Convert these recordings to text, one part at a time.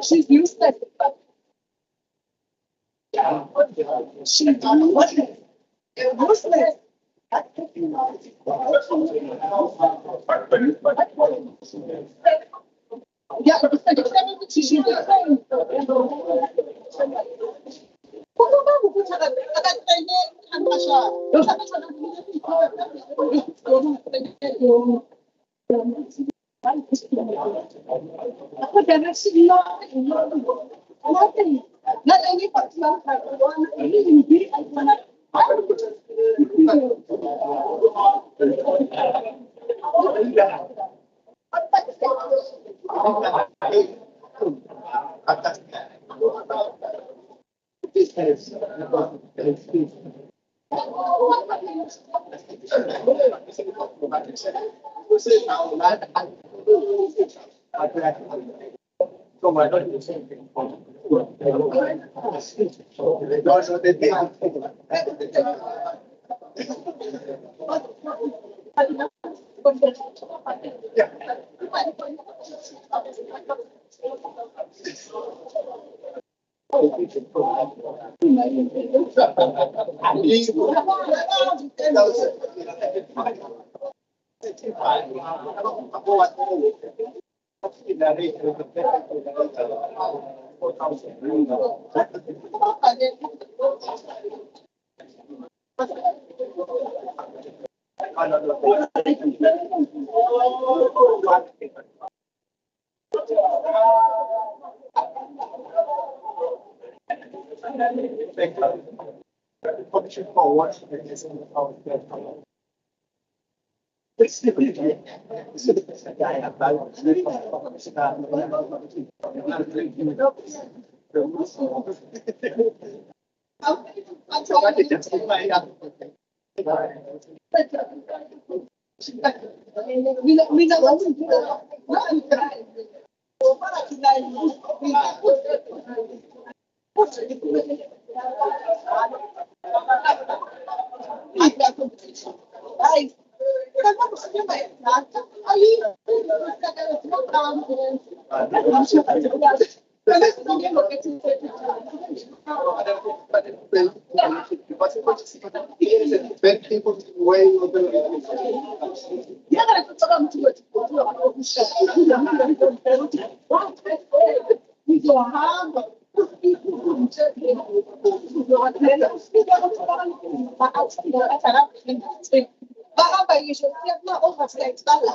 She's useless. She's useless. Yeah, she's Bad people way Ngizohamba bahamba ngisho kuya kuma-overstate bala.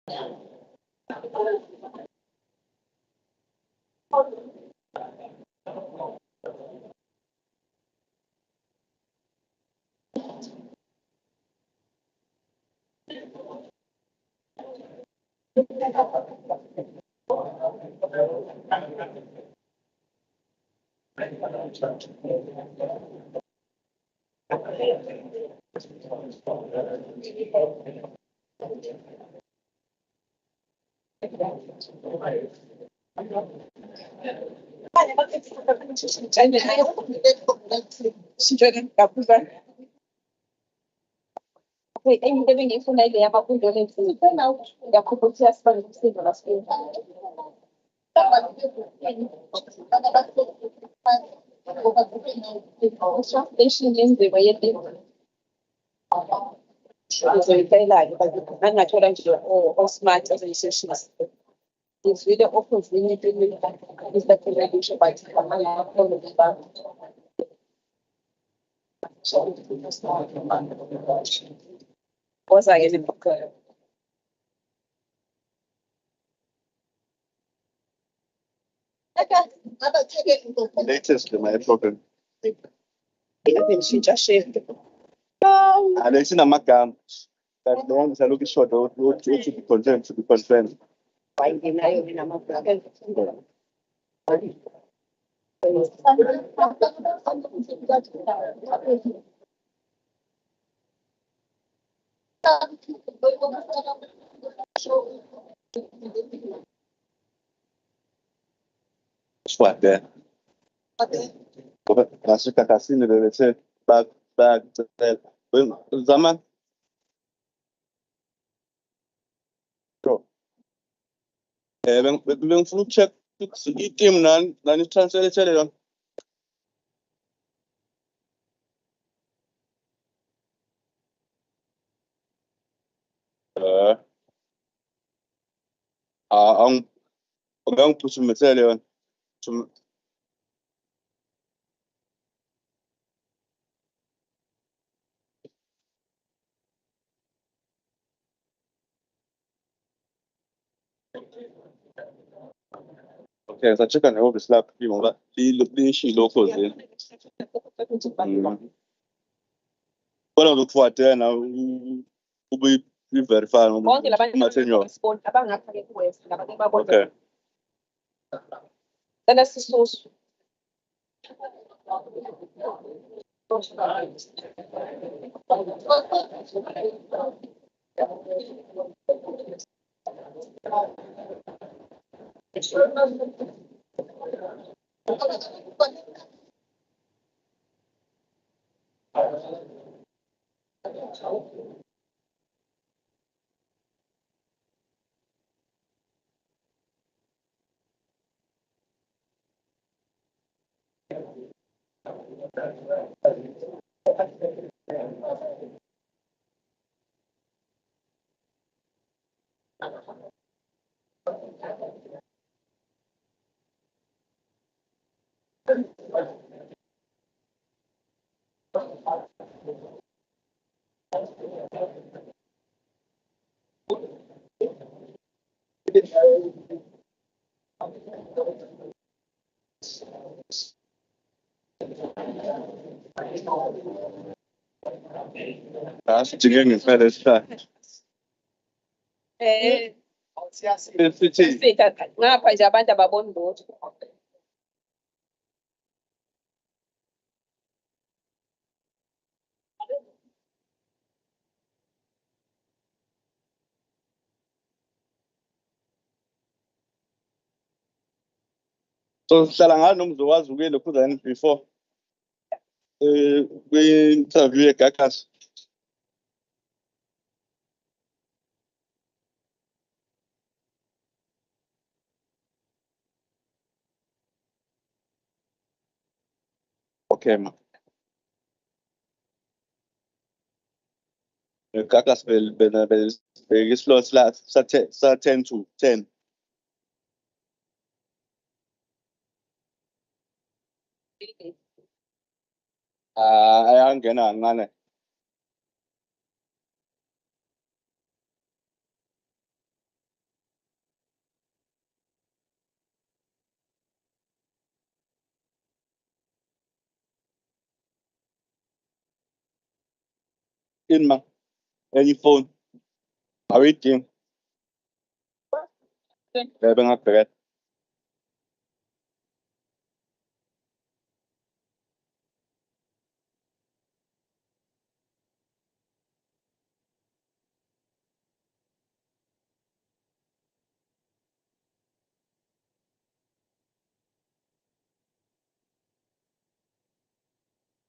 It's really open for me to is that the regulation by was I in the book? Latest in my program. I think she just shared. And it's in a macam. That the one is a looking short, to be concerned, to be concerned. Why didn't I in a month? What there? Nasuka kasini lelese back zaman. So, ben full check itim nan translate yon. Ang pusu mesele yon. Okay, so check on the slap you know the she local there. Well, look for there now. We verify on okay. Then that's the source. That's chicken is better start. Ngapha nje abantu ababoni lutho. So Salanga was really put in before we interview a kakas. Okay, ma. The kakas will slow sa 10 to 10. Ayangena ngane. in man. Any phone. Awaiting. Bebe nga peret.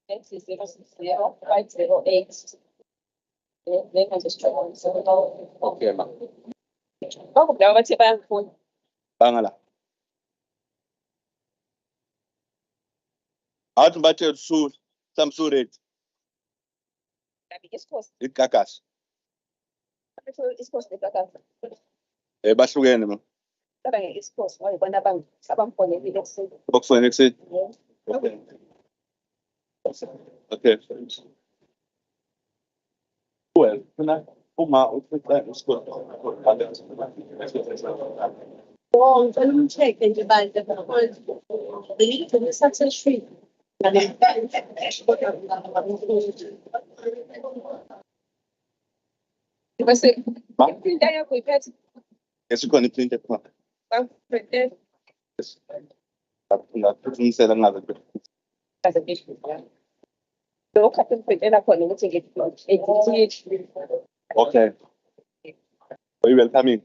Next is 060-508. Then I just try one. So, Okay, ma. oh, now what's your bank phone? Bangala. Out battle su some surate. East Coast. Ikakas. East Coast, the Kaka. Baslugene mo. Parang East Coast. Wala ba na bang sabang phone? Hindi ko say. Book for next it. Okay. Okay. Well, uma utfita school. Oh, let me check and you buy the phone. They need to be Success Street. Você pintar com ipet, Yes, ko ni print ko. vai prender Na tutun sela nga ba. casa bicho. Eu capim prender na coisa, não tinha que Okay. Are you welcoming?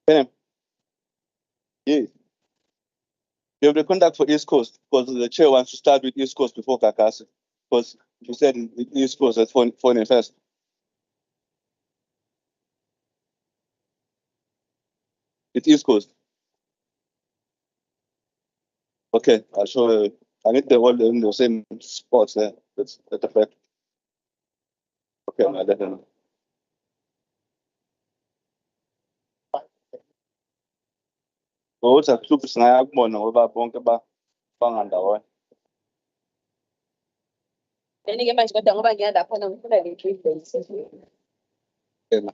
Yes. You have the contact for East Coast because the chair wants to start with East Coast before Kakasi. Because you said the East Coast at phone first. It's East Coast. Okay, I'll show you. I need the all in the same spots there. That's the fact. Okay, I'll let them know. Ukuthi akuhluphi singayakubona ngoba bonke bangandawana. Then again, mas kodwa ngoba ngiyalapha ngifuna le 3 days. Okay, ma.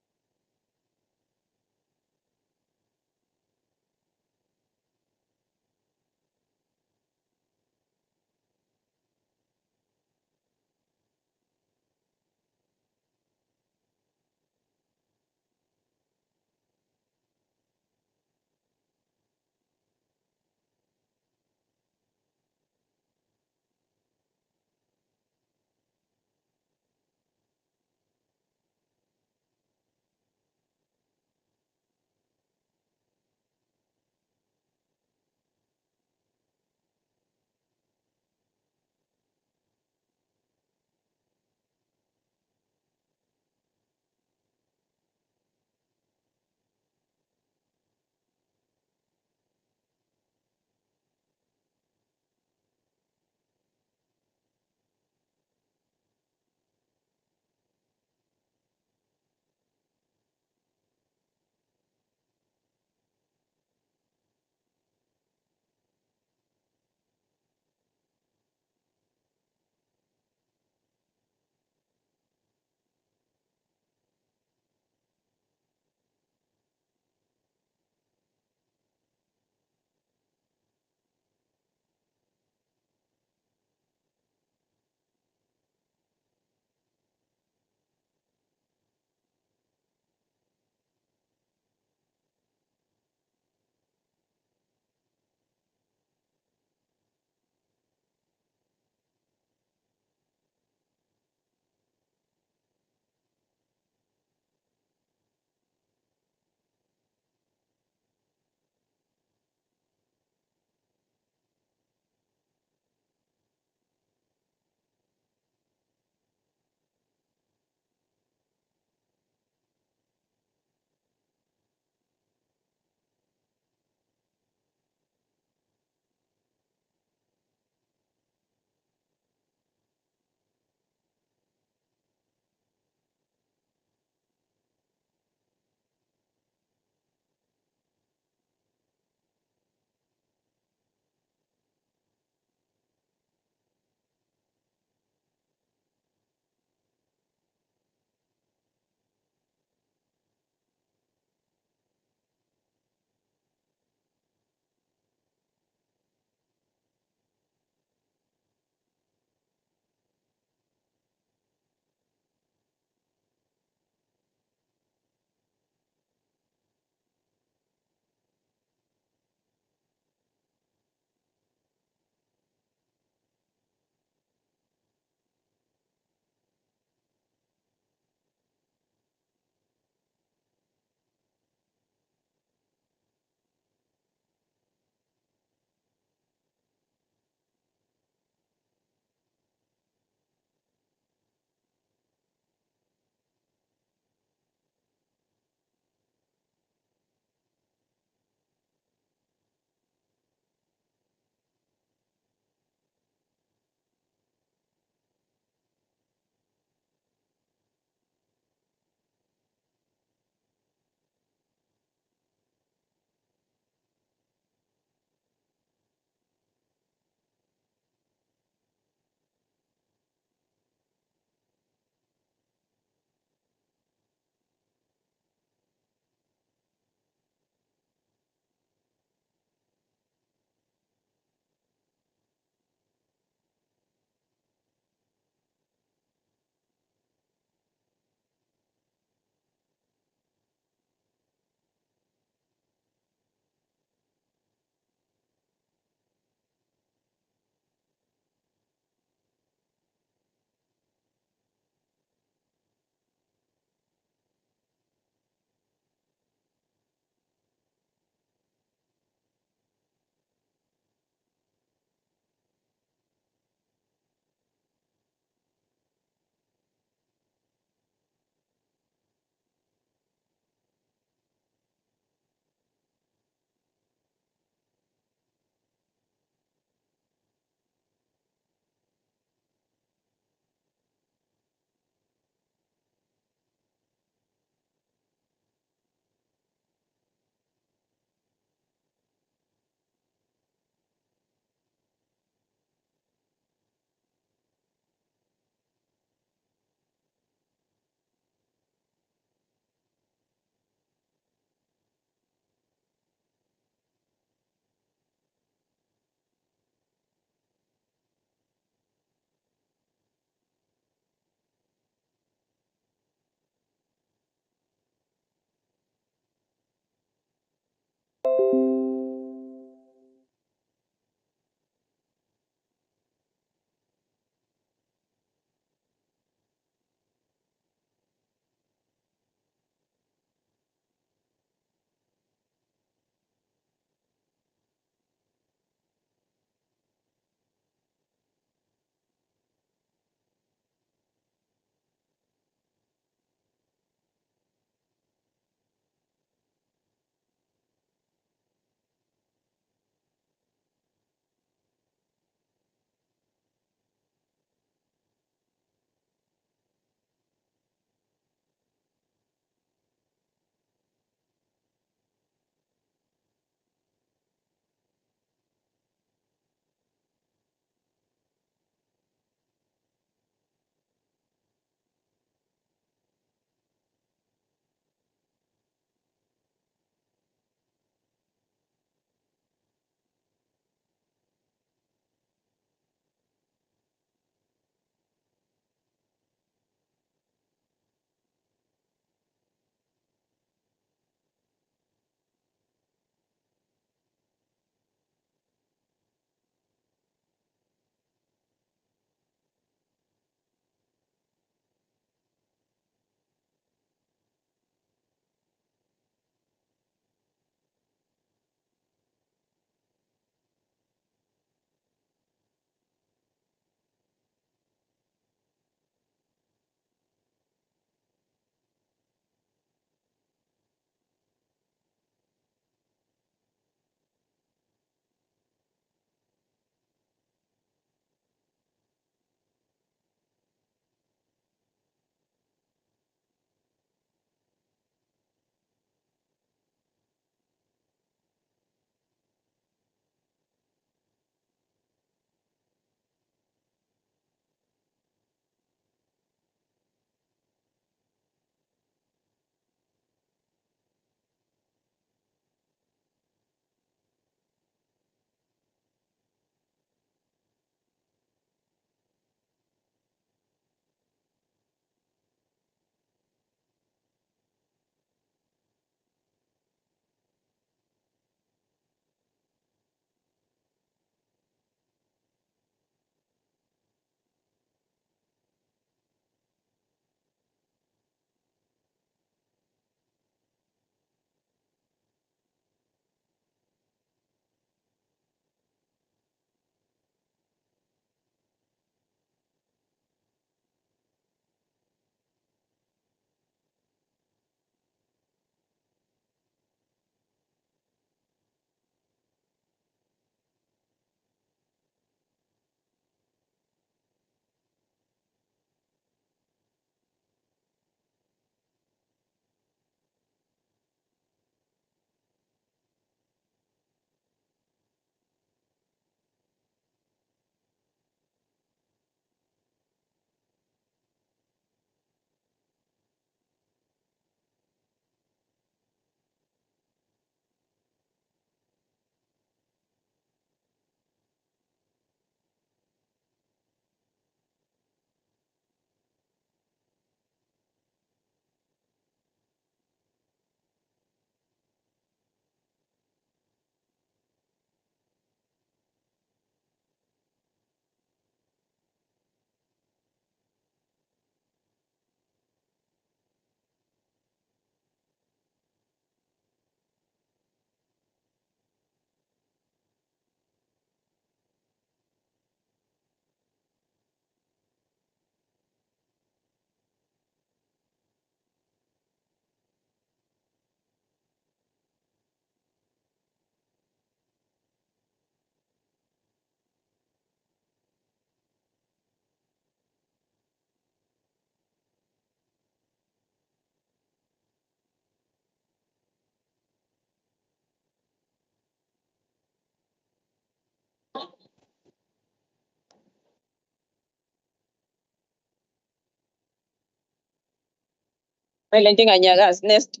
Le nto inganyakazi. Next.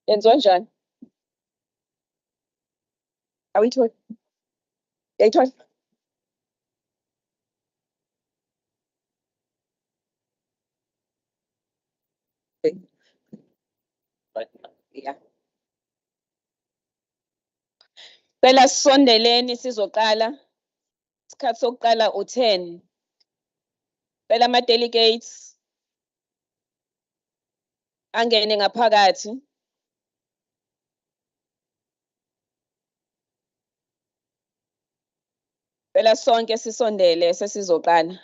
Yenziwa njani? Awuyitholi? Uyayithola? Yeah. Cela sisondeleni sizoqala. Isikhathi sokuqala u-10. Cela ama-delegates angene ngaphakathi. Cela sonke sisondele sesizoqala.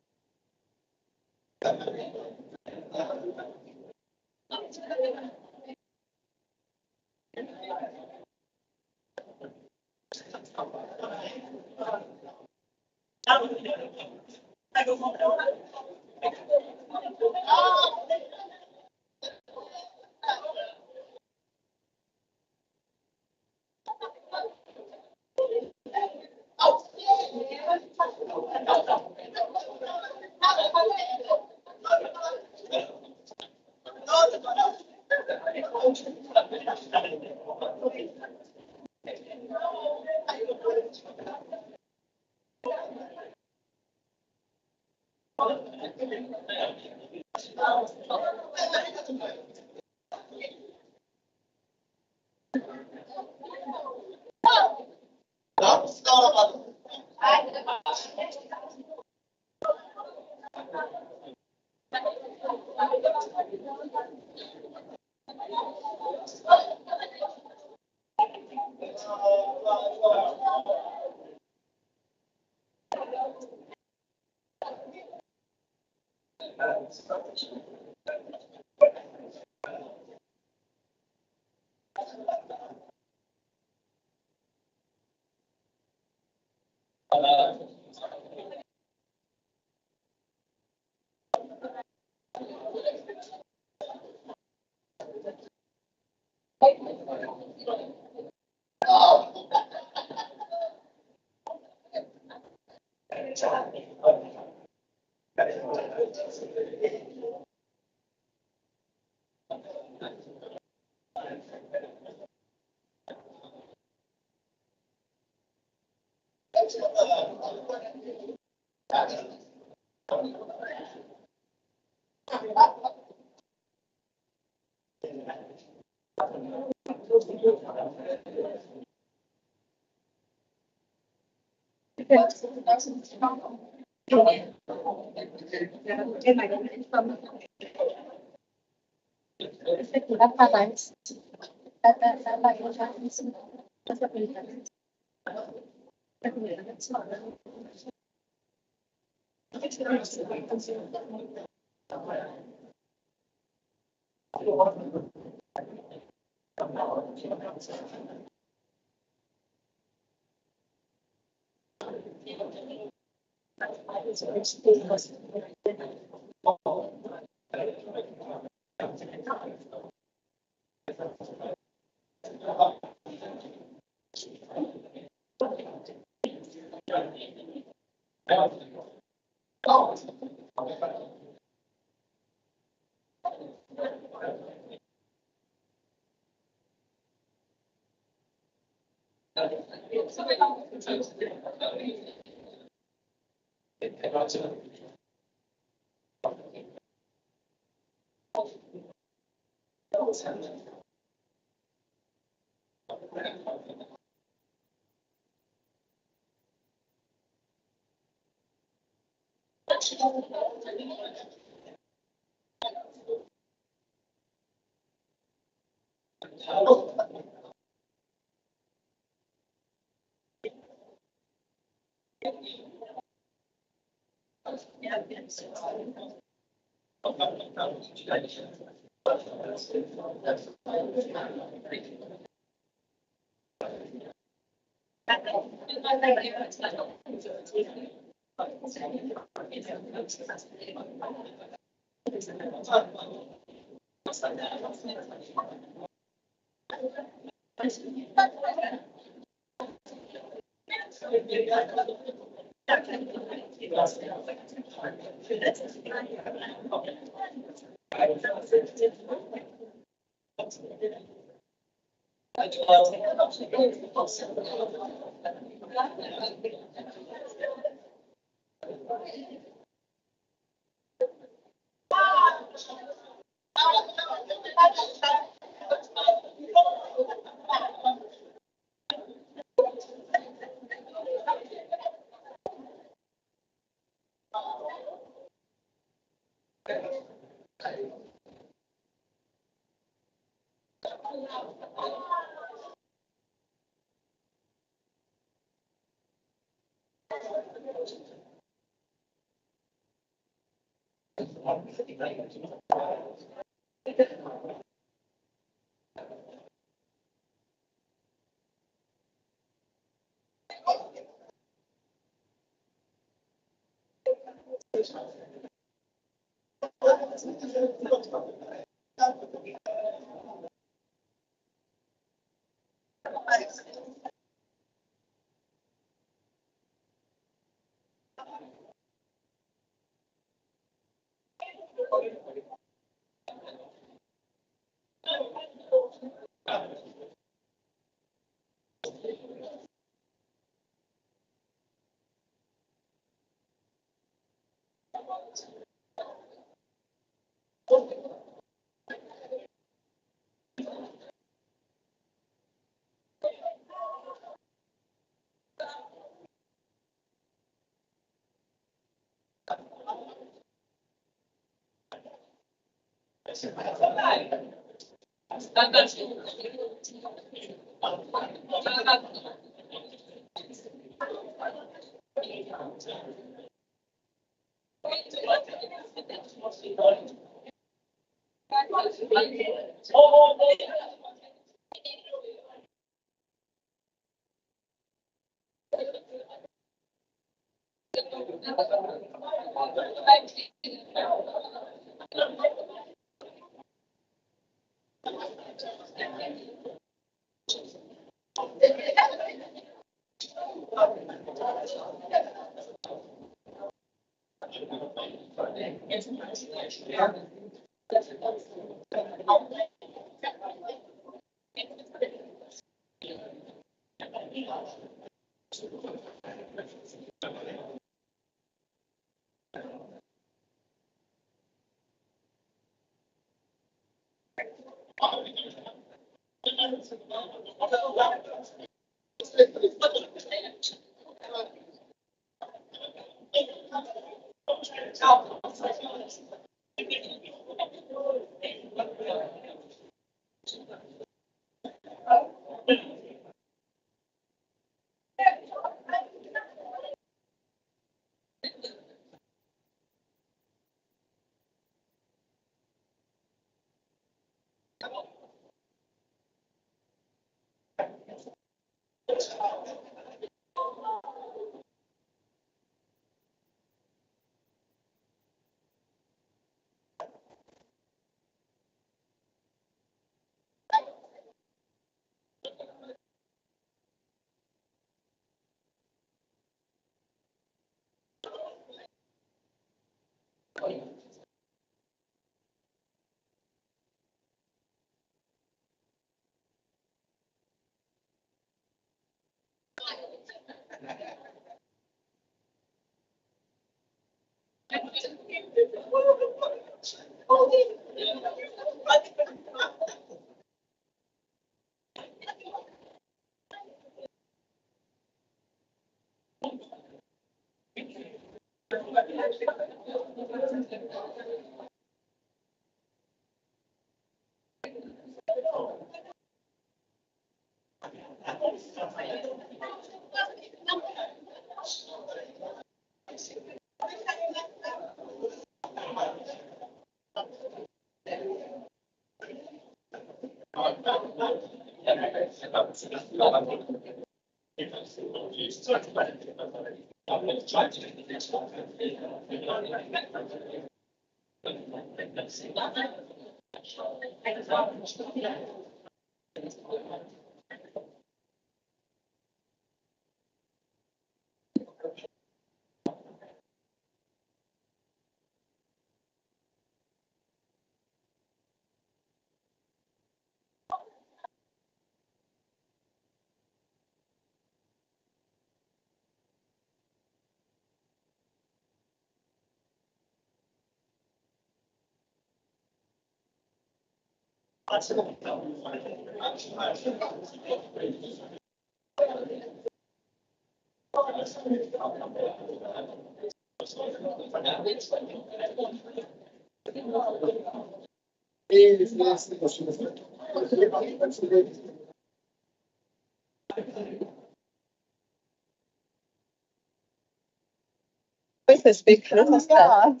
Where's this big Christmas card?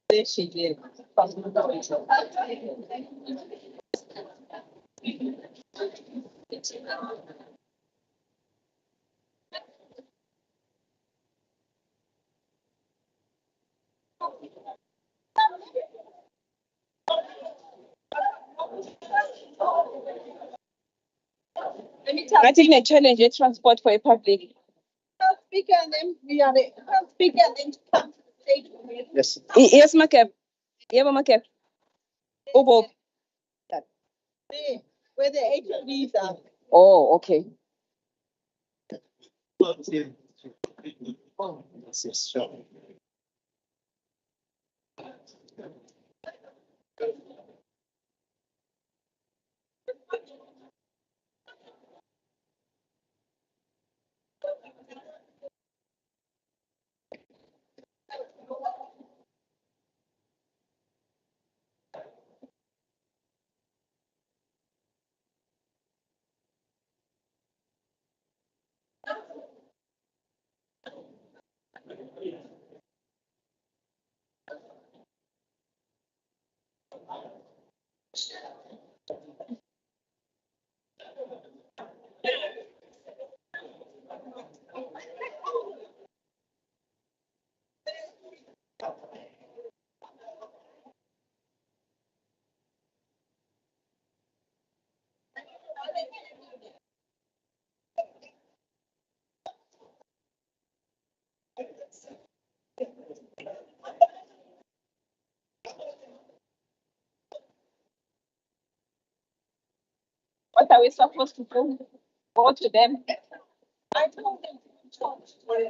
There she did. I think the challenge is transport for a public. Speaker and then we are the speaker and then come to the stage. Yes. Yes, Makeb. Yeah, Makeb. Obo. Where the HVs are. Oh, okay. Yes, sure. What are we supposed to do? Go to them. I told them to talk. You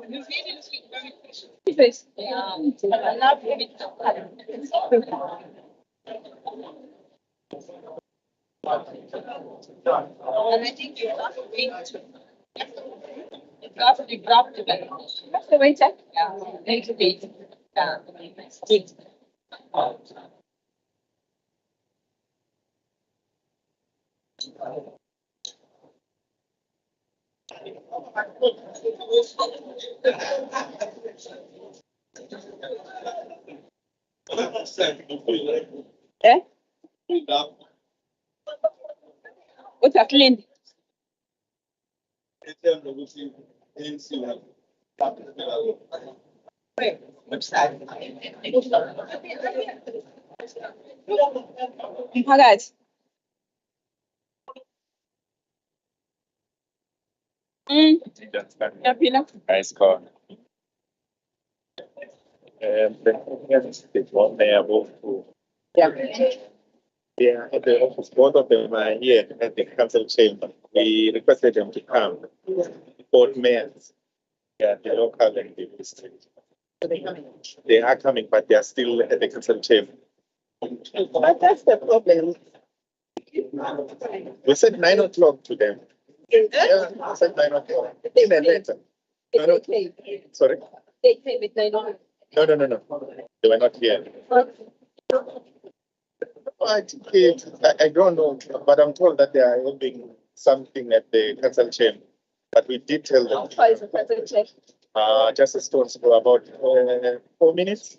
really speak very quickly. Yes. Yeah. I love you. And I think you have to wait to. You have to grab to them. What's the way check? Yeah. Need to be. Yeah. Good. Eh? What's a clean? Which side? Mphakathi. Yaphila. Nice car. The one they are both to. Yeah. Yeah, at the office, both of them are here at the council chamber. We requested them to come, both mayors. Yeah, the local and the district. They are coming, but they are still at the council chamber. But that's the problem. We said 9 o'clock to them. Yeah, I said 9 o'clock. In a letter. No, no. Sorry? They came at 9 o'clock. No. They were not here. I don't know, but I'm told that they are holding something at the council chamber. But we did tell them. How far is the present check? Just a stones for about 4 minutes.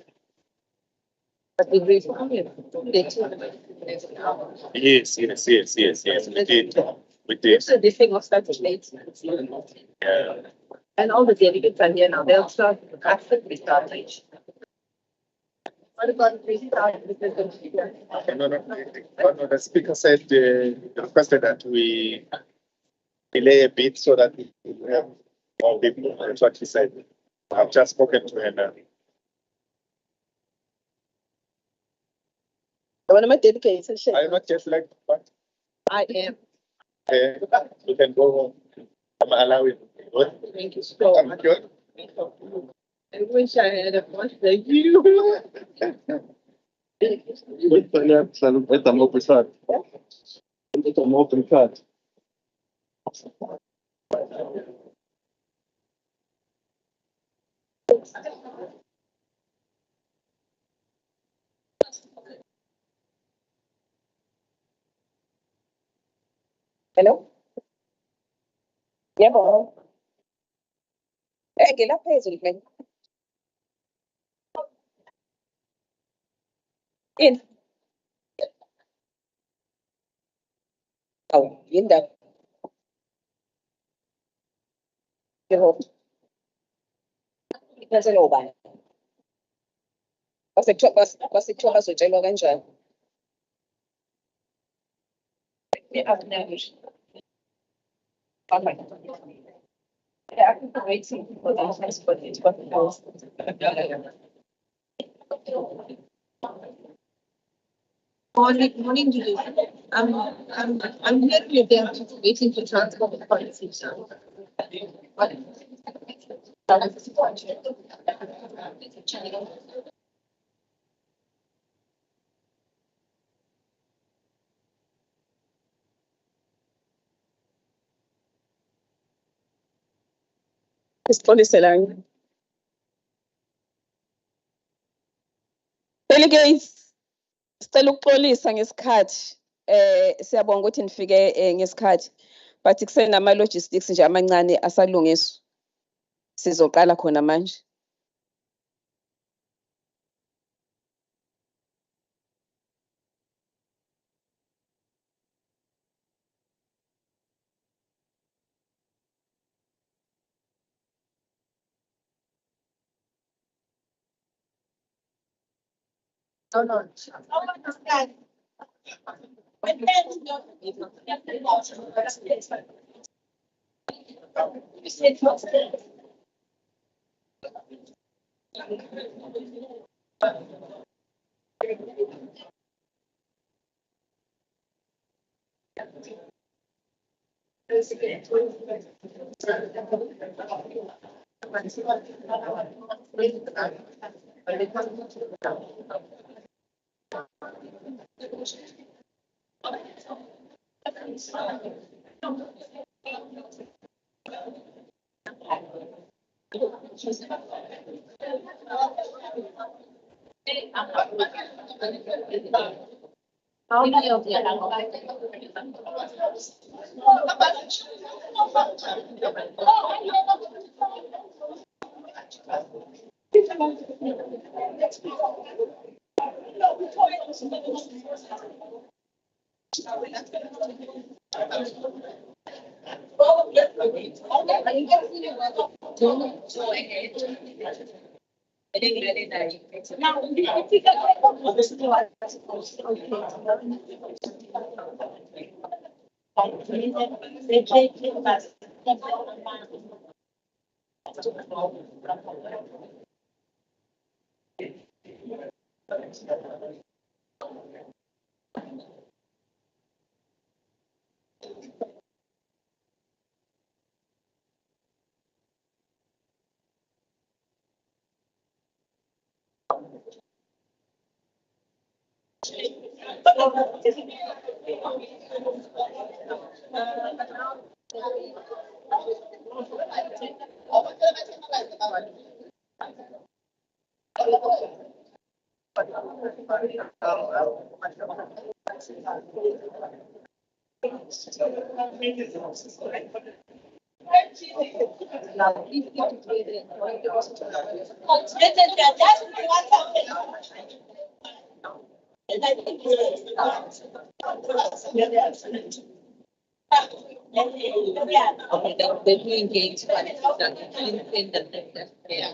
But we reformed it. Yes. We did. So the thing was started late. Yeah. And all the delegates are here now. They'll start after we start. What about the start? No. The speaker said requested that we delay a bit so that we have more people. That's what he said. I've just spoken to her now. One of my dedicated. I'm not just like, but I am. you can go home. I'm allowing. Thank you so I'm much. good. I wish I had a bunch like you. Muito bem, está mal pensado. Está mal pensado. Hello? Yebo. Ngila phezulu mina. In. Awu, yindaba. Yebo. Iphathele ubani? Basithiwa bazotshelwa kanjani? I've never. Okay. Yeah, I'm waiting for the next one. It's what it was. Morning to you. I'm here there waiting for transport policy. Isixoliselanga. Delegates, sicela ukuxolisa ngesikhathi. Siyabonga ukuthi nifike ngesikhathi. But kusenama logistics nje amancane asalungiswa. Sizoqala khona manje. No. How many of you They're doing games, but yeah.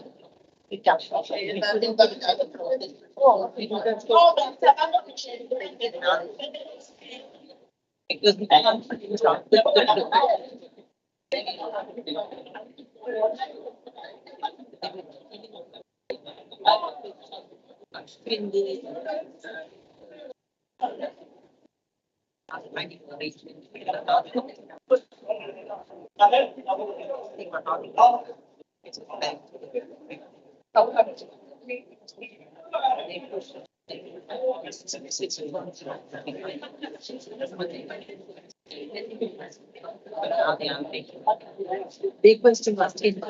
Big question was taken.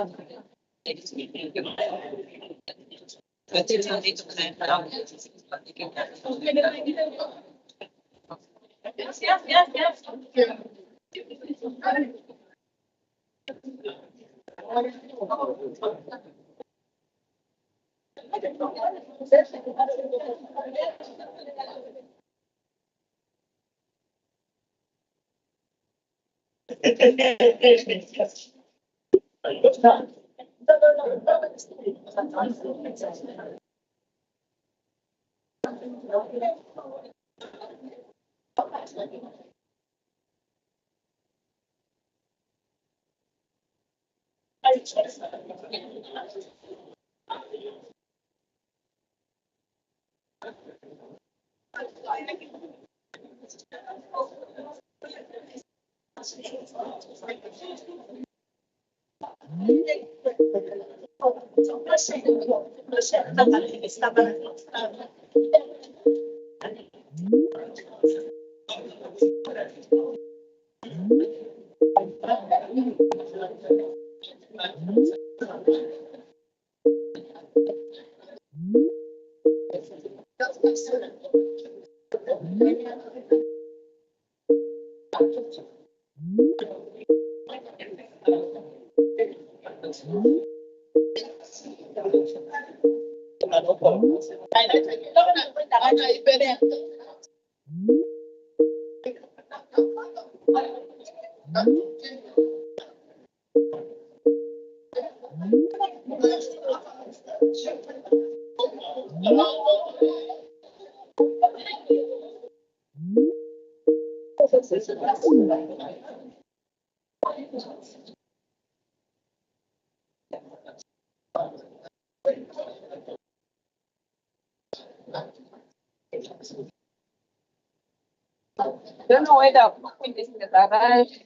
Don't know whether this is arrived.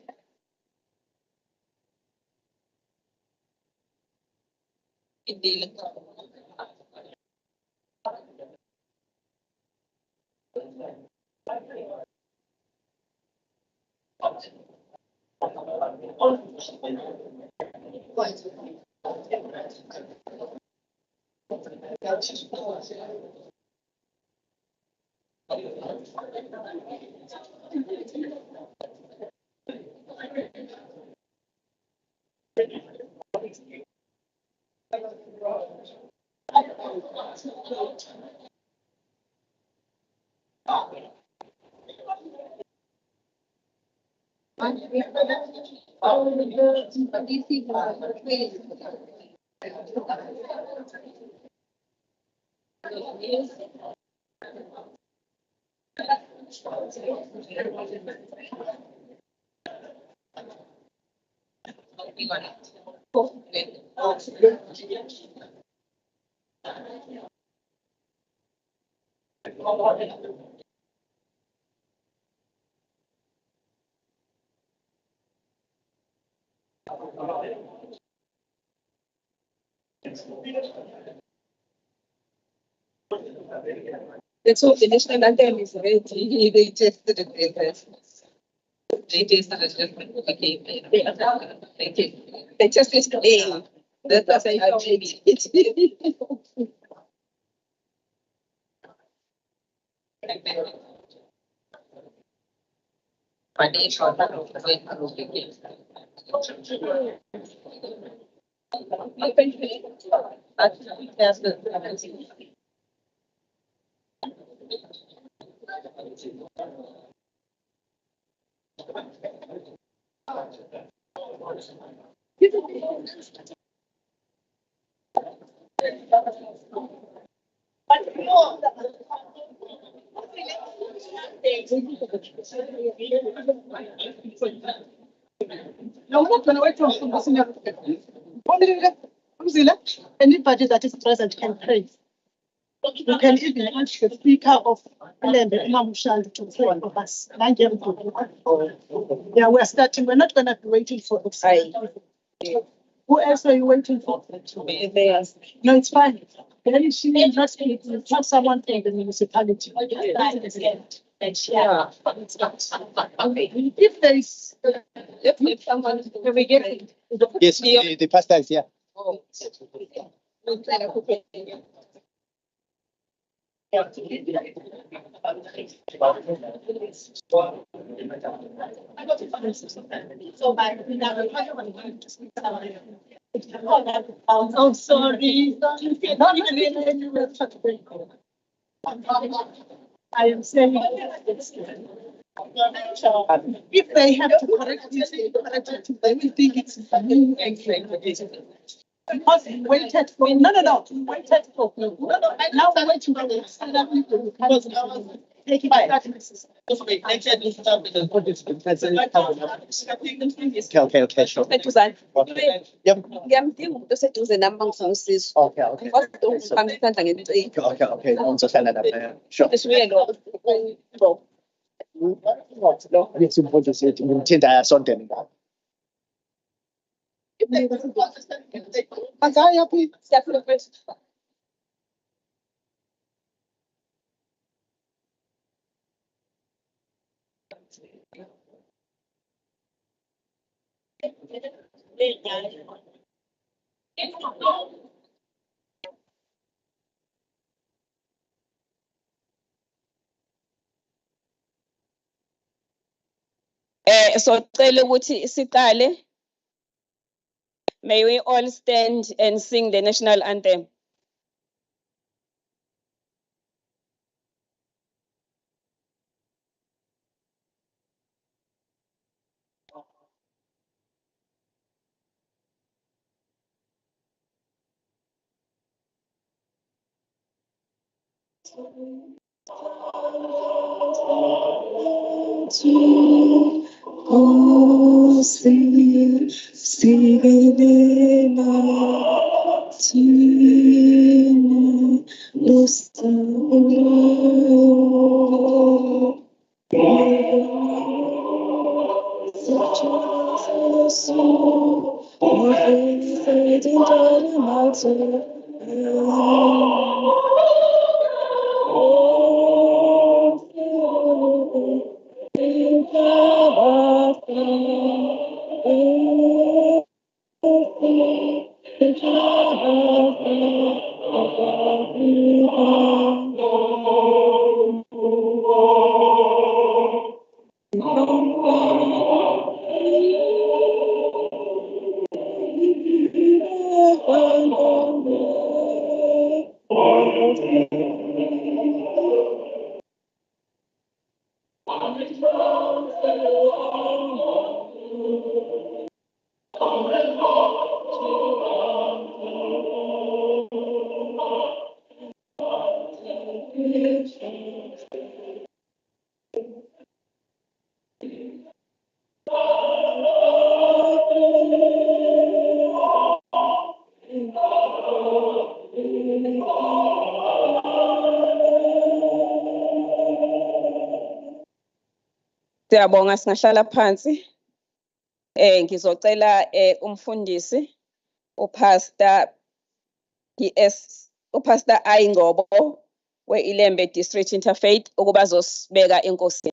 Indeed. Let's hope the national anthem is ready. They tested it. They tested it. They just today. That's what I thought it. Anybody that is present can pray. You can even ask the speaker of Lembe Mamushal to pray for us. Yeah, we're starting. We're not going to be waiting for the Who else are you waiting for? No, it's fine. Then she will just have someone from the municipality. Yeah. If there is, If someone, can we get it? Yes, the pastor is here. Oh. I'm sorry. I am saying if they have to correct this, they correct it. They will think it's new and because we waited for we waited for now we're waiting for the other people who can take it back. Okay, sure. Eduzane. Yep. Ngiyamdinga umuntu oseduze nami bangizongisiza. Okay. Ngibamba isandla ngeciki. Okay. Ngizohlala lapha. Sure. Esibuye lo. Lo. Yes, umfundisi wethu ngimthinta asondele ngapha. Siyafuna kwethu. Socela ukuthi siqale. May we all stand and sing the national anthem. Siyabonga singahlala phansi. Ngizocela umfundisi uPastor Ayingobo we-Ilembe District Interfaith ukuba azosibeka enkosini.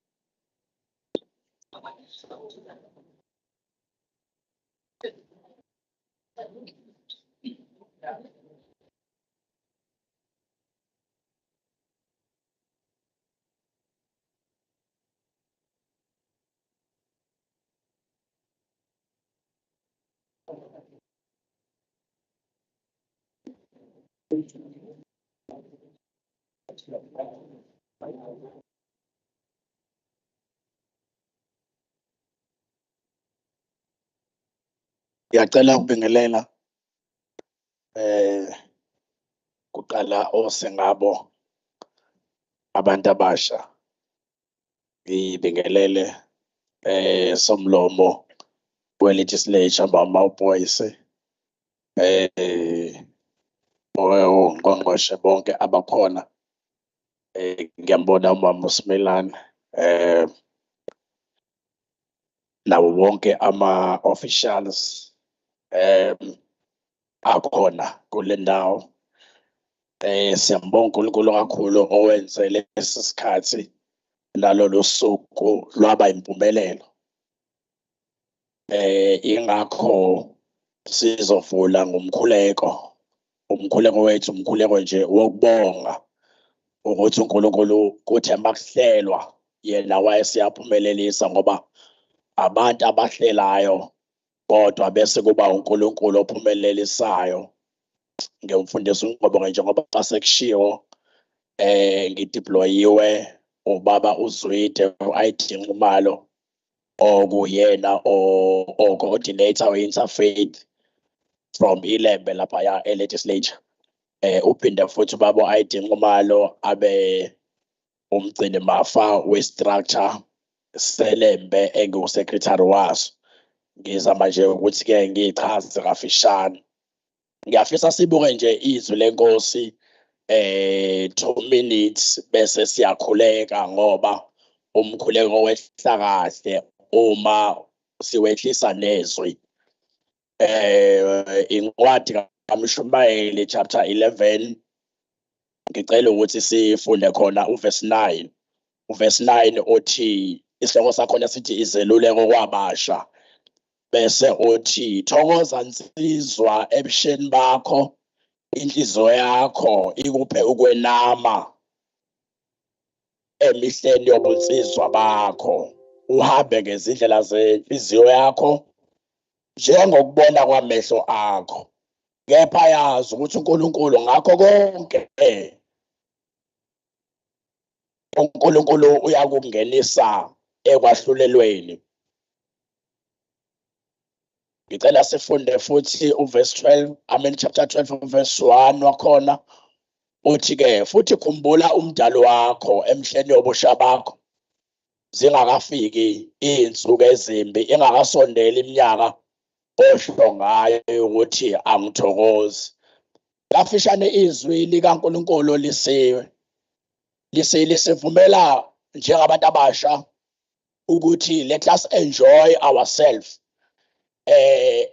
Ngiyacela ukubingelela kuqala osengabo abantu abasha ngibingelele somlomo we-legislature bama-boys ongqongqoshe bonke abakhona ngiyambona umama uSimilane nawo wonke ama-officials akhona kule ndawo siyambonga uNkulunkulu kakhulu owenze lesi sikhathi nalolu suku lwaba impumelelo ingakho sizovula ngomkhuleko wethu umkhuleko nje wokubonga ukuthi uNkulunkulu kuthi emakuhlelwa yena wayesiyaphumelelisa ngoba abantu abahlelayo kodwa bese kuba uNkulunkulu ophumelelisayo ngiyamfundisa uNqobo njengoba sekushiwo ngideployiwe ubaba uZwide u-ID Nxumalo okuyena o-coordinator we-interfaith from iLembe laphaya e-legislature uphinde futhi ubaba u-ID Nxumalo abe umgcini mafa we-structure seLembe engiwusecretary waso ngizama nje ukuthi-ke ngichaze kafishane ngiyafisa sibuke nje izwi lenkosi 2 minutes bese siyakhuleka ngoba umkhuleko wehla kahle uma siwehlisa nezwi incwadi kaMshumayeli chapter 11 ngicela ukuthi sifunde khona uverse 9 uverse 9 othi isihloko sakhona sithi izeluleko kwabasha bese othi thokoza nsizwa ebusheni bakho inhliziyo yakho ikuphe ukwenama emihleni yobunsizwa bakho uhambe ngezindlela zenhliziyo yakho njengokubona kwamehlo akho kepha yazi ukuthi uNkulunkulu ngakho konke uNkulunkulu uyakungenisa ekwahlulelweni ngicela sifunde futhi uverse 12 chapter 12 verse 1 wakhona uthi-ke futhi khumbula umdalo wakho emhleni yobusha bakho zingakafiki izinsuku ezimbi ingakasondeli iminyaka osho ngayo ukuthi angithokozi lafishane izwi likaNkulunkulu lisivumela njengabantu abasha ukuthi let us enjoy ourselves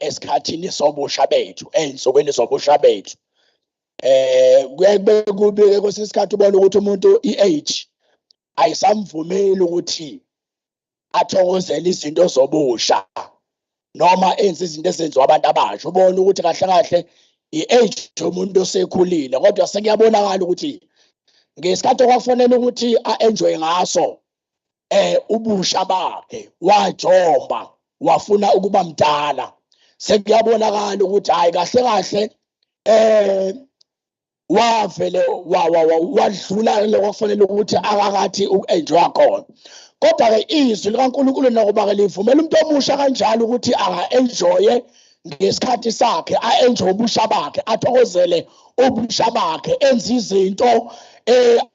esikhathini sobusha bethu ey'nsukwini zobusha bethu kube kubi kwesinye isikhathi ubona ukuthi umuntu i-age ayisamvumeli ukuthi athokozele izinto zobusha noma enze izinto ezenziwa abantu abasha ubona ukuthi kahle kahle i-age umuntu osekhulile kodwa sekuyabonakala ukuthi ngesikhathi okwakufanele ukuthi a-enjoy ngaso ubusha bakhe wajomba wafuna ukuba mdala sekuyabonakala ukuthi hayi kahle kahle wavele wadlula lokwakufanele ukuthi akakathi uku-enjoy khona kodwa-ke izwi likaNkulunkulu nakuba-ke livumela umuntu omusha kanjalo ukuthi aka-enjoye ngesikhathi sakhe a-enjoye ubusha bakhe athokozele ubusha bakhe enze izinto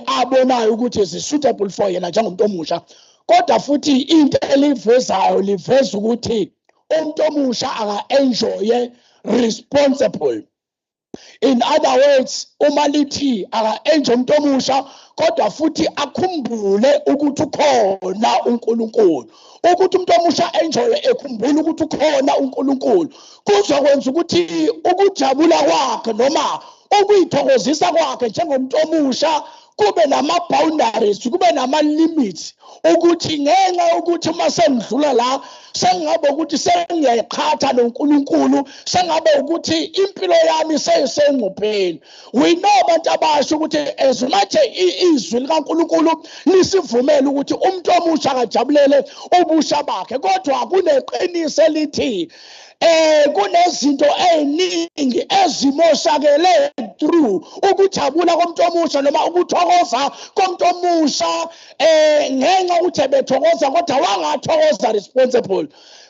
abonayo ukuthi zi-suitable for yena njengomuntu omusha kodwa futhi into elivezayo liveza ukuthi umuntu omusha aka-enjoye responsible. In other words, uma lithi aka-enjoy umuntu omusha kodwa futhi akhumbule ukuthi ukhona uNkulunkulu ukuthi umuntu omusha enjoy ekhumbula ukuthi ukhona uNkulunkulu kuzokwenza ukuthi ukujabula kwakhe noma ukuyithokozisa kwakhe njengomuntu omusha kube nama-boundaries kube nama-limits ukuthi ngenxa yokuthi uma sengidlula la sengabe ukuthi sengiyayiqhatha noNkulunkulu sengabe ukuthi impilo yami seyisengcupheni we know abantu abasho ukuthi as much izwi likaNkulunkulu lisivumela ukuthi umuntu omusha akajabulele ubusha bakhe kodwa kuneqiniso elithi kunezinto eziningi ezimoshakele through ukujabula komuntu omusha noma ukuthokoza komuntu omusha ngenxa ukuthi bethokoza kodwa wangathokoza responsible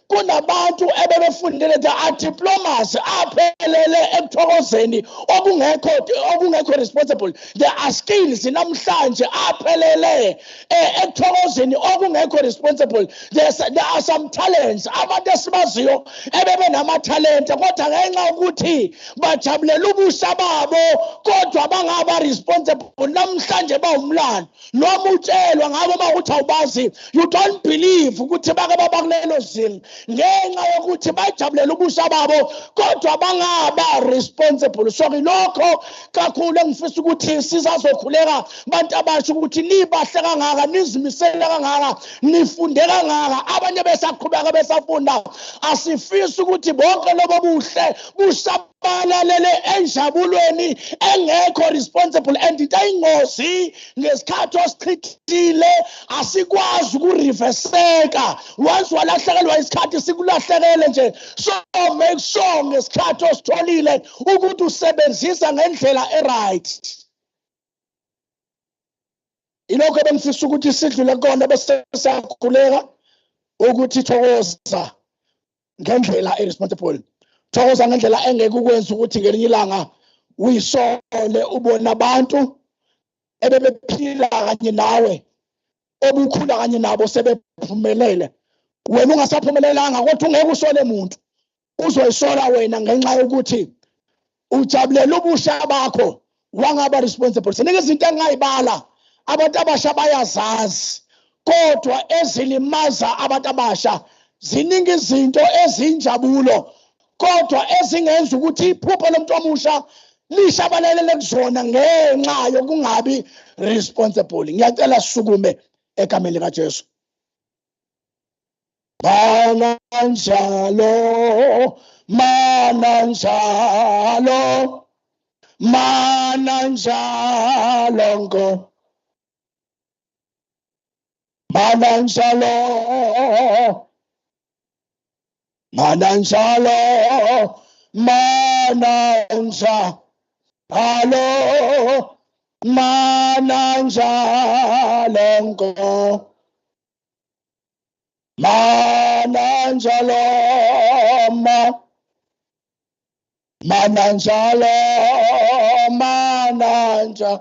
kunabantu ebebefundile diplomas aphelele ekuthokozeni okungekho responsible. There are skills namhlanje aphelele ekuthokozeni okungekho responsible. There are some talents abantu esibaziyo ebebe namatalente kodwa ngenxa ukuthi bajabulela ubusha babo kodwa bangaba responsible namhlanje bawumlando noma utshelwa ngabo bakuthi awubazi you don't believe ukuthi bake bakulelo zinga ngenxa yokuthi bajabulela ubusha babo kodwa bangaba responsible. So lokho kakhulu engifisa ukuthi sizazokhuleka bantu abasho ukuthi nibahle kangaka nizimisele kangaka nifunde kangaka abanye besaqhubeka besafunda asifisi ukuthi bonke lobo buhle busabalalele enjabulweni engekho responsible and into ayingozi ngesikhathi osichithile asikwazi ukureverseka once walahlekelwa isikhathi sikulahlekele nje. So make sure ngesikhathi ositholile ukuthi usebenzisa ngendlela eright. Ilokho bengifisa ukuthi sidlule kona bese siyakhuleka ukuthi thokoza ngendlela irresponsible. Thokoza ngendlela engeke ukwenza ukuthi ngelinye ilanga uyisole ubona abantu ebebephila kanye nawe obukhula kanye nabo sebephumelele wena ungasaphumelelanga kodwa ungeke usole umuntu uzoyisola wena ngenxa yokuthi ujabulela ubusha bakho wangaba responsible. Siningi izinto engayibala abantu abasha bayazazi kodwa ezilimaza abantu abasha ziningi izinto ezinjabulo kodwa ezingenza ukuthi iphupho lomuntu omusha lishabalelele kuzona ngenxa yokungabi responsible. Ngiyacela sisukume egameni likaJesu. Mananjalo mananjalo mananjalo ngo mananjalo mananjalo mananjalo mananjalo ngo mananjalo mananjalo mananjalo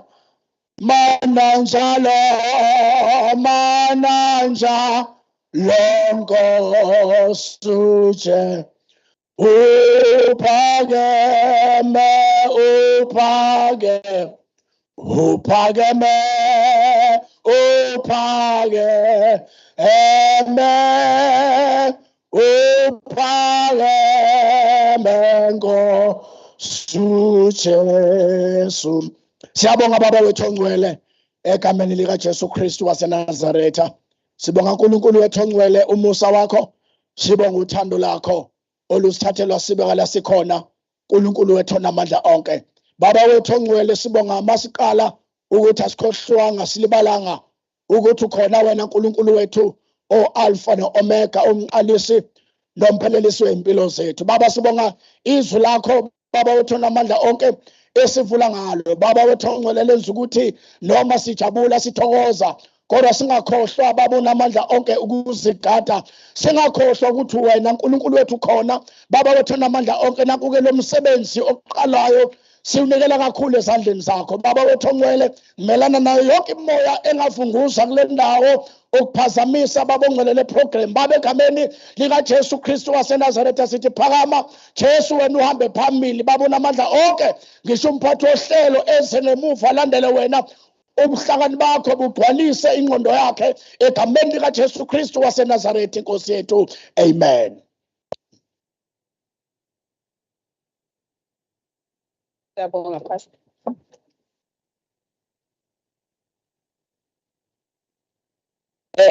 mananjalo mananjalo suje upageme upageme upageme upageme upageme sujesu. Siyabonga baba wethu ongcwele egameni lika Jesu Kristu waseNazaretha. Sibonga uNkulunkulu wethu ongcwele umusa wakho. Sibonga uthando lakho olusithathelwa sibeka la sikhona. uNkulunkulu wethu namandla onke. Baba wethu ongcwele sibonga masiqala ukuthi asikhohlwanga silibalanga ukuthi ukhona wena uNkulunkulu wethu o Alpha no Omega umqalisi nomphelelisi wempilo zethu. Baba sibonga izwi lakho baba wethu namandla onke esivula ngalo. Baba wethu ongcwele lenza ukuthi noma sijabula sithokoza kodwa singakhohlwa baba unamandla onke ukuzigada. Singakhohlwa ukuthi wena uNkulunkulu wethu khona. Baba wethu namandla onke nakuke lo msebenzi oqalayo siunikela kakhulu ezandleni zakho. Baba wethu ongcwele melana nayo yonke imoya engavunguza kule ndawo ukuphazamisa baba ongcwele le program. Baba egameni lika Jesu Kristu waseNazaretha sithi phakama Jesu wena uhambe phambili. Baba unamandla onke ngisho umphathi ohlelo ezengemuva alandele wena ubuhlakani bakho bugcwalise ingqondo yakhe egameni lika Jesu Kristu waseNazaretha inkosi yethu. Amen. Siyabonga Pastor.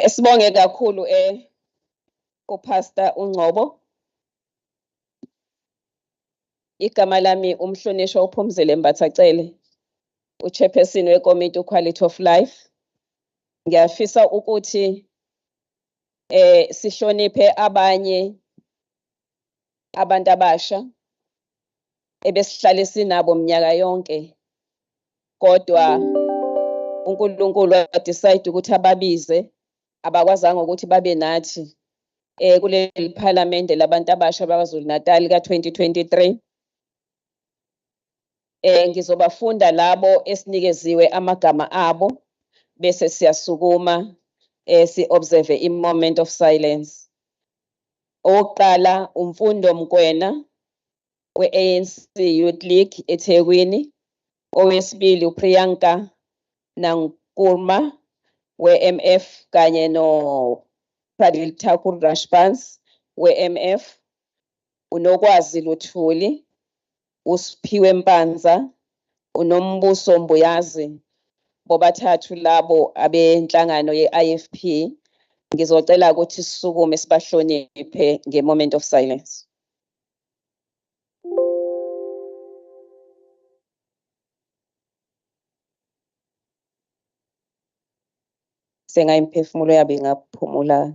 Sibonge kakhulu uPastor uNgcobo. Igama lami umhlonishwa uPhumzile Mbathacele, uchairperson wekomiti Quality of Life. Ngiyafisa ukuthi sihloniphe abanye abantu abasha ebesihlale sinabo minyaka yonke kodwa uNkulunkulu wa decide ukuthi ababize abakwazanga ukuthi babe nathi kuleli parliament labantu abasha bakwaZulu-Natal ka-2023. Ngizobafunda labo esinikeziwe amagama abo bese siyasukuma si-observe i-moment of silence. Owokuqala uMfundo Mkwena we-ANC Youth League eThekwini. Owesibili uPriyanka Nankurma we-MF kanye no-Pradil Thakur Rashbans we-MF. Unokwazi Luthuli, uSiphiwe Mpanza, uNombuso Mbuyazi, bobathathu labo abenhlangano ye-IFP. Ngizocela ukuthi sisukume sibahloniphe nge-moment of silence. Senga imphefumulo yabo ingaphumula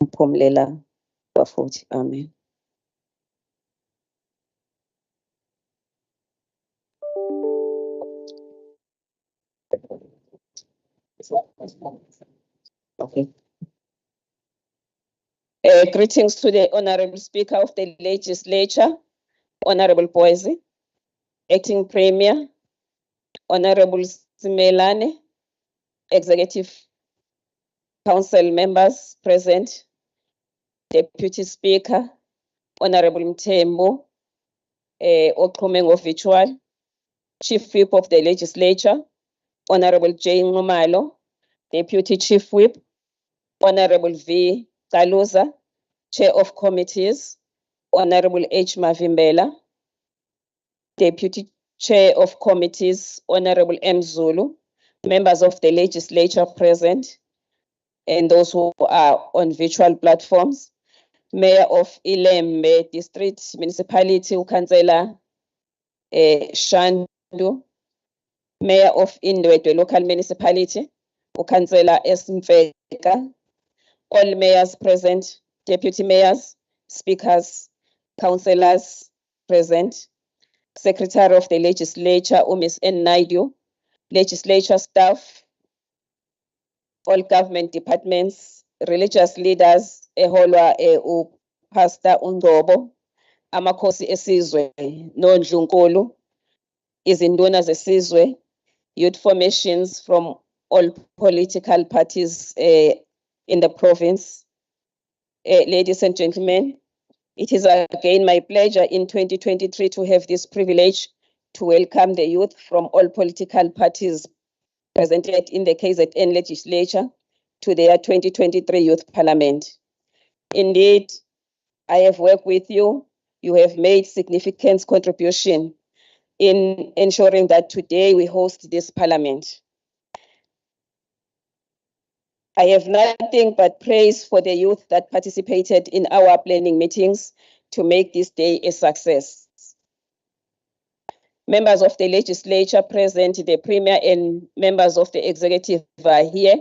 umphumulela bafuthi. Amen. Okay. Greetings to the Honorable Speaker of the Legislature, Honorable Boise, Acting Premier, Honorable Simelane, Executive Council members present, Deputy Speaker, Honorable Mthembu, Oxhumengo Virtual, Chief Whip of the Legislature, Honorable Jane Ngumalo, Deputy Chief Whip, Honorable V. Kaluza, Chair of Committees, Honorable H. Mavimbela, Deputy Chair of Committees, Honorable M. Zulu, members of the legislature present, and those who are on virtual platforms, Mayor of Ilembe District Municipality, Councillor Shandu, Mayor of Indwedwe Local Municipality, Councillor Esmfeka, all mayors present, deputy mayors, speakers, councillors present, Secretary of the Legislature, Ms. N. Naidu, legislature staff, all government departments, religious leaders, eholwa Pastor Ungobo, amakhosi esizwe, nondlunkulu, izinduna zesizwe, youth formations from all political parties in the province. Ladies and gentlemen, it is again my pleasure in 2023 to have this privilege to welcome the youth from all political parties presented in the KZN legislature to their 2023 Youth Parliament. Indeed, I have worked with you. You have made significant contribution in ensuring that today we host this Parliament. I have nothing but praise for the youth that participated in our planning meetings to make this day a success. Members of the legislature present, the Premier and members of the executive are here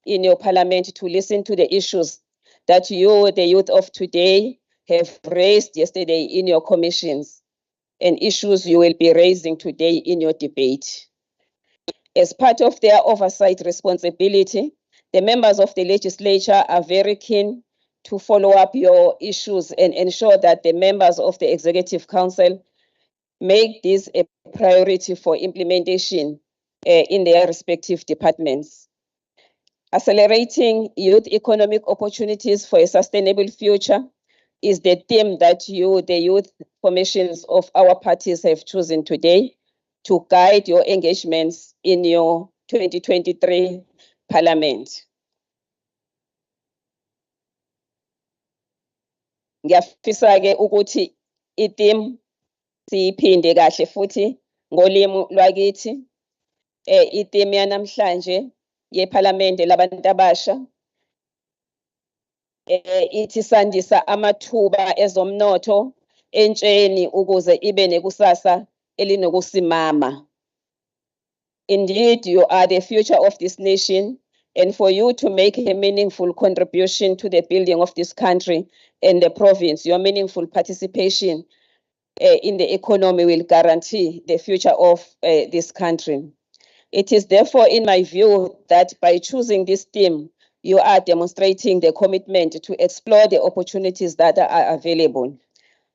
in your parliament to listen to the issues that you, the youth of today, have raised yesterday in your commissions and issues you will be raising today in your debate. As part of their oversight responsibility, the members of the legislature are very keen to follow up your issues and ensure that the members of the Executive Council make this a priority for implementation in their respective departments. Accelerating youth economic opportunities for a sustainable future is the theme that you, the youth formations of our parties, have chosen today to guide your engagements in your 2023 Parliament. Ngiyafisa-ke ukuthi i-theme siyiphinde kahle futhi ngolimi lwakithi. I-theme yanamhlanje yePhalamende labantu abasha ithi sandisa amathuba ezomnotho entsheni ukuze ibe nekusasa elinokusimama. Indeed, you are the future of this nation, and for you to make a meaningful contribution to the building of this country and the province, your meaningful participation in the economy will guarantee the future of this country. It is therefore in my view that by choosing this theme, you are demonstrating the commitment to explore the opportunities that are available.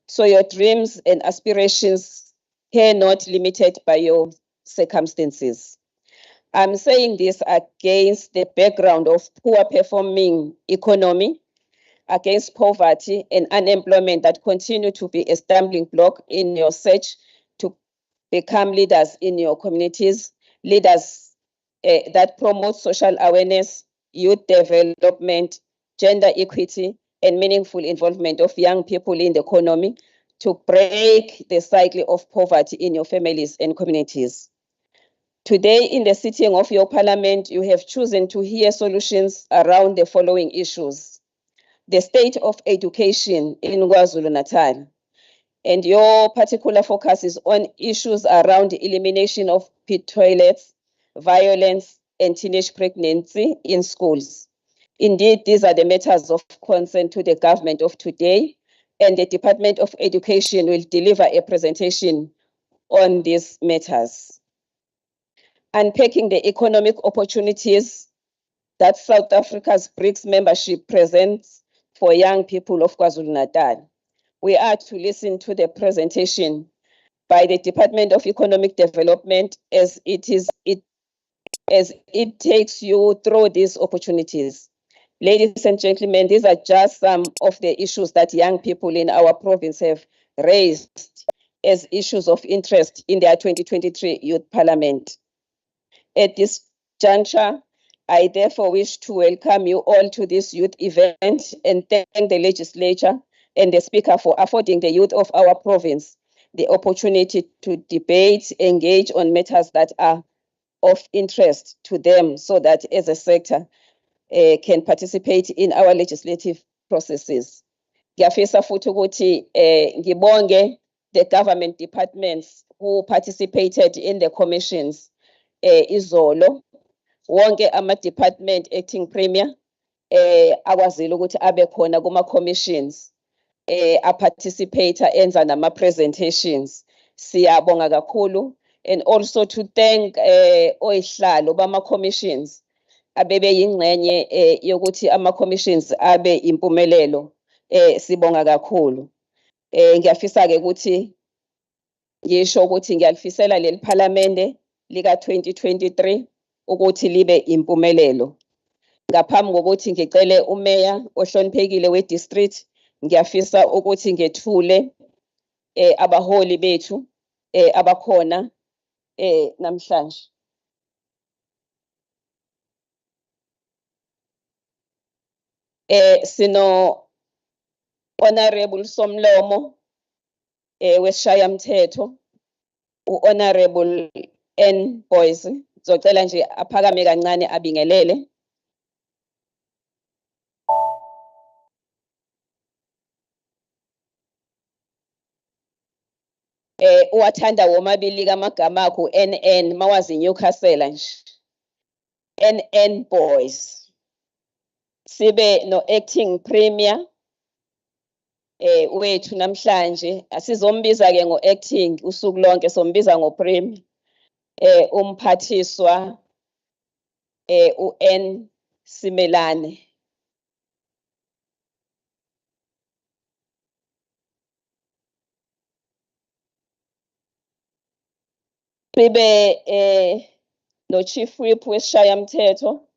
So your dreams and aspirations are not limited by your circumstances. I'm saying this against the background of poor performing economy, against poverty and unemployment that continue to be a stumbling block in your search to become leaders in your communities, leaders that promote social awareness, youth development, gender equity, and meaningful involvement of young people in the economy to break the cycle of poverty in your families and communities. Today, in the sitting of your parliament, you have chosen to hear solutions around the following issues. The state of education in KwaZulu-Natal. And your particular focus is on issues around the elimination of pit toilets, violence, and teenage pregnancy in schools. Indeed, these are the matters of concern to the government of today, and the Department of Education will deliver a presentation on these matters. Unpacking the economic opportunities that South Africa's BRICS membership presents for young people of KwaZulu-Natal. We are to listen to the presentation by the Department of Economic Development as it takes you through these opportunities. Ladies and gentlemen, these are just some of the issues that young people in our province have raised as issues of interest in their 2023 Youth Parliament. At this juncture, I therefore wish to welcome you all to this youth event and thank the legislature and the speaker for affording the youth of our province the opportunity to debate, engage on matters that are of interest to them so that as a sector can participate in our legislative processes. Ngiyafisa futhi ukuthi ngibonge the government departments who participated in the commissions izolo. Wonke ama-department acting premier akwazile ukuthi abe khona kuma-commissions a-participator enza nama-presentations. Siyabonga kakhulu, and also to thank oyihlalo bama-commissions abebe yingxenye yokuthi ama-commissions abe impumelelo. Sibonga kakhulu. Ngiyafisa-ke ukuthi ngisho ukuthi ngiyalifisela leli phalamende lika 2023 ukuthi libe impumelelo. Ngaphambi kokuthi ngicele umeya ohloniphekile we-district, ngiyafisa ukuthi ngethule abaholi bethu abakhona namhlanje. Sino Honorable Somlomo wesishayamthetho, u-Honorable N Boys. Ngizocela nje aphakame kancane abingelele. Uwathanda womabili kamagama akho NN mawazi Newcastle nje. NN Boys. Sibe no acting premier wethu namhlanje, asizombiza ke ngo acting usuku lonke, sombiza ngo premier. Umphathiswa UN Simelane. Sibe no chief whip wesishayamthetho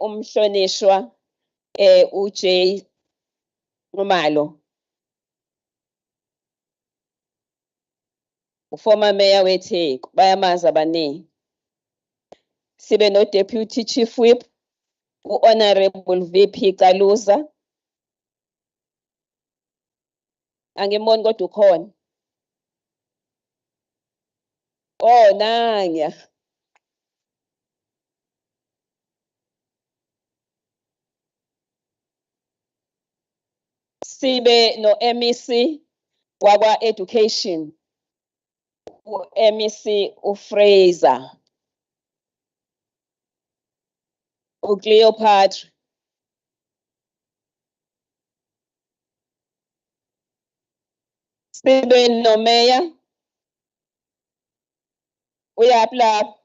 umhlonishwa uJ Ngumalo, former mayor weTheku, bayamazi abaningi. Sibe no deputy chief whip u-Honorable VP Kaluza. Angiboni kodwa ukhona. Oh nanya. Sibe no MEC wakwa education, MEC uFraser, uCleopatra. Sibe no mayor uyaphi lapha.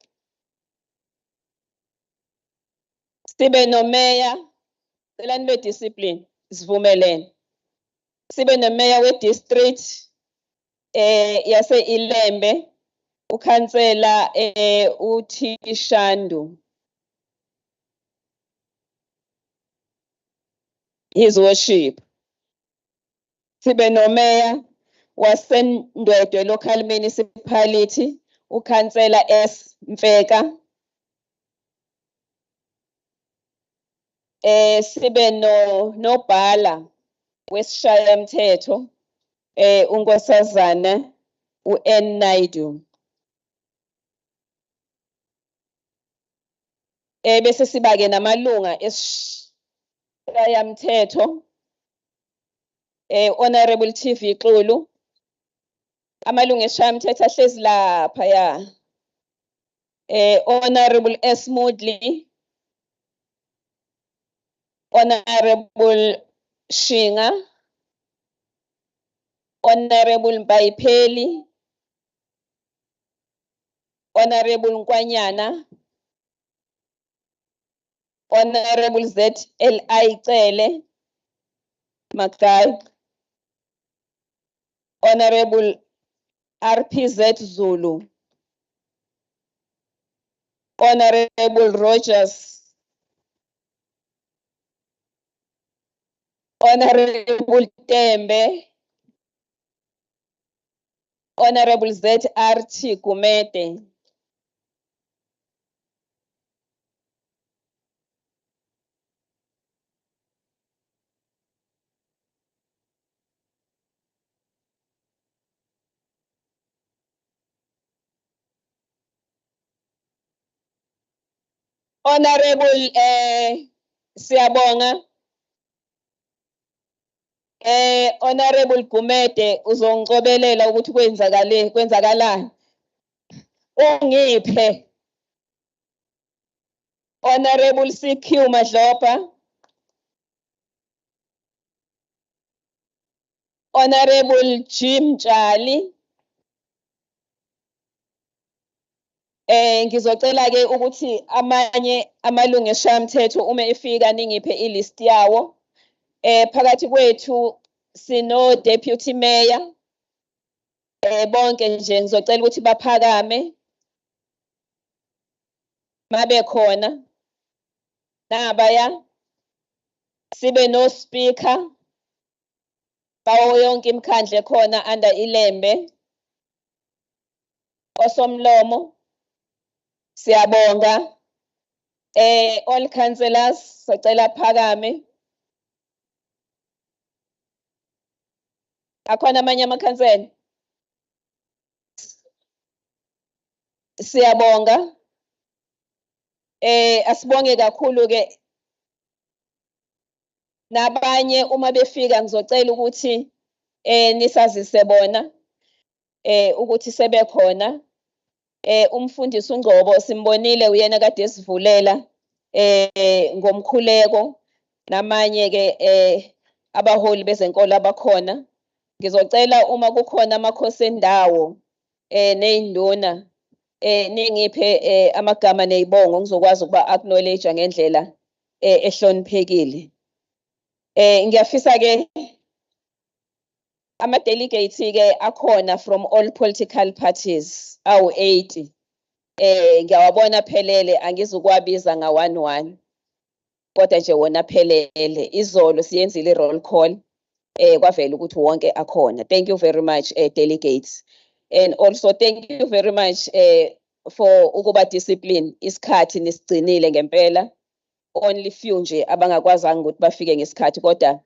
Sibe nomeya, celani be discipline, sivumelene. Sibe nomeya we district yase Ilembe, ukhansela uThishandu. His worship. Sibe nomeya waseNdwedwe local municipality, ukhansela S Mfeka. Sibe nobhala wesishayamthetho unkosazana uN Naidu. Bese siba ke namalunga esishayamthetho Honorable TV Xulu. Amalunga esishayamthetho ahlezi lapha ya. Honorable S Moodley, Honorable Shinga, Honorable Mbaipeli, Honorable Nkwanyana, Honorable ZLI Cele Makai, Honorable RPZ Zulu, Honorable Rogers, Honorable Tembe, Honorable ZRT Kumete. Honorable Siyabonga. Honorable Kumete uzongicobelela ukuthi kwenzakalani. Ungiphe. Honorable CQ Madlopa. Honorable Jim Jali. Ngizocela ke ukuthi amanye amalungu esishayamthetho uma efika ningiphe ilist yawo. Phakathi kwethu sino deputy mayor. Bonke nje ngizocela ukuthi baphakame. Mabe khona. Nabaya. Sibe no speaker. Bawo yonke imikhandle khona under Ilembe. Osomlomo. Siyabonga. All councillors sicela phakame. Akhona amanye amakhansela. Siyabonga. Asibonge kakhulu ke. Nabanye uma befika ngizocela ukuthi nisazise bona ukuthi sebekhona. Umfundisi uNgcobo simbonile uyena kade esivulela ngomkhuleko namanye ke abaholi bezenkolo abakhona. Ngizocela uma kukhona amakhosi endawo nezinduna ningiphe amagama nezibongo ngizokwazi ukuba acknowledge ngendlela ehloniphekile. Ngiyafisa ke ama delegates ke akhona from all political parties awu 80. Ngiyawabona phelele angizukwabiza nga 1 kodwa nje wona phelele. Izolo siyenzile roll call kwavela ukuthi wonke akhona. Thank you very much delegates, and also thank you very much for ukuba discipline isikhathi nisigcinile ngempela. Only few nje abangakwazanga ukuthi bafike ngesikhathi kodwa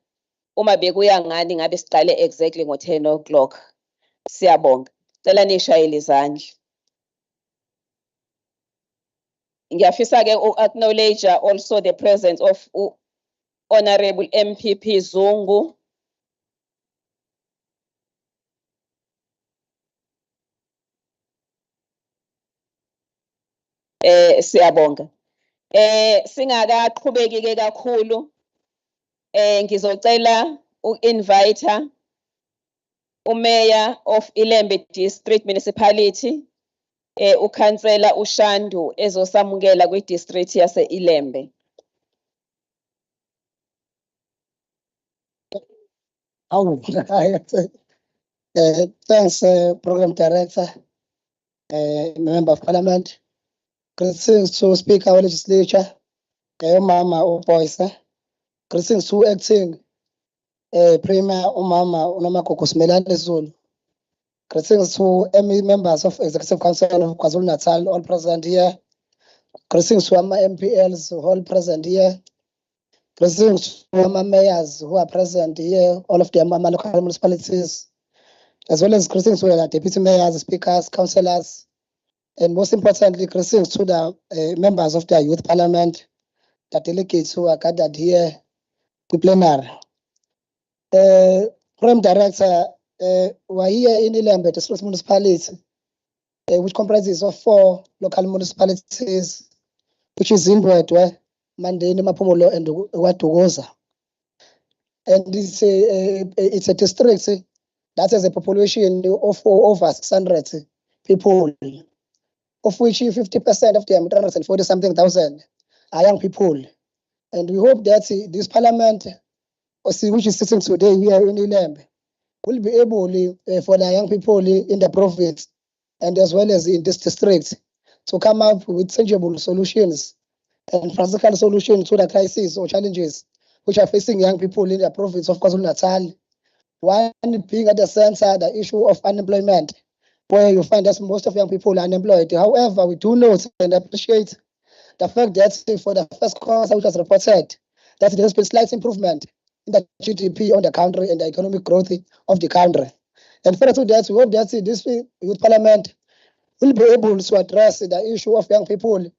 uma bekuya ngani ngabe siqale exactly ngo 10 o'clock. Siyabonga. Cela nishayele izandla. Ngiyafisa ke acknowledge also the presence of Honorable MPP Zungu. Siyabonga. Singakaqhubeki ke kakhulu ngizocela uinviter uMayor of Ilembe District Municipality ukhansela uShandu ezosamukela kwi district yase Ilembe. Oh, thanks, Program Director, Member of Parliament. Greetings to Speaker of Legislature, Mama Opoisa. Greetings to Acting Premier Umama Unomakoko Smelane Zulu. Greetings to members of Executive Council of KwaZulu-Natal, all present here. Greetings to my MPLs, all present here. Greetings to my mayors who are present here, all of them my local municipalities, as well as greetings to the deputy mayors, speakers, councillors, and most importantly, greetings to the members of the youth parliament, the delegates who are gathered here to plenary. Program Director, we are here in Ilembe District Municipality, which comprises of 4 local municipalities, which is Indwedwe, Mandeni, Mapumulo, and Watugoza. And it's a district that has a population of over 600 people, of which 50% of them, 340 something thousand, are young people. And we hope that this parliament, which is sitting today here in Ilembe, will be able for the young people in the province and as well as in this district to come up with tangible solutions and practical solutions to the crises or challenges which are facing young people in the province of KwaZulu-Natal. One being at the center, the issue of unemployment, where you find that most of young people are unemployed. However, we do note and appreciate the fact that for the first quarter which was reported, that there has been slight improvement in the GDP on the country and the economic growth of the country. And further to that, we hope that this youth parliament will be able to address the issue of young people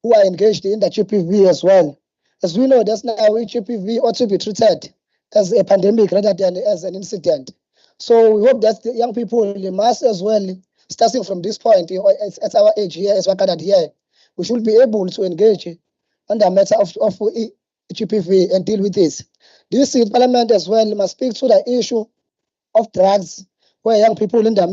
who are engaged in the GPV as well. As we know, that's now GPV ought to be treated as a pandemic rather than as an incident. So we hope that the young people must as well, starting from this point, at our age here, as we're gathered here, we should be able to engage on the matter of GPV and deal with this. This parliament as well must speak to the issue of drugs, where young people in their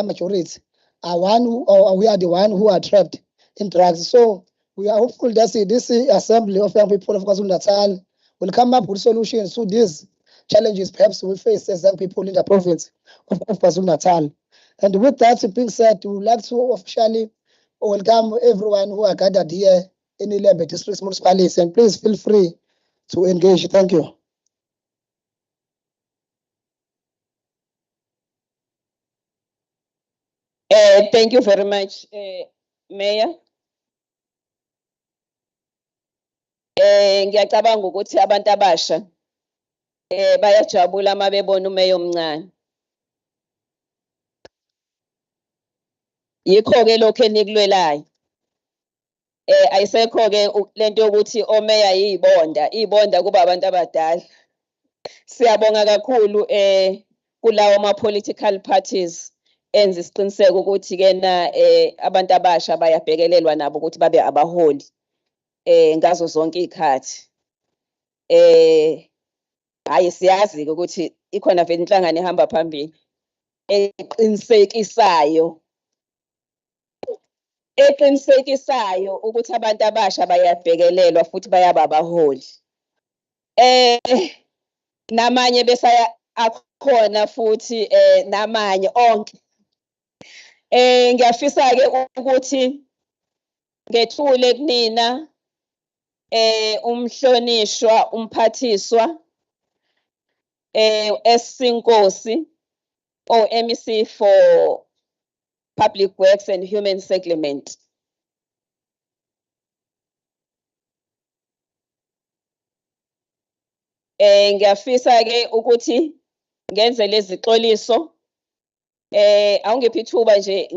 majority are we are the one who are trapped in drugs. So we are hopeful that this assembly of young people of KwaZulu-Natal will come up with solutions to these challenges perhaps we face as young people in the province of KwaZulu-Natal. And with that being said, we would like to officially welcome everyone who are gathered here in Ilembe District Municipality, and please feel free to engage. Thank you. Thank you very much, Mayor. Ngiyacabanga ukuthi abantu abasha bayajabula uma bebona umeya omncane. Yikho-ke lokho enikulwelayo. Ayisekho-ke lento yokuthi omeya iy'bonda kuba abantu abadala. Siyabonga kakhulu kulawo ma-political parties enza isiqiniseko ukuthi-ke na abantu abasha bayabhekelelwa nabo ukuthi babe abaholi ngazo zonke iy'khathi. Hhayi siyazi-ke ukuthi ikhona vele inhlangano ehamba phambili eqinisekisayo ukuthi abantu abasha bayabhekelelwa futhi bayaba abaholi. Namanye bese akhona futhi namanye onke. Ngiyafisa-ke ukuthi ngethule kunina umhlonishwa umphathiswa Sinkosi MEC for Public Works and Human Settlement. Ngiyafisa-ke ukuthi ngenze lezi xoliso. Awungiphi ithuba nje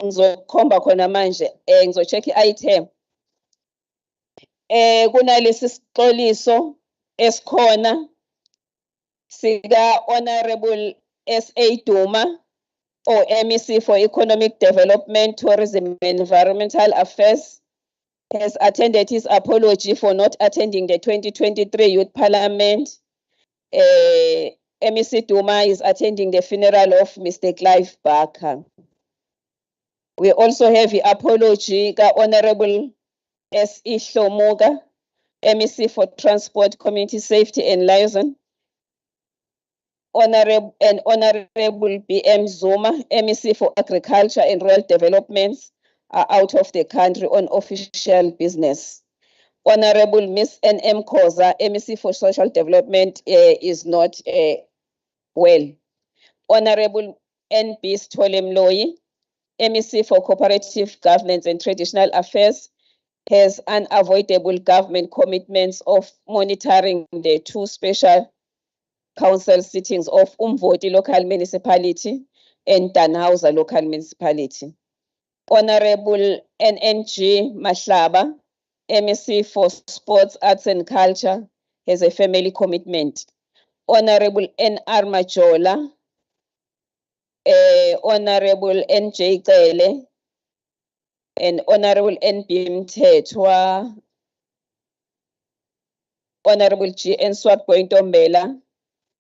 ngizokhomba khona manje ngizo-check i-item. Kunalesi sixoliso esikhona sika Honorable SA Duma MEC for Economic Development, Tourism and Environmental Affairs has attended his apology for not attending the 2023 Youth Parliament. MEC Duma is attending the funeral of Mr. Clive Barker. We also have the apology ka Honorable S.E. Shlomuga, MEC for Transport, Community Safety and Liaison. Honorable BM Zuma, MEC for Agriculture and Rural Developments, are out of the country on official business. Honorable Miss N.M. Khoza, MEC for Social Development, is not well. Honorable N.B. Stolemloyi, MEC for Cooperative Governance and Traditional Affairs, has unavoidable government commitments of monitoring the 2 special council sittings of Umvoti Local Municipality and Danhausa Local Municipality. Honorable NNG Mahlaba, MEC for Sports, Arts and Culture, has a family commitment. Honorable N.R. Majola, Honorable N.J. Kele, and Honorable N.B. Mthethwa, Honorable G.N. Swatpointombela,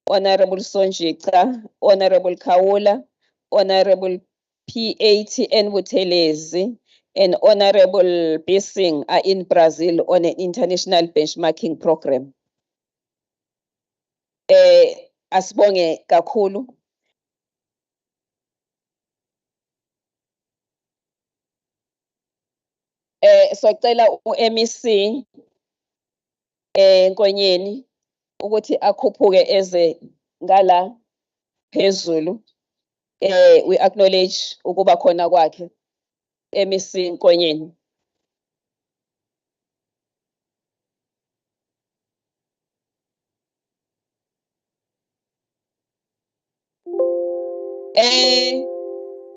Honorable Sonjika, Honorable Kaula, Honorable P.A.T.N. Butelezi, and Honorable Bissing are in Brazil on an international benchmarking program. Asibonge kakhulu. Socela u-MEC Nkonyeni ukuthi akhuphuke eze ngala phezulu. We acknowledge ukuba khona kwakhe MEC Nkonyeni.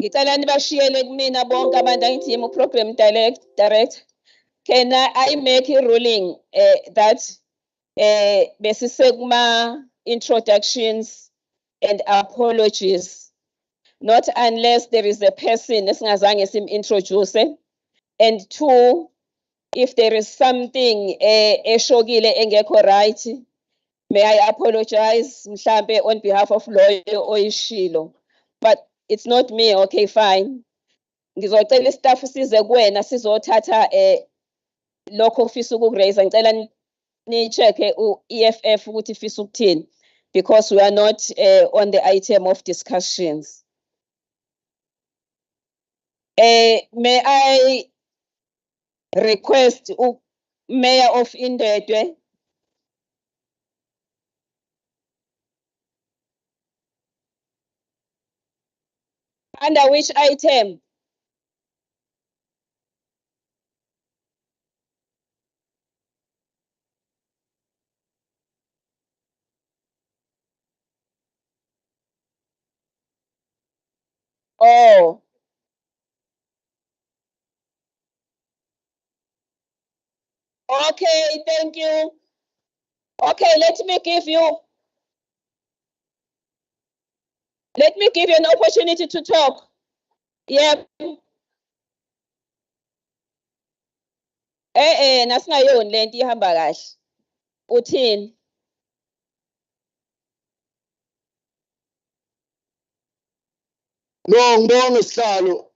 Ngicela nibashiyele kumina bonke abantu angithi program director. Can I make a ruling that besise introductions and apologies, not unless there is a person esingazange sim-introduce, and 2, if there is something eshokile engekho right, may I apologize mhlambe on behalf of Lawyer Oyishilo, but it's not me. Okay, fine. Ngizocela istaff size kuwena sizothatha lokho ofisa ukuraise. Ngicela ni check u-EFF ukuthi ifisa ukuthini, because we are not on the item of discussions. May I request Mayor of Indwedwe under which item? Oh. Okay, thank you. Okay, let me give you an opportunity to talk. Yep. Nasingayoni lento ihamba kahle. Uthini? No, ngibonge sihlalo.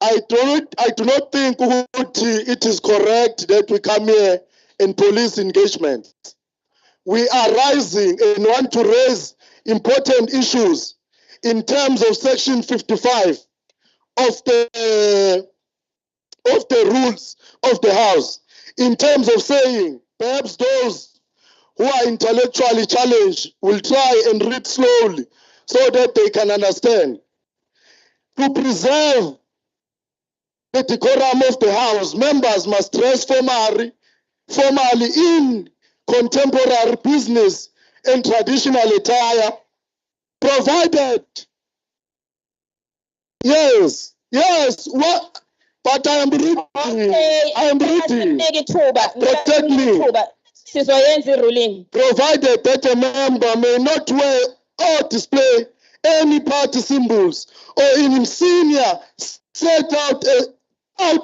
I do not think it is correct that we come here in police engagement. We are rising and want to raise important issues in terms of Section 55 of the rules of the House, in terms of saying perhaps those who are intellectually challenged will try and read slowly so that they can understand. To preserve the decorum of the House, members must dress formally in contemporary business and traditional attire, provided, yes, what? But I am reading. Okay, I am reading. Protect me. Provided that a member may not wear or display any party symbols or in senior set out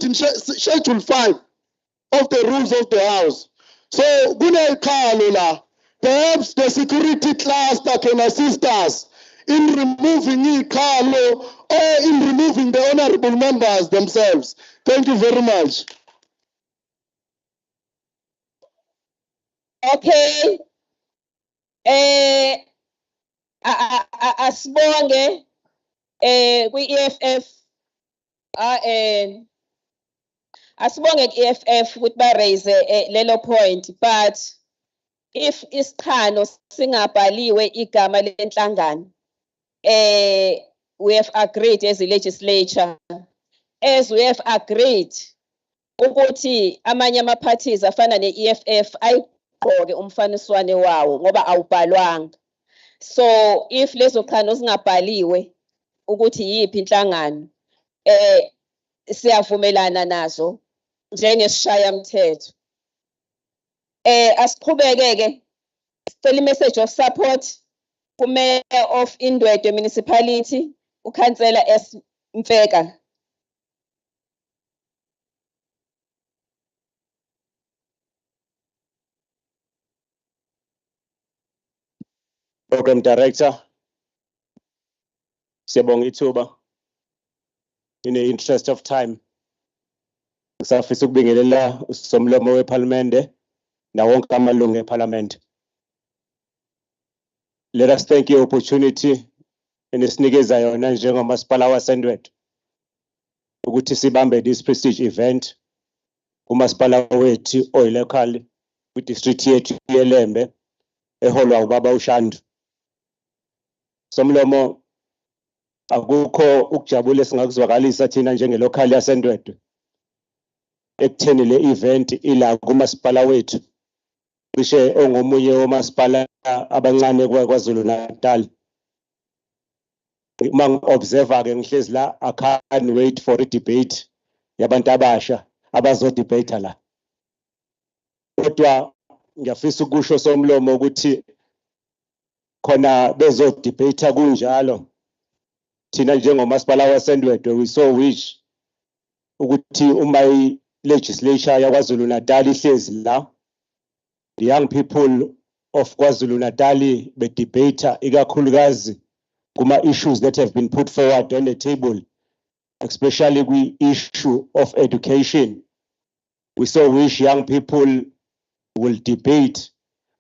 in Schedule 5 of the rules of the House. So, perhaps the security class that can assist us in removing Ikalo or in removing the honorable members themselves. Thank you very much. Okay. Asibonge kwi-EFF asibonge ku-EFF ukuthi ba raise lelo point, but if isichano singabhaliwe igama lenhlangano, we have agreed as a legislature, as we have agreed ukuthi amanye ama-parties afana ne-EFF ayigqoke umfaniswane wawo ngoba awubhalwanga. So if lezo chano zingabhaliwe ukuthi yiphi inhlangano, siyavumelana nazo njengesishayamthetho. Asiqhubeke-ke, sicela i-message of support ku-Mayor of Indwedwe Municipality, uKhansela S. Mfeka. Program Director, siyabonga ithuba. In the interest of time, ngisafisa ukubingelela usomlomo weParliament nawonke amalungu eParliament. Let us thank you opportunity enisinikeza yona njengomasipala waseNdwedwe ukuthi sibambe this prestige event kumasipala wethu oyilocal kwi-district yethu yeLembe eholwa ubaba uShandu. Somlomo, akukho ukujabula esingakuzwakalisa thina njengelocal yaseNdwedwe ekutheni le event ila kumasipala wethu cishe ongomunye womasipala abancane kwaZulu-Natal. Observer-ke ngihlezi la, I can't wait for a debate yabantu abasha abazodebate la. Kodwa ngiyafisa ukusho somlomo ukuthi khona bezodebate kunjalo thina njengomasipala waseNdwedwe we so wish ukuthi uma i-legislature yakwaZulu-Natal ihlezi la, the young people of KwaZulu-Natal be-debate ikakhulukazi kuma issues that have been put forward on the table, especially the issue of education. We so wish young people will debate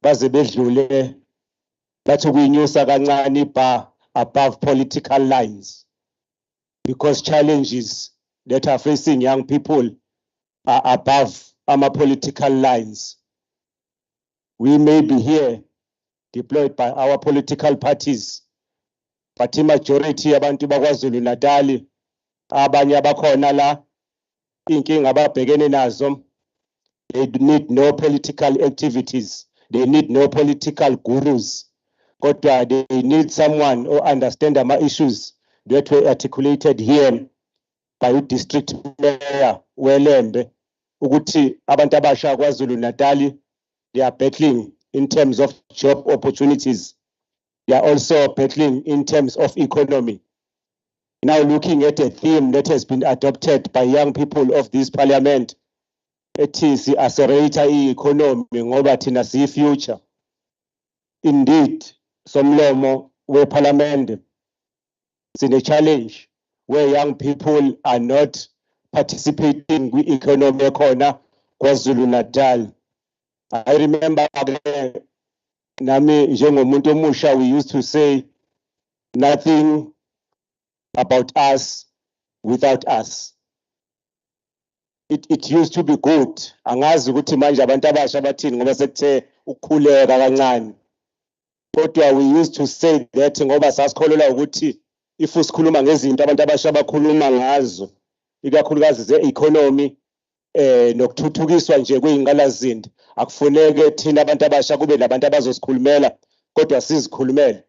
baze bedlule bathi kuyinyusa kancane bar above political lines, because challenges that are facing young people are above our political lines. We may be here deployed by our political parties, but the majority abantu bakwaZulu-Natal abanye abakhona la inkinga ababhekene nazo, they need no political activities, they need no political gurus, but they need someone who understands our issues that were articulated here by the district mayor weLembe ukuthi abantu abasha kwaZulu-Natal, they are battling in terms of job opportunities. They are also battling in terms of economy. Now looking at a theme that has been adopted by young people of this parliament, it is accelerator economy ngoba thina siyi future. Indeed, somlomo weParliament is in a challenge where young people are not participating in economy corner KwaZulu-Natal. I remember nami njengomuntu omusha, we used to say nothing about us without us. It used to be good. Angazi ukuthi manje abantu abasha bathini ngoba sekuthe ukukhuleka kancane. Kodwa we used to say that ngoba sasikholelwa ukuthi if usikhuluma ngezinto abantu abasha bakhuluma ngazo, ikakhulukazi ze-economy nokuthuthukiswa nje kweyingqalasizinda, akufuneke thina abantu abasha kube nabantu abazosikhulumela, kodwa sizikhulumele.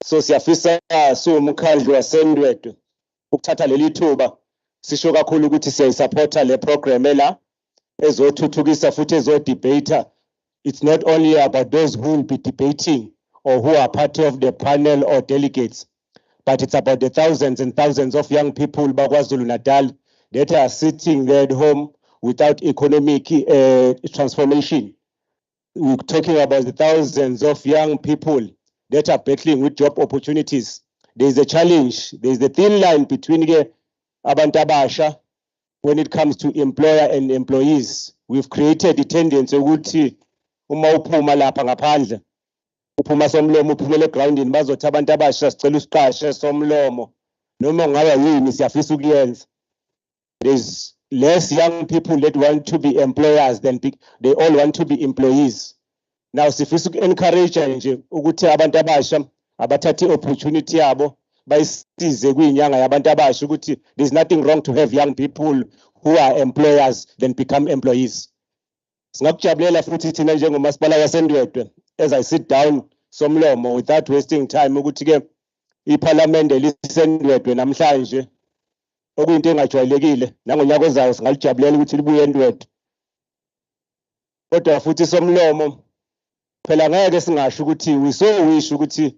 So siyafisa siwumkhandlu waseNdwedwe ukuthatha leli thuba sisho kakhulu ukuthi siyayisupporta le program la ezothuthukisa futhi ezodebate. It's not only about those who will be debating or who are part of the panel or delegates, but it's about the thousands and thousands of young people bakwaZulu-Natal that are sitting there at home without economic transformation. We're talking about the thousands of young people that are battling with job opportunities. There is a challenge. There is a thin line between abantu abasha when it comes to employer and employees. We've created a tendency ukuthi uma uphuma lapha ngaphandle uphuma somlomo uphumele egroundini bazothi abantu abasha sicela usiqashe somlomo noma ngaba yini siyafisa ukuyenza. There's less young people that want to be employers than they all want to be employees. Now sifisa uku-encourage nje ukuthi abantu abasha abathathe i-opportunity yabo bayisize kwinyanga yabantu abasha ukuthi there's nothing wrong to have young people who are employers then become employees. Singakujabulela futhi thina njengomasipala waseNdwedwe as I sit down somlomo without wasting time ukuthi ke iParliament liseNdwedwe namhlanje okuyinto engajwayelekile nangonyaka ozayo singalijabulela ukuthi libuye eNdwedwe. Kodwa futhi somlomo phela ngeke singasho ukuthi we so wish ukuthi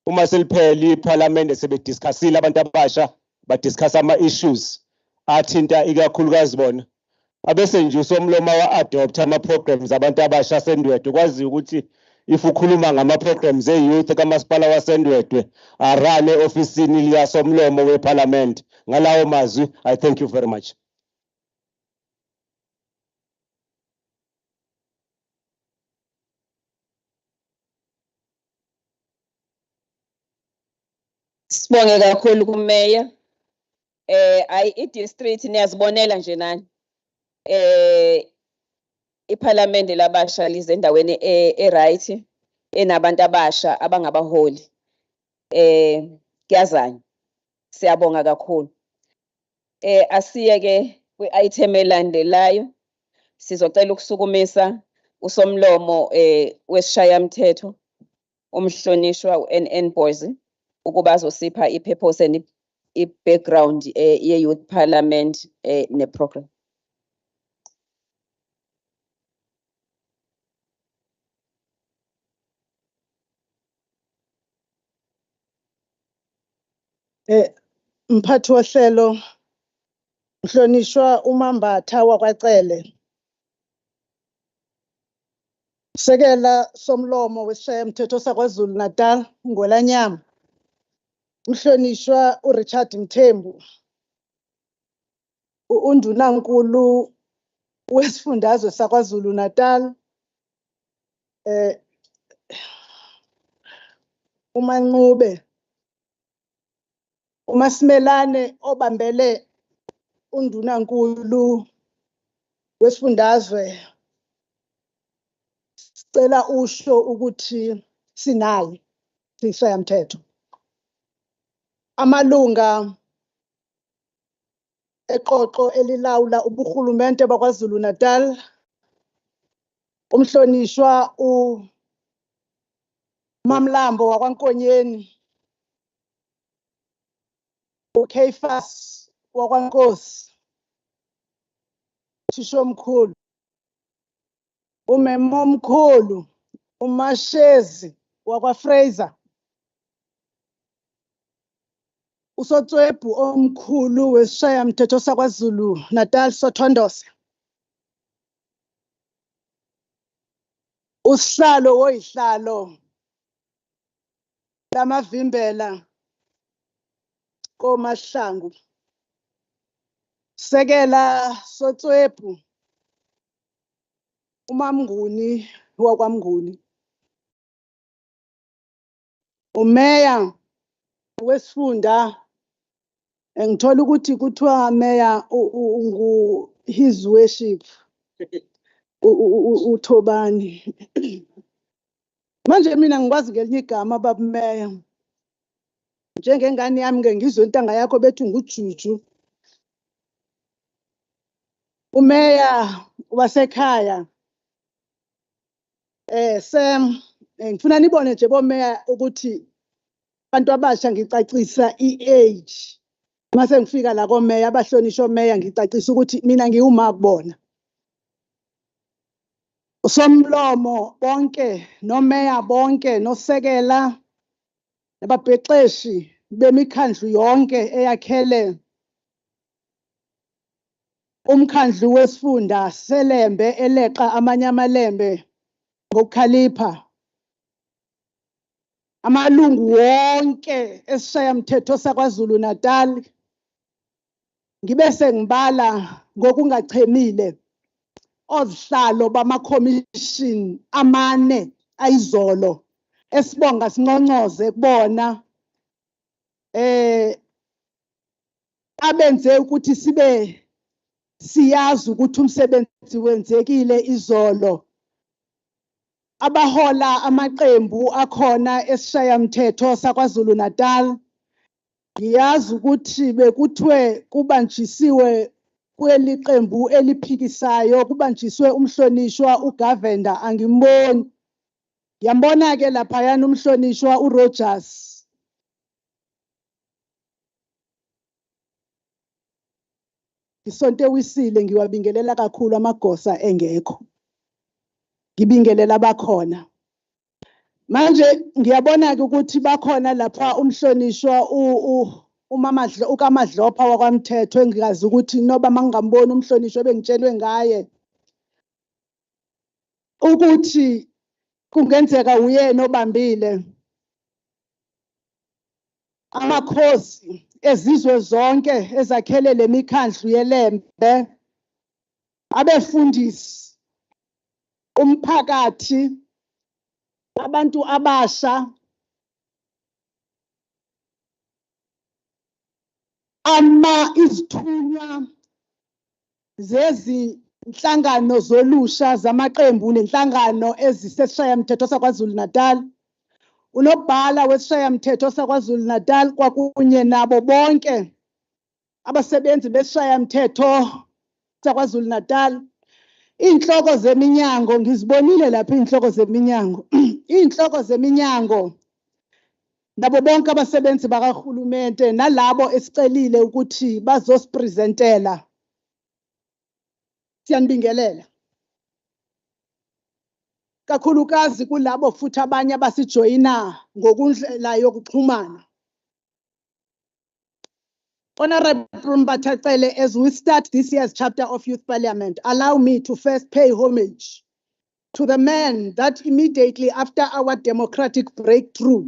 uma seliphela iParliament sebediscussile abantu abasha badiscuss ama-issues athinta ikakhulukazi bona abese nje usomlomo wa-adopt ama-programs abantu abasha aseNdwedwe kwazi ukuthi if ukhuluma ngama-programs e-youth kamasipala waseNdwedwe arane ofisini likasomlomo weParliament. Ngalawo mazwi, I thank you very much. Sibonge kakhulu kumeya. I-district niyazibonela nje nani. iParliament labasha lize endaweni e-right enabantu abasha abangabaholi. Kuyazanya. Siyabonga kakhulu. Asiye ke kwi-item elandelayo. Sizocela ukusukumisa usomlomo wesishayamthetho umhlonishwa uNN Boys ukuba azosipha i-purpose and i-background ye-youth parliament ne-program. Mphathi wohlelo mhlonishwa uMambatha wakwaCele. Sekela somlomo wesishayamthetho saKwaZulu-Natal ngolanyama. Mhlonishwa uRichard Mthembu. Undunankulu wesifundazwe saKwaZulu-Natal. uManqube. uMasimelane obambele undunankulu wesifundazwe. Sicela usho ukuthi sinaye sishayamthetho. Amalunga eqoqo elilawula ubuhulumente bakwaZulu-Natal. Umhlonishwa uMamlambo wakwaNkonyeni. uKefas wakwaNkosi. Thishomkhulu. Umemomkhulu uMashezi wakwaFraser. Usotswebhu omkhulu wesishayamthetho saKwaZulu-Natal Sothondose. Usihlalo woyihlalo lamavimbela koMahlangu. Sekela Sotswebhu uMamnguni wakwaMnguni. Umeya wesifunda ngithola ukuthi kuthiwa meya his worship uThobani. Manje mina ngikwazi ngelinye igama baba meya. Njengengane yami ke ngizwe intanga yakho bethi nguJuju. Umeya wasekhaya. Sam ngifuna nibone nje bomeya ukuthi abantu abasha ngicacisa i-age. Mase ngifika la komeya abahlonishwa meya ngicacisa ukuthi mina ngiwuma kubona. Usomlomo bonke nomeya bonke nosekela nababhexeshi bemikhandlu yonke eyakhele umkhandlu wesifunda selembe eleqa amanye amalembe ngokukhalipha. Amalungu wonke esishayamthetho saKwaZulu-Natal. Ngibe sengibala ngokungachemile ozihlalo bama-commission amane ayizolo esibonga sinqonqoze kubona abenze ukuthi sibe siyazi ukuthi umsebenzi wenzekile izolo. Abahola amaqembu akhona esishayamthetho saKwaZulu-Natal. Ngiyazi ukuthi bekuthiwe kubanjisiwe kweli qembu eliphikisayo, kubanjiswe umhlonishwa uGavenda, angimboni. Ngiyambona ke laphayana umhlonishwa uRogers. Isonto wisile ngiwabingelela kakhulu amagosa engekho. Ngibingelela bakhona. Manje ngiyabona ukuthi bakhona lapha umhlonishwa ukaMadlopha wakwaMthetho engiyazi ukuthi noba mangamboni umhlonishwa bengitshelwe ngaye ukuthi kungenzeka uyena obambile amakhosi ezizwe zonke ezakhele lemikhandlu yelembe, abefundisi, umphakathi, abantu abasha, izithunywa zezinhlangano zolusha zamaqembu nenhlangano eziseshayamthetho saKwaZulu-Natal, unobhala wesishayamthetho saKwaZulu-Natal kwakunye nabo bonke abasebenzi besishayamthetho saKwaZulu-Natal. Inhloko zeminyango ngizibonile lapha inhloko zeminyango. Inhloko zeminyango nabo bonke abasebenzi bakahulumente nalabo esicelile ukuthi bazosipresentela. Siyanibingelela. Kakhulukazi kulabo futhi abanye abasijoyina ngokundlela yokuxhumana. Honorable Mbatacele, as we start this year's chapter of Youth Parliament, allow me to first pay homage to the man that immediately after our democratic breakthrough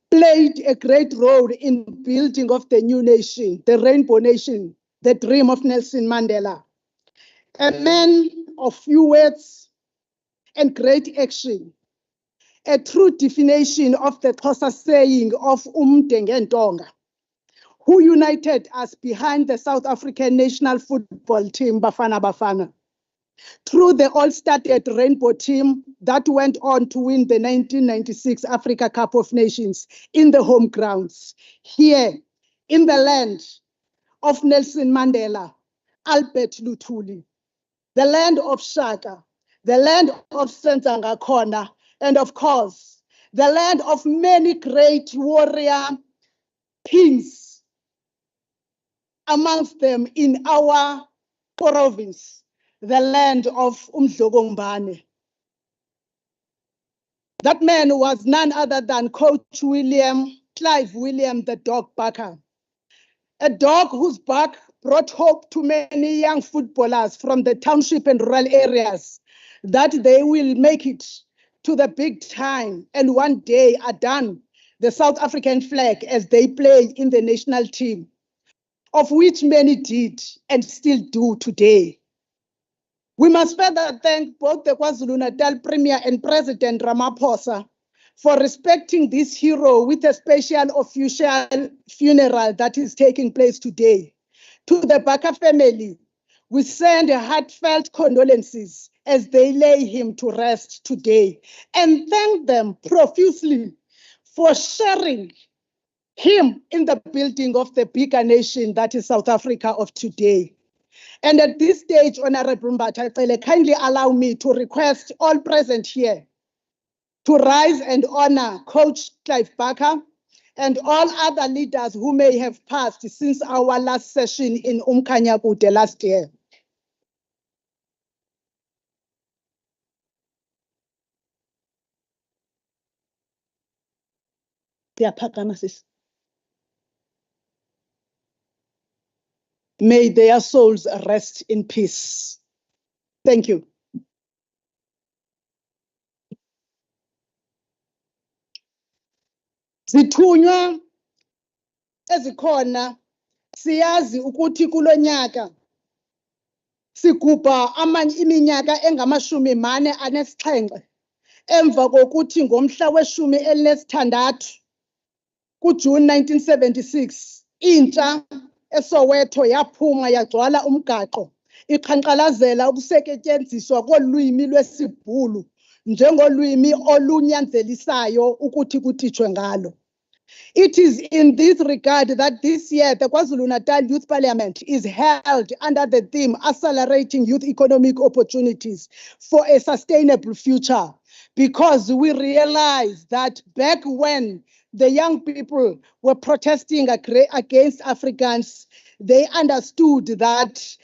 played a great role in building of the new nation, the Rainbow Nation, the dream of Nelson Mandela. A man of few words and great action, a true definition of the Xhosa saying of Ngentonga, who united us behind the South African national football team, Bafana Bafana, through the all-started Rainbow team that went on to win the 1996 Africa Cup of Nations in the home grounds, here in the land of Nelson Mandela, Albert Luthuli, the land of Shaka, the land of Senzanga Khona, and of course, the land of many great warrior kings, amongst them in our province, the land of Umdlogombane. That man was none other than Coach Clive William, the dog barker. A dog whose bark brought hope to many young footballers from the township and rural areas that they will make it to the big time and one day adorn the South African flag as they play in the national team, of which many did and still do today. We must further thank both the KwaZulu-Natal Premier and President Ramaphosa for respecting this hero with a special official funeral that is taking place today. To the Baka family, we send heartfelt condolences as they lay him to rest today and thank them profusely for sharing him in the building of the bigger nation that is South Africa of today. And at this stage, Honorable Mbatacele, kindly allow me to request all present here to rise and honor Coach Clive Barker and all other leaders who may have passed since our last session in Umkhanyakude last year. May their souls rest in peace. Thank you. Zithunywa ezikhona siyazi ukuthi kulonyaka sigubha iminyaka engamashumi mane anesixhenxe emva kokuthi ngomhla weshumi elinesithandathu kuJune 1976 intsha eSoweto yaphuma yagcwala umgaqo iqhankqalazela ukusetyenziswa kolwimi lwesiBhulu njengolwimi olunyanzelisayo ukuthi kutitshwe ngalo. It is in this regard that this year the KwaZulu-Natal Youth Parliament is held under the theme Accelerating Youth Economic Opportunities for a Sustainable Future, because we realize that back when the young people were protesting against Afrikaans, they understood that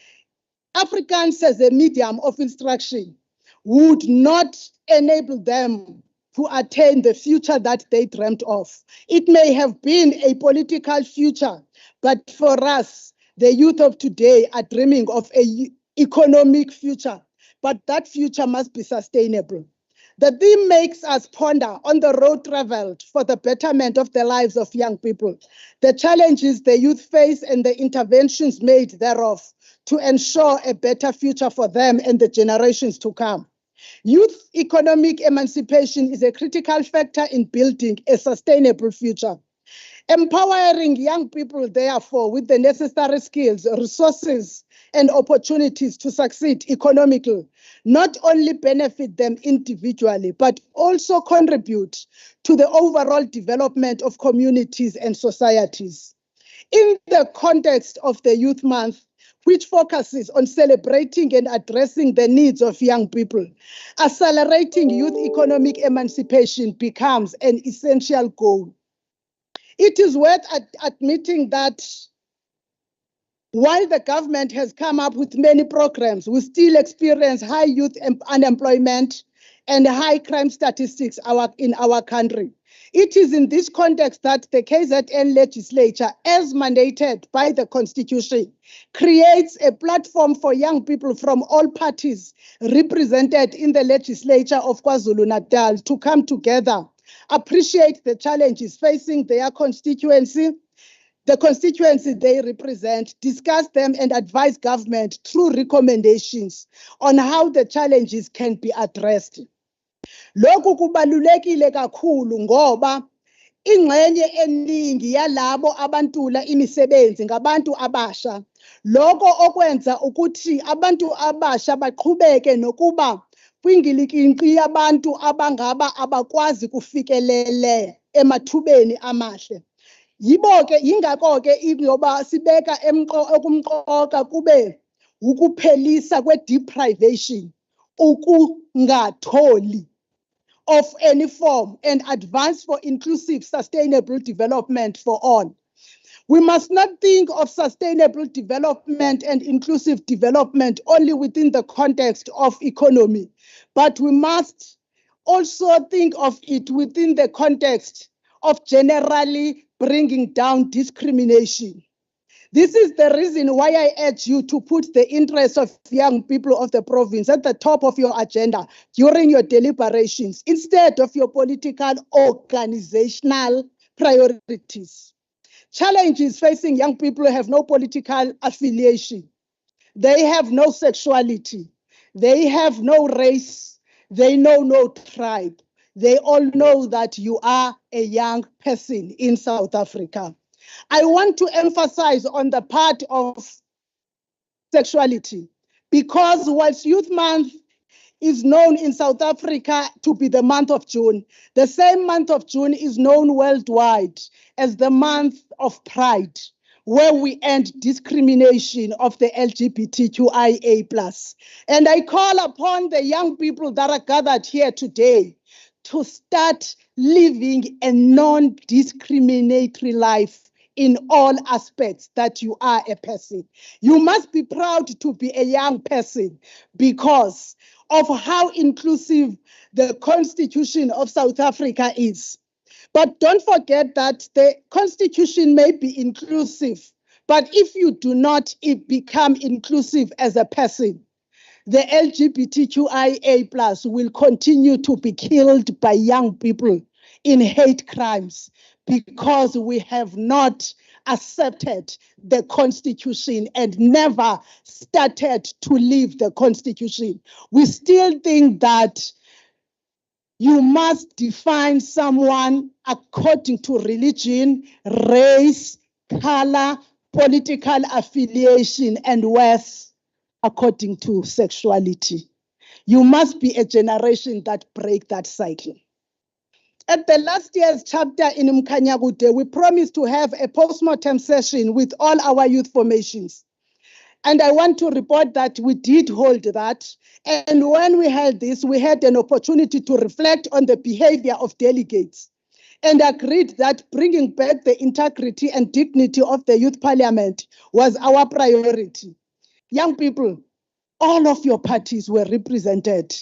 Afrikaans as a medium of instruction would not enable them to attain the future that they dreamt of. It may have been a political future, but for us, the youth of today are dreaming of an economic future, but that future must be sustainable. The theme makes us ponder on the road traveled for the betterment of the lives of young people, the challenges the youth face and the interventions made thereof to ensure a better future for them and the generations to come. Youth economic emancipation is a critical factor in building a sustainable future. Empowering young people, therefore, with the necessary skills, resources, and opportunities to succeed economically, not only benefit them individually, but also contribute to the overall development of communities and societies. In the context of the Youth Month, which focuses on celebrating and addressing the needs of young people, accelerating youth economic emancipation becomes an essential goal. It is worth admitting that while the government has come up with many programs, we still experience high youth unemployment and high crime statistics in our country. It is in this context that the KZN legislature, as mandated by the Constitution, creates a platform for young people from all parties represented in the legislature of KwaZulu-Natal to come together, appreciate the challenges facing their constituency, the constituency they represent, discuss them and advise government through recommendations on how the challenges can be addressed. Lokhu kubalulekile kakhulu ngoba ingxenye eningi yalabo abantula imisebenzi ngabantu abasha. Lokho okwenza ukuthi abantu abasha baqhubeke nokuba kwingilikinqi yabantu abangaba abakwazi kufikelele emathubeni amahle. Yibo-ke yingakho-ke ingoba sibeka okumqoka kube ukuphelisa kwe-deprivation, ukungatholi of any form, and advance for inclusive, sustainable development for all. We must not think of sustainable development and inclusive development only within the context of economy, but we must also think of it within the context of generally bringing down discrimination. This is the reason why I urge you to put the interests of young people of the province at the top of your agenda during your deliberations, instead of your political organizational priorities. Challenges facing young people have no political affiliation. They have no sexuality. They have no race. They know no tribe. They all know that you are a young person in South Africa. I want to emphasize on the part of sexuality, because whilst Youth Month is known in South Africa to be the month of June, the same month of June is known worldwide as the month of Pride, where we end discrimination of the LGBTQIA+. And I call upon the young people that are gathered here today to start living a non-discriminatory life in all aspects that you are a person. You must be proud to be a young person because of how inclusive the Constitution of South Africa is. But don't forget that the Constitution may be inclusive, but if you do not become inclusive as a person, the LGBTQIA+ will continue to be killed by young people in hate crimes because we have not accepted the Constitution and never started to live the Constitution. We still think that you must define someone according to religion, race, color, political affiliation, and worse, according to sexuality. You must be a generation that break that cycle. At the last year's chapter in Mkanyagude, we promised to have a post-mortem session with all our youth formations. And I want to report that we did hold that. And when we held this, we had an opportunity to reflect on the behavior of delegates and agreed that bringing back the integrity and dignity of the youth parliament was our priority. Young people, all of your parties were represented,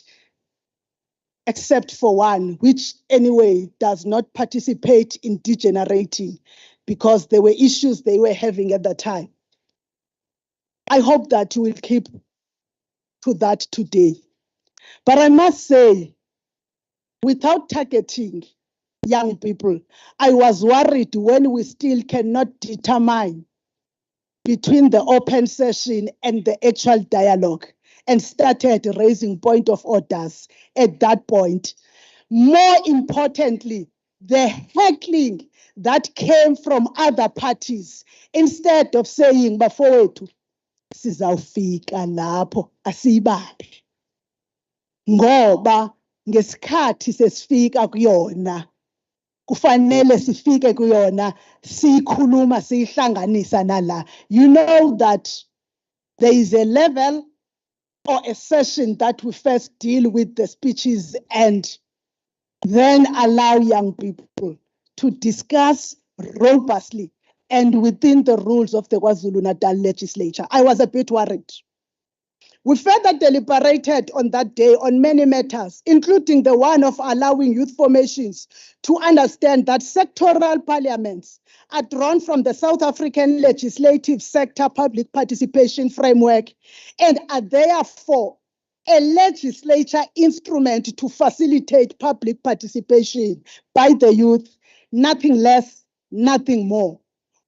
except for one, which anyway does not participate in degenerating because there were issues they were having at the time. I hope that you will keep to that today. But I must say, without targeting young people, I was worried when we still cannot determine between the open session and the actual dialogue and started raising point of orders at that point. More importantly, the heckling that came from other parties, instead of saying, bafowethu, sizawufika lapho asiyibambe. Ngoba ngesikhathi sesifika kuyona, kufanele sifike kuyona, sikhuluma sihlanganisa nala. You know that there is a level or a session that we first deal with the speeches and then allow young people to discuss robustly and within the rules of the KwaZulu-Natal legislature. I was a bit worried. We further deliberated on that day on many matters, including the one of allowing youth formations to understand that sectoral parliaments are drawn from the South African legislative sector public participation framework and are therefore a legislature instrument to facilitate public participation by the youth, nothing less, nothing more.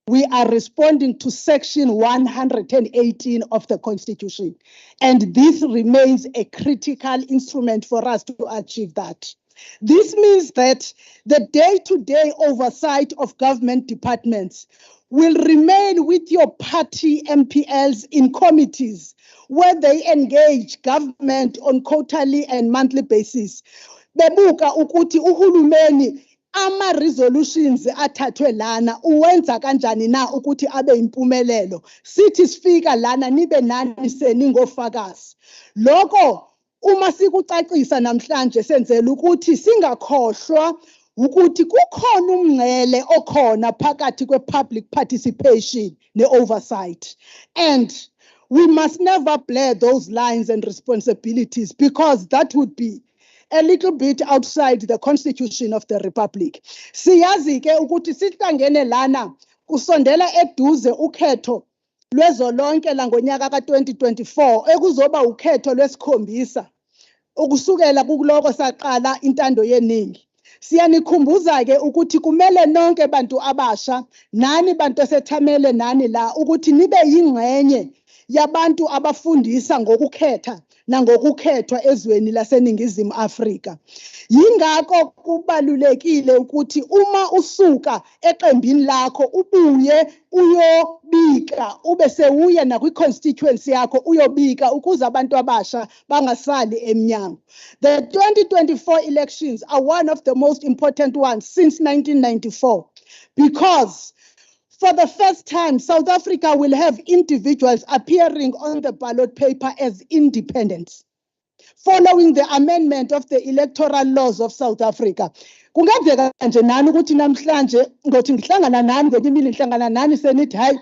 We are responding to Section 118 of the Constitution, and this remains a critical instrument for us to achieve that. This means that the day-to-day oversight of government departments will remain with your party MPLs in committees where they engage government on quarterly and monthly basis. Bebuka ukuthi uhulumeni ama-resolutions athathwe lana uwenza kanjani na ukuthi abe impumelelo. Sithi sifika lana nibe nani seningofakazi. Lokho uma sikucacisa namhlanje senzela ukuthi singakhohlwa ukuthi kukhona umngcele okhona phakathi kwe-public participation ne-oversight. And we must never blur those lines and responsibilities because that would be a little bit outside the Constitution of the Republic. Siyazi ke ukuthi sihlangene lana kusondela eduze ukhetho lwezolonke la ngonyaka ka-2024 ekuzoba ukhetho lwesikhombisa ukusukela kuloko saqala intando yeningi. Siyanikhumbuza ke ukuthi kumele nonke bantu abasha nani bantu esethamele nani la ukuthi nibe yingxenye yabantu abafundisa ngokukhetha nangokukhethwa ezweni laseNingizimu Afrika. Yingakho kubalulekile ukuthi uma usuka eqembini lakho ubuye uyobika ube sewuya nakwi-constituency yakho uyobika ukuze abantu abasha bangasali emnyango. The 2024 elections are one of the most important ones since 1994 because for the first time, South Africa will have individuals appearing on the ballot paper as independents, following the amendment of the electoral laws of South Africa. Kungenzeka nje nani ukuthi namhlanje ngothi ngihlangana nani ngemini ngihlangana nani senithi hayi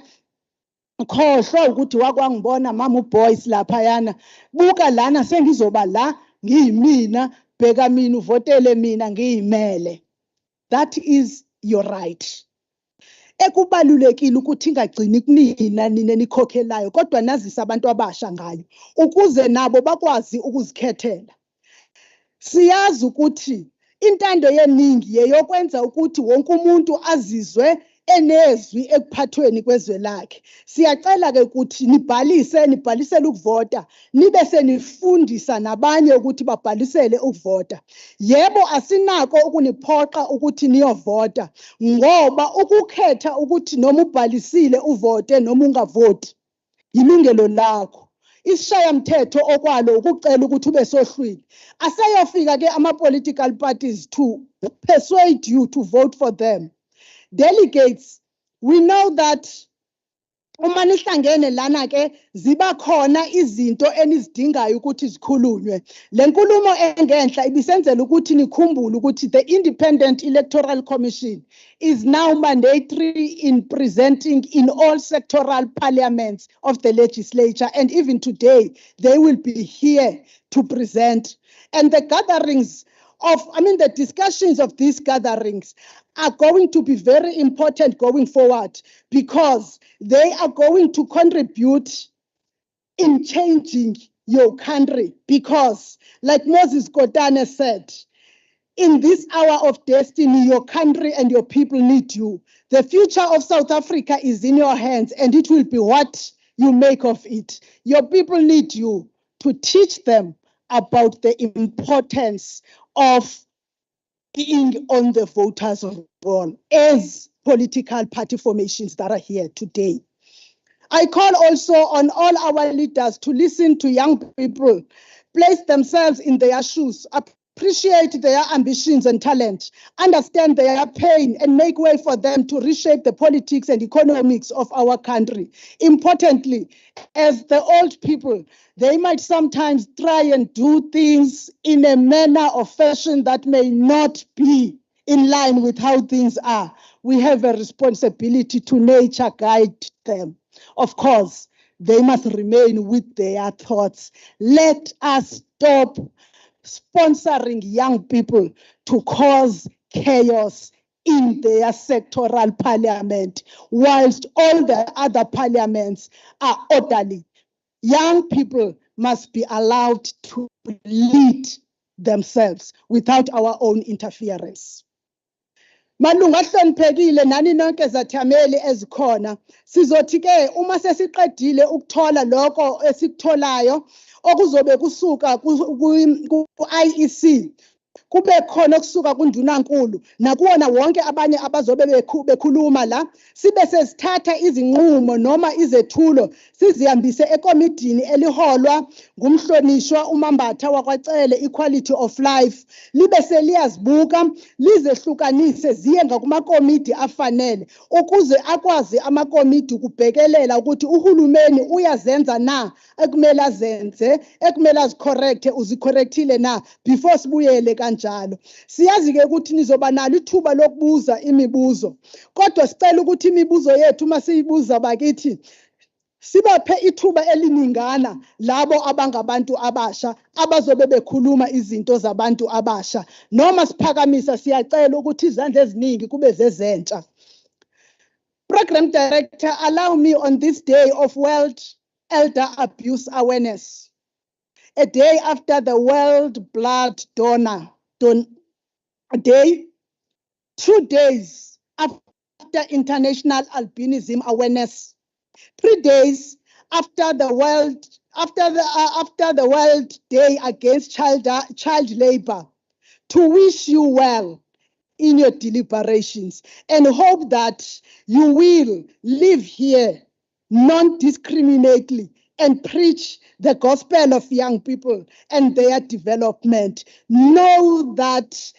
khohlwa ukuthi wakwangibona mama uBoys lapha yana buka lana sengizoba la ngiyimina bheka mina uvotele mina ngiyimele. That is your right. Ekubalulekile ukuthi ingagcini kunina nina nikhokhelayo kodwa nazisa abantu abasha ngayo ukuze nabo bakwazi ukuzikhethela. Siyazi ukuthi intando yeningi yeyokwenza ukuthi wonke umuntu azizwe enezwi ekuphathweni kwezwe lakhe. Siyacela ke ukuthi nibhalisele ukuvota, nibe senifundisa nabanye ukuthi babhalisele ukuvota. Yebo, asinako ukuniphoqa ukuthi niyovota, ngoba ukukhetha ukuthi noma ubhalisile uvote noma ungavoti yilungelo lakho. Isishayamthetho okwalo ukucela ukuthi ube sohlwini. Aseyofika ke ama-political parties to persuade you to vote for them. Delegates, we know that uma nihlangene lana ke ziba khona izinto enizidingayo ukuthi zikhulunywe. Le nkulumo engenhla ibisenzela ukuthi nikhumbule ukuthi the Independent Electoral Commission is now mandatory in presenting in all sectoral parliaments of the legislature, and even today they will be here to present. And the gatherings the discussions of these gatherings are going to be very important going forward, because they are going to contribute in changing your country. Because, like Moses Kotane said, in this hour of destiny, your country and your people need you. The future of South Africa is in your hands, and it will be what you make of it. Your people need you to teach them about the importance of being on the voters' roll as political party formations that are here today. I call also on all our leaders to listen to young people, place themselves in their shoes, appreciate their ambitions and talent, understand their pain, and make way for them to reshape the politics and economics of our country. Importantly, as the old people, they might sometimes try and do things in a manner or fashion that may not be in line with how things are. We have a responsibility to nature guide them. Of course, they must remain with their thoughts. Let us stop sponsoring young people to cause chaos in their sectoral parliament, whilst all the other parliaments are orderly. Young people must be allowed to lead themselves without our own interference. Malunga ahloniphekile nani nonke zathameli ezikhona, sizothi ke uma sesiqedile ukuthola lokho esikutholayo okuzobe kusuka ku-IEC, kube khona okusuka kundunankulu nakuwona wonke abanye abazobe bekhuluma la, sibe sesithatha izinqumo noma izethulo sizihambise ekomidini eliholwa ngumhlonishwa uMambatha wakwaCele Equality of Life, libe seliyazibuka lizehlukanise ziye ngakumakomidi afanele ukuze akwazi amakomidi ukubhekelela ukuthi uhulumeni uyazenza na ekumele azenze, ekumele azicorrecte, uzicorrectile na before sibuyele kanjalo. Siyazi ke ukuthi nizoba nalo ithuba lokubuza imibuzo, kodwa sicela ukuthi imibuzo yethu masiyibuza bakithi sibaphe ithuba eliningana labo abangabantu abasha abazobe bekhuluma izinto zabantu abasha, noma siphakamisa siyacela ukuthi izandla eziningi kube zezentsha. Program Director, allow me on this day of World Elder Abuse Awareness, a day after the World Blood Donor Day, 2 days after International Albinism Awareness, 3 days after the World Day Against Child Labor, to wish you well in your deliberations and hope that you will live here non-discriminately and preach the gospel of young people and their development. Know that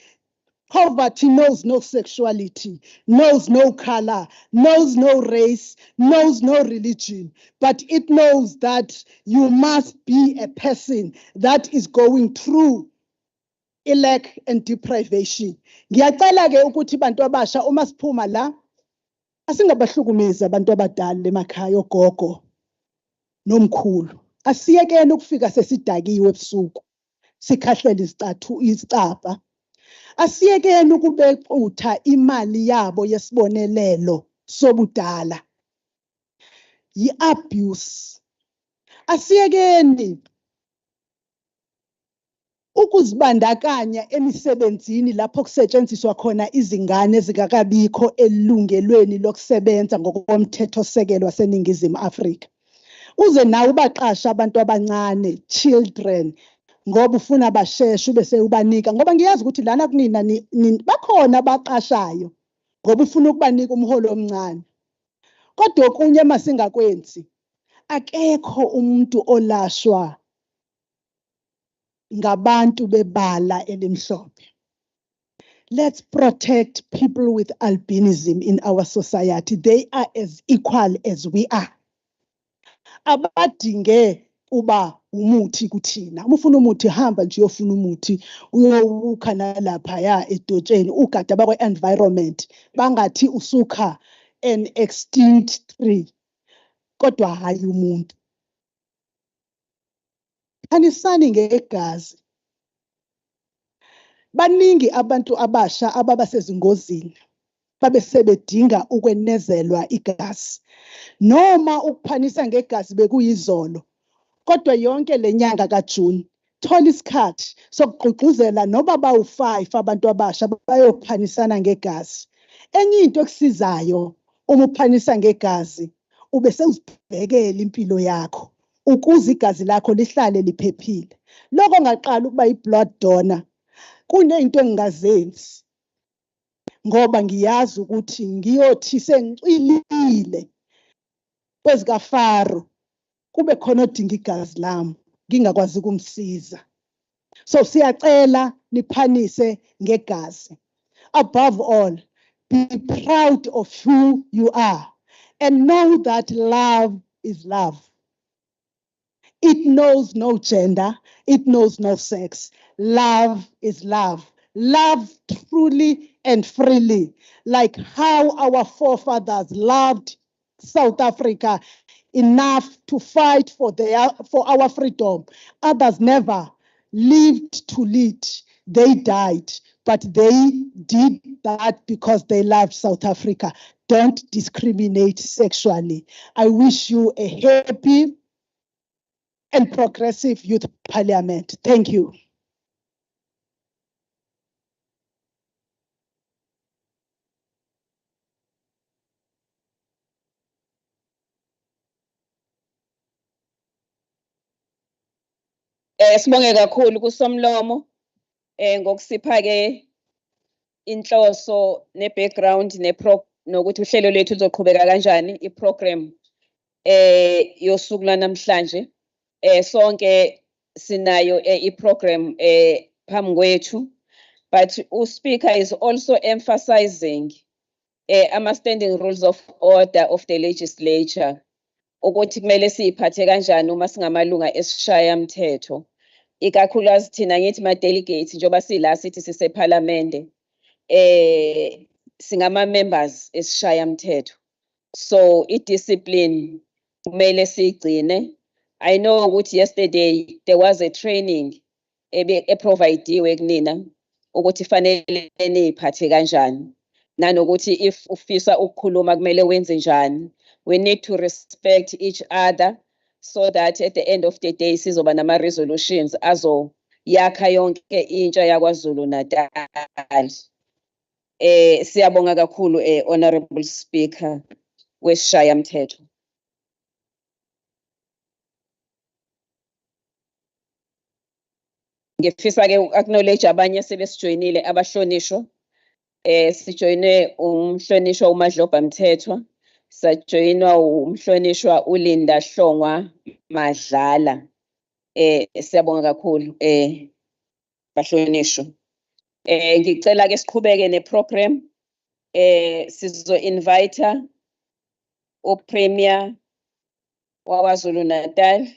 poverty knows no sexuality, knows no color, knows no race, knows no religion, but it knows that you must be a person that is going through lack and deprivation. Ngiyacela ke ukuthi bantu abasha uma siphuma la asingabahlukumezi abantu abadala emakhaya ogogo nomkhulu. Asiyekeni ukufika sesidakiwe ebusuku sikhahlela isicapha. Asiyekeni ukubexutha imali yabo yesibonelelo sobudala, yi-abuse. Asiyekeni ukuzibandakanya emisebenzini lapho kusetshenziswa khona izingane ezingakabikho elungelweni lokusebenza ngokomthethosisekelo waseNingizimu Afrika. Uze nawe ubaqasha abantu abancane, children, ngoba ufuna basheshe bese ubanika, ngoba ngiyazi ukuthi lana kunina bakhona abaqashayo ngoba ufuna ukubanika umholo omncane. Kodwa okunye masingakwenzi, akekho umuntu olashwa ngabantu bebala elimhlophe. Let's protect people with albinism in our society. They are as equal as we are. Abadinge uba umuthi kuthina. Uma ufuna umuthi hamba nje uyofuna umuthi, uyowukha nalapha ya edotsheni, ugada bakwe-environment, bangathi usukha an extinct tree. Kodwa hayi umuntu. Anisani ngegazi. Baningi abantu abasha ababa sezingozini babe sebedinga ukwenezelwa igazi, noma ukuphanisa ngegazi bekuyizolo. Kodwa yonke lenyanga kaJune thola isikhathi sokugqugquzela noba bawu5 abantu abasha bayophanisana ngegazi. Enye into ekusizayo uma uphanisa ngegazi, ube sewuzibhekela impilo yakho ukuze igazi lakho lihlale liphephile. Lokho ngaqala ukuba i-blood donor. Kunento engingazenzi ngoba ngiyazi ukuthi ngiyothi sengicwilile kwezikaFaro kube khona odinga igazi lami ngingakwazi ukumsiza. So siyacela niphanise ngegazi. Above all, be proud of who you are and know that love is love. It knows no gender, it knows no sex. Love is love. Love truly and freely, like how our forefathers loved South Africa enough to fight for our freedom. Others never lived to lead. They died, but they did that because they loved South Africa. Don't discriminate sexually. I wish you a happy and progressive youth parliament. Thank you. Sibonge kakhulu kusomlomo ngokusipha ke inhloso ne-background nokuthi uhlelo lethu luzoqhubeka kanjani i-program yosuku lanamhlanje. Sonke sinayo i-program phambi kwethu, but uSpeaker is also emphasizing ama-standing rules of order of the legislature ukuthi kumele siyiphathe kanjani uma singamalunga esishayamthetho, ikakhulukazi thina ngithi ma-delegates njengoba sila sithi sisephalamende singama-members esishayamthetho. So i-discipline kumele siyigcine. I know ukuthi yesterday there was a training eprovidiwe kunina ukuthi fanele niyiphathe kanjani, nanokuthi if ufisa ukukhuluma kumele wenze njani. We need to respect each other so that at the end of the day sizoba nama-resolutions azoyakha yonke intsha yaKwaZulu-Natal. Siyabonga kakhulu Honorable Speaker wesishayamthetho. Ngifisa ke acknowledge abanye sebesijoyinile abahlonishwa. Sijoyine umhlonishwa uMadloba Mthethwa, sajoyinwa umhlonishwa uLinda Hlongwa Madlala. Siyabonga kakhulu bahlonishwa. Ngicela ke siqhubeke neprogram. Sizo invite uPremier waKwaZulu-Natal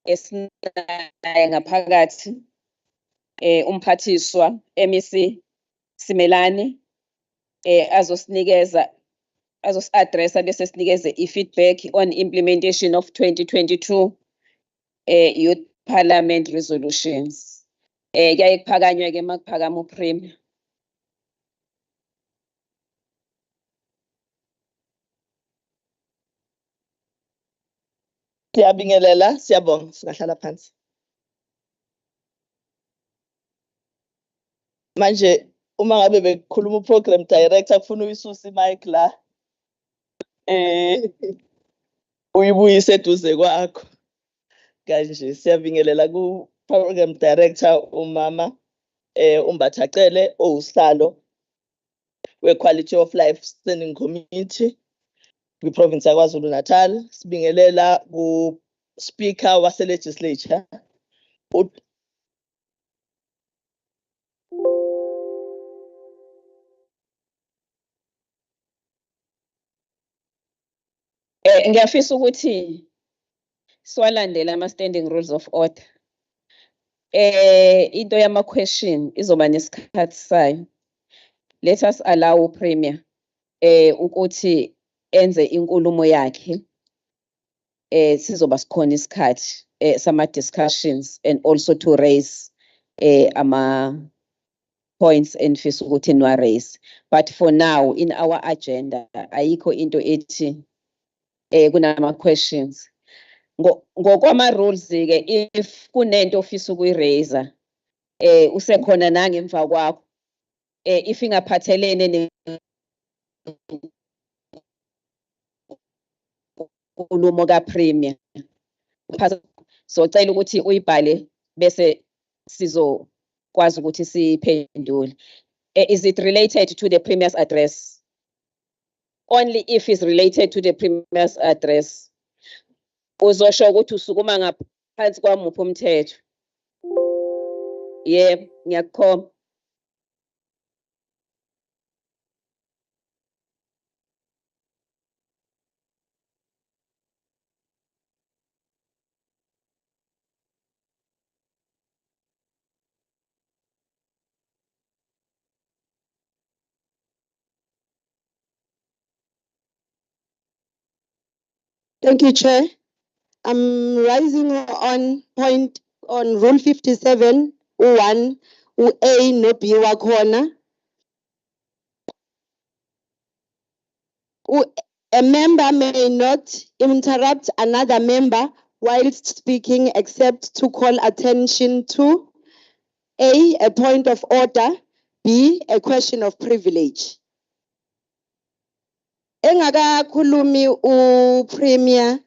esinaye ngaphakathi, umphathiswa MEC Simelane azosi-addressa bese sinikeze i-feedback on implementation of 2022 Youth Parliament resolutions. Kuyaye kuphakanywe ke makuphakama uPremier. Siyabingelela, siyabonga, singahlala phansi. Manje uma ngabe bekukhuluma uprogram director kufuna uyisuse imic la. Uyibuyise eduze kwakho. Kanje siyabingelela ku program director umama uMbathacele owusihlalo we-Quality of Life Standing Committee kwi-province yaKwaZulu-Natal. Sibingelela ku-speaker wase-legislature ngiyafisa ukuthi siwalandele ama-standing rules of order. Into yama-question izoba nesikhathi sayo. Let us allow Premier ukuthi enze inkulumo yakhe. Sizoba sikhona isikhathi sama-discussions and also to raise ama-points enfisa ukuthi niwa-raise. But for now, in our agenda, ayikho into ethi kunama-questions. Ngokwama-rules-ke, if kunento ofisa ukuyi-raise, usekhona nangemva kwakho, if ingaphathelene nenkulumo ka-Premier, socela ukuthi uyibhale bese sizokwazi ukuthi siphendule. Is it related to the Premier's address? Only if it's related to the Premier's address. Uzosho ukuthi usukuma ngaphansi kwamuphi umthetho. Yebo, ngiyakukhomba. Thank you, Chair. I'm rising on point on Rule 57, U1, U-A, no B wakhona. A member may not interrupt another member whilst speaking except to call attention to A, a point of order, B, a question of privilege. Engakakhulumi uPremier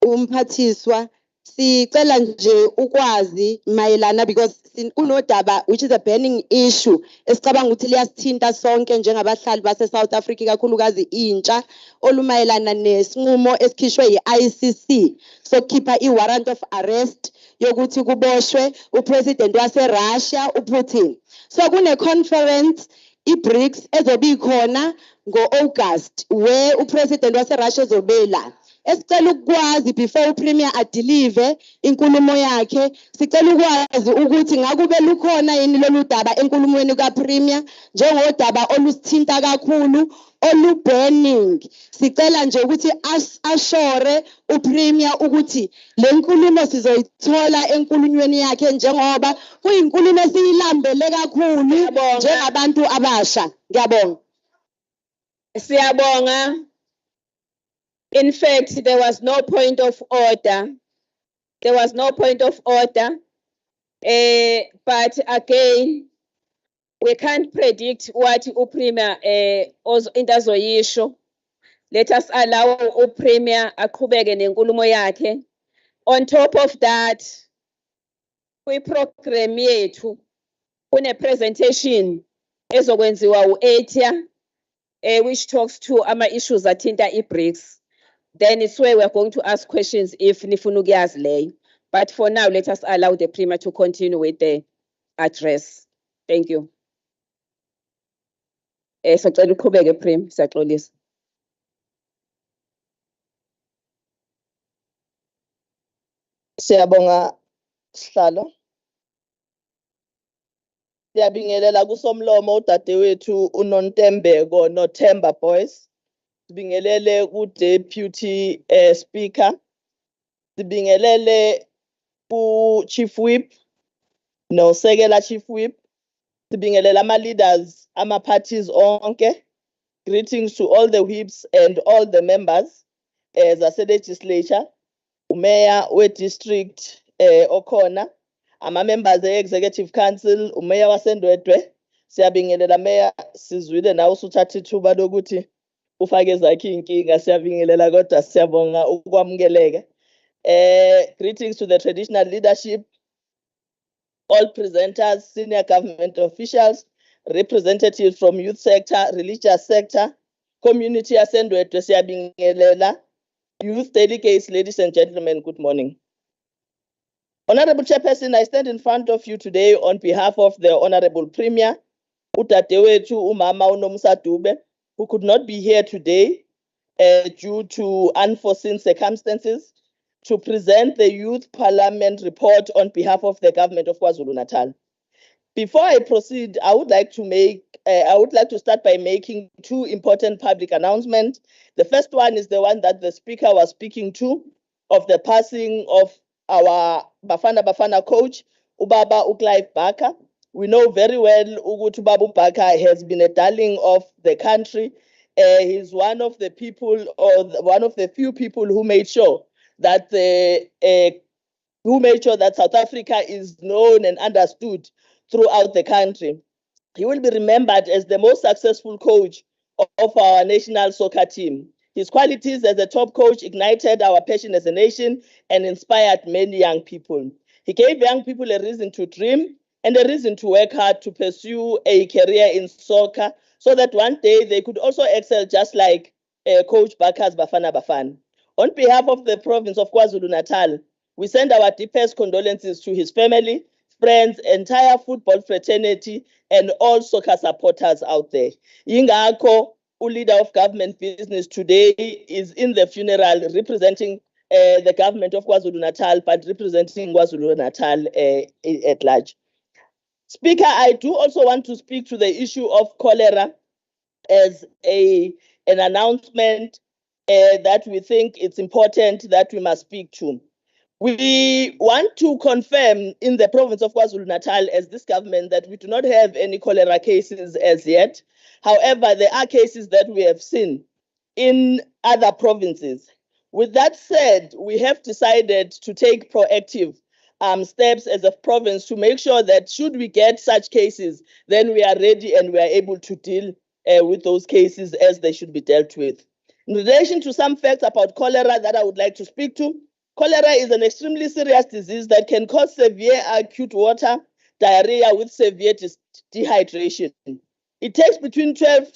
umphathiswa sicela nje ukwazi mayelana because kunodaba which is a burning issue esicabanga ukuthi liyasithinta sonke njengabahlali base South Africa kakhulukazi intsha olumayelana nesinqumo esikhishwe yi-ICC sokukhipha i-warrant of arrest yokuthi kuboshwe upresident wase Russia uPutin. So kune conference i-BRICS ezobe ikhona ngo-August where upresident wase Russia ezobela. Esicela ukwazi before uPremier adelive inkulumo yakhe sicela ukwazi ukuthi ngakube lukhona yini lolu daba enkulumweni kaPremier njengodaba olusithinta kakhulu olu-burning. Sicela nje ukuthi ashore uPremier ukuthi le nkulumo sizoyithola enkulumweni yakhe njengoba kuyinkulumo esiyilambele kakhulu njengabantu abasha. Ngiyabonga. Siyabonga. In fact, there was no point of order. There was no point of order. But again, we can't predict what uPremier into. Let us allow uPremier aqhubeke nenkulumo yakhe. On top of that, kwi-program yethu kune presentation ezokwenziwa u-Etia which talks to ama issues athinta i-BRICS. Then it's where we're going to ask questions if nifuna ukuyazi leyo. But for now, let us allow the Premier to continue with the address. Thank you. Sacela uqhubeke Premier, siyaxolisa. Siyabonga sihlalo. Siyabingelela kusomlomo udadewethu uNontembeko noThemba Boys. Sibingelele ku-Deputy Speaker. Sibingelele ku-Chief Whip nosekela Chief Whip. Sibingelele ama-leaders, ama-parties onke. Greetings to all the whips and all the members zase-legislature. Umeya we-district okhona. Ama-members e-Executive Council, umeya waseNdwedwe. Siyabingelela Mayor, sizwile nawe usuthatha ithuba lokuthi ufake ezakhe inkinga. Siyabingelela kodwa siyabonga ukwamukeleka. Greetings to the traditional leadership, all presenters, senior government officials, representatives from youth sector, religious sector, community asendwetwe siyabingelela, youth delegates, ladies and gentlemen, good morning. Honorable Chairperson, I stand in front of you today on behalf of the Honorable Premier, Udadewethu Umama uNomsa Dube, who could not be here today due to unforeseen circumstances, to present the Youth Parliament report on behalf of the government of KwaZulu-Natal. Before I proceed, I would like to start by making two important public announcements. The first one is the one that the speaker was speaking to, of the passing of our Bafana coach, Ubaba Clive Barker. We know very well Ugutu Babu Barker has been a darling of the country. He's one of the people, or one of the few people who made sure that South Africa is known and understood throughout the country. He will be remembered as the most successful coach of our national soccer team. His qualities as a top coach ignited our passion as a nation and inspired many young people. He gave young people a reason to dream and a reason to work hard to pursue a career in soccer, so that one day they could also excel just like Coach Barker's Bafana. On behalf of the province of KwaZulu-Natal, we send our deepest condolences to his family, friends, entire football fraternity, and all soccer supporters out there. Ingako, leader of government business today, is in the funeral representing the government of KwaZulu-Natal, but representing KwaZulu-Natal at large. Speaker, I do also want to speak to the issue of cholera as an announcement that we think it's important that we must speak to. We want to confirm in the province of KwaZulu-Natal as this government that we do not have any cholera cases as yet. However, there are cases that we have seen in other provinces. With that said, we have decided to take proactive steps as a province to make sure that should we get such cases, then we are ready and we are able to deal with those cases as they should be dealt with. In relation to some facts about cholera that I would like to speak to, cholera is an extremely serious disease that can cause severe acute water diarrhea with severe dehydration. It takes between 12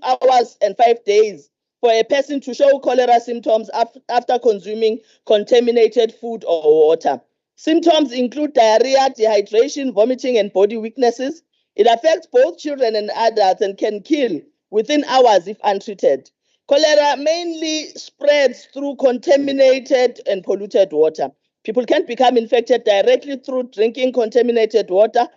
hours and 5 days for a person to show cholera symptoms after consuming contaminated food or water. Symptoms include diarrhea, dehydration, vomiting, and body weaknesses. It affects both children and adults and can kill within hours if untreated. Cholera mainly spreads through contaminated and polluted water. People can become infected directly through drinking contaminated water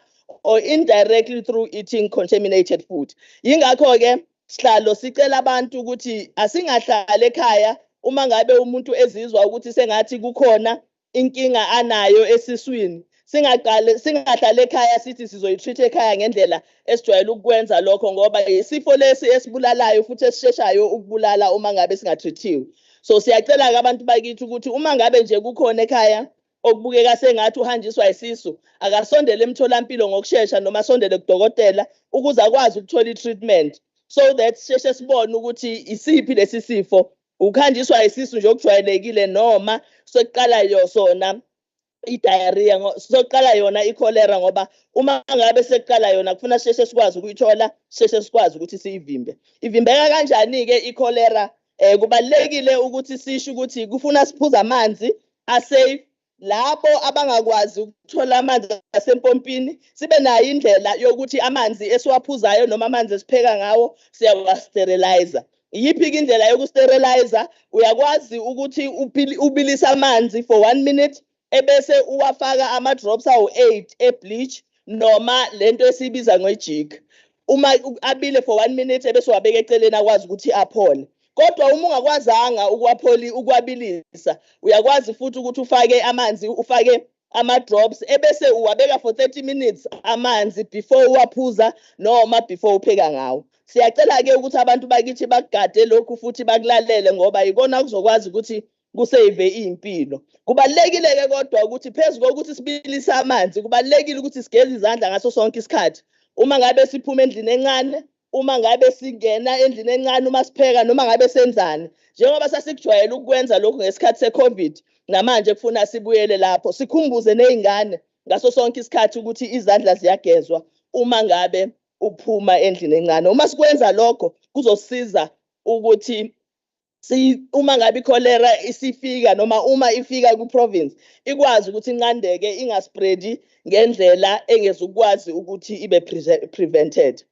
or indirectly through eating contaminated food. Yingakho-ke sihlalo sicela abantu ukuthi asingahlali ekhaya uma ngabe umuntu ezizwa ukuthi sengathi kukhona inkinga anayo esiswini. Singahlali ekhaya sithi sizoyitreat ekhaya ngendlela esijwayele ukwenza lokho, ngoba isifo lesi esibulalayo futhi esisheshayo ukubulala uma ngabe singatreatiwe. So siyacela ke abantu bakithi ukuthi uma ngabe nje kukhona ekhaya okubukeka sengathi uhanjiswa isisu, akasondele emtholampilo ngokusheshsha noma asondele kudokotela ukuze akwazi ukuthola treatment, so that sheshe sibone ukuthi isiphi lesi sifo, ukhanjiswa isisu nje okujwayelekile noma sokuqala sona i-diarrhea, sokuqala yona i-cholera, ngoba uma ngabe sekuqala yona kufuna sheshe sikwazi ukuyithola, sheshe sikwazi ukuthi siyivimbe. Ivimbeka kanjani-ke i-cholera? Kubalulekile ukuthi sisho ukuthi kufuna siphuze amanzi asafe. Labo abangakwazi ukuthola amanzi asempompini, sibe nayo indlela yokuthi amanzi esiwaphuzayo noma amanzi esipheka ngawo siyawasterilizer. Iyiphi indlela yokusterilizer? Uyakwazi ukuthi ubilise amanzi for 1 minute ebese uwafaka ama-drops awu-8 e-bleach noma lento esibiza ngejig. Uma abile for 1 minute ebese uwabeka eceleni akwazi ukuthi aphole. Kodwa uma ungakwazanga ukwabilisa, uyakwazi futhi ukuthi ufake amanzi, ufake ama-drops ebese uwabeka for 30 minutes amanzi before uwaphuza noma before upheka ngawo. Siyacela-ke ukuthi abantu bakithi bakugade lokhu futhi bakulalele, ngoba yikona kuzokwazi ukuthi kusave impilo. Kubalulekile-ke kodwa ukuthi phezu kokuthi sibilise amanzi, kubalulekile ukuthi sigeze izandla ngaso sonke isikhathi. uma ngabe siphuma endlini encane, uma ngabe singena endlini encane uma sipheka noma ngabe senzani. Njengoba sasikujwayele ukwenza lokhu ngesikhathi seCovid, namanje kufuna sibuyele lapho. Sikhumbuze nezingane ngaso sonke isikhathi ukuthi izandla ziyagezwa uma ngabe uphuma endlini encane. Uma sikwenza lokho kuzosiza ukuthi uma ngabe ikholera isifika noma uma ifika ku-province ikwazi ukuthi inqandeke ingaspreadi ngendlela engezukwazi ukuthi ibe prevented.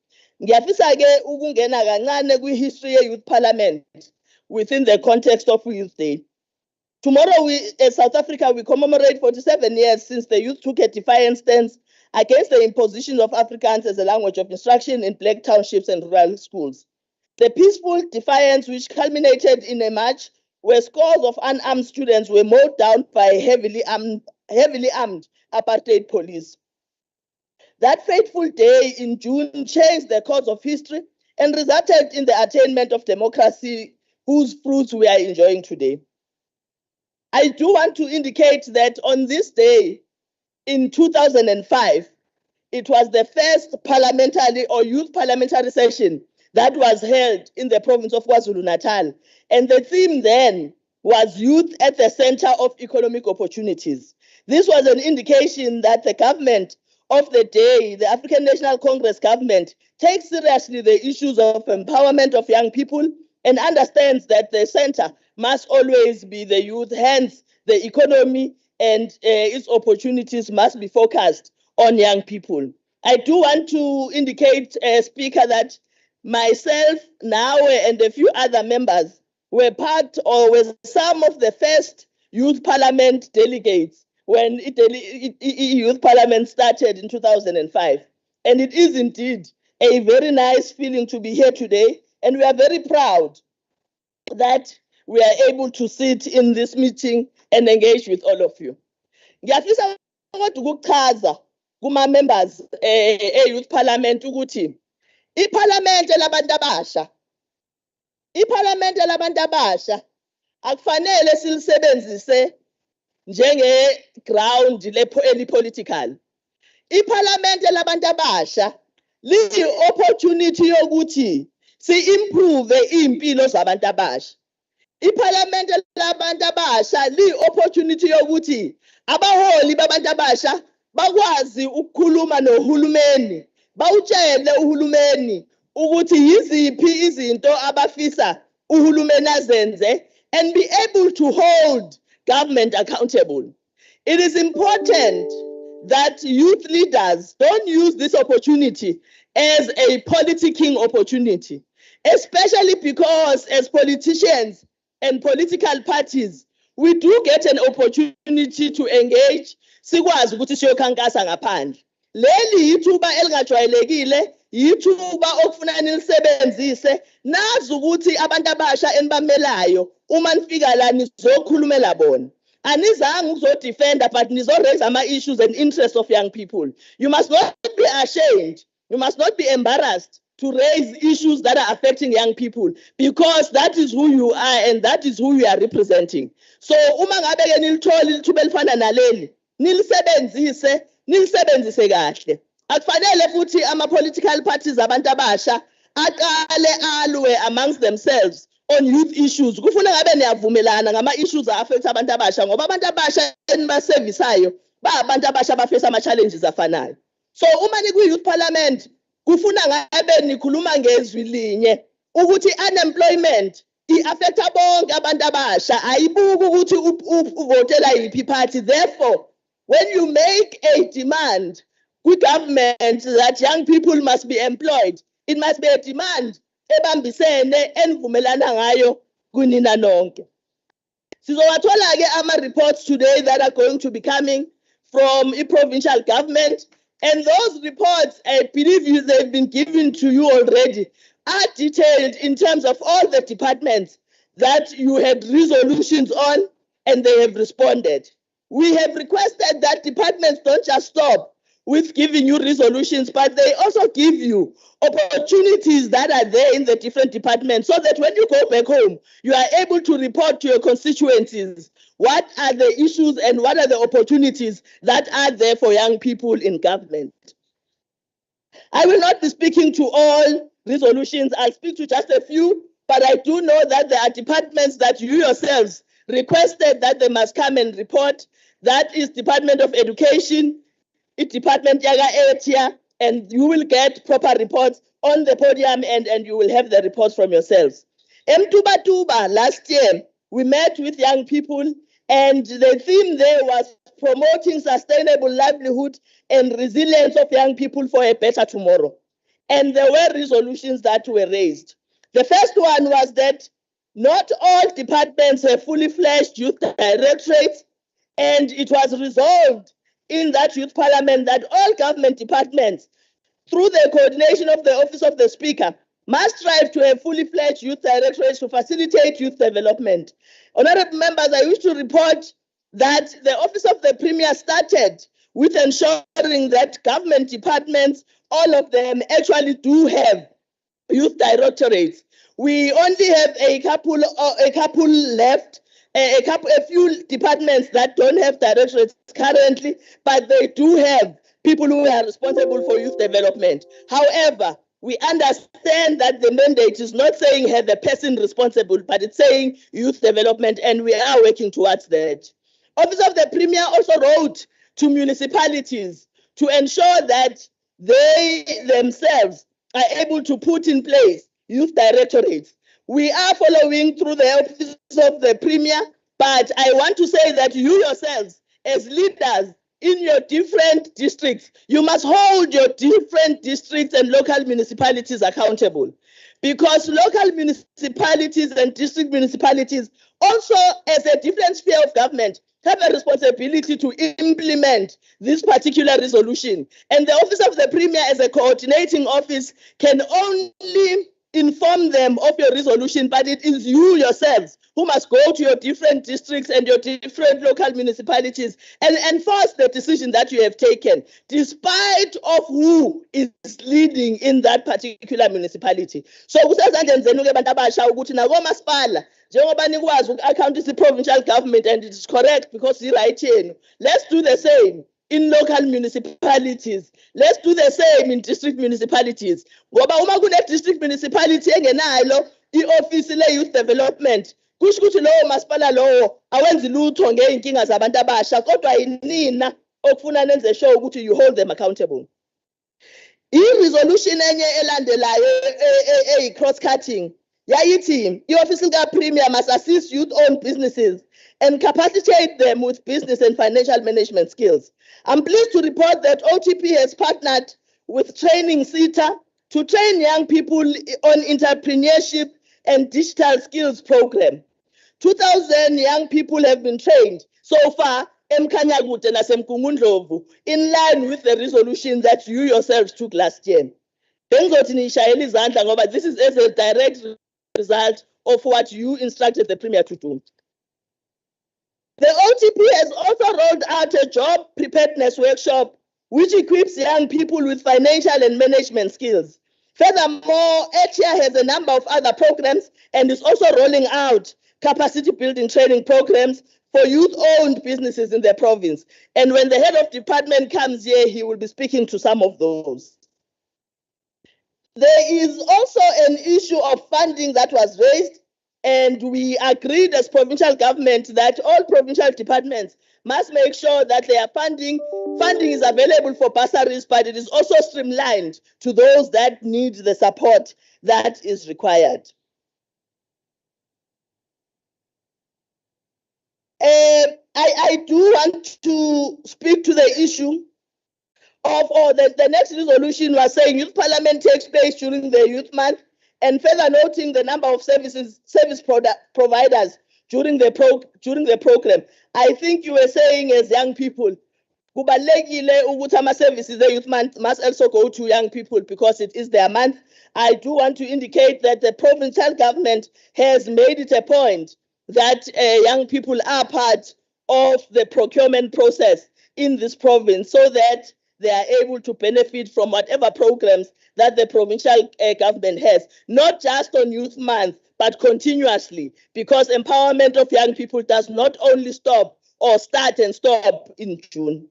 Ngiyafisa-ke ukungena kancane kwi-history ye-Youth Parliament within the context of Youth Day. Tomorrow, as South Africa, we commemorate 47 years since the youth took a defiant stance against the imposition of Afrikaans as a language of instruction in black townships and rural schools. The peaceful defiance, which culminated in a march where scores of unarmed students were mowed down by heavily armed apartheid police. That fateful day in June changed the course of history and resulted in the attainment of democracy whose fruits we are enjoying today. I do want to indicate that on this day in 2005, it was the first parliamentary or youth parliamentary session that was held in the province of KwaZulu-Natal. And the theme then was Youth at the Center of Economic Opportunities. This was an indication that the government of the day, the African National Congress government, takes seriously the issues of empowerment of young people and understands that the center must always be the youth, hence the economy and its opportunities must be focused on young people. I do want to indicate, Speaker, that myself, Nawe, and a few other members were part or were some of the first youth parliament delegates when youth parliament started in 2005. And it is indeed a very nice feeling to be here today. And we are very proud that we are able to sit in this meeting and engage with all of you. Ngiyafisa kodwa ukuchaza kuma members youth parliament ukuthi iparlamente labantu abasha akufanele silisebenzise njenge ground elipolitical. Iparlamente labantu abasha liyi opportunity yokuthi si-improve impilo zabantu abasha. Iparlamente labantu abasha liyi-opportunity yokuthi abaholi babantu abasha bakwazi ukukhuluma nohulumeni, bawutshele uhulumeni ukuthi yiziphi izinto abafisa uhulumeni azenze and be able to hold government accountable. It is important that youth leaders don't use this opportunity as a politicking opportunity, especially because as politicians and political parties, we do get an opportunity to engage. Sikwazi ukuthi siyokhankasa ngaphandle. Leli yithuba elingajwayelekile, yithuba okufuna nilisebenzise, nazi ukuthi abantu abasha enibamelayo uma nifika la nizokhulumela bona. Anizange ukuzodefenda but nizo-raise ama-issues and interests of young people. You must not be ashamed. You must not be embarrassed to raise issues that are affecting young people because that is who you are and that is who you are representing. So uma ngabe-ke nilithole ithuba elifana naleli, nilisebenzise kahle. Akufanele futhi ama-political parties abantu abasha aqale alwe amongst themselves on youth issues. Kufuna ngabe niyavumelana ngama-issues a-affect abantu abasha ngoba abantu abasha enibasevisayo abantu abasha abafesa ama-challenges afanayo. So uma nikwi-youth parliament kufuna ngabe nikhuluma ngezwi linye ukuthi unemployment i-affecta bonke abantu abasha, ayibuki ukuthi uvotela yiphi party. Therefore, when you make a demand with government that young people must be employed, it must be a demand ebambisene enivumelana ngayo kunina nonke. Sizowathola-ke ama-reports today that are going to be coming from a provincial government, and those reports, I believe they've been given to you already, are detailed in terms of all the departments that you had resolutions on and they have responded. We have requested that departments don't just stop with giving you resolutions, but they also give you opportunities that are there in the different departments so that when you go back home, you are able to report to your constituencies what are the issues and what are the opportunities that are there for young people in government. I will not be speaking to all resolutions. I'll speak to just a few, but I do know that there are departments that you yourselves requested that they must come and report. That is Department of Education, Department Yaga Etia, and you will get proper reports on the podium and you will have the reports from yourselves. Tuba, last year, we met with young people and the theme there was promoting sustainable livelihood and resilience of young people for a better tomorrow. And there were resolutions that were raised. The first one was that not all departments have fully fledged youth directorates, and it was resolved in that youth parliament that all government departments, through the coordination of the Office of the Speaker, must strive to have fully fledged youth directorates to facilitate youth development. Honorable members, I wish to report that the Office of the Premier started with ensuring that government departments, all of them actually do have youth directorates. We only have a couple left, a few departments that don't have directorates currently, but they do have people who are responsible for youth development. However, we understand that the mandate is not saying have a person responsible, but it's saying youth development, and we are working towards that. Office of the Premier also wrote to municipalities to ensure that they themselves are able to put in place youth directorates. We are following through the Office of the Premier, but I want to say that you yourselves, as leaders in your different districts, you must hold your different districts and local municipalities accountable, because local municipalities and district municipalities also, as a different sphere of government, have a responsibility to implement this particular resolution. And the Office of the Premier, as a coordinating office, can only inform them of your resolution, but it is you yourselves who must go to your different districts and your different local municipalities and enforce the decision that you have taken, despite of who is leading in that particular municipality. So kusezandleni zenu-ke bantu abasha ukuthi nakomasipala njengoba nikwazi uku-account provincial government, and it is correct because right yenu, let's do the same in local municipalities. Let's do the same in district municipalities. Ngoba uma kune district municipality engenalo i-office le-youth development, kusho ukuthi lowo masipala lowo awenzi lutho ngey'nkinga zabantu abasha, kodwa yinina okufuna nenze sure ukuthi you hold them accountable. I-resolution enye elandelayo cross cutting yayithi i-office lika-Premier must assist youth-owned businesses and capacitate them with business and financial management skills. I'm pleased to report that OTP has partnered with Training CETA to train young people on entrepreneurship and digital skills program. 2,000 young people have been trained so far in line with the resolution that you yourselves took last year. This is as a direct result of what you instructed the Premier to do. The OTP has also rolled out a job preparedness workshop, which equips young people with financial and management skills. Furthermore, ATIA has a number of other programs and is also rolling out capacity building training programs for youth-owned businesses in the province. And when the head of department comes here, he will be speaking to some of those. There is also an issue of funding that was raised, and we agreed as provincial government that all provincial departments must make sure that their funding is available for bursaries, but it is also streamlined to those that need the support that is required. I do want to speak to the issue of the next resolution was saying youth parliament takes place during the youth month, and further noting the number of service providers during the program. I think you were saying as young people, kubalulekile ukuthi ama-services e-youth month must also go to young people because it is their month. I do want to indicate that the provincial government has made it a point that young people are part of the procurement process in this province so that they are able to benefit from whatever programs that the provincial government has, not just on Youth Month, but continuously, because empowerment of young people does not only stop or start and stop in June.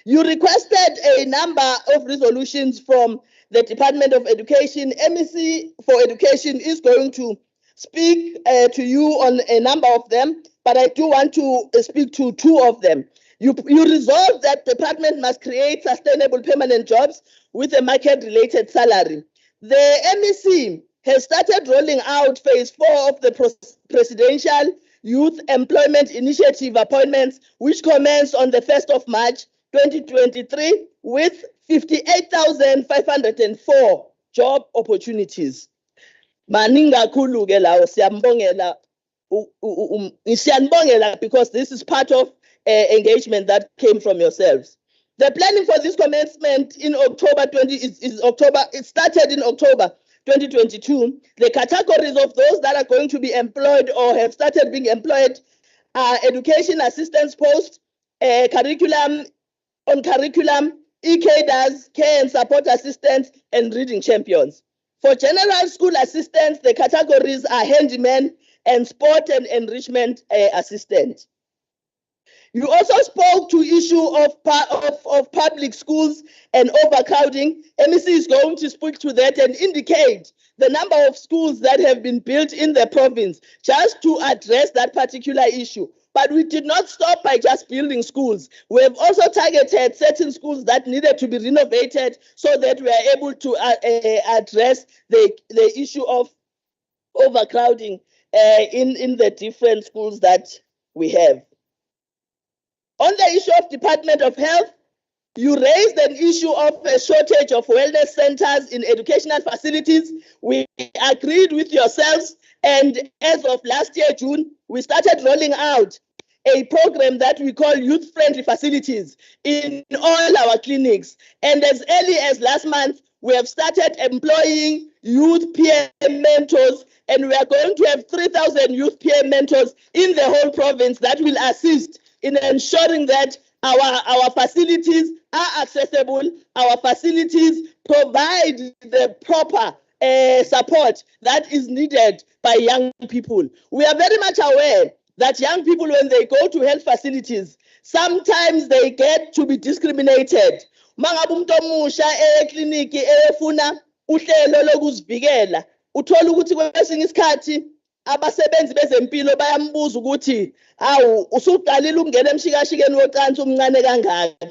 You requested a number of resolutions from the Department of Education. MEC for Education is going to speak to you on a number of them, but I do want to speak to two of them. You resolved that the department must create sustainable permanent jobs with a market-related salary. The MEC has started rolling out phase 4 of the Presidential Youth Employment Initiative appointments, which commenced on the 1st of March 2023 with 58,504 job opportunities. Maninga kakhulu ke lawo siyambongela because this is part of engagement that came from yourselves. The planning for this commencement in October it started in October 2022. The categories of those that are going to be employed or have started being employed are education assistance post, curriculum, EKDAs, care and support assistants, and reading champions. For general school assistants, the categories are handyman and sport and enrichment assistant. You also spoke to issue of public schools and overcrowding. MEC is going to speak to that and indicate the number of schools that have been built in the province just to address that particular issue. But we did not stop by just building schools. We have also targeted certain schools that needed to be renovated so that we are able to address the issue of overcrowding in the different schools that we have. On the issue of Department of Health, you raised an issue of a shortage of wellness centers in educational facilities. We agreed with yourselves, and as of last year, June, we started rolling out a program that we call youth-friendly facilities in all our clinics. And as early as last month, we have started employing youth peer mentors, and we are going to have 3,000 youth peer mentors in the whole province that will assist in ensuring that our facilities are accessible, our facilities provide the proper support that is needed by young people. We are very much aware that young people, when they go to health facilities, sometimes they get to be discriminated. Mangabe umuntu omusha ekliniki efuna uhlelo lokuzivikela, uthola ukuthi kwesinye isikhathi abasebenzi bezempilo bayambuza ukuthi awu usuqalile ukungena emshikashikeni wocansi omncane kangaka.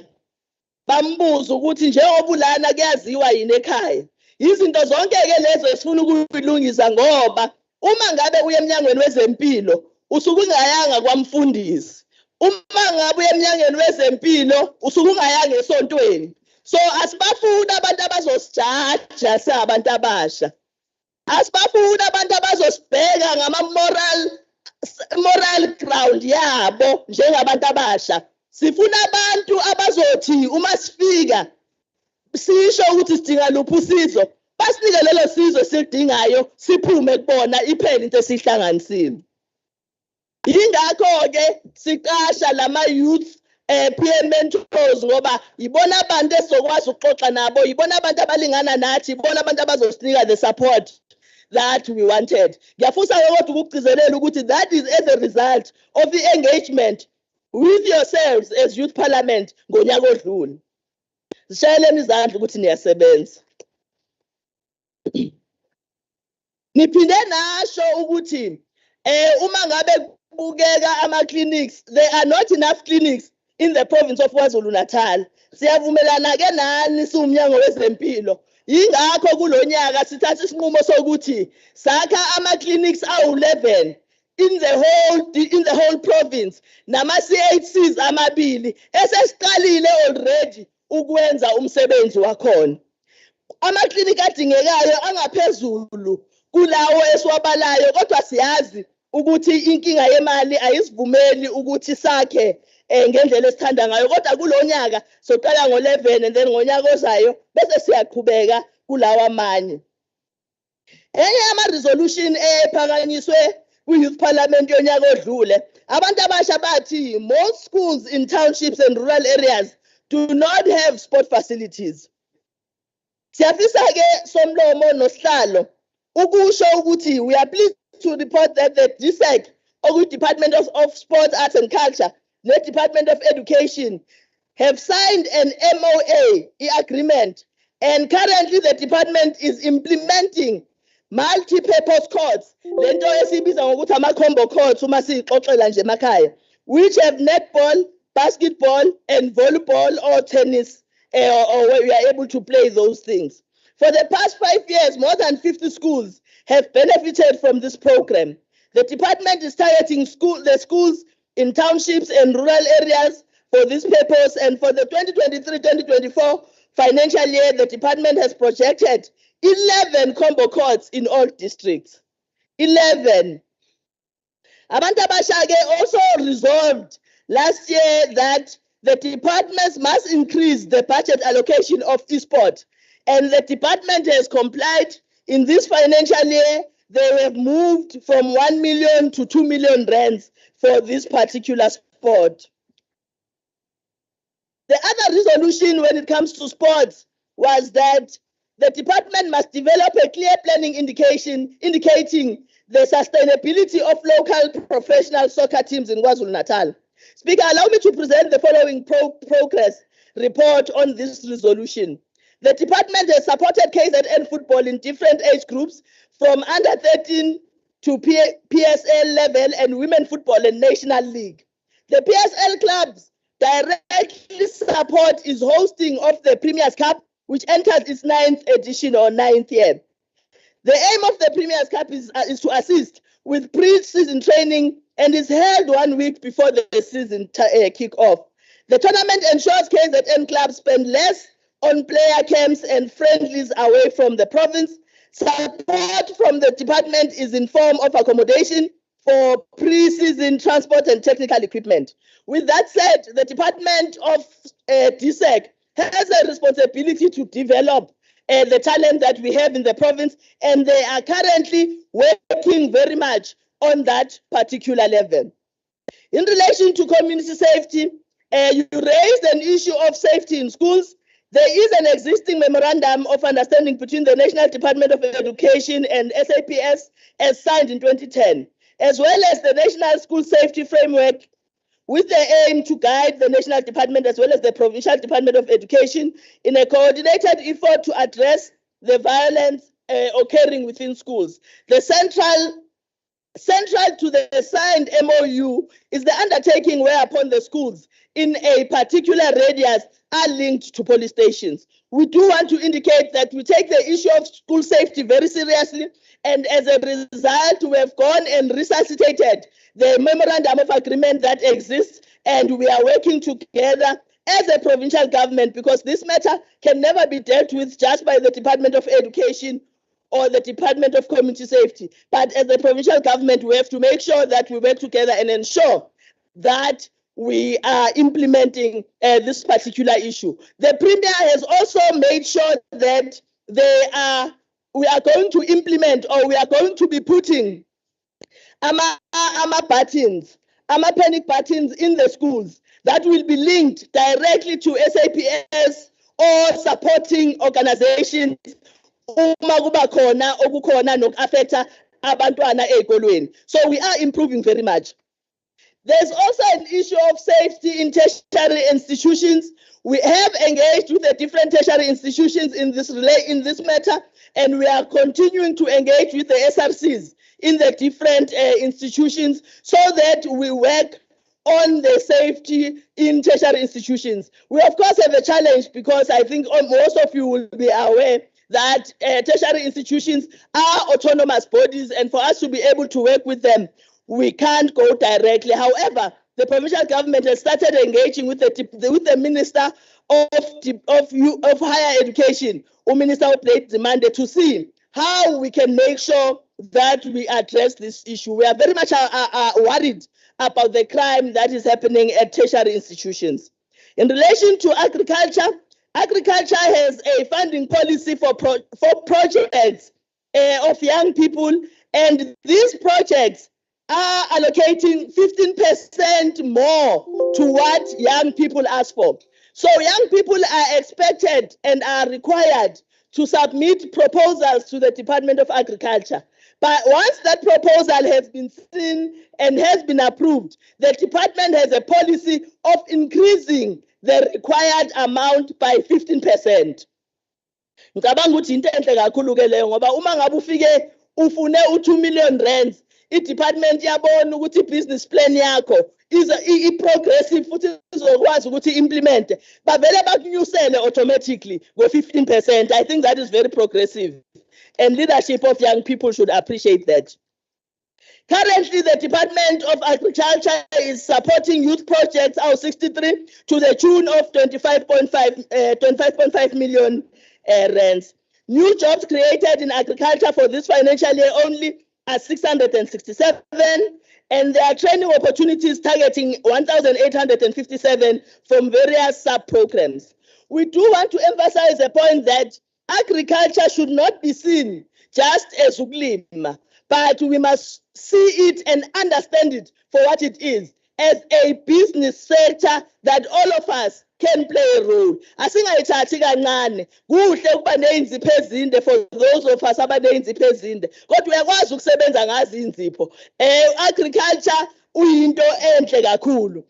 Bambuza ukuthi njengoba ulana kuyaziwa yini ekhaya. Izinto zonke ke lezo esifuna ukuyilungisa ngoba uma ngabe uye emnyangweni wezempilo usuke ungayanga kwamfundisi. Uma ngabe uye emnyangweni wezempilo usuke ungayanga esontweni. So asibafuna abantu abazosijaja sabantu abasha. Asibafuna abantu abazosibheka moral ground yabo njengabantu abasha. Sifuna abantu abazothi uma sifika sisho ukuthi sidinga luphi usizo, basinike lelo sizo silidingayo, siphume kubona iphela into esihlanganisile. Yingakho ke siqasha lama youth peer mentors ngoba yibona abantu esizokwazi ukuxoxa nabo, yibona abantu abalingana nathi, yibona abantu abazosinika the support that we wanted. Ngiyafisa kodwa ukugcizelela ukuthi that is as a result of the engagement with yourselves as youth parliament ngonyaka odlule. Sishayeleni izandla ukuthi niyasebenza. Niphinde nasho ukuthi uma ngabe kubukeka ama clinics, there are not enough clinics in the province of KwaZulu-Natal. Siyavumelana ke nani siumnyango wezempilo. Yingakho kulonyaka sithatha isinqumo sokuthi sakha ama clinics awu11 in the whole province nama CHCs amabili esesiqalile already ukwenza umsebenzi wakhona. Ama clinic adingekayo angaphezulu kulawo esiwabalayo, kodwa siyazi ukuthi inkinga yemali ayisivumeli ukuthi sakhe ngendlela esithanda ngayo, kodwa kulonyaka soqala ngo11 and then ngonyaka ozayo bese siyaqhubeka kulawa amanye. Enye ama resolution ephakanyiswe kwi-youth parliament yonyaka odlule, abantu abasha bathi most schools in townships and rural areas do not have sport facilities. Siyafisa ke somlomo nosihlalo ukusho ukuthi we are pleased to report that the DSEC, or Department of Sports, Arts and Culture, the Department of Education, have signed an MOA agreement, and currently the department is implementing multi-purpose courts, lento esibiza ngokuthi ama-combo courts uma siyixoxela nje emakhaya, which have netball, basketball, and volleyball or tennis, or where we are able to play those things. For the past 5 years, more than 50 schools have benefited from this program. The department is targeting the schools in townships and rural areas for this purpose, and for the 2023-2024 financial year, the department has projected 11 combo courts in all districts. 11. Abantu abasha-ke also resolved last year that the departments must increase the budget allocation of e-sport, and the department has complied. In this financial year, they have moved from 1 million to 2 million rands for this particular sport. The other resolution when it comes to sports was that the department must develop a clear planning indicating the sustainability of local professional soccer teams in KwaZulu-Natal. Speaker, allow me to present the following progress report on this resolution. The department has supported KZN football in different age groups from under 13 to PSL level and women football and national league. The PSL clubs directly support is hosting of the Premier's Cup, which entered its 9th edition or 9th year. The aim of the Premier's Cup is to assist with pre-season training and is held 1 week before the season kick-off. The tournament ensures KZN clubs spend less on player camps and friendlies away from the province. Support from the department is in form of accommodation for pre-season transport and technical equipment. With that said, the Department of DSEC has a responsibility to develop the talent that we have in the province, and they are currently working very much on that particular level. In relation to community safety, you raised an issue of safety in schools. There is an existing memorandum of understanding between the National Department of Education and SAPS as signed in 2010, as well as the National School Safety Framework, with the aim to guide the National Department as well as the Provincial Department of Education in a coordinated effort to address the violence occurring within schools. The central to the signed MOU is the undertaking whereupon the schools in a particular radius are linked to police stations. We do want to indicate that we take the issue of school safety very seriously, and as a result, we have gone and resuscitated the memorandum of agreement that exists, and we are working together as a provincial government, because this matter can never be dealt with just by the Department of Education or the Department of Community Safety. But as a provincial government, we have to make sure that we work together and ensure that we are implementing this particular issue. The Premier has also made sure that we are going to implement, or we are going to be putting buttons, panic buttons in the schools that will be linked directly to SAPS or supporting organizations uma kuba khona okukhona noku-affecta abantwana ey'kolweni. So we are improving very much. There's also an issue of safety in tertiary institutions. We have engaged with the different tertiary institutions in this matter, and we are continuing to engage with the SRCs in the different institutions so that we work on the safety in tertiary institutions. We of course have a challenge, because I think most of you will be aware that tertiary institutions are autonomous bodies, and for us to be able to work with them, we can't go directly. However, the provincial government has started engaging with the Minister of Higher Education, Minister of Demand, to see how we can make sure that we address this issue. We are very much worried about the crime that is happening at tertiary institutions. In relation to agriculture, agriculture has a funding policy for projects of young people, and these projects are allocating 15% more to what young people ask for. So young people are expected and are required to submit proposals to the Department of Agriculture. But once that proposal has been seen and has been approved, the department has a policy of increasing the required amount by 15%. Ngicabanga ukuthi into enhle kakhulu ke leyo ngoba uma ngabe ufike ufune u2 million rands, i-department yabona ukuthi i-business plan yakho i-progressive futhi izokwazi ukuthi implement, bavele bakunyusele automatically ngo-15%. I think that is very progressive, and leadership of young people should appreciate that. Currently, the Department of Agriculture is supporting youth projects out 63 to the tune of 25.5 million rands. New jobs created in agriculture for this financial year only are 667, and there are training opportunities targeting 1,857 from various sub-programs. We do want to emphasize the point that agriculture should not be seen just as ukulima, but we must see it and understand it for what it is, as a business sector that all of us can play a role. Asingayithathi kancane, kuhle ukuba neinzipho ezinde for those of us abaneinzipho ezinde, kodwa uyakwazi ukusebenza ngazi inzipho. Agriculture uyinto enhle kakhulu.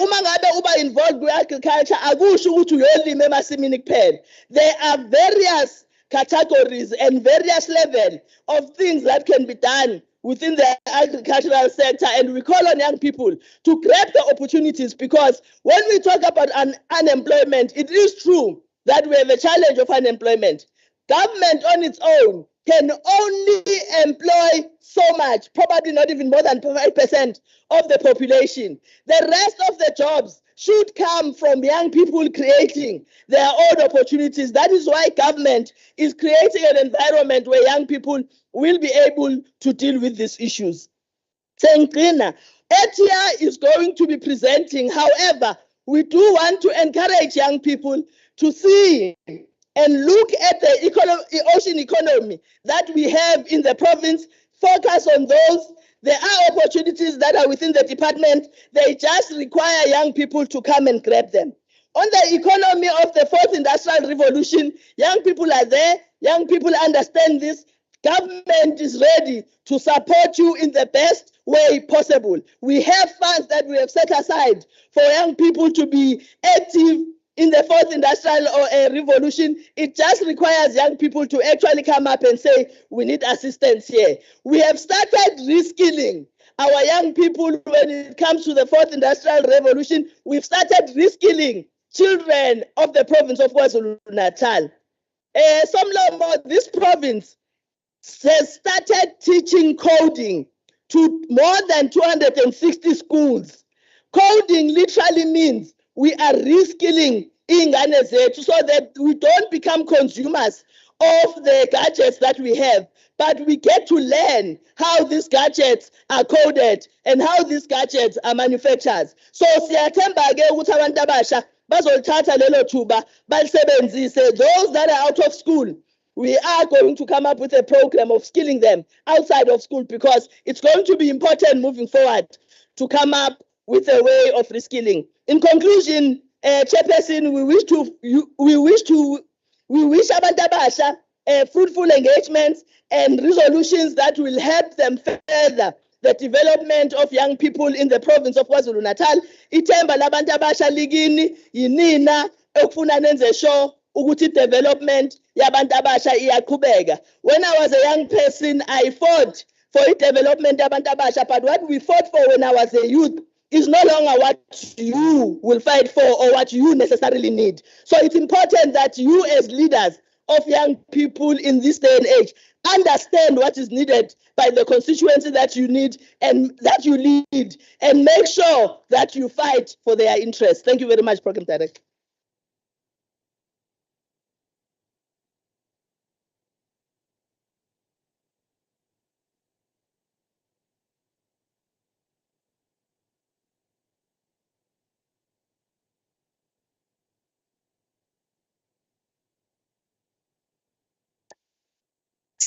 Uma ngabe uba involved with agriculture, akusho ukuthi uyolima emasimini kuphela. There are various categories and various levels of things that can be done within the agricultural sector, and we call on young people to grab the opportunities, because when we talk about unemployment, it is true that we have a challenge of unemployment. Government on its own can only employ so much, probably not even more than 5% of the population. The rest of the jobs should come from young people creating their own opportunities. That is why government is creating an environment where young people will be able to deal with these issues. Tengqina, ETIA is going to be presenting. However, we do want to encourage young people to see and look at the ocean economy that we have in the province, focus on those. There are opportunities that are within the department. They just require young people to come and grab them. On the economy of the fourth industrial revolution, young people are there. Young people understand this. Government is ready to support you in the best way possible. We have funds that we have set aside for young people to be active in the fourth industrial revolution. It just requires young people to actually come up and say, we need assistance here. We have started reskilling our young people when it comes to the fourth industrial revolution. We've started reskilling children of the province of KwaZulu-Natal. This province has started teaching coding to more than 260 schools. Coding literally means we are reskilling ingane zethu so that we don't become consumers of the gadgets that we have, but we get to learn how these gadgets are coded and how these gadgets are manufactured. So siyathemba ke ukuthi abantu abasha bazolithatha lelo thuba balisebenzise. Those that are out of school, we are going to come up with a program of skilling them outside of school, because it's going to be important moving forward to come up with a way of reskilling. In conclusion, Chairperson, we wish abantu abasha fruitful engagements and resolutions that will help them further the development of young people in the province of KwaZulu-Natal. Ithemba labantu abasha ligini yinina okufuna nenze sure ukuthi development yabantu abasha iyaqhubeka. When I was a young person, I fought for development yabantu abasha, but what we fought for when I was a youth is no longer what you will fight for or what you necessarily need. So it's important that you as leaders of young people in this day and age understand what is needed by the constituency that you need and that you lead, and make sure that you fight for their interests. Thank you very much, Program Director.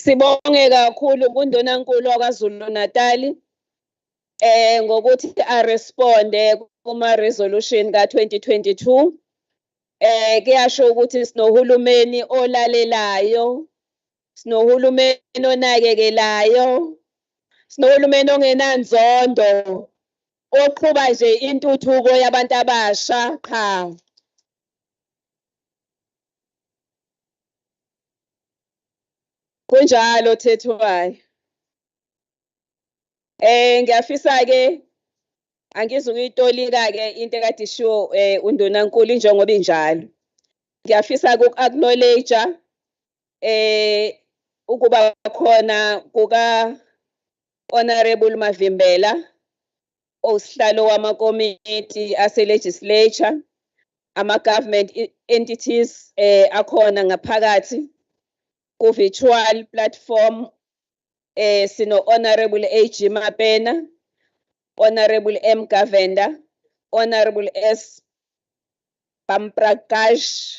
Sibonge kakhulu kundonankulu kwaZulu-Natal ngokuthi responde kuma resolution ka-2022. Kuyasho ukuthi sinohulumeni olalelayo, sinohulumeni onakekelayo, sinohulumeni ongenanzondo, oqhuba nje intuthuko yabantu abasha qha. Kunjalo Thethwayo. Ngiyafisa-ke angizukuyitolika-ke into ekade ishiwo undunankulu injengoba injalo. Ngiyafisa-ke uku-acknowledge ukuba khona kuka-Honorable Mavimbela osihlalo wamakomiti ase-legislature, ama-government entities akhona ngaphakathi ku-virtual platform. Sino Honorable A.G. Mapena, Honorable M. Gavenda, Honorable S. Pamprakash,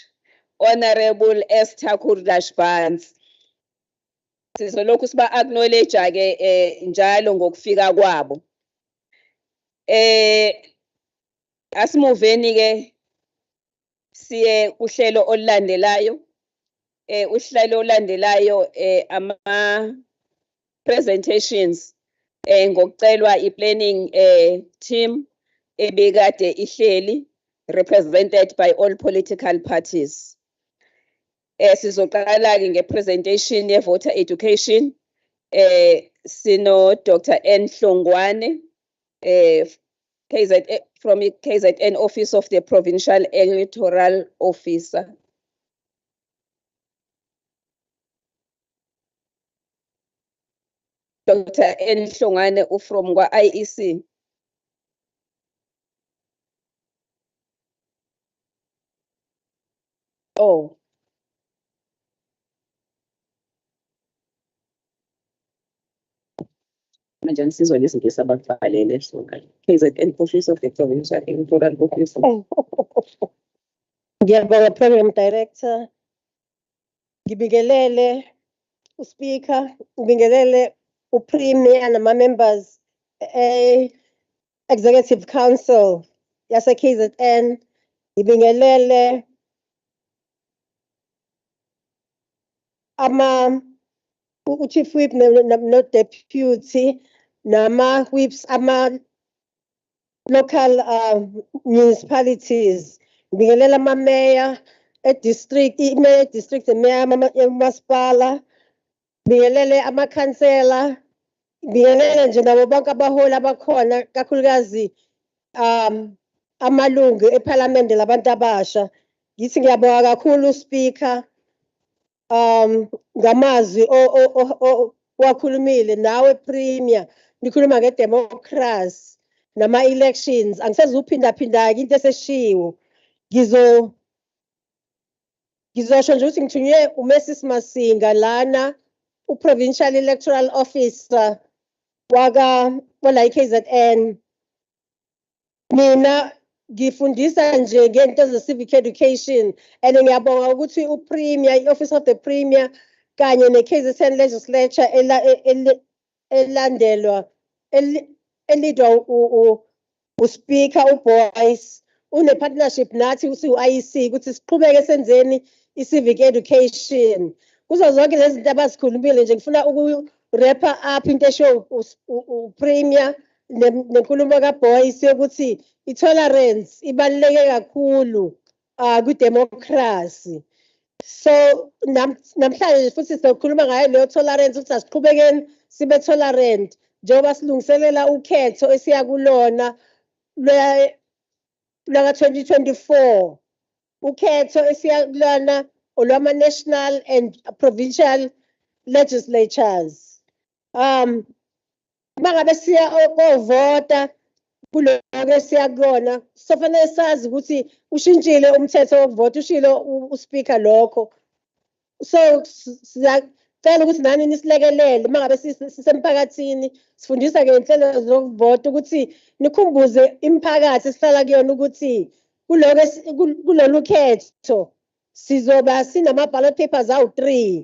Honorable S. Thakur Dashbans. Sizolokhu siba-acknowledge-ke njalo ngokufika kwabo. Asimuveni-ke siye uhlelo olulandelayo. Uhlelo olulandelayo ama-presentations ngokucelwa i-planning team ebekade ihleli represented by all political parties. Sizoqala-ke nge-presentation ye-voter education. Sino Dr. N. Hlongwane, from KZN Office of the Provincial Electoral Officer. Dr. N. Hlongwane from IEC. Oh. Manje nisizwa lesingisi abakubhalele so KZN Office of the Provincial Electoral Officer. Ngiyabonga Program Director. Ngibingelele uSpeaker, ngibingelele uPremier nama-members Executive Council yase KZN. Ngibingelele u-Chief Whip no-Deputy nama-whips local municipalities. Ngibingelela ama-mayor e-district, i-mayor district, mayor yamasipala. Ngibingelele amakhansela. Ngibingelele nje nabo bonke abaholi abakhona, kakhulukazi amalungu ephalamende labantu abasha. Ngithi ngiyabonga kakhulu uSpeaker ngamazwi wakhulumile nawe Premier, nikhuluma ngedemocracy nama-elections. Angisezuphinda-phinda-ke into eseshiwo. Ngizosho nje ukuthi ngithunywe uMrs Masinga lana u-Provincial Electoral Officer wala KZN. Mina ngifundisa nje ngento ze-civic education and ngiyabonga ukuthi uPremier, i-Office of the Premier kanye ne-KZN Legislature elidwa uSpeaker uBoyce une-partnership nathi ukuthi u-IEC ukuthi siqhubeke senzeni i-civic education. Kuzo zonke lezi zinto abazikhulumile nje ngifuna uku-wrapper up into esho uPremier nenkulumo kaBoyce yokuthi i-tolerance ibaluleke kakhulu kwi-democracy. So namhlanje futhi sizokhuluma ngayo leyo tolerance ukuthi asiqhubekeni sibe tolerant njengoba silungiselela ukhetho esiya kulona lwaka-2024. Ukhetho esiya kulona olwama-national and provincial legislatures. Mangabe siya ovota kuloko esiyakubona sofanele sazi ukuthi ushintshile umthetho wokuvota, ushilo uSpeaker lokho. So siyacela ukuthi nani nisilekelele mangabe sisemphakathini sifundisa ngey'nhlelo zokuvota ukuthi nikhumbuze imiphakathi esihlala kuyona ukuthi kulolu khetho sizoba sinama-ballot papers awu-3.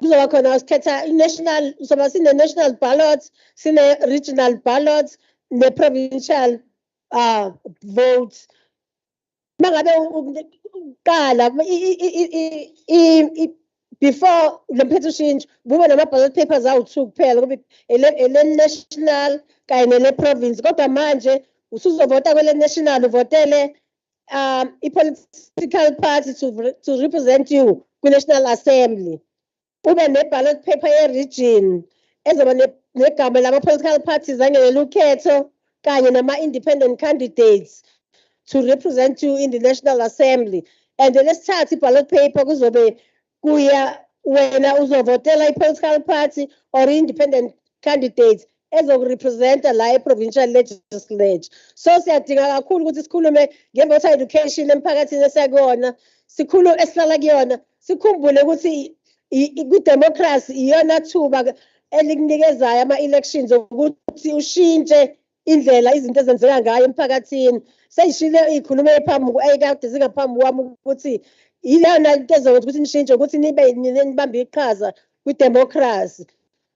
Kuzoba khona sikhetha i-national, soba sine-national ballot, sine-regional ballot, ne-provincial votes. Mangabe uqala before lo mphetho ushintsho kube nama-ballot papers awu-2 kuphela kube ele-national kanye nele-province kodwa manje usuzovota kwele-national uvotele i-political party to represent you kwi-National Assembly. Ube ne-ballot paper ye-region ezoba negama lama-political parties angelela ukhetho kanye nama-independent candidates to represent you in the National Assembly. And lesithatha i-ballot paper kuzobe kuya wena uzovotela i-political party or independent candidates ezokurepresenta la e-provincial legislature. So siyadinga kakhulu ukuthi sikhulume nge-voter education emphakathini esakuyona, esihlala kuyona, sikhumbule ukuthi kwi-democracy iyona thuba elikunikezayo ama-elections ukuthi ushintshe indlela izinto ezenzeka ngayo emphakathini. Seyishile ikhulume ekade zingaphambi kwami ukuthi iyona into ezokwenza ukuthi nishintshe ukuthi nibambe iqhaza kwi-democracy.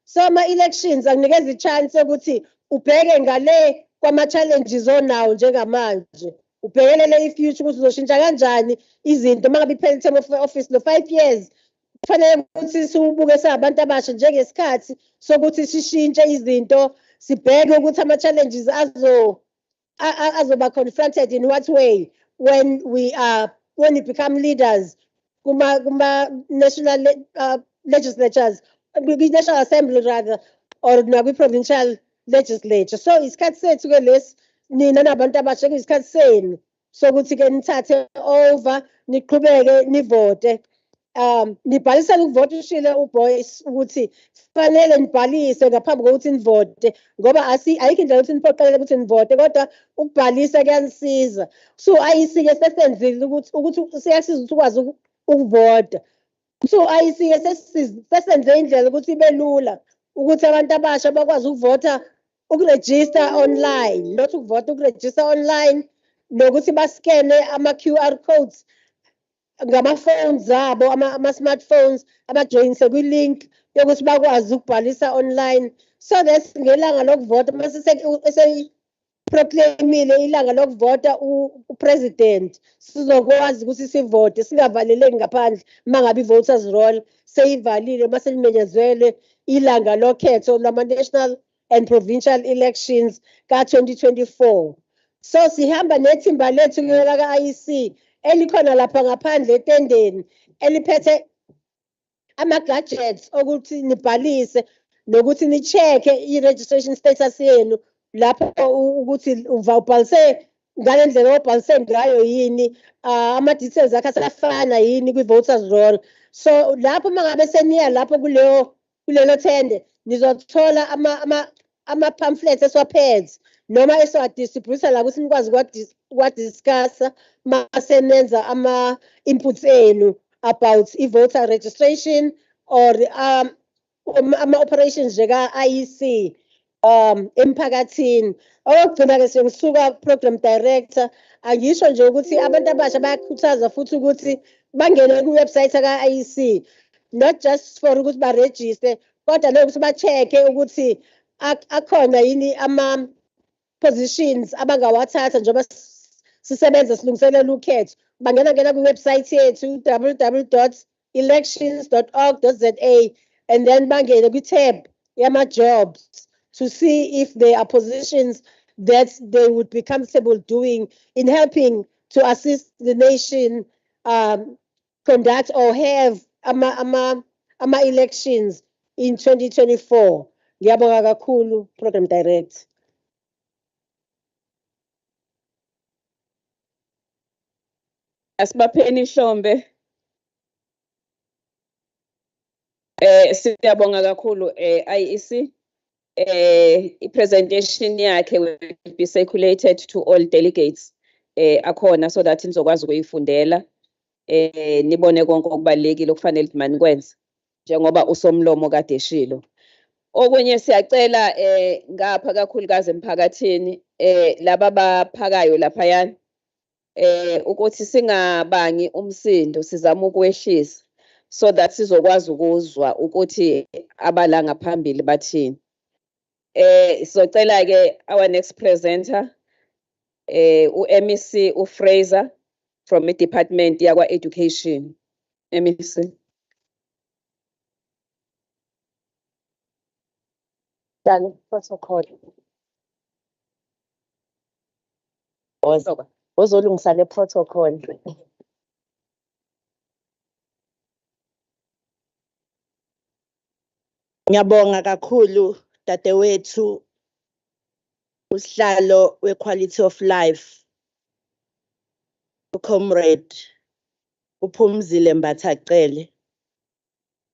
So ama-elections akunikeza i-chance yokuthi ubheke ngale kwama-challenges onawo njengamanje. Ubhekelele i-future ukuthi uzoshintsha kanjani izinto uma ngabe iphela i-term of office lo 5 years. Kufanele ukuthi siwubuke sabantu abasha njengesikhathi sokuthi sishintshe izinto, sibheke ukuthi ama-challenges azoba confronted in what way when we become leaders kuma-national legislatures, national assembly rather, or nakwi-provincial legislature. So isikhathi sethu ke lesi nina nabantu abasha kuyisikhathi senu sokuthi ke nithathe over niqhubeke nivote. Nibhalisele ukuvota ushile uBoyce ukuthi fanele nibhalise ngaphambi kokuthi nivote ngoba ayikho indlela ukuthi niphoqelele ukuthi nivote kodwa ukubhalisa kuyanisiza. So ayisike sesenzile ukuthi siyasiza ukuthi ukwazi ukuvota. So ayisike sesenze indlela ukuthi ibe lula ukuthi abantu abasha bakwazi ukuvota, ukuregister online, not ukuvota, ukuregister online, nokuthi baskene ama-QR codes ngama-phones abo, ama-smartphones, abajoyinise kwi-link yokuthi bakwazi ukubhalisa online. So that's ngelanga lokuvota mase proclaimile ilanga lokuvota upresident sizokwazi ukuthi sivote singavaleleki ngaphandle mangabe i-voters roll seyivalile mase limenyezelwe ilanga lokhetho lama-national and provincial elections ka-2024. So sihamba nethimba lethu la ka-IEC elikhona lapha ngaphandle etendeni eliphethe ama-gadgets okuthi nibhalise nokuthi ni-check-e i-registration status yenu lapho ukuthi ubhalise ngale ndlela obhalise ngayo yini, ama-details akhe asafana yini kwi-voters roll. So lapho mangabe seniya lapho kulelo tende nizothola ama-pamphlets esiwaphethe noma esiwadistributha la ukuthi nikwazi ukwadiscussa masenenza ama-inputs enu about i-voter registration or ama-operations nje ka-IEC emphakathini. Okugcina-ke sengisuka program director, angisho nje ukuthi abantu abasha bayakhuthaza futhi ukuthi bangene kwi-website ka-IEC, not just for ukuthi barejiste kodwa nokuthi ba-check-e ukuthi akhona yini ama-positions abangawathatha njengoba sisebenza silungiselela ukhetho. Bangena kwi-website yethu www.elections.org.za and then bangene kwi-tab yama-jobs to see if there are positions that they would be comfortable doing in helping to assist the nation conduct or have ama-elections in 2024. Ngiyabonga kakhulu, Program Director. Asibapheni Hlombe. Siyabonga kakhulu IEC. I-presentation yakhe will be circulated to all delegates akhona so that nizokwazi ukuyifundela nibone konke okubalekile okufanele manikwenze njengoba usomlomo kade eshilo. Okunye siyacela ngapha kakhulukazi emphakathini laba baphakayo laphayana ukuthi singabangi umsindo, sizama ukwehlisa so that sizokwazi ukuzwa ukuthi abala ngaphambili bathini. Socela ke our next presenter u-MEC uFraser from the Department yakwa Education. MEC. Done protocol. Ozolungisa le protocol. Ngiyabonga kakhulu dadewethu usihlalo we-quality of life comrade uphumzile Mbathacele,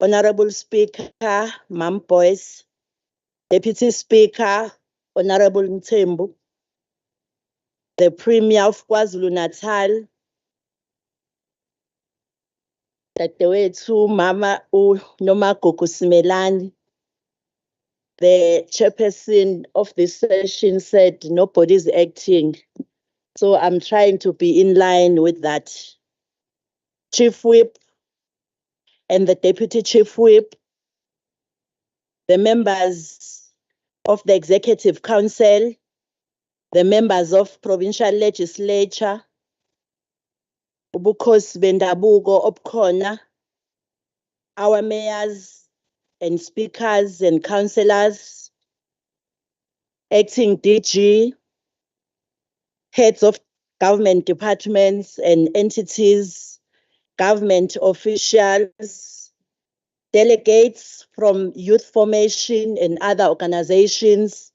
Honorable Speaker Mam Boyce, Deputy Speaker Honorable Mthembu, the Premier of KwaZulu-Natal, dadewethu Mama uNomagugu Simelane. The chairperson of this session said nobody's acting, so I'm trying to be in line with that. Chief Whip and the Deputy Chief Whip, the members of the Executive Council, the members of Provincial Legislature, ubukhosi bendabuko obukhona, our mayors and speakers and councillors, acting DG, heads of government departments and entities, government officials, delegates from youth formation and other organizations,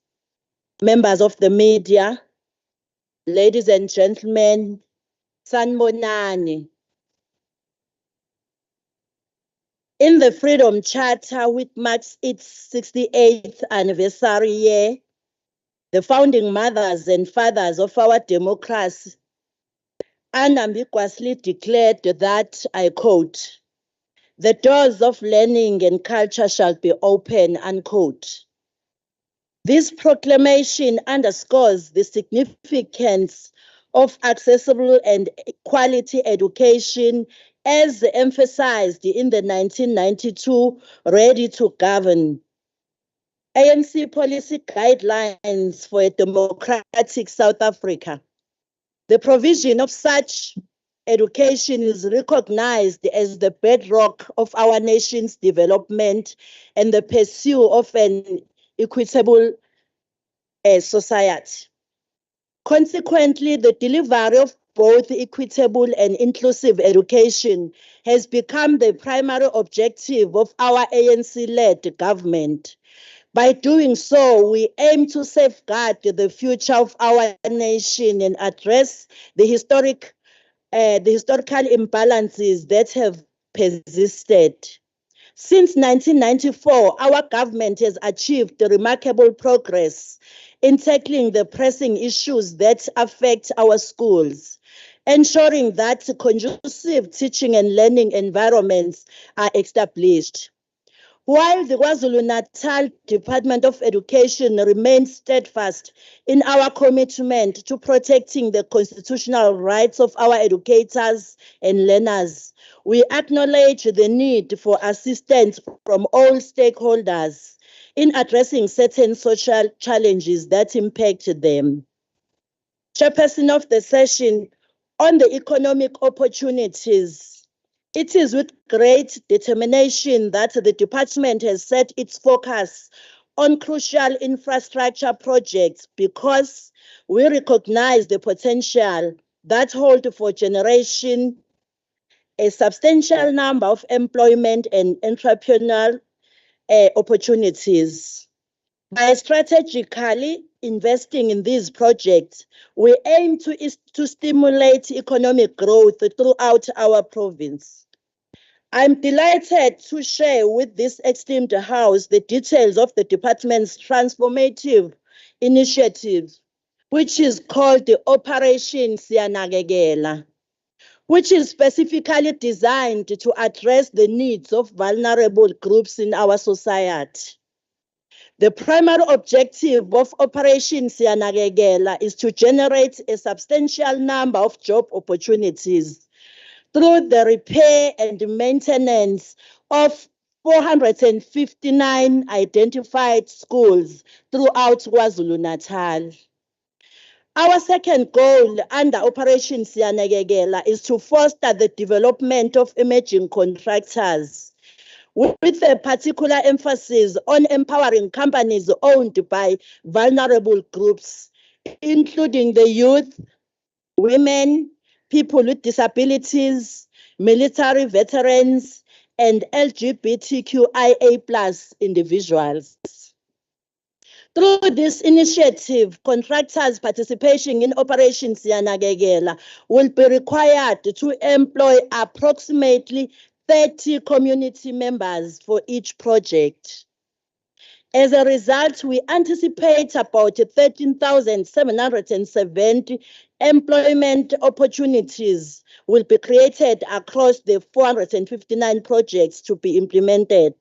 members of the media, ladies and gentlemen, sanibonani. In the Freedom Charter, which marks its 68th anniversary year, the founding mothers and fathers of our democracy unambiguously declared that, I quote, "The doors of learning and culture shall be open," unquote. This proclamation underscores the significance of accessible and quality education as emphasized in the 1992 Ready to Govern ANC policy guidelines for a democratic South Africa. The provision of such education is recognized as the bedrock of our nation's development and the pursuit of an equitable society. Consequently, the delivery of both equitable and inclusive education has become the primary objective of our ANC-led government. By doing so, we aim to safeguard the future of our nation and address the historical imbalances that have persisted. Since 1994, our government has achieved remarkable progress in tackling the pressing issues that affect our schools, ensuring that conducive teaching and learning environments are established. While the KwaZulu-Natal Department of Education remains steadfast in our commitment to protecting the constitutional rights of our educators and learners, we acknowledge the need for assistance from all stakeholders in addressing certain social challenges that impact them. Chairperson of the session on the economic opportunities, it is with great determination that the department has set its focus on crucial infrastructure projects because we recognize the potential that hold for generation a substantial number of employment and entrepreneurial opportunities. By strategically investing in these projects, we aim to stimulate economic growth throughout our province. I'm delighted to share with this esteemed House the details of the department's transformative initiative, which is called the Operation Siyanakekela, which is specifically designed to address the needs of vulnerable groups in our society. The primary objective of Operation Siyanakekela is to generate a substantial number of job opportunities through the repair and maintenance of 459 identified schools throughout KwaZulu-Natal. Our second goal under Operation Siyanakekela is to foster the development of emerging contractors with a particular emphasis on empowering companies owned by vulnerable groups, including the youth, women, people with disabilities, military veterans, and LGBTQIA+ individuals. Through this initiative, contractors participating in Operation Siyanakekela will be required to employ approximately 30 community members for each project. As a result, we anticipate about 13,770 employment opportunities will be created across the 459 projects to be implemented.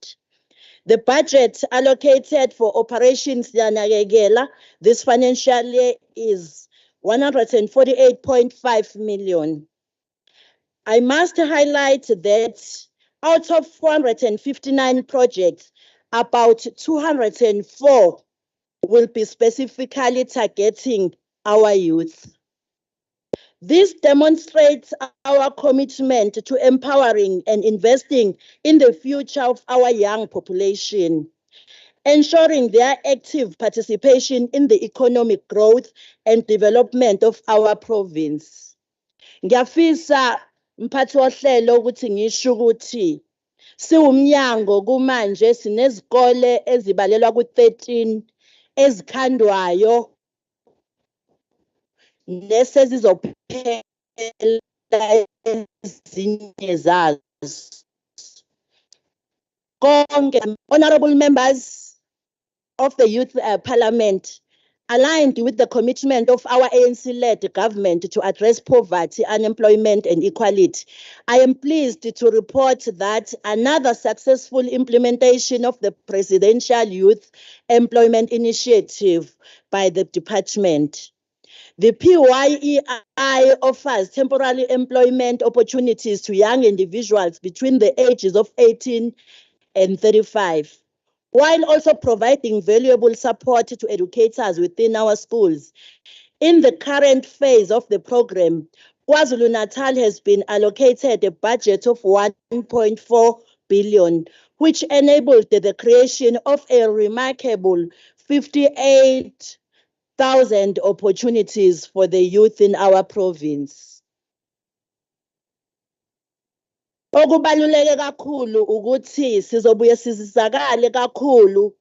The budget allocated for operations Siyanakekela this financial year is 148.5 million. I must highlight that out of 459 projects, about 204 will be specifically targeting our youth. This demonstrates our commitment to empowering and investing in the future of our young population, ensuring their active participation in the economic growth and development of our province. Ngiyafisa mphathi wohlelo ukuthi ngisho ukuthi siwumnyango kumanje sinezikole ezibalelwa ku-13 ezikhandwayo nesezizophela ezinye zazo. Konke, honorable members of the Youth Parliament, aligned with the commitment of our ANC-led government to address poverty, unemployment, and equality, I am pleased to report that another successful implementation of the Presidential Youth Employment Initiative by the department. The PYEI offers temporary employment opportunities to young individuals between the ages of 18 and 35. While also providing valuable support to educators within our schools. In the current phase of the program, KwaZulu-Natal has been allocated a budget of 1.4 billion, which enabled the creation of a remarkable 58,000 opportunities for the youth in our province. Okubaluleke kakhulu ukuthi sizobuye sizisakale kakhulu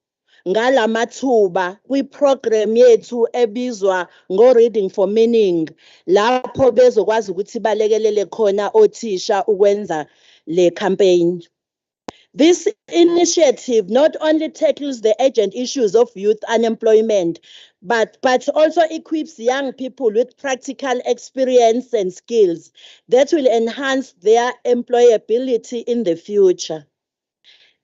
ngalamathuba kwi-program yethu ebizwa ngo-Reading for Meaning, lapho bezokwazi ukuthi balekelele khona othisha ukwenza le campaign. This initiative not only tackles the urgent issues of youth unemployment, but also equips young people with practical experience and skills that will enhance their employability in the future.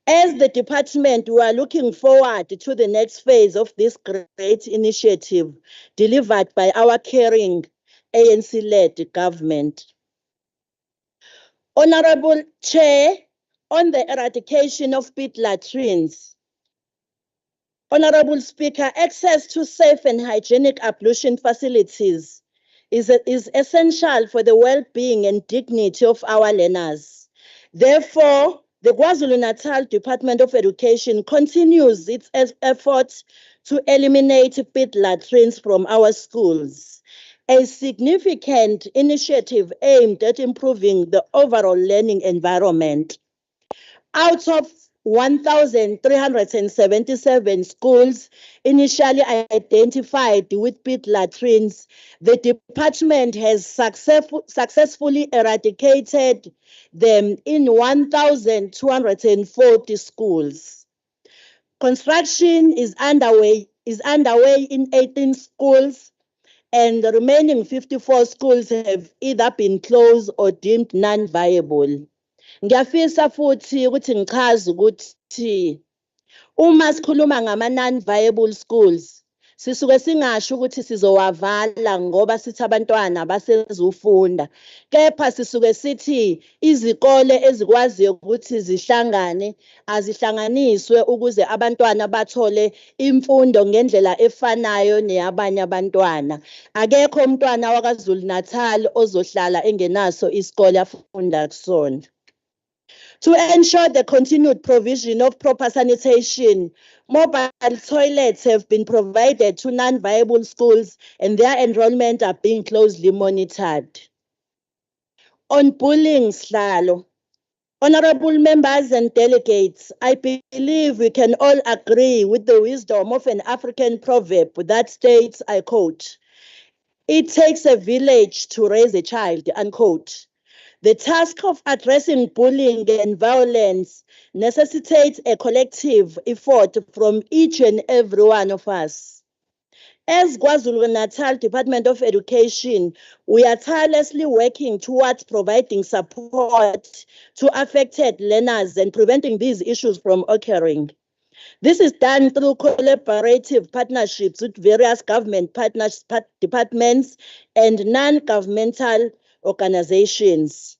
As the department, we are looking forward to the next phase of this great initiative delivered by our caring ANC-led government. Honorable Chair, on the eradication of pit latrines. Honorable Speaker, access to safe and hygienic ablution facilities is essential for the well-being and dignity of our learners. Therefore, the KwaZulu-Natal Department of Education continues its efforts to eliminate pit latrines from our schools, a significant initiative aimed at improving the overall learning environment. Out of 1,377 schools initially identified with pit latrines, the department has successfully eradicated them in 1,240 schools. Construction is underway in 18 schools, and the remaining 54 schools have either been closed or deemed non-viable. Ngiyafisa futhi ukuthi ngichaze ukuthi uma sikhuluma ngama non-viable schools sisuke singasho ukuthi sizowavala ngoba sithi abantwana basezufunda, kepha sisuke sithi izikole ezikwaziyo ukuthi zihlangane azihlanganiswe ukuze abantwana bathole imfundo ngendlela efanayo neyabanye abantwana. Akekho umntwana wakwaZulu-Natal ozohlala engenaso isikole afunda kusona. To ensure the continued provision of proper sanitation, mobile toilets have been provided to non-viable schools and their enrollment are being closely monitored. On bullying, Slalo, honorable members and delegates, I believe we can all agree with the wisdom of an African proverb that states, I quote, "It takes a village to raise a child," unquote. The task of addressing bullying and violence necessitates a collective effort from each and every one of us. As KwaZulu-Natal Department of Education, we are tirelessly working towards providing support to affected learners and preventing these issues from occurring. This is done through collaborative partnerships with various government departments and non-governmental organizations.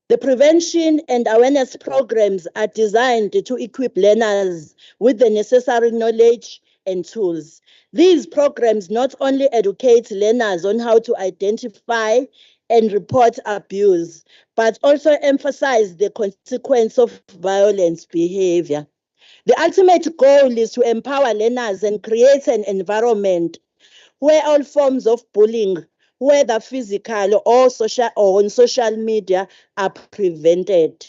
The prevention and awareness programs are designed to equip learners with the necessary knowledge and tools. These programs not only educate learners on how to identify and report abuse, but also emphasize the consequence of violent behavior. The ultimate goal is to empower learners and create an environment where all forms of bullying, whether physical or social or on social media, are prevented.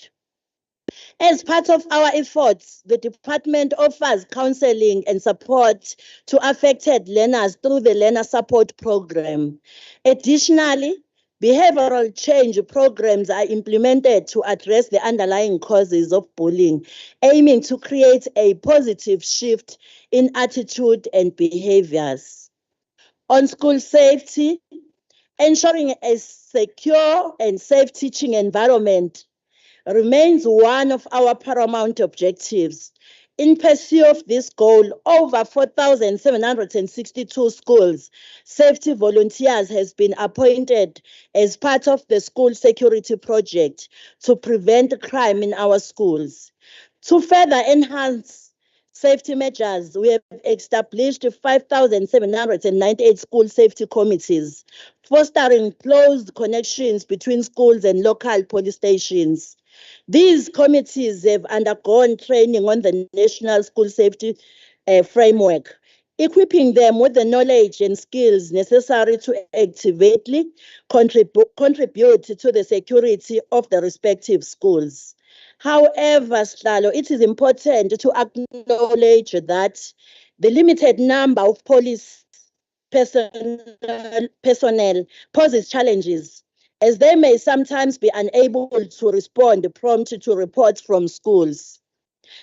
As part of our efforts, the department offers counseling and support to affected learners through the Learner Support Program. Additionally, behavioral change programs are implemented to address the underlying causes of bullying, aiming to create a positive shift in attitude and behaviors. On school safety, ensuring a secure and safe teaching environment remains one of our paramount objectives. In pursuit of this goal, over 4,762 schools safety volunteers has been appointed as part of the school security project to prevent crime in our schools. To further enhance safety measures, we have established 5,798 school safety committees, fostering close connections between schools and local police stations. These committees have undergone training on the National School Safety Framework, equipping them with the knowledge and skills necessary to actively contribute to the security of the respective schools. However, Slalo, it is important to acknowledge that the limited number of police personnel poses challenges, as they may sometimes be unable to respond promptly to reports from schools.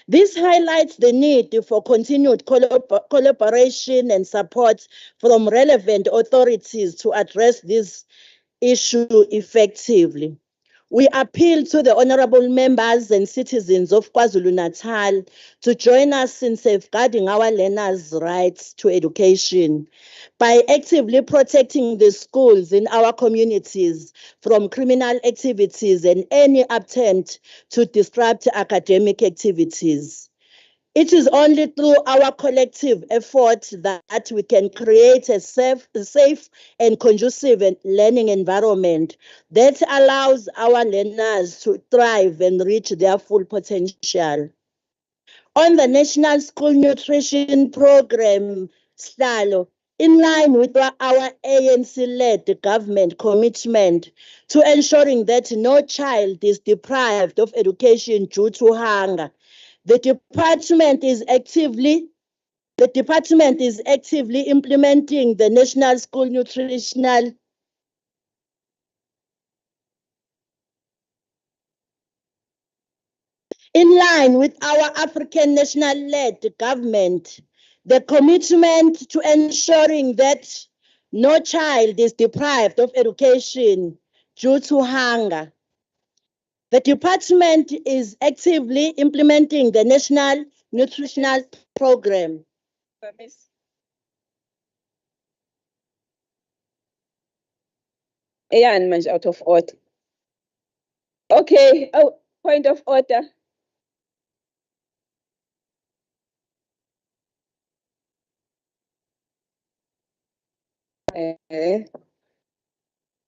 This highlights the need for continued collaboration and support from relevant authorities to address this issue effectively. We appeal to the honorable members and citizens of KwaZulu-Natal to join us in safeguarding our learners' rights to education by actively protecting the schools in our communities from criminal activities and any attempt to disrupt academic activities. It is only through our collective effort that we can create a safe and conducive learning environment that allows our learners to thrive and reach their full potential. On the National School Nutrition Program, Slalo, in line with our ANC-led government commitment to ensuring that no child is deprived of education due to hunger, the department is actively implementing the National School Nutritional in line with our African national-led government, the commitment to ensuring that no child is deprived of education due to hunger. The department is actively implementing the National Nutritional Program. Ayan manje out of order. Okay, oh, point of order.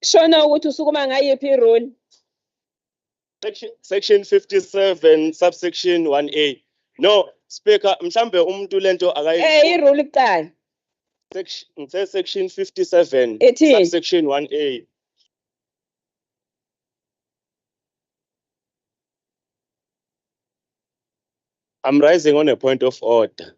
Shona ukuthi usukuma ngayiphi rule. Section 57 subsection 1A. No, Speaker, mhlambe umuntu lento irule kuqala. Section 57 Ethi? subsection 1A. I'm rising on a point of order.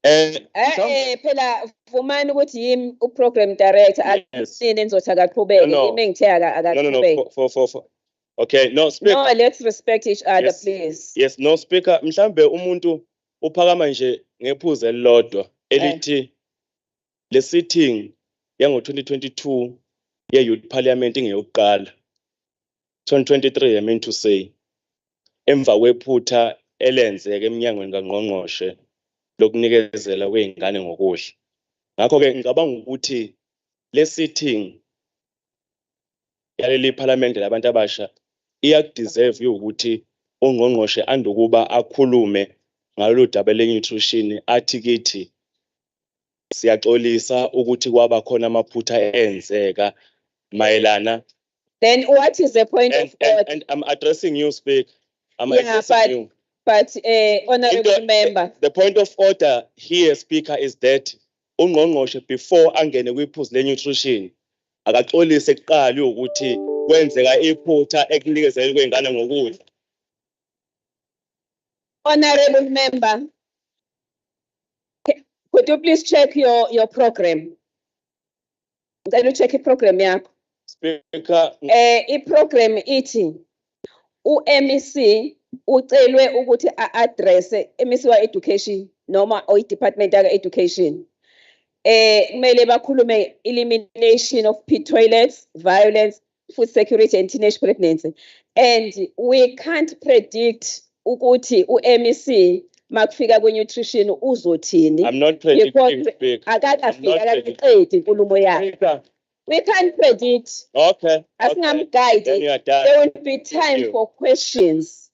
Phela vumani ukuthi yimi uprogram director Yes. akusini enzothi akaqhubeke yimi engithe akaqhubeke. For. Okay, no, Speaker. No, let's respect each other, Yes. please. Yes, no, Speaker, mhlambe umuntu uphakama nje ngephuzu elilodwa elithi le sitting yango 2022 ye Youth Parliament ingeyokuqala. 2023 I mean to say. Emva kwephutha elenzeke eminyangweni kaNgqongqoshe lokunikezela kweingane ngokudla. Ngakho ke ngicabanga ukuthi le sitting yaleli parliament labantu abasha iyakudeserve ukuthi ungqongqoshe andukuba akhulume ngalolu daba le-nutrition athi kithi siyaxolisa ukuthi kwaba khona amaphutha enzeka mayelana. Then what is the point of order? And I'm addressing you, Speaker. I'm Yeah, addressing you. but honorable member. The point of order here, Speaker, is that ungqongqoshe before angene kwiphuzu le-nutrition akaxolise kuqala ukuthi kwenzeka iphutha ekunikezeleni kweingane ngokudla. Honorable member, could you please check your program? Can you check program yakho? Speaker. Program ithi u-MEC ucelwe ukuthi a-address MEC wa education noma department ya education. Kumele bakhulume elimination of pit toilets, violence, food security and teenage pregnancy. And we can't predict ukuthi u-MEC makufika kwe-nutrition uzothini. I'm not predicting, Speaker. Akaqedi inkulumo yakhe. We can't predict. Okay. Asingamguide. Then you are done. There will be time for questions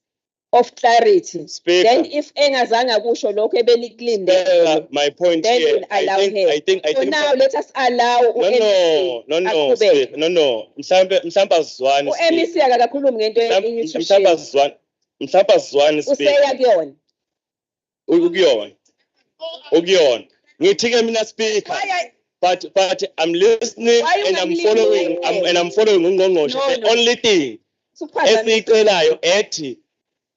of clarity. Speaker. Then if engazange kusho lokho ebelikulindele, my point then here, we'll allow him. I think For now, let us allow No, Speaker. No. Mhlambe asizwane. u-MEC akakakhulumi ngento ye-nutrition. Mhlambe asizwane, Speaker. Useya kuyona. Ukuyona. Ngithi-ke mina, Speaker. But I'm listening and I'm following ungqongqoshe. The only thing esiyicelayo ethi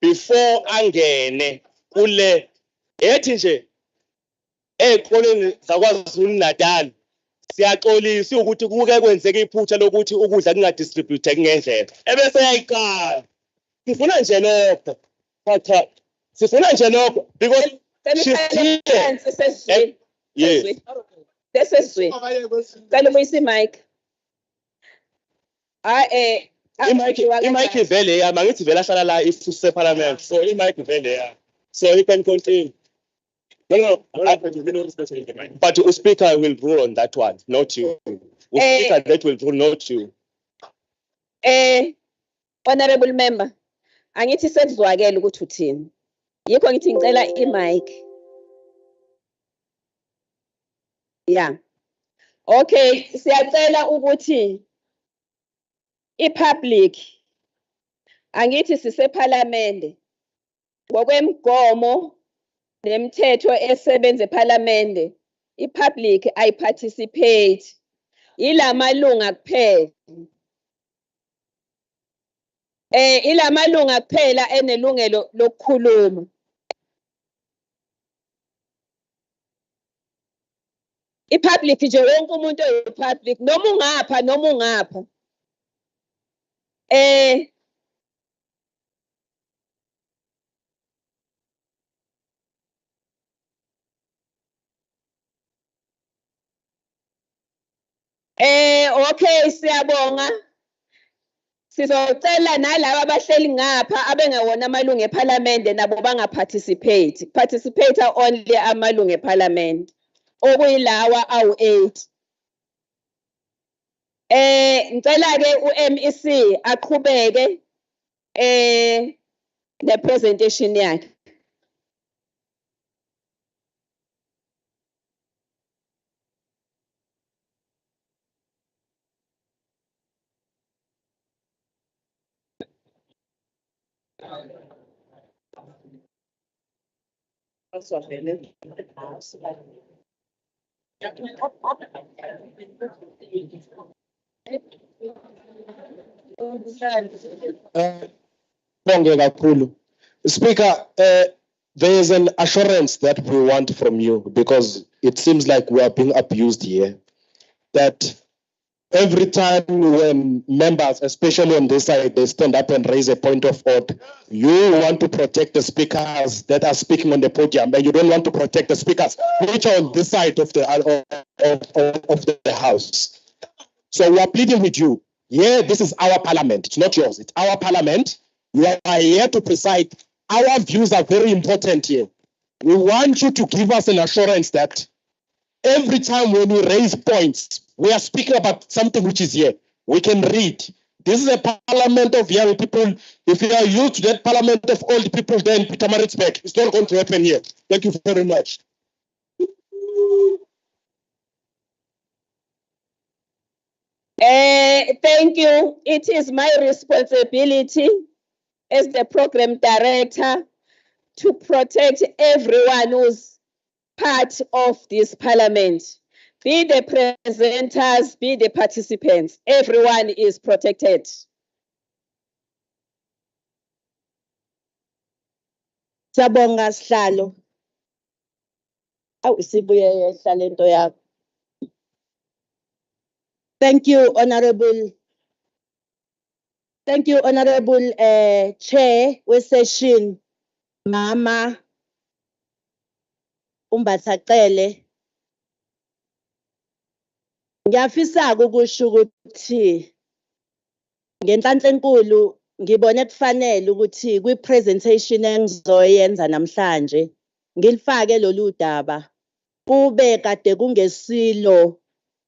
before angene kule ethi nje ezikoleni zaKwaZulu-Natal siyaxolisa ukuthi kuke kwenzeka iphutha lokuthi ukudla kungadistribute ngendlela. Ebese yayiqala. Sifuna nje lokho. Sifuna nje lokho because she's here. Yes. This is sweet. Cala ubuyisa i-mic. I-mic vele ya mangithi vele ahlala la ifuse parliament. So i-mic vele ya. So you can continue. No. But the speaker will rule on that one, not you. The speaker that will rule, not you. Honorable member, angithi sekuzwakela ukuthi uthini. Yikho ngithi ngicela i-mic. Yeah. Okay, siyacela ukuthi i-public angithi sisePhalamende ngokwemgomo nemithetho esebenza ePhalamende i-public ayiparticipate ilamalunga kuphela. Ilamalunga kuphela enelungelo lokukhuluma. I-public nje wonke umuntu oyi-public noma ungapha. Okay, siyabonga. Sizocela nalabo abahleli ngapha abengewona amalungu ePhalamende nabo bangaparticipate. Participate only amalungu ePhalamende. Okuyilawa awu-8. Ngicela ke u-MEC aqhubeke ne-presentation yakhe. Bonge kakhulu. Speaker, there is an assurance that we want from you because it seems like we are being abused here. That every time when members, especially on this side, they stand up and raise a point of order, you want to protect the speakers that are speaking on the podium, and you don't want to protect the speakers which are on this side of the house. So we are pleading with you. Yeah, this is our parliament. It's not yours. It's our parliament. You are here to preside. Our views are very important here. We want you to give us an assurance that every time when we raise points, we are speaking about something which is here. We can read. This is a parliament of young people. If you are used to that parliament of old people, then Peter Maritzburg, it's not going to happen here. Thank you very much. Thank you. It is my responsibility as the program director to protect everyone who's part of this parliament. Be the presenters, be the participants. Everyone is protected. Sabonga sihlalo. Awu sibuye yehla lento yakho. Thank you, Honorable. Thank you, Honorable Chair we-session, Mama Umbathaqele. Ngiyafisa ukusho ukuthi ngenhlanhla enkulu ngibone kufanele ukuthi kwi-presentation engizoyenza namhlanje ngilifake lolu daba kube kade kungesilo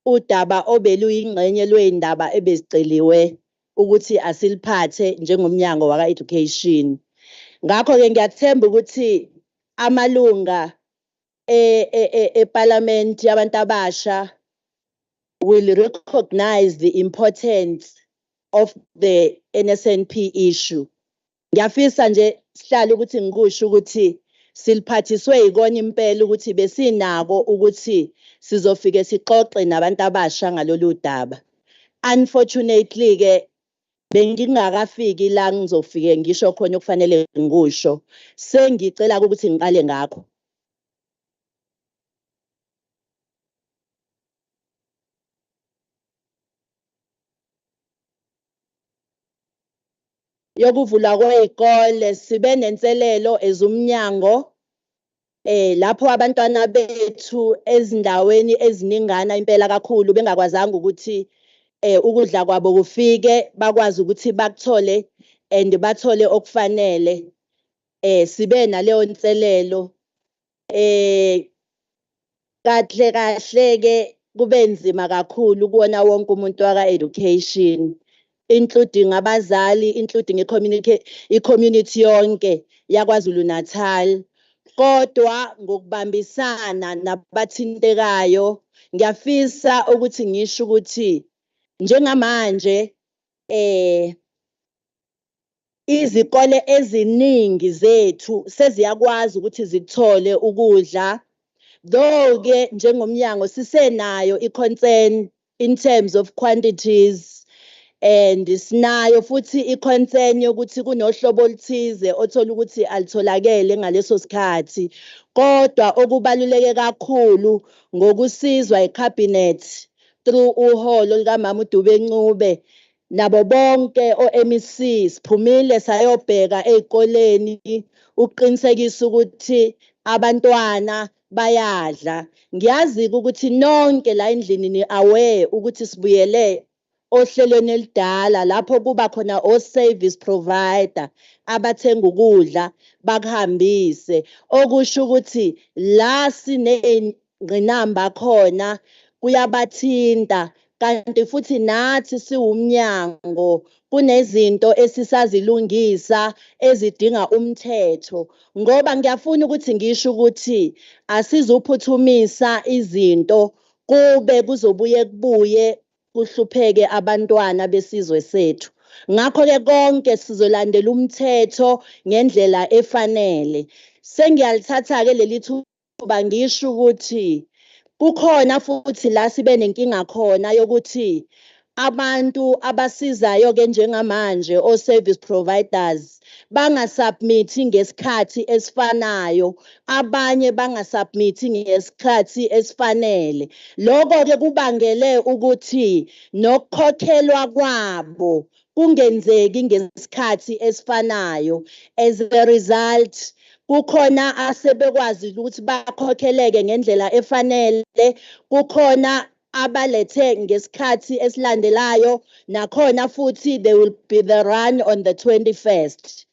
udaba obeluyingxenye lwendaba ebeziceliwe ukuthi asiliphathe njengomnyango waka-education. Ngakho-ke ngiyathemba ukuthi amalunga eParliament yabantu abasha will recognize the importance of the NSNP issue. Ngiyafisa nje sihlalo ukuthi ngikusho ukuthi siliphathiswe ikona impela ukuthi besinako ukuthi sizofike sixoxe nabantu abasha ngalolu daba. Unfortunately ke bengingakafiki la ngizofike ngisho khona okufanele ngikusho. Sengicela ukuthi ngiqale ngakho. Yokuvulwa kwezikole sibe nenselelo ezumnyango lapho abantwana bethu ezindaweni eziningana impela kakhulu bengakwazanga ukuthi ukudla kwabo kufike bakwazi ukuthi bakuthole and bathole okufanele sibe naleyo nselelo kahle ke kube nzima kakhulu kuona wonke umuntu waka education including abazali including i-community yonke yaKwaZulu-Natal. Kodwa ngokubambisana nabathintekayo ngiyafisa ukuthi ngisho ukuthi njengamanje izikole eziningi zethu seziyakwazi ukuthi zithole ukudla, though ke njengomnyango sisenayo i-concern in terms of quantities and sinayo futhi i-concern yokuthi kunohlobo oluthize othola ukuthi alitholakele ngaleso sikhathi. Kodwa okubaluleke kakhulu ngokusizwa iCabinet through uholo likaMama uDube Ncube nabo bonke o-MEC siphumile sayobheka ezikoleni uqinisekisa ukuthi abantwana bayadla. Ngiyazi ukuthi nonke la endlini ni aware ukuthi sibuyele ohlelweni elidala lapho kuba khona o-service provider abathenga ukudla bakuhambise, okusho ukuthi la sinengqinamba khona kuyabathinta. Kanti futhi nathi siwumnyango kunezinto esisazilungisa ezidinga umthetho, ngoba ngiyafuna ukuthi ngisho ukuthi asizuphuthumisa izinto kube kuzobuye kuhlupheke abantwana besizwe sethu. ngakho ke konke sizolandela umthetho ngendlela efanele. Sengiyalithatha ke leli thuba ngisho ukuthi kukhona futhi la sibe nenkinga khona yokuthi abantu abasizayo ke njengamanje o service providers bangasubmithi ngesikhathi esifanayo, abanye bangasubmithi ngesikhathi esifanele. Lokho ke kubangele ukuthi nokukhokhelwa kwabo kungenzeki ngesikhathi esifanayo. As a result, kukhona asebekwazi ukuthi bakhokheleke ngendlela efanele, kukhona abalethe ngesikhathi esilandelayo, nakhona futhi they will be the run on the 21st.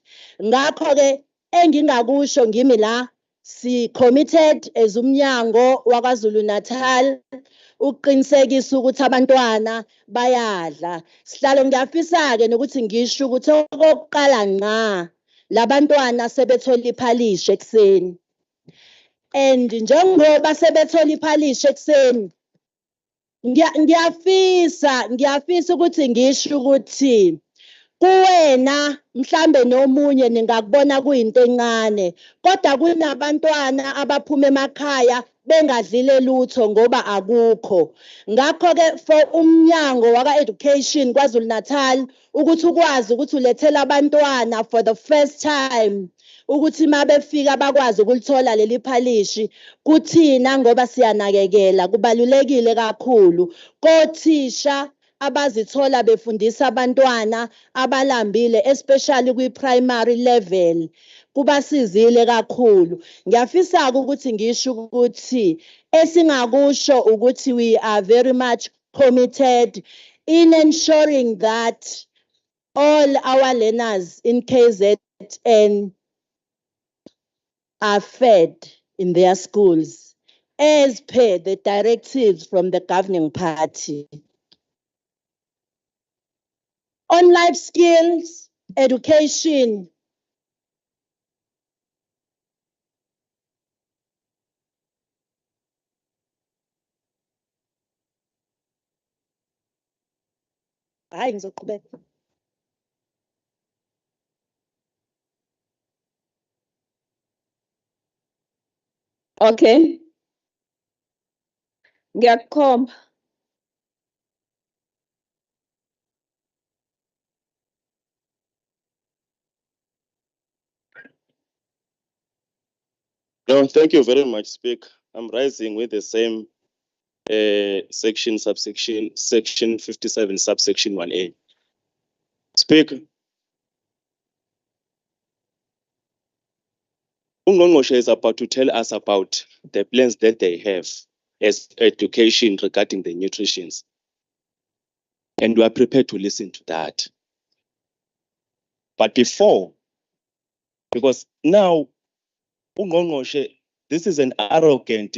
Ngakho ke engingakusho ngimi la si committed as umnyango wakwaZulu-Natal ukuqinisekisa ukuthi abantwana bayadla. Sihlalo ngiyafisa ke nokuthi ngisho ukuthi okokuqala ngqa labantwana sebethola iphalishe ekseni. And njengoba sebethola iphalishe ekseni, ngiyafisa ukuthi ngisho ukuthi kuwena mhlambe nomunye ningakubona kuyinto encane, kodwa kunabantwana abaphuma emakhaya bengadlile lutho ngoba akukho. Ngakho ke for umnyango waka-education KwaZulu-Natal ukuthi ukwazi ukuthi ulethele abantwana for the first time ukuthi mabefika bakwazi ukulithola leli phalishi, kuthina ngoba siyanakekela kubalulekile kakhulu. Kothisha abazithola befundisa abantwana abalambile especially kwi-primary level kubasizile kakhulu. Ngiyafisa ukuthi ngisho ukuthi esingakusho ukuthi we are very much committed in ensuring that all our learners in KZN are fed in their schools as per the directives from the governing party. On life skills, education, hayi ngizoqhubeka. Okay. Ngiyakukhomba. No, thank you very much, Speaker. I'm rising with the same section 57, subsection 1A. Speaker, Ungqongqoshe is about to tell us about the plans that they have as education regarding the nutrition. And we are prepared to listen to that. But before, because now, Ungqongqoshe, this is an arrogant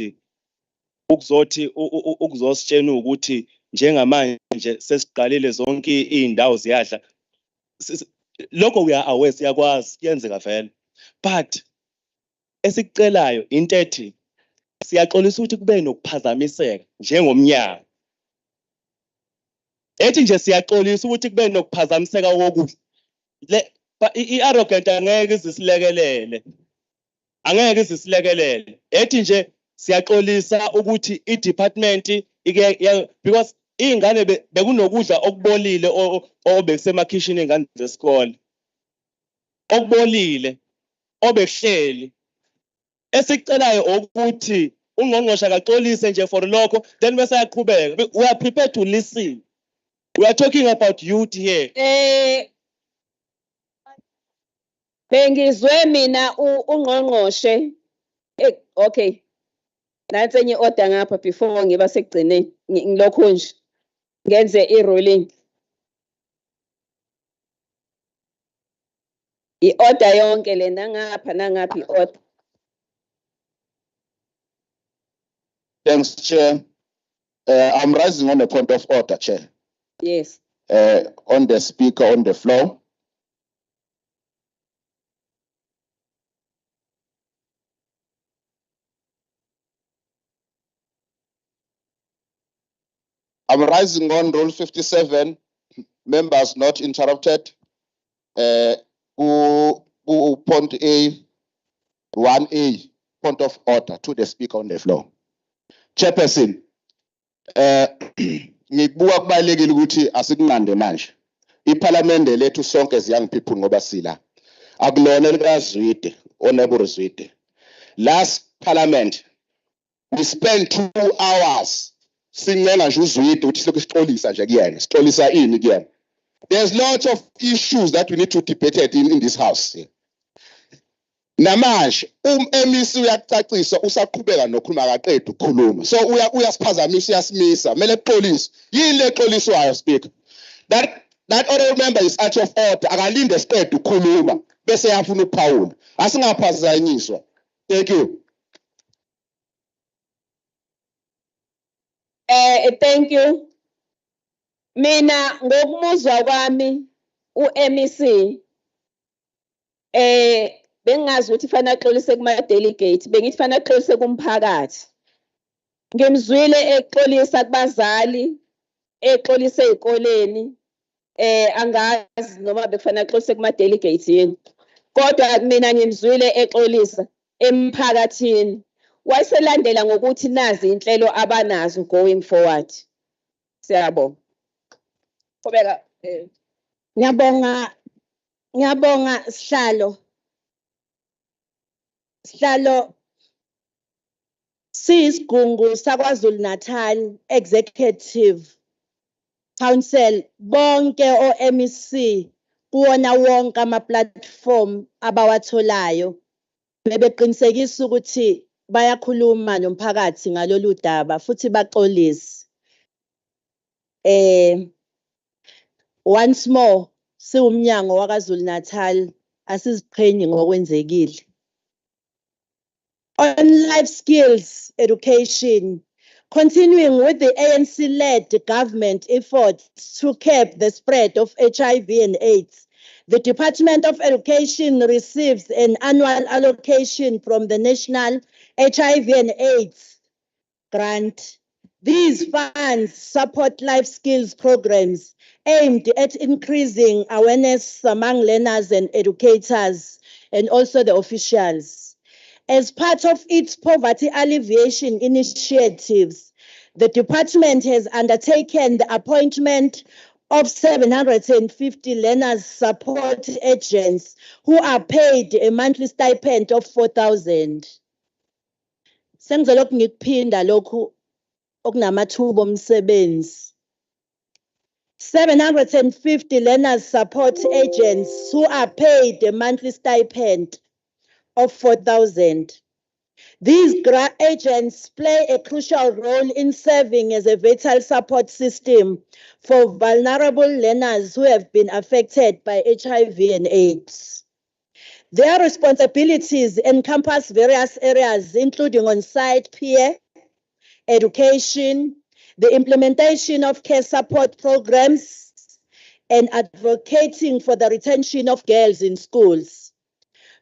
ukuzositshena ukuthi njengamanje sesiqalile zonke indawo ziyadla. Lokho we are aware, siyakwazi kuyenzeka vele. But esikucelayo into ethi siyaxolisa ukuthi kube nokuphazamiseka njengomnyango. Ethi nje siyaxolisa ukuthi kube nokuphazamiseka kokudla. I-arrogant angeke izisilekelele. Angeke izisilekelele. Ethi nje siyaxolisa ukuthi i-department because ingane bekunokudla okubolile obekusemakitchen engane zesikole. Okubolile obekuhleli. Esikucelayo ukuthi ungqongqoshe akaxolise nje for lokho, then bese yaqhubeka. We are prepared to listen. We are talking about youth here. Bengizwe mina ungqongqoshe. Okay. Nansi enye order ngapha before ngiba sekugcineni ngilokho nje ngenze i-ruling. I-order yonke lena ngapha nangapha i-order. Thanks, Chair. I'm rising on a point of order, Chair. Yes. On the speaker on the floor. I'm rising on Rule 57, members not interrupted. Point A, 1A, point of order to the speaker on the floor. Chairperson, ngikubuka kubalekile ukuthi asikunande manje. Iparlamente lethu sonke as young people ngoba sila. Akulona likaZwide, Honorable Zwide. Last parliament, we spent 2 hours sincenga nje uZwide ukuthi silokhu sixolisa nje kuyena. Sixolisa ini kuyena. There's lots of issues that we need to debate in this house. Namanje MEC uyacacisa usaqhubeka nokhuluma akaqedwe ukukhuluma. So uyasiphazamisa uyasimisa. Mele xolisa. Yini le xoliswayo speaker? That honorable member is out of order. Akalinde siqedwe ukukhuluma bese yafuna ukuphawula. Asingaphazanyiswa. Thank you. Thank you. Mina ngokumuzwa kwami uMEC bengazi ukuthi fanele axolise kuma delegate, bengithi fanele axolise kumphakathi. Ngimzwile exolisa kubazali, exolisa ezikoleni. Angazi noma bekufanele axolise kuma delegate yini. Kodwa mina ngimzwile exolisa emphakathini. Wayeselandela ngokuthi nazi inhlelo abanazo going forward. Siyabonga. Qhubeka. Ngiyabonga Sihlalo siyisigungu saKwaZulu-Natal Executive Council bonke o-MEC kuwona wonke ama-platform abawatholayo bebeqinisekisa ukuthi bayakhuluma nomphakathi ngalolu daba futhi baxolise. Once more siwumnyango waKwaZulu-Natal asiziqhenyi ngokwenzekile. On life skills education, continuing with the ANC-led government efforts to curb the spread of HIV and AIDS, the Department of Education receives an annual allocation from the National HIV and AIDS grant. These funds support life skills programs aimed at increasing awareness among learners and educators and also the officials. As part of its poverty alleviation initiatives, the department has undertaken the appointment of 750 learners support agents who are paid a monthly stipend of 4,000. Sengizolokhu ngikuphinda lokhu okunamathuba omsebenzi. 750 learners support agents who are paid a monthly stipend of 4,000. These agents play a crucial role in serving as a vital support system for vulnerable learners who have been affected by HIV and AIDS. Their responsibilities encompass various areas, including on-site peer education, the implementation of care support programs, and advocating for the retention of girls in schools.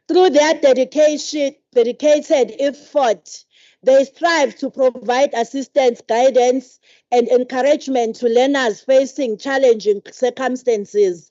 Through their dedicated effort, they strive to provide assistance, guidance, and encouragement to learners facing challenging circumstances,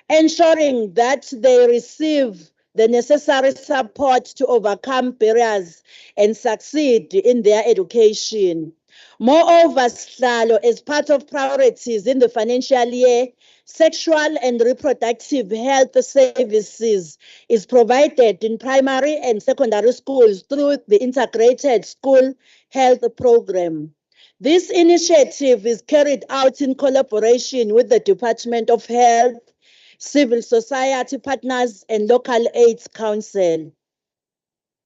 ensuring that they receive the necessary support to overcome barriers and succeed in their education. Moreover, Sihlalo, as part of priorities in the financial year, sexual and reproductive health services is provided in primary and secondary schools through the Integrated School Health Program. This initiative is carried out in collaboration with the Department of Health, civil society partners, and local AIDS council.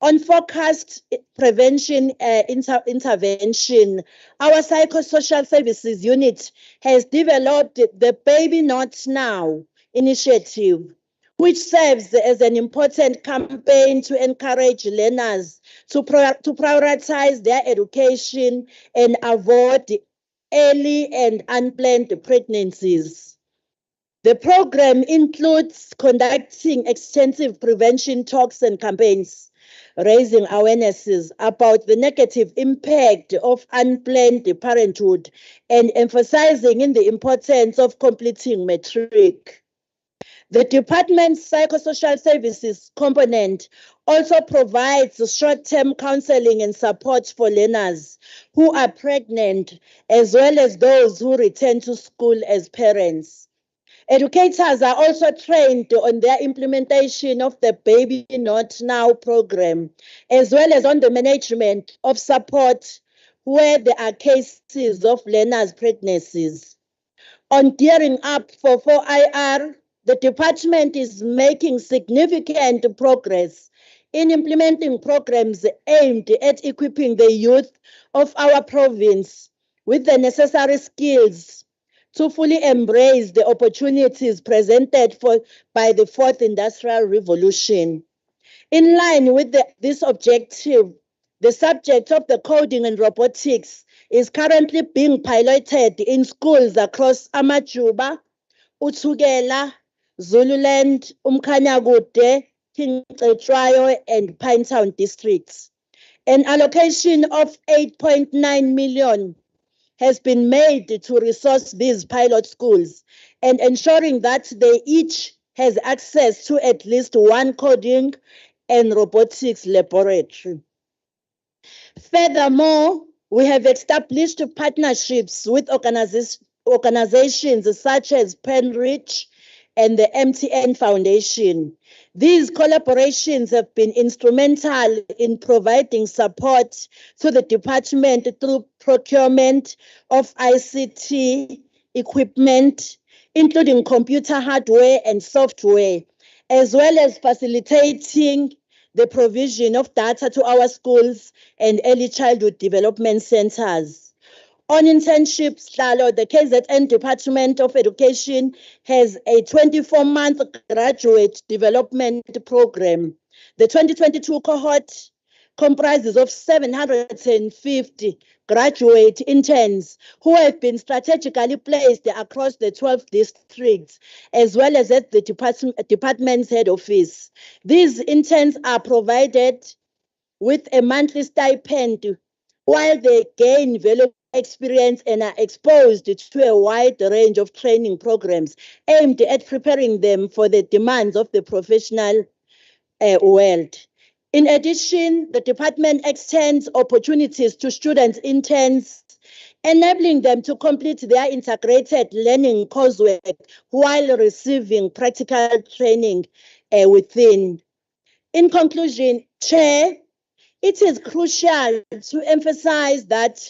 On focused prevention intervention, our psychosocial services unit has developed the Baby Not Now initiative, which serves as an important campaign to encourage learners to prioritize their education and avoid early and unplanned pregnancies. The program includes conducting extensive prevention talks and campaigns, raising awarenesses about the negative impact of unplanned parenthood and emphasizing in the importance of completing matric. The department's psychosocial services component also provides short-term counseling and support for learners who are pregnant, as well as those who return to school as parents. Educators are also trained on their implementation of the Baby Not Now program, as well as on the management of support where there are cases of learners' pregnancies. On gearing up for 4IR, the department is making significant progress in implementing programs aimed at equipping the youth of our province with the necessary skills to fully embrace the opportunities presented by the Fourth Industrial Revolution. In line with this objective, the subject of the coding and robotics is currently being piloted in schools across Amajuba, Utsukela, Zululand, Umkhanyakude, King Cetshwayo, and Pinetown districts. An allocation of 8.9 million has been made to resource these pilot schools and ensuring that they each has access to at least one coding and robotics laboratory. Furthermore, we have established partnerships with organizations such as Penrich and the MTN Foundation. These collaborations have been instrumental in providing support to the department through procurement of ICT equipment, including computer hardware and software, as well as facilitating the provision of data to our schools and early childhood development centers. On internships, the KZN Department of Education has a 24-month graduate development program. The 2022 cohort comprises of 750 graduate interns who have been strategically placed across the 12 districts, as well as at the department's head office. These interns are provided with a monthly stipend while they gain valuable experience and are exposed to a wide range of training programs aimed at preparing them for the demands of the professional world. In addition, the department extends opportunities to students interns, enabling them to complete their integrated learning coursework while receiving practical training within. In conclusion, Chair, it is crucial to emphasize that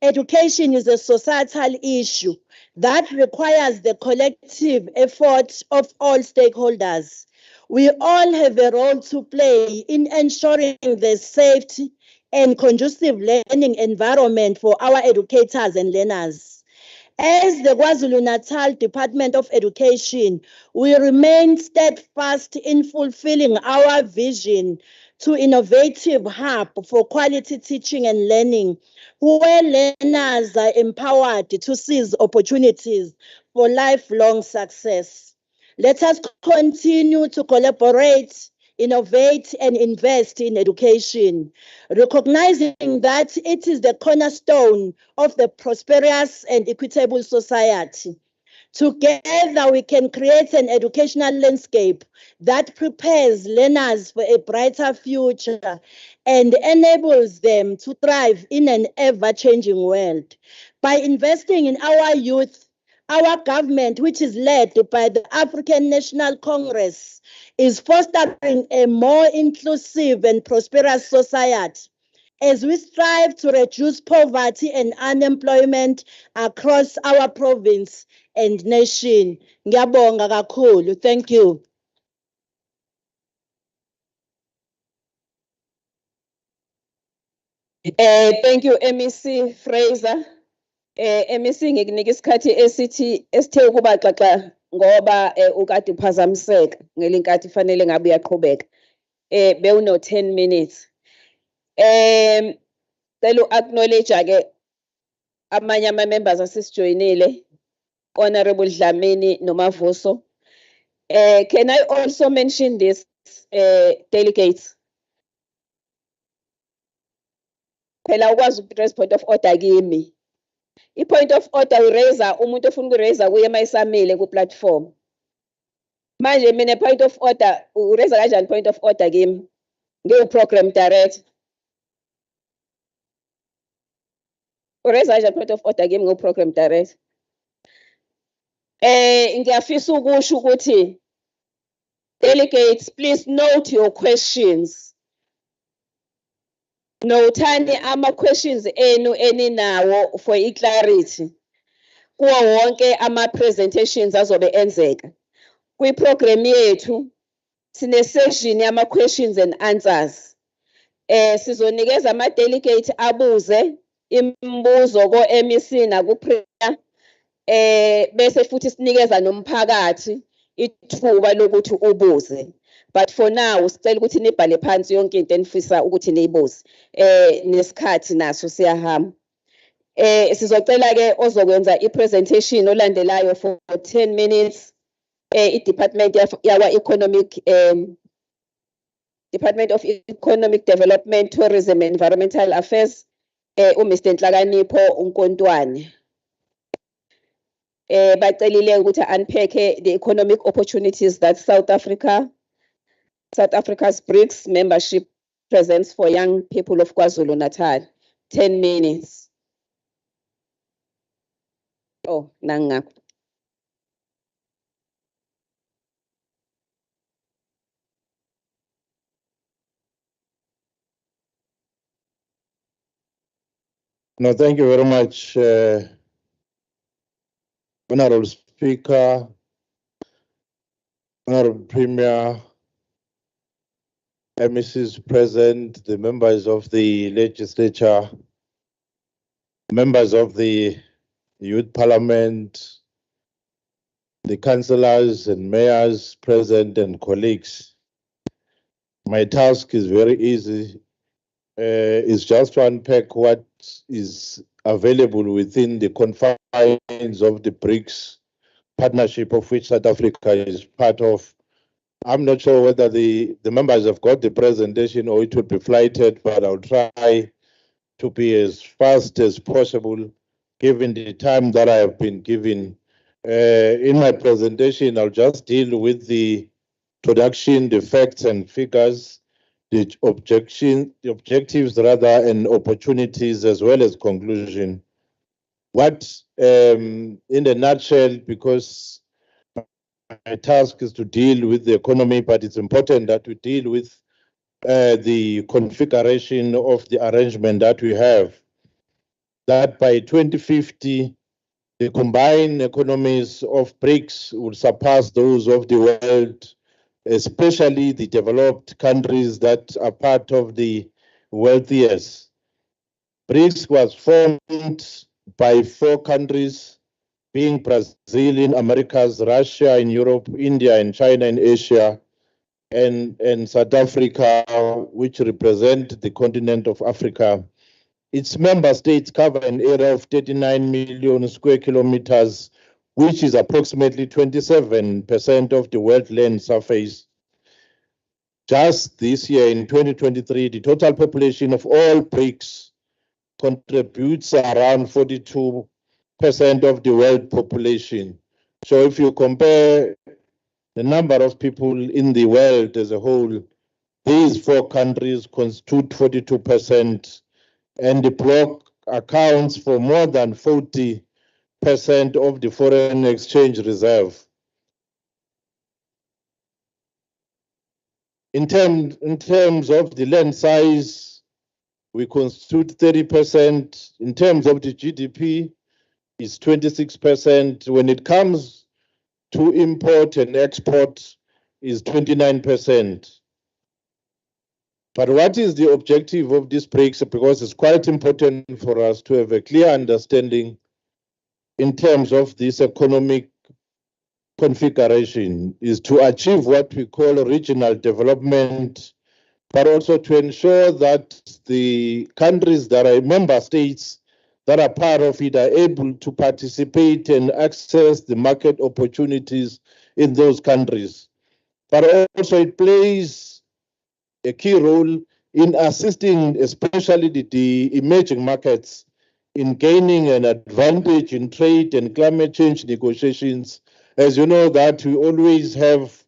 education is a societal issue that requires the collective effort of all stakeholders. We all have a role to play in ensuring the safety and conducive learning environment for our educators and learners. As the KwaZulu-Natal Department of Education, we remain steadfast in fulfilling our vision to innovative hub for quality teaching and learning, where learners are empowered to seize opportunities for lifelong success. Let us continue to collaborate, innovate, and invest in education, recognizing that it is the cornerstone of the prosperous and equitable society. Together, we can create an educational landscape that prepares learners for a brighter future and enables them to thrive in an ever-changing world. By investing in our youth, our government, which is led by the African National Congress, is fostering a more inclusive and prosperous society as we strive to reduce poverty and unemployment across our province and nation. Ngiyabonga kakhulu. Thank you. Thank you, MEC Fraser. MEC ngikunika isikhathi esithe ukuba xaxa ngoba ukade uphazamiseka ngelinkathi fanele ngabe uyaqhubeka. Bewuno 10 minutes. Cela acknowledge ke amanye ama-members asisijoyinile, Honorable Dlamini noMavuso. Can I also mention this, delegates? phela ukwazi ukuraise point of order kimi. I-point of order uraise umuntu ofuna ukuraise kuye mayisamile ku-platform. Manje mina point of order uraise kanjani point of order kimi? Ngiwu-program director. Uraise kanjani point of order kimi ngiwu-program director? Ngiyafisa ukusho ukuthi delegates, please note your questions. Nothani ama-questions enu eninawo for i-clarity. Kuwo wonke ama-presentations azobe enzeka. Kwi-program yethu, sine-session yama-questions and answers. Sizonikeza ama-delegate abuze imibuzo ko-MEC naku-prayer. Bese futhi sinikeza nomphakathi ithuba lokuthi ubuze. But for now, sicela ukuthi nibhale phansi yonke into enifisa ukuthi niyibuze. Nesikhathi naso siyahamba. Sizocela ke ozokwenza i-presentation olandelayo for 10 minutes. I-department yakwa-economic, Department of Economic Development, Tourism and Environmental Affairs, uMr. Nhlakanipho uNkontwane. Bacelile ukuthi unpack the economic opportunities that South Africa's BRICS membership presents for young people of KwaZulu-Natal. 10 minutes. Oh, nanga. No, thank you very much, Honorable Speaker, Honorable Premier, MECs present, the members of the legislature, members of the Youth Parliament, the councillors and mayors present and colleagues. My task is very easy. It's just to unpack what is available within the confines of the BRICS partnership of which South Africa is part of. I'm not sure whether the members have got the presentation or it will be flighted, but I'll try to be as fast as possible given the time that I have been given. In my presentation, I'll just deal with the introduction, the facts and figures, the objectives rather, and opportunities, as well as conclusion. What, in a nutshell, because my task is to deal with the economy, but it's important that we deal with the configuration of the arrangement that we have. That by 2050, the combined economies of BRICS will surpass those of the world, especially the developed countries that are part of the wealthiest. BRICS was formed by 4 countries, being Brazil in Americas, Russia in Europe, India and China in Asia, and South Africa, which represent the continent of Africa. Its member states cover an area of 39 million square kilometers, which is approximately 27% of the world land surface. Just this year, in 2023, the total population of all BRICS contributes around 42% of the world population. So if you compare the number of people in the world as a whole, these 4 countries constitute 42%, and the bloc accounts for more than 40% of the foreign exchange reserve. In terms of the land size, we constitute 30%. In terms of the GDP, it's 26%. When it comes to import and export, is 29%. But what is the objective of this BRICS? Because it's quite important for us to have a clear understanding in terms of this economic configuration, is to achieve what we call regional development, but also to ensure that the countries that are member states that are part of it are able to participate and access the market opportunities in those countries. But also it plays a key role in assisting especially the emerging markets in gaining an advantage in trade and climate change negotiations. As you know that we always have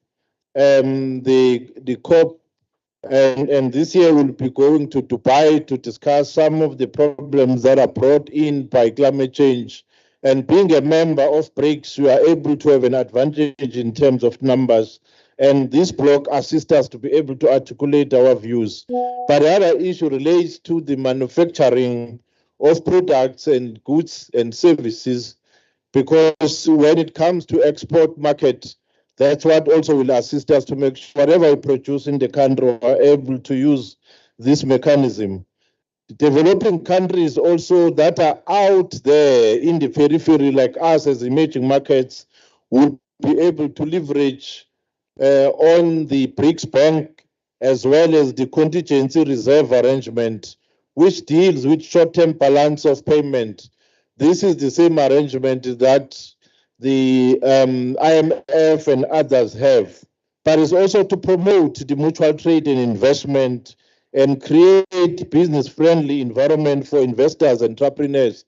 the COP, and this year we'll be going to Dubai to discuss some of the problems that are brought in by climate change. And being a member of BRICS, we are able to have an advantage in terms of numbers. And this block assists us to be able to articulate our views. But the other issue relates to the manufacturing of products and goods and services, because when it comes to export market, that's what also will assist us to make sure whatever we produce in the country, we are able to use this mechanism. Developing countries also that are out there in the periphery, like us as emerging markets, will be able to leverage on the BRICS Bank as well as the contingency reserve arrangement, which deals with short-term balance of payment. This is the same arrangement that the IMF and others have, but it's also to promote the mutual trade and investment and create business-friendly environment for investors and entrepreneurs.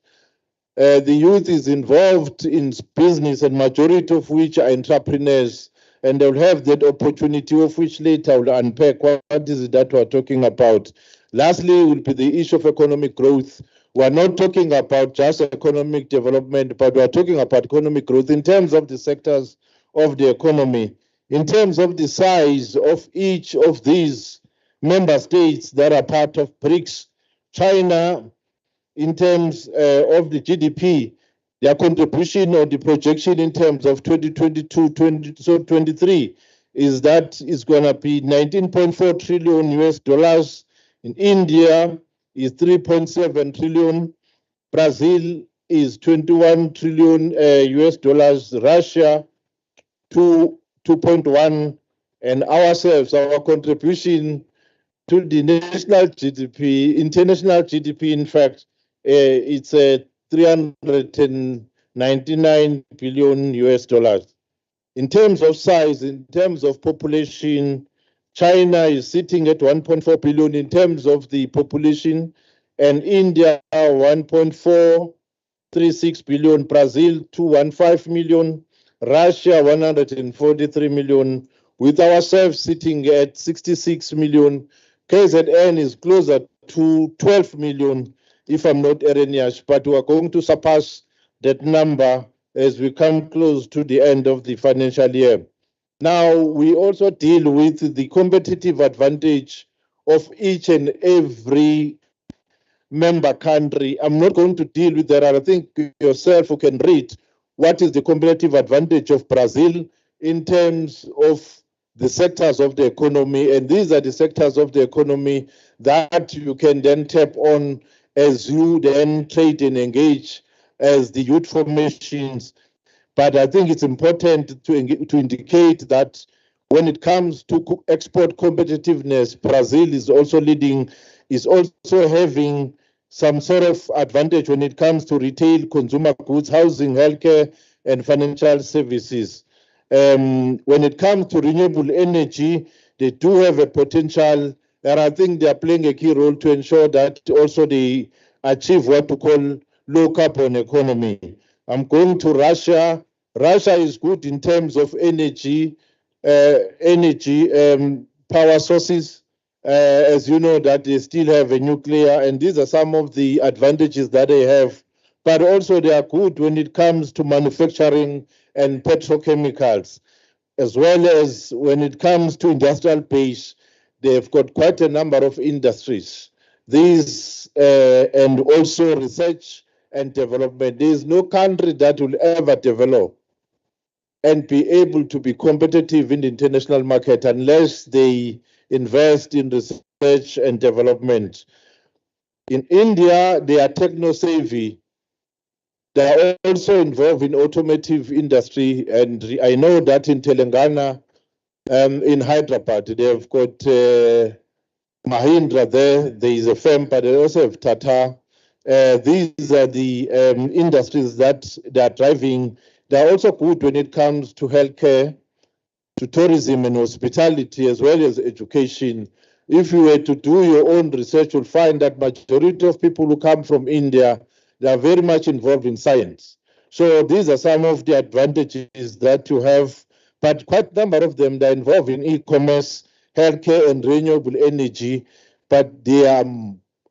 The youth is involved in business, and majority of which are entrepreneurs, and they'll have that opportunity, of which later I will unpack what is it that we're talking about. Lastly will be the issue of economic growth. We're not talking about just economic development, but we're talking about economic growth in terms of the sectors of the economy, in terms of the size of each of these member states that are part of BRICS. China, in terms of the GDP, their contribution or the projection in terms of 2022-23 is that it's going to be $19.4 trillion US dollars. In India is 3.7 trillion. Brazil is 21 trillion US dollars. Russia 2.1, and ourselves, our contribution to the national GDP, international GDP, in fact, it's 399 billion US dollars. In terms of size, in terms of population, China is sitting at 1.4 billion in terms of the population, and India 1.436 billion, Brazil 215 million, Russia 143 million, with ourselves sitting at 66 million. KZN is closer to 12 million, if I'm not erroneous, but we are going to surpass that number as we come close to the end of the financial year. Now, we also deal with the competitive advantage of each and every member country. I'm not going to deal with that. I think yourself who can read what is the competitive advantage of Brazil in terms of the sectors of the economy. And these are the sectors of the economy that you can then tap on as you then trade and engage as the youth formations. But I think it's important to indicate that when it comes to export competitiveness, Brazil is also leading, is also having some sort of advantage when it comes to retail, consumer goods, housing, healthcare, and financial services. When it comes to renewable energy, they do have a potential, and I think they are playing a key role to ensure that also they achieve what we call low carbon economy. I'm going to Russia. Russia is good in terms of energy, power sources. As you know, that they still have a nuclear, and these are some of the advantages that they have. But also they are good when it comes to manufacturing and petrochemicals, as well as when it comes to industrial base. They've got quite a number of industries. These and also research and development. There is no country that will ever develop and be able to be competitive in the international market unless they invest in research and development. In India, they are techno-savvy. They are also involved in automotive industry, and I know that in Telangana, in Hyderabad, they have got Mahindra there. There is a firm, but they also have Tata. These are the industries that they are driving. They are also good when it comes to healthcare, to tourism and hospitality, as well as education. if you were to do your own research, you'll find that majority of people who come from India, they are very much involved in science. So these are some of the advantages that you have, but quite a number of them, they're involved in e-commerce, healthcare and renewable energy, but they are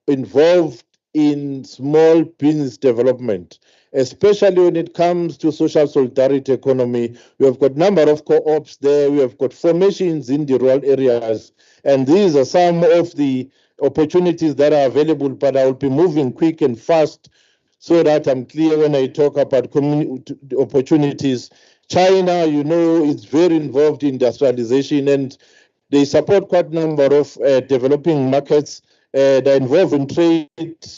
involved in small business development, especially when it comes to social solidarity economy. We have got a number of co-ops there. We have got formations in the rural areas. And these are some of the opportunities that are available, but I will be moving quick and fast so that I'm clear when I talk about community opportunities. China, you know, is very involved in industrialization, and they support quite a number of developing markets. They're involved in trade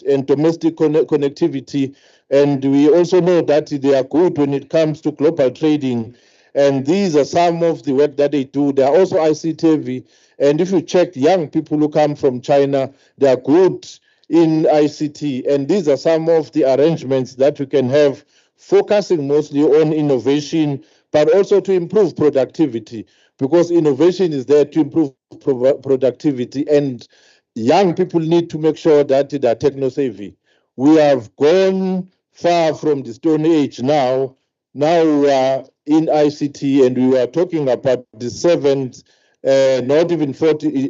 and domestic connectivity. And we also know that they are good when it comes to global trading. And these are some of the work that they do. They are also ICT heavy. And if you check young people who come from China, they are good in ICT. And these are some of the arrangements that we can have, focusing mostly on innovation, but also to improve productivity, because innovation is there to improve productivity. And young people need to make sure that they are techno-savvy. We have gone far from the Stone Age now. Now we are in ICT, and we are talking about the seventh, not even 14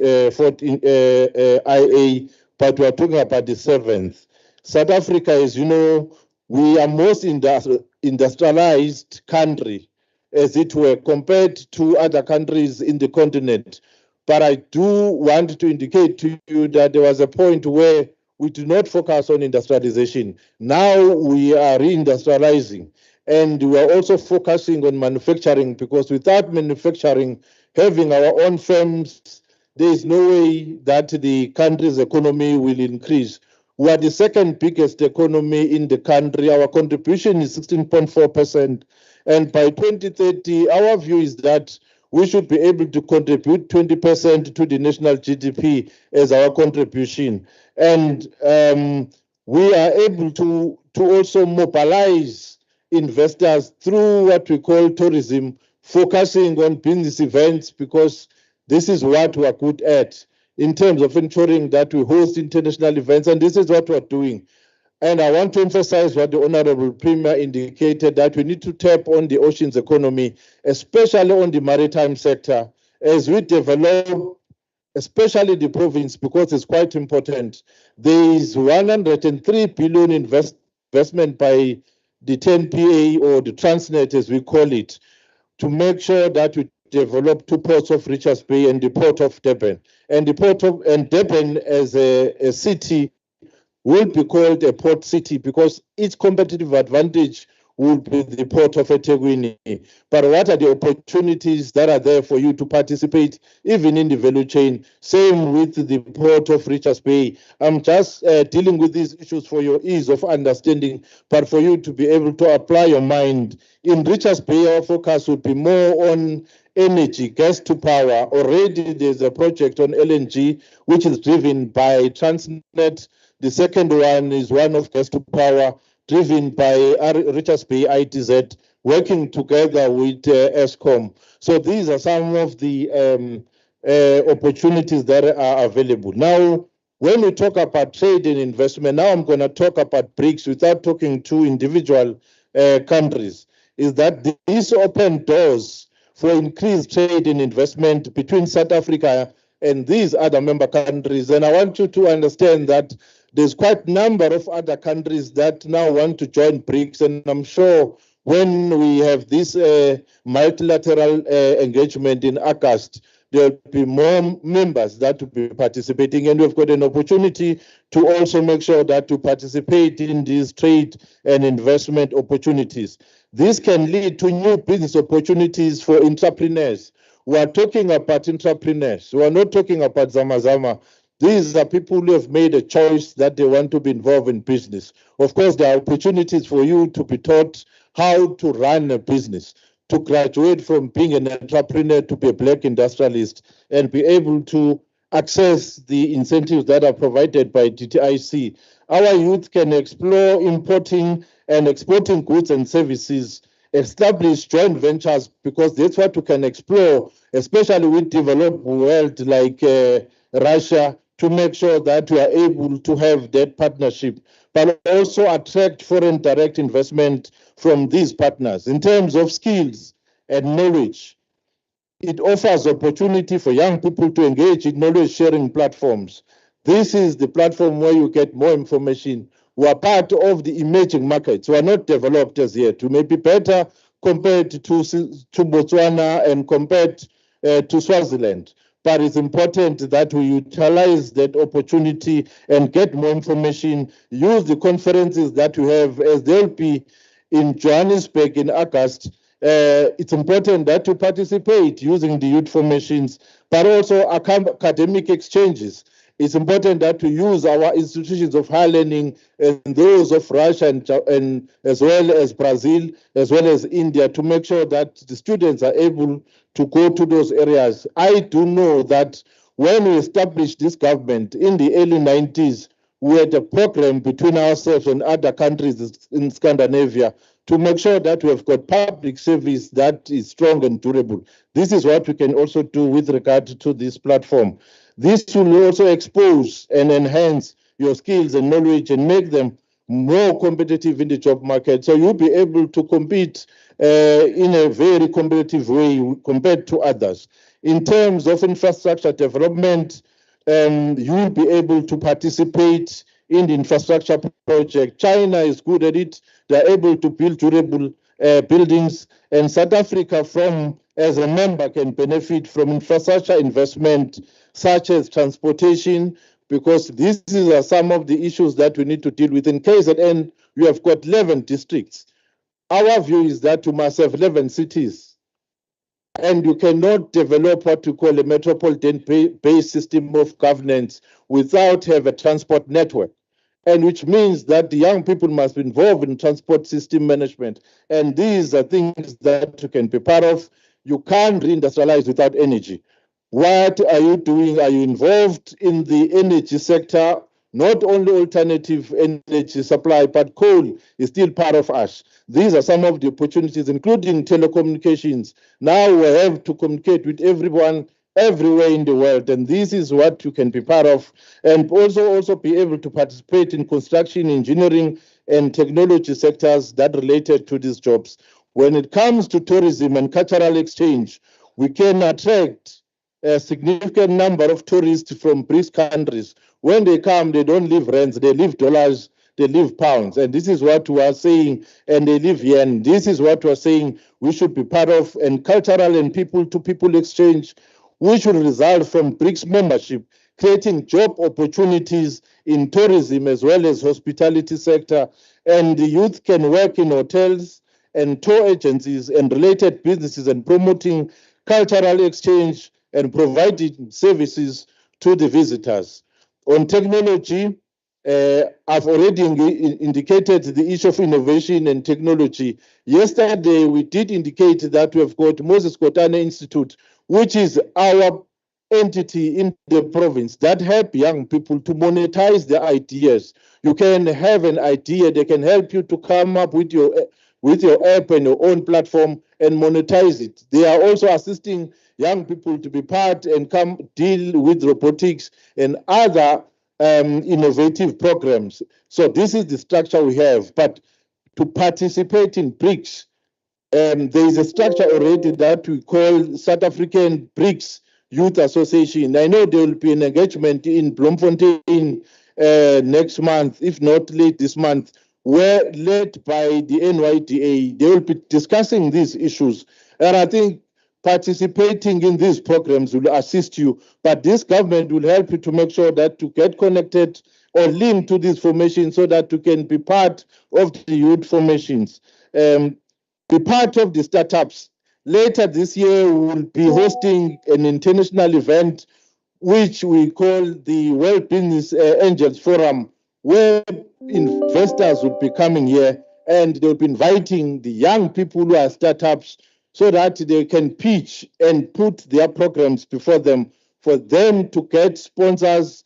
IA, but we are talking about the seventh. South Africa, as you know, we are most industrialized country, as it were, compared to other countries in the continent. But I do want to indicate to you that there was a point where we do not focus on industrialization. Now we are reindustrializing, and we are also focusing on manufacturing, because without manufacturing, having our own firms, there is no way that the country's economy will increase. We are the second biggest economy in the country. Our contribution is 16.4%. And by 2030, our view is that we should be able to contribute 20% to the national GDP as our contribution. And we are able to also mobilize investors through what we call tourism, focusing on business events, because this is what we are good at in terms of ensuring that we host international events, and this is what we're doing. And I want to emphasize what the Honorable Premier indicated, that we need to tap on the oceans economy, especially on the maritime sector, as we develop, especially the province, because it's quite important. There is 103 billion investment by the 10PA, or the Transnet as we call it, to make sure that we develop two ports of Richards Bay and the port of Durban. And the port of Durban as a city will be called a port city, because its competitive advantage will be the port of eThekwini. But what are the opportunities that are there for you to participate even in the value chain? Same with the port of Richards Bay. I'm just dealing with these issues for your ease of understanding, but for you to be able to apply your mind. In Richards Bay, our focus would be more on energy, gas to power. Already there's a project on LNG, which is driven by Transnet. The second one is one of gas to power, driven by Richards Bay ITZ, working together with ESCOM. So these are some of the opportunities that are available. Now, when we talk about trade and investment, now I'm going to talk about BRICS without talking to individual countries, is that these open doors for increased trade and investment between South Africa and these other member countries. And I want you to understand that there's quite a number of other countries that now want to join BRICS, and I'm sure when we have this multilateral engagement in August, there will be more members that will be participating, and we've got an opportunity to also make sure that we participate in these trade and investment opportunities. This can lead to new business opportunities for entrepreneurs. We are talking about entrepreneurs. We are not talking about Zama. These are people who have made a choice that they want to be involved in business. Of course, there are opportunities for you to be taught how to run a business, to graduate from being an entrepreneur to be a black industrialist, and be able to access the incentives that are provided by DTIC. Our youth can explore importing and exporting goods and services, establish joint ventures, because that's what we can explore, especially with developed world like Russia to make sure that we are able to have that partnership, but also attract foreign direct investment from these partners. In terms of skills and knowledge, it offers opportunity for young people to engage in knowledge sharing platforms. This is the platform where you get more information. We are part of the emerging markets. We are not developed as yet. We may be better compared to Botswana and compared to Swaziland. But it's important that we utilize that opportunity and get more information, use the conferences that we have, as they'll be in Johannesburg in August. It's important that we participate using the youth formations, but also academic exchanges. It's important that we use our institutions of higher learning and those of Russia and as well as Brazil, as well as India, to make sure that the students are able to go to those areas. I do know that when we established this government in the early 90s, we had a program between ourselves and other countries in Scandinavia to make sure that we have got public service that is strong and durable. This is what we can also do with regard to this platform. This will also expose and enhance your skills and knowledge and make them more competitive in the job market. So you'll be able to compete in a very competitive way compared to others. In terms of infrastructure development, you will be able to participate in the infrastructure project. China is good at it. They're able to build durable buildings, and South Africa, as a member, can benefit from infrastructure investment such as transportation, because these are some of the issues that we need to deal with. In KZN, we have got 11 districts. Our view is that you must have 11 cities, and you cannot develop what we call a metropolitan-based system of governance without have a transport network, and which means that the young people must be involved in transport system management. And these are things that you can be part of. You can't reindustrialize without energy. What are you doing? Are you involved in the energy sector? Not only alternative energy supply, but coal is still part of us. These are some of the opportunities, including telecommunications. Now we have to communicate with everyone everywhere in the world, and this is what you can be part of, and also be able to participate in construction, engineering, and technology sectors that related to these jobs. When it comes to tourism and cultural exchange, we can attract a significant number of tourists from BRICS countries. When they come, they don't live rands, they live dollars, they live pounds. And this is what we are saying, and they live yen. This is what we are saying we should be part of, and cultural and people-to-people exchange, which will result from BRICS membership, creating job opportunities in tourism as well as hospitality sector. And the youth can work in hotels and tour agencies and related businesses and promoting cultural exchange and providing services to the visitors. On technology, I've already indicated the issue of innovation and technology. Yesterday, we did indicate that we have got Moses Kotane Institute, which is our entity in the province that help young people to monetize their ideas. You can have an idea, they can help you to come up with your app and your own platform and monetize it. They are also assisting young people to be part and come deal with robotics and other innovative programs. So this is the structure we have. But to participate in BRICS, there is a structure already that we call South African BRICS Youth Association. I know there will be an engagement in Bloemfontein next month, if not late this month, where led by the NYDA. They will be discussing these issues. And I think participating in these programs will assist you, but this government will help you to make sure that you get connected or linked to this formation so that you can be part of the youth formations, be part of the startups. Later this year, we will be hosting an international event which we call the World Business Angels Forum, where investors will be coming here and they'll be inviting the young people who are startups so that they can pitch and put their programs before them for them to get sponsors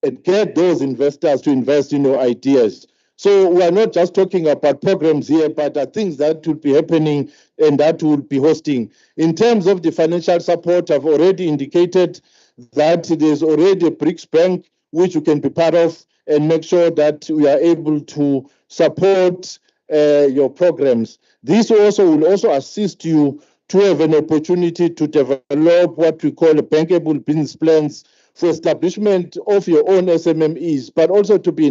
and get those investors to invest in your ideas. So we are not just talking about programs here, but things that will be happening and that will be hosting. In terms of the financial support, I've already indicated that there's already a BRICS bank which you can be part of and make sure that we are able to support your programs. This also will also assist you to have an opportunity to develop what we call bankable business plans for establishment of your own SMMEs, but also to be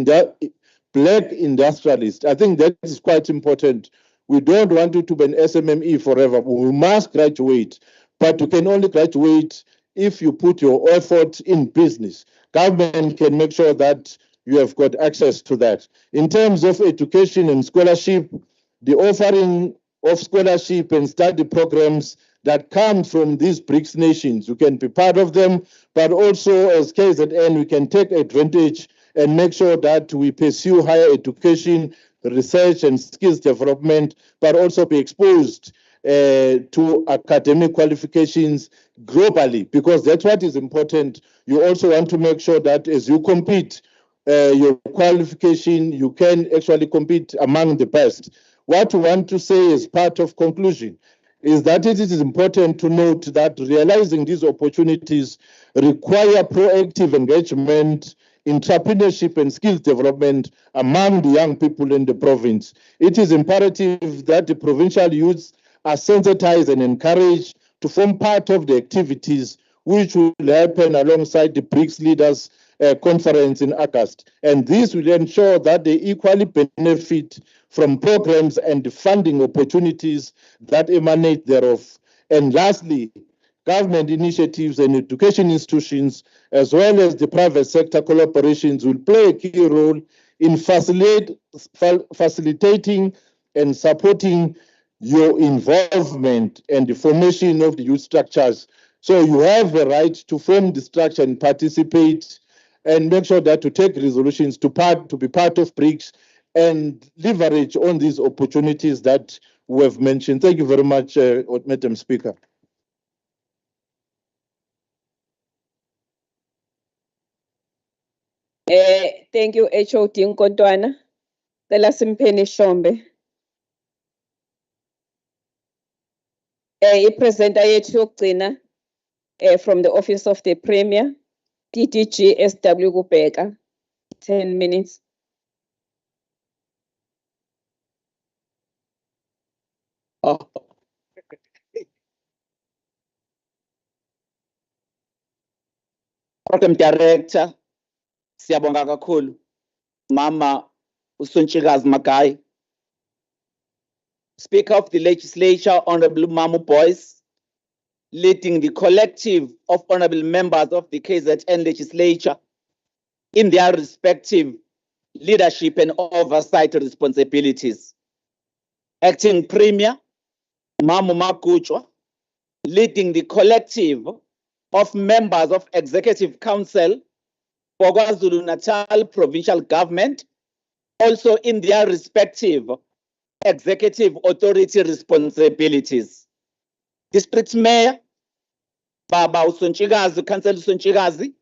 black industrialists. I think that is quite important. We don't want you to be an SMME forever. We must graduate, but you can only graduate if you put your effort in business. Government can make sure that you have got access to that. In terms of education and scholarship, the offering of scholarship and study programs that come from these BRICS nations, you can be part of them, but also as KZN, we can take advantage and make sure that we pursue higher education, research and skills development, but also be exposed to academic qualifications globally, because that's what is important. You also want to make sure that as you compete, your qualification, you can actually compete among the best. What we want to say as part of conclusion is that it is important to note that realizing these opportunities require proactive engagement, entrepreneurship and skills development among the young people in the province. It is imperative that the provincial youths are sensitized and encouraged to form part of the activities which will happen alongside the BRICS leaders conference in August. And this will ensure that they equally benefit from programs and the funding opportunities that emanate thereof. And lastly, government initiatives and education institutions, as well as the private sector collaborations, will play a key role in facilitating and supporting your involvement and the formation of the youth structures. So you have a right to form the structure and participate and make sure that to take resolutions to be part of BRICS and leverage on these opportunities that we have mentioned. Thank you very much, Madam Speaker. Thank you, HOD Nkontwana. Cela Simpheni Shombe. I-presenter yethu yokugcina from the Office of the Premier, DDG SW Kubheka, 10 minutes. Program Director, siyabonga kakhulu, Mama Usontshikazi Magai. Speaker of the Legislature, Honorable Mamu Boyce, leading the collective of honorable members of the KZN Legislature in their respective leadership and oversight responsibilities. Acting Premier, Mamu Makuchwa, leading the collective of members of Executive Council for KwaZulu-Natal Provincial Government, also in their respective executive authority responsibilities. District Mayor, Baba Usontshikazi, Councillor Usontshikazi,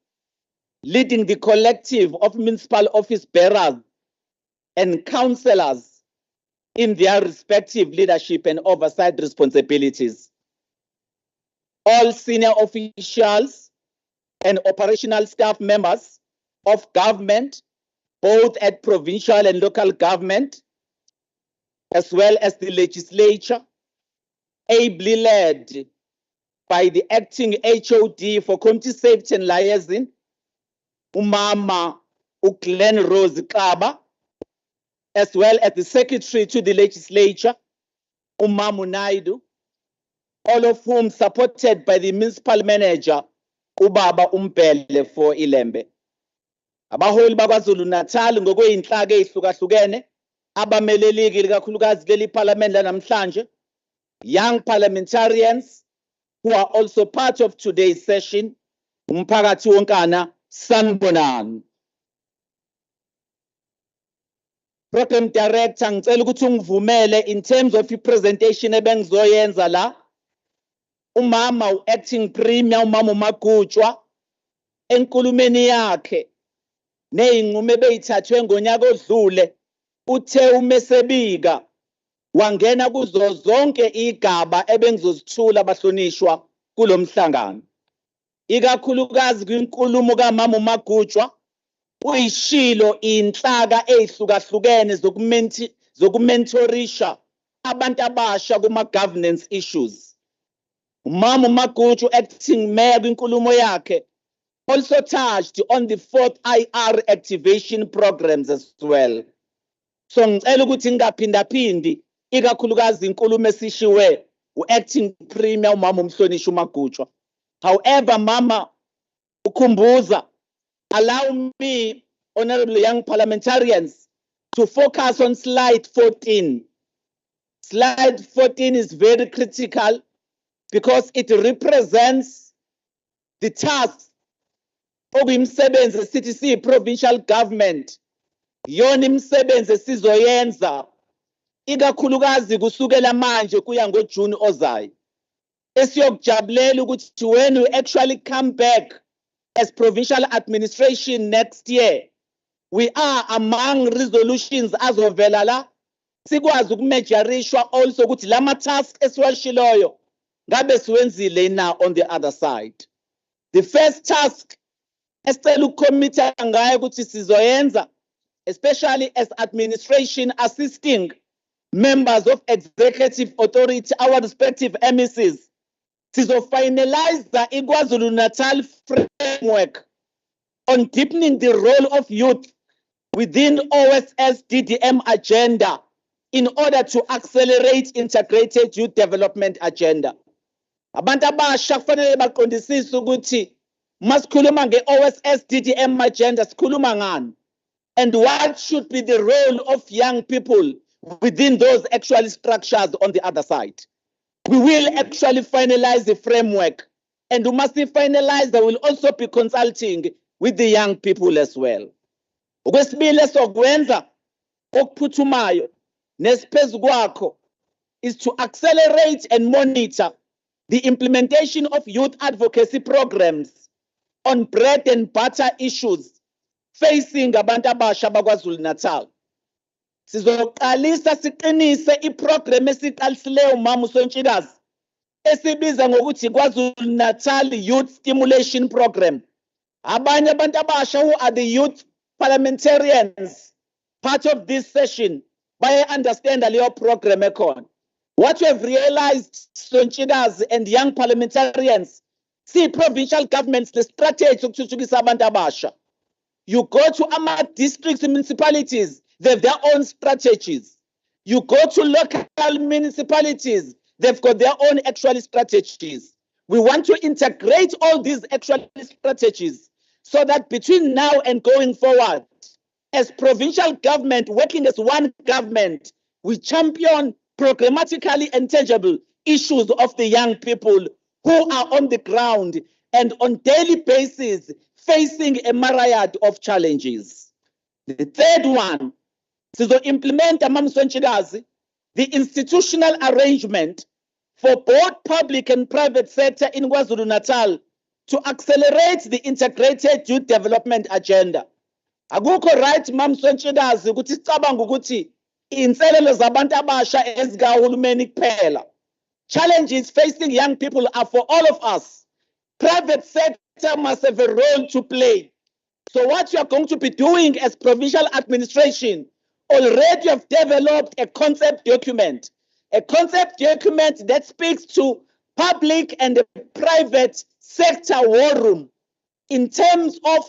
leading the collective of municipal office bearers and councillors in their respective leadership and oversight responsibilities. All senior officials and operational staff members of government, both at provincial and local government, as well as the legislature, ably led by the acting HOD for Community Safety and Liaison, Umama Glen Rose Kaba, as well as the secretary to the legislature, Umamu Naidu, all of whom supported by the municipal manager, Ubaba Umbele for Ilembe. Abaholi bakwaZulu-Natal ngokweyinhlaka ezihlukahlukene abameleleki kakhulukazi leli parliament lanamhlanje, young parliamentarians who are also part of today's session, umphakathi wonkana sanibonani. Program Director, ngicela ukuthi ungivumele in terms of i-presentation ebengizoyenza la, umama u-acting premier umama uMagutshwa enkulumeni yakhe neyinqumo ebeyithathwe ngonyaka odlule uthe umesebika wangena kuzo zonke igaba ebengizozithula abahlonishwa kulomhlangano. ikakhulukazi kwinkulumo kaMama uMagutshwa uyishilo inhlaka ezihlukahlukene zokumentorisha abantu abasha kuma-governance issues. Umama uMagutshwa, acting mayor, kwinkulumo yakhe also touched on the 4th IR activation programs as well. So ngicela ukuthi ngingaphindaphindi ikakhulukazi inkulumo esishiwe u-acting premier umama uMhlonishwa uMagutshwa. However, Mama ukhumbuza, allow me, honorable young parliamentarians, to focus on slide 14. Slide 14 is very critical because it represents the tasks of imsebenzi CTC provincial government. Yona imsebenzi esizoyenza ikakhulukazi kusukela manje kuya ngoJune ozayo. Esiyokujabulela ukuthi when we actually come back as provincial administration next year, we are among resolutions azovela la sikwazi ukumejorishwa also ukuthi lama task esiwashiloyo ngabe siwenzile na on the other side. The first task esicela ukucommit ngayo ukuthi sizoyenza, especially as administration assisting members of executive authority, our respective MECs, finalize the KwaZulu-Natal framework on deepening the role of youth within OSS DDM agenda in order to accelerate integrated youth development agenda. Abantu abasha kufanele baqondisise ukuthi masikhuluma nge-OSS DDM agenda sikhuluma ngani, and what should be the role of young people within those actual structures on the other side. We will actually finalize the framework, and we must finalize that. We'll also be consulting with the young people as well. Okwesibili esokwenza okuphuthumayo nesiphezu kwakho is to accelerate and monitor the implementation of youth advocacy programs on bread and butter issues facing abantu abasha bakwaZulu-Natal. Sizoqalisa siqinise iprogram esiqalisileyo Mama uSontshikazi esibiza ngokuthi KwaZulu-Natal Youth Stimulation Program. Abanye abantu abasha who are the youth parliamentarians part of this session baye understand leyo program ekhona. What we have realized, Sontshikazi and young parliamentarians, see provincial governments the strategy ukuthuthukisa abantu abasha. You go to our districts and municipalities, they have their own strategies. You go to local municipalities, they've got their own actual strategies. We want to integrate all these actual strategies so that between now and going forward, as provincial government, working as one government, we champion programmatically and tangible issues of the young people who are on the ground and on daily basis facing a myriad of challenges. The third one, to implement Mama Sontshikazi, the institutional arrangement for both public and private sector in KwaZulu-Natal to accelerate the integrated youth development agenda. Akukho right Mama Sontshikazi ukuthi sicabanga ukuthi inselelo zabantu abasha ezikahulumeni kuphela. Challenges facing young people are for all of us. Private sector must have a role to play. So what you are going to be doing as provincial administration, already have developed a concept document that speaks to public and private sector war room in terms of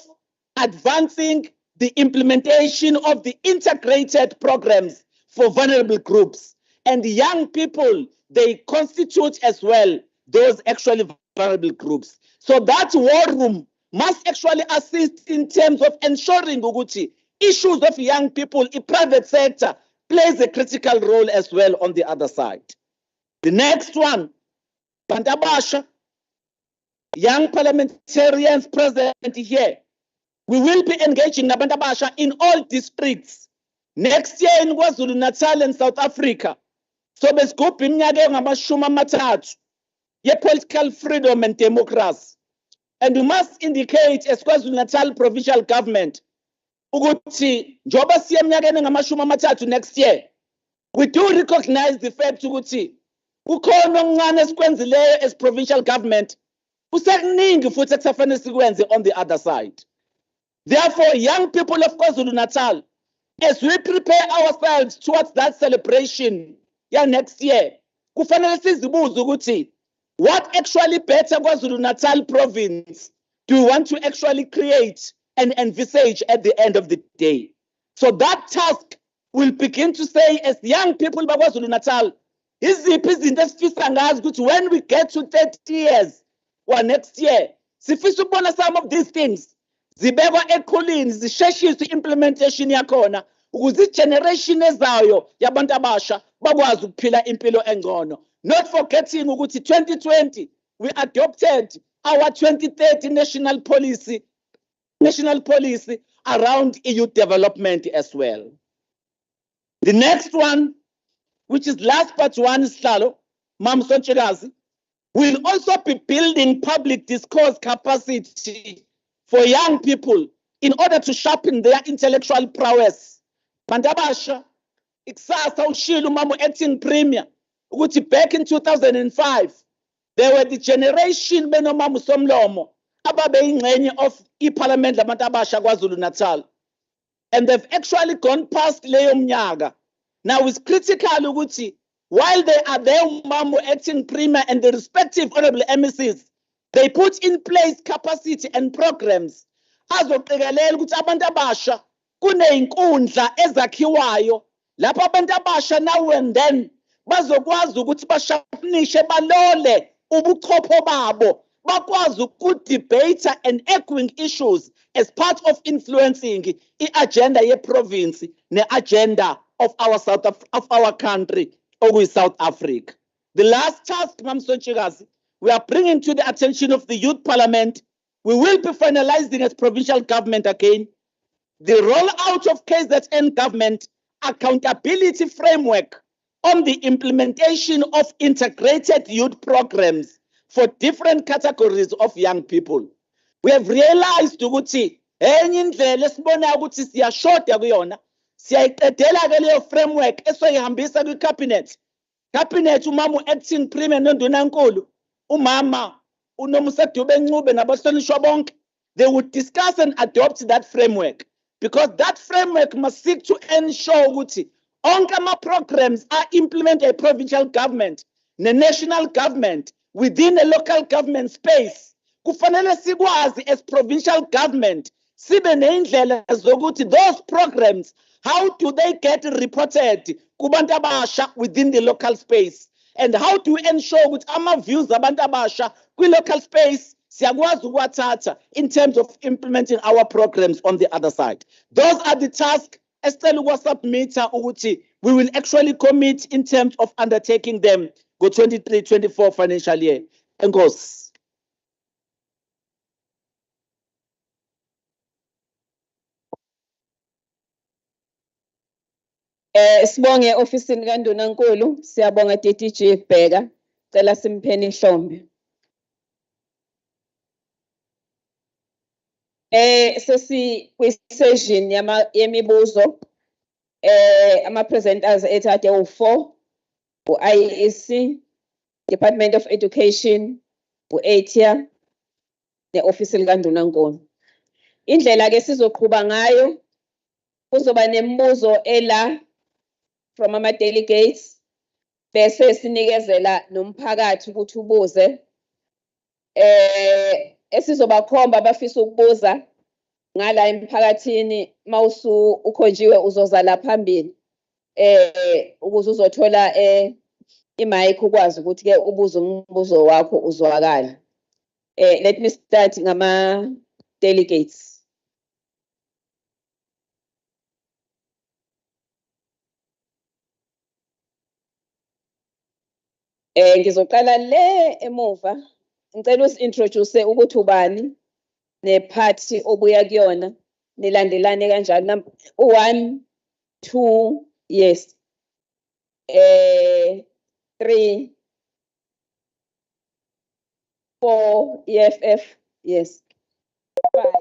advancing the implementation of the integrated programs for vulnerable groups. And young people, they constitute as well those actually vulnerable groups. So that war room must actually assist in terms of ensuring ukuthi issues of young people in private sector plays a critical role as well on the other side. The next one, Bantabasha, young parliamentarians present here, we will be engaging Bantabasha in all districts. Next year in KwaZulu-Natal and South Africa, so besigubha iminyaka engamashumi amathathu ye-political freedom and democracy. And we must indicate as KwaZulu-Natal provincial government ukuthi njoba siya eminyakeni engamashumi amathathu next year, we do recognize the fact ukuthi kukhona okuncane esikwenzileyo as provincial government Kusekuningi futhi ekusafanele sikwenze on the other side. Therefore, young people of KwaZulu-Natal, as we prepare ourselves towards that celebration next year, kufanele sizibuze ukuthi what actually better KwaZulu-Natal province do we want to actually create and envisage at the end of the day? So that task will begin to say, as young people by KwaZulu-Natal, when we get to 30 years or next year, sifisa ukubona some of these things zibekwa eqhulwini zisheshiswe implementation yakhona ukuze generation ezayo yabantu abasha bakwazi ukuphila impilo engcono. Not forgetting ukuthi 2020 we adopted our 2030 national policy around youth development as well. The next one, which is last but one, Slalo, Mam Sonchirazi, will also be building public discourse capacity for young people in order to sharpen their intellectual prowess. Mandabasha, iksasa ushilo mamu acting premier, ukuthi back in 2005, there were the generation benomamu somlomo, ababe ingxenye of i-parliament lamantabasha KwaZulu-Natal. And they've actually gone past leyo mnyaka. Now it's critical ukuthi, while they are there, Mamu acting premier and the respective honorable MECs, they put in place capacity and programs. Azoqikelela ukuthi abantu abasha kuney'nkundla ezakhiwayo lapho abantu abasha now and then bazokwazi ukuthi bashapinishe balole ubuchopho babo bakwazi ukudebate and echoing issues as part of influencing i-agenda ye-province ne-agenda of our country, South Africa. The last task, Mam Sonchikazi, we are bringing to the attention of the Youth Parliament. We will be finalizing as provincial government again the rollout of KZN government accountability framework on the implementation of integrated youth programs for different categories of young people. We have realized ukuthi enye indlela esibona ukuthi siyashoda kuyona siyayiqedela ke leyo framework esoyihambisa kwi-cabinet. Cabinet umama acting premier nondunankulu umama uNomsedube Ncube nabahlonishwa bonke, they would discuss and adopt that framework, because that framework must seek to ensure ukuthi onke ama-programs are implemented by provincial government the national government within a local government space. Kufanele sikwazi as provincial government sibe neindlela zokuthi those programs, how do they get reported kubantu abasha within the local space, and how do we ensure ukuthi ama-views abantu abasha kwi-local space siyakwazi ukuwathatha in terms of implementing our programs on the other side. Those are the tasks esicela ukuwasubmitha ukuthi we will actually commit in terms of undertaking them go 23-24 financial year. Enkosi. Sibonge ofisini kaNdunankulu, siyabonga DDG Bheka, cela simpheni ihlombe. Sesi kwi-session yemibuzo, ama-presenters ethu ade u-4, u-IEC, Department of Education, u-ATIA, ne-ofisi likaNdunankulu. Indlela ke sizoqhuba ngayo, kuzoba nemibuzo ela from ama-delegates, bese sinikezela nomphakathi ukuthi ubuze. Esizobakhomba abafisa ukubuza ngala emphakathini mawusu ukhonjiwe uzozala phambili ukuze uzothola i-mic ukwazi ukuthi ke ubuze umbuzo wakho uzwakala. Let me start ngama delegates. Ngizoqala le emuva. Ngicela usi-introduce ukuthi ubani ne-party obuya kuyona nilandelane kanjalo. 1, 2, yes. 3, 4, EFF, yes. 5.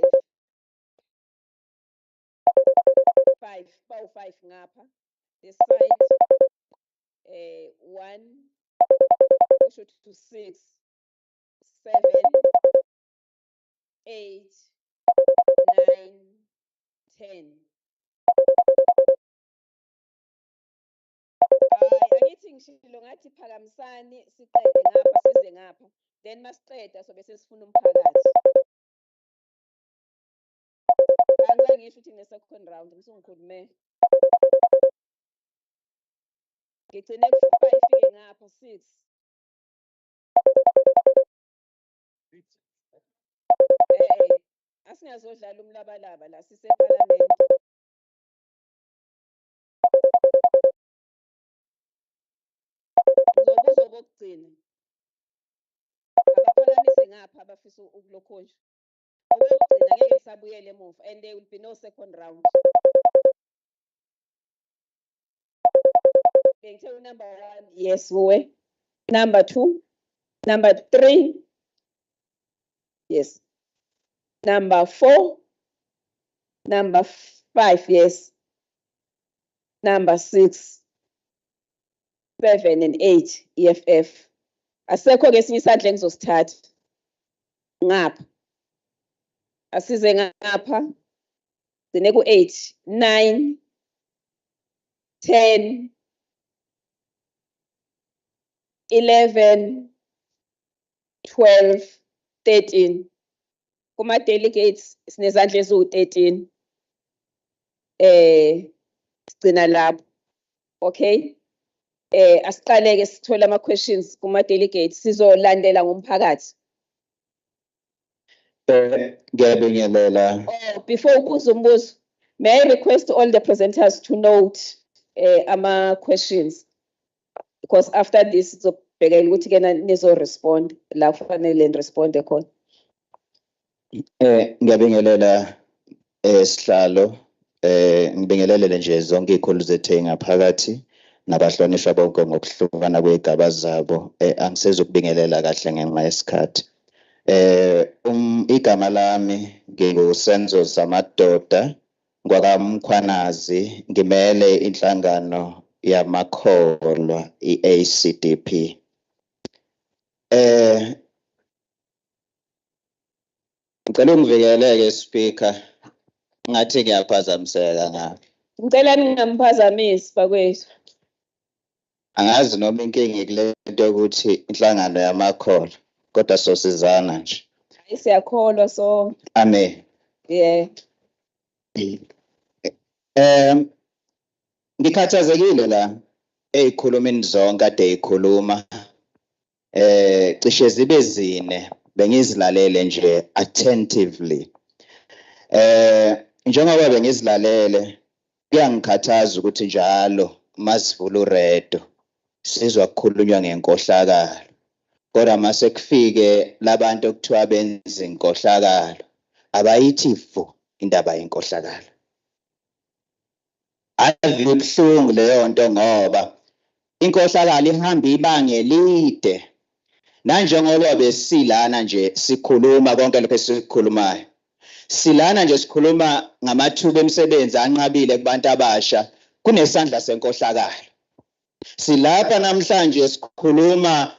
5 ngapha. This side. 1, 6, 7. 8, 9, 10. Angithi ngishilo ngathi phakamisani siqede ngapha size ngapha. Then masiqeda sobe sesifuna umphakathi. Angizange ngisho ukuthi ne-second round ngisungikhulume. Ngigcine ku-5 ifike ngapha 6. Asingazodlala umlabalaba la siseParliament. Ngizobuza okugcina. Abaphakamise ngapha abafisa ukulokhunja. Okugcina ngeke sabuyele emuva and there will be no second round. Bengithe number 1, yes uwe. Number 2, number 3. Yes. Number 4, number 5, yes. Number 6, 7 and 8, EFF. Asekho ke sinye isandla engizosithatha. Ngapha. Asize ngapha. Gcine ku-8, 9, 10, 11, 12, 13. Kuma delegates sinezandla eziwu-13. Sigcina lapho. Okay? Asiqaleke sithole ama-questions kuma delegates sizolandela ngomphakathi. Ngiyabingelela. Before ubuza umbuzo, may I request all the presenters to note ama-questions, because after this sizobhekela ukuthi kena nizo-respond la kufanele niresponde khona. Ngiyabingelela sihlalo. Ngibingelele nje zonke izikhulu zethu ngaphakathi nabahlonishwa bonke ngokuhlukana kwezigaba zabo. Angisezukubingelela kahle ngenxa yesikhathi. Igama lami nginguSenzo Samadoda ngwakamkhwanazi, ngimele inhlangano yamakholwa i-ACDP. Ngicela ungivikeleke speaker, ngathi ngiyaphazamiseka ngapha. Ngicela ningamphazamisi bakwethu. Angazi noma inkinga ikule nto yokuthi inhlangano yamakholwa, kodwa sosizana nje. Hayi siyakholwa so. Amen. Yeah. Ngikhathazekile la ezikhulumeni zonke ade ezikhuluma. Cishe zibe zine bengizilalele nje attentively. Njengoba bengizilalele kuyangikhathaza ukuthi njalo masivula uredo sizwa kukhulunywa ngenkohlakalo. Kodwa mase kufike labantu okuthiwa benza inkohlakalo abayithi fu indaba yenkohlakalo. Ave ibhlungu leyo nto ngoba inkohlakalo ihamba ibanga elide. Nanjengoba besilana nje sikhuluma konke lokho esikukhulumayo. Silana nje sikhuluma ngamathuba emisebenzi anqabile kubantu abasha kunesandla senkohlakalo. Silapha namhlanje sikhuluma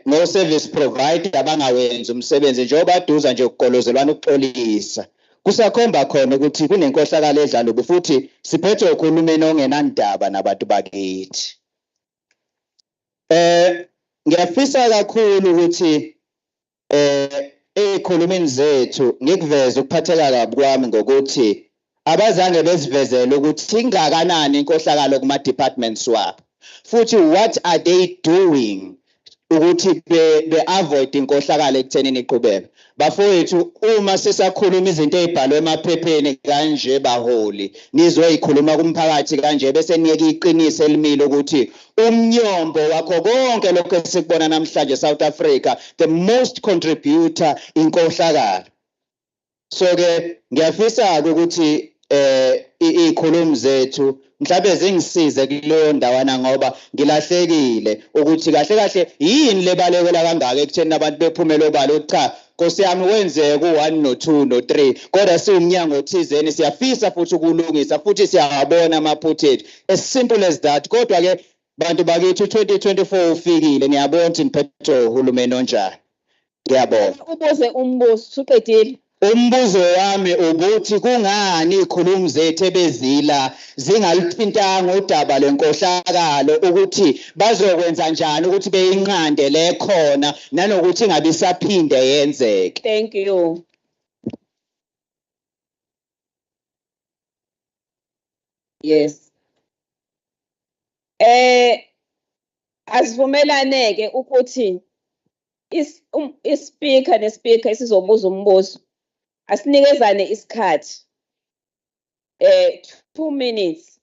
no service provider abangawenza umsebenzi njengoba aduza nje ukugolozelwana ukuxolisa. Kusakhomba khona ukuthi kunenkohlakalo edlala futhi siphethwe ukhulumeni ongenandaba nabantu bakithi. Ngiyafisa kakhulu ukuthi ezikhulumeni zethu ngikuveze ukuphatheka kabi kwami ngokuthi abazange besivezele ukuthi ingakanani inkohlakalo kuma departments wabo. Futhi what are they doing ukuthi be-avoid inkohlakalo ekuthenini iqhubeke. Bafowethu uma sisakhuluma izinto ezibhalwe emaphepheni kanje baholi nizoyikhuluma kumphakathi kanje bese niyeke iqiniso elimile ukuthi umnyombo wakho konke lokho esikubona namhlanje South Africa the most contributor inkohlakalo. So ke ngiyafisa ukuthi izikhulumi zethu mhlawumbe zingisize kuleyo ndawana ngoba ngilahlekile ukuthi kahle kahle yini lebalekela kangaka ekutheni abantu bephumele obalo cha Nkosi yami wenzeke ku1 no2 no3 kodwa siwumnyango othizeni siyafisa futhi ukulungisa futhi siyabona amaphutha ethu as simple as that. Kodwa ke bantu bakithi 2024 ufikile niyabona ukuthi niphethwe uhulumeni onjani. Ngiyabonga. Ubuze umbuzo usuqedile. Umbuzo wami ukuthi kungani ikhulumi zethu ebezila zingalithintanga udaba lenkohlakalo ukuthi bazokwenza njani ukuthi beyinqande le khona nanokuthi ingabe isaphinde yenzeke. Thank you. Yes. Asivumelaneke ukuthi ispeaker nespeaker isizobuza umbuzo. Asinikezane isikhathi. 2 minutes.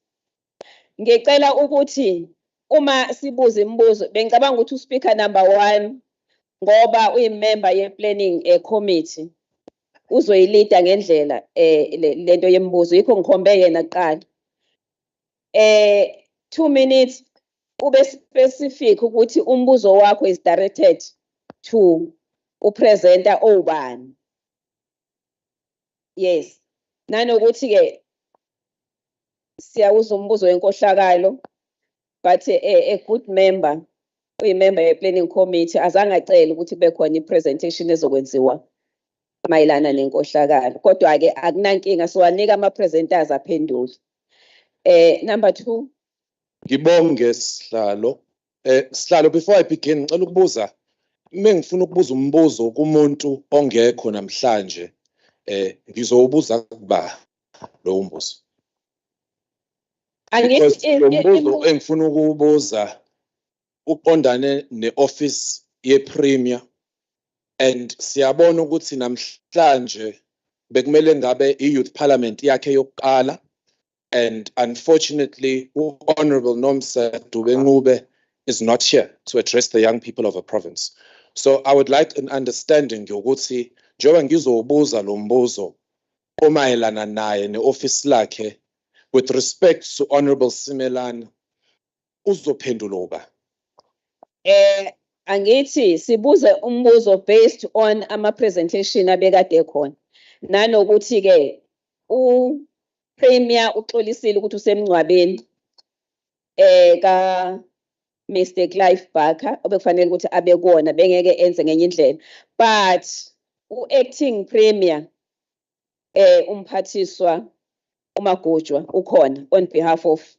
Ngicela ukuthi uma sibuza imibuzo bengicabanga ukuthi uspeaker number 1 ngoba uyimember ye planning committee uzoyilida ngendlela lento yemibuzo yikho ngikhombe yena kuqala. 2 minutes ube specific ukuthi umbuzo wakho is directed to upresenter obani. Yes. Nanokuthi ke siyawuza umbuzo wenkohlakalo but a good member uyimember ye planning committee azange acele ukuthi kube khona ipresentation ezokwenziwa mayelana nenkohlakalo kodwa ke akunankinga siwanika ama presenters aphendule. Number 2. Ngibonge Sihlalo. Sihlalo, before I begin ngicela ukubuza ngifuna ukubuza umbuzo kumuntu ongekho namhlanje ngizowubuza kuba lo mbuzo. Angithi umbuzo engifuna ukubuza uqondane neoffice ye-Premier and siyabona ukuthi namhlanje bekumele ngabe i-Youth Parliament yakhe yokuqala and unfortunately Honorable Nomsa Dube is not here to address the young people of a province. So I would like an understanding yokuthi njengoba ngizobuza lo mbuzo omayelana naye ne-office lakhe with respect to Honorable Simelane uzophendula uba. Angithi sibuze umbuzo based on ama presentation abekade khona nanokuthi ke Premier uxolisile ukuthi usemncwabeni ka Mr Clive Barker obekufanele ukuthi abe kuona bengeke enze ngenye indlela but acting Premier umphathiswa uMagojwa ukhona on behalf of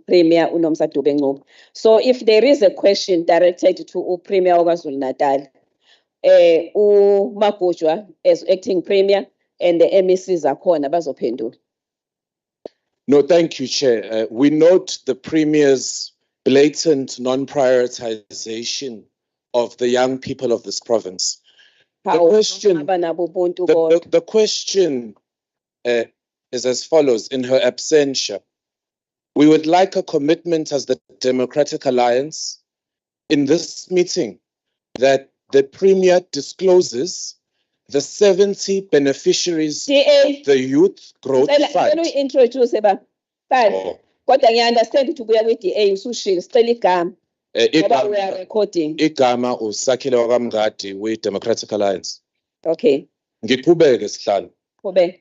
Premier uNomsa Dube Ngcobo. So if there is a question directed to Premier KwaZulu-Natal uMagojwa as acting Premier and the MECs akhona bazophendula. No, thank you, Chair. We note the Premier's blatant non-prioritization of the young people of this province. The question is as follows in her absentia. We would like a commitment as the Democratic Alliance in this meeting that the Premier discloses the 70 beneficiaries the Youth Growth Fund. Let me introduce ba. Kodwa ngiunderstand ukuthi kuya kwi-DA usushilo sicela igama. Ngoba we are recording. Igama uSakhile wakamngadi we-Democratic Alliance. Okay. Ngiqhubeke Sihlalo. Qhubeka.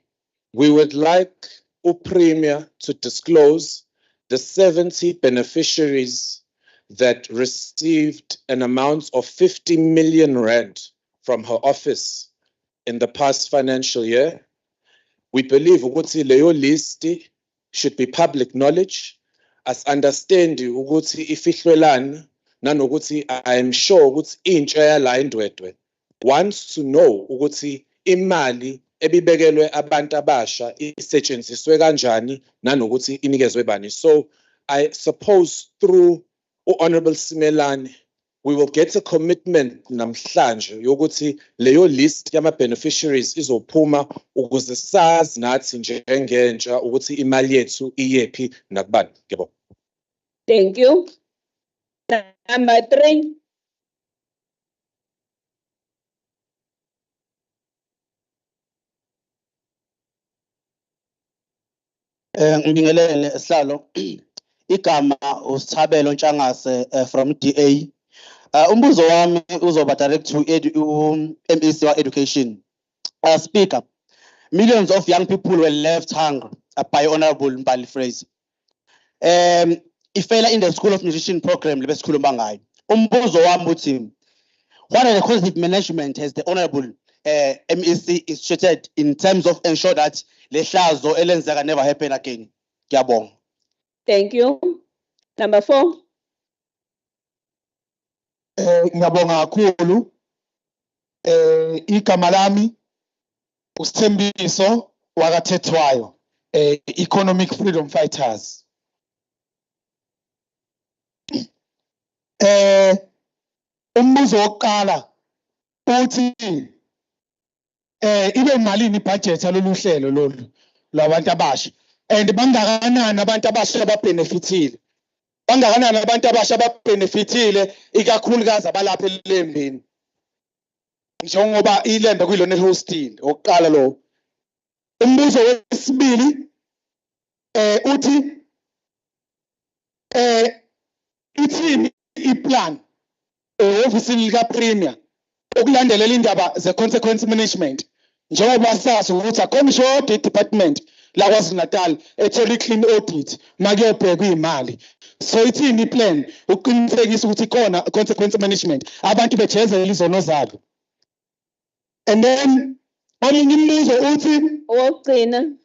We would like uPremier to disclose the 70 beneficiaries that received an amount of 50 million rand from her office in the past financial year. We believe ukuthi leyo list should be public knowledge, as understand ukuthi ifihlwelana nanokuthi I am sure ukuthi intsha yala indwedwe wants to know ukuthi imali ebibekelwe abantu abasha isetshenziswe kanjani nanokuthi inikezwe bani. So I suppose through Honorable Simelane we will get a commitment namhlanje yokuthi leyo list yama beneficiaries izophuma ukuze sazi nathi njengentsha ukuthi imali yethu iyephi nakubani. Ngiyabonga. Thank you. Number 3. Ngibingelele Sihlalo. Igama uSithabelo Ntshangase from DA. Umbuzo wami uzoba direct to MEC wa Education. Speaker, millions of young people were left hungry by Honorable Mbali Fraser. Ifela in the School of Nutrition program lebesikhuluma ngayo. Umbuzo wami uthi, what are the qualitative management has the honorable MEC instituted in terms of ensure that lehlazo elenzeka never happen again? Ngiyabonga. Thank you. Number 4. Ngiyabonga kakhulu. Igama lami uSthembiso wakaThethwayo, Economic Freedom Fighters. Umbuzo wokuqala uthi ibe malini ibudget yalolu hlelo lolu labantu abasha, and bangakanani abantu abasha ababenefitile, bangakanani abantu abasha ababenefitile ikakhulukazi abalapha elembini njengoba ilembe kuyilona elihostile. Oqala lo. Umbuzo wesibili uthi ithini iplan ofisini lika Premier ukulandelela indaba ze consequence management njengoba sazi ukuthi akhona audit department la KwaZulu-Natal ethola clean audit makuyobhekwa imali. So ithini iplan ukuqinisekisa ukuthi khona consequence management abantu bejezela izono zabo. And then omunye umbuzo uthi owugcina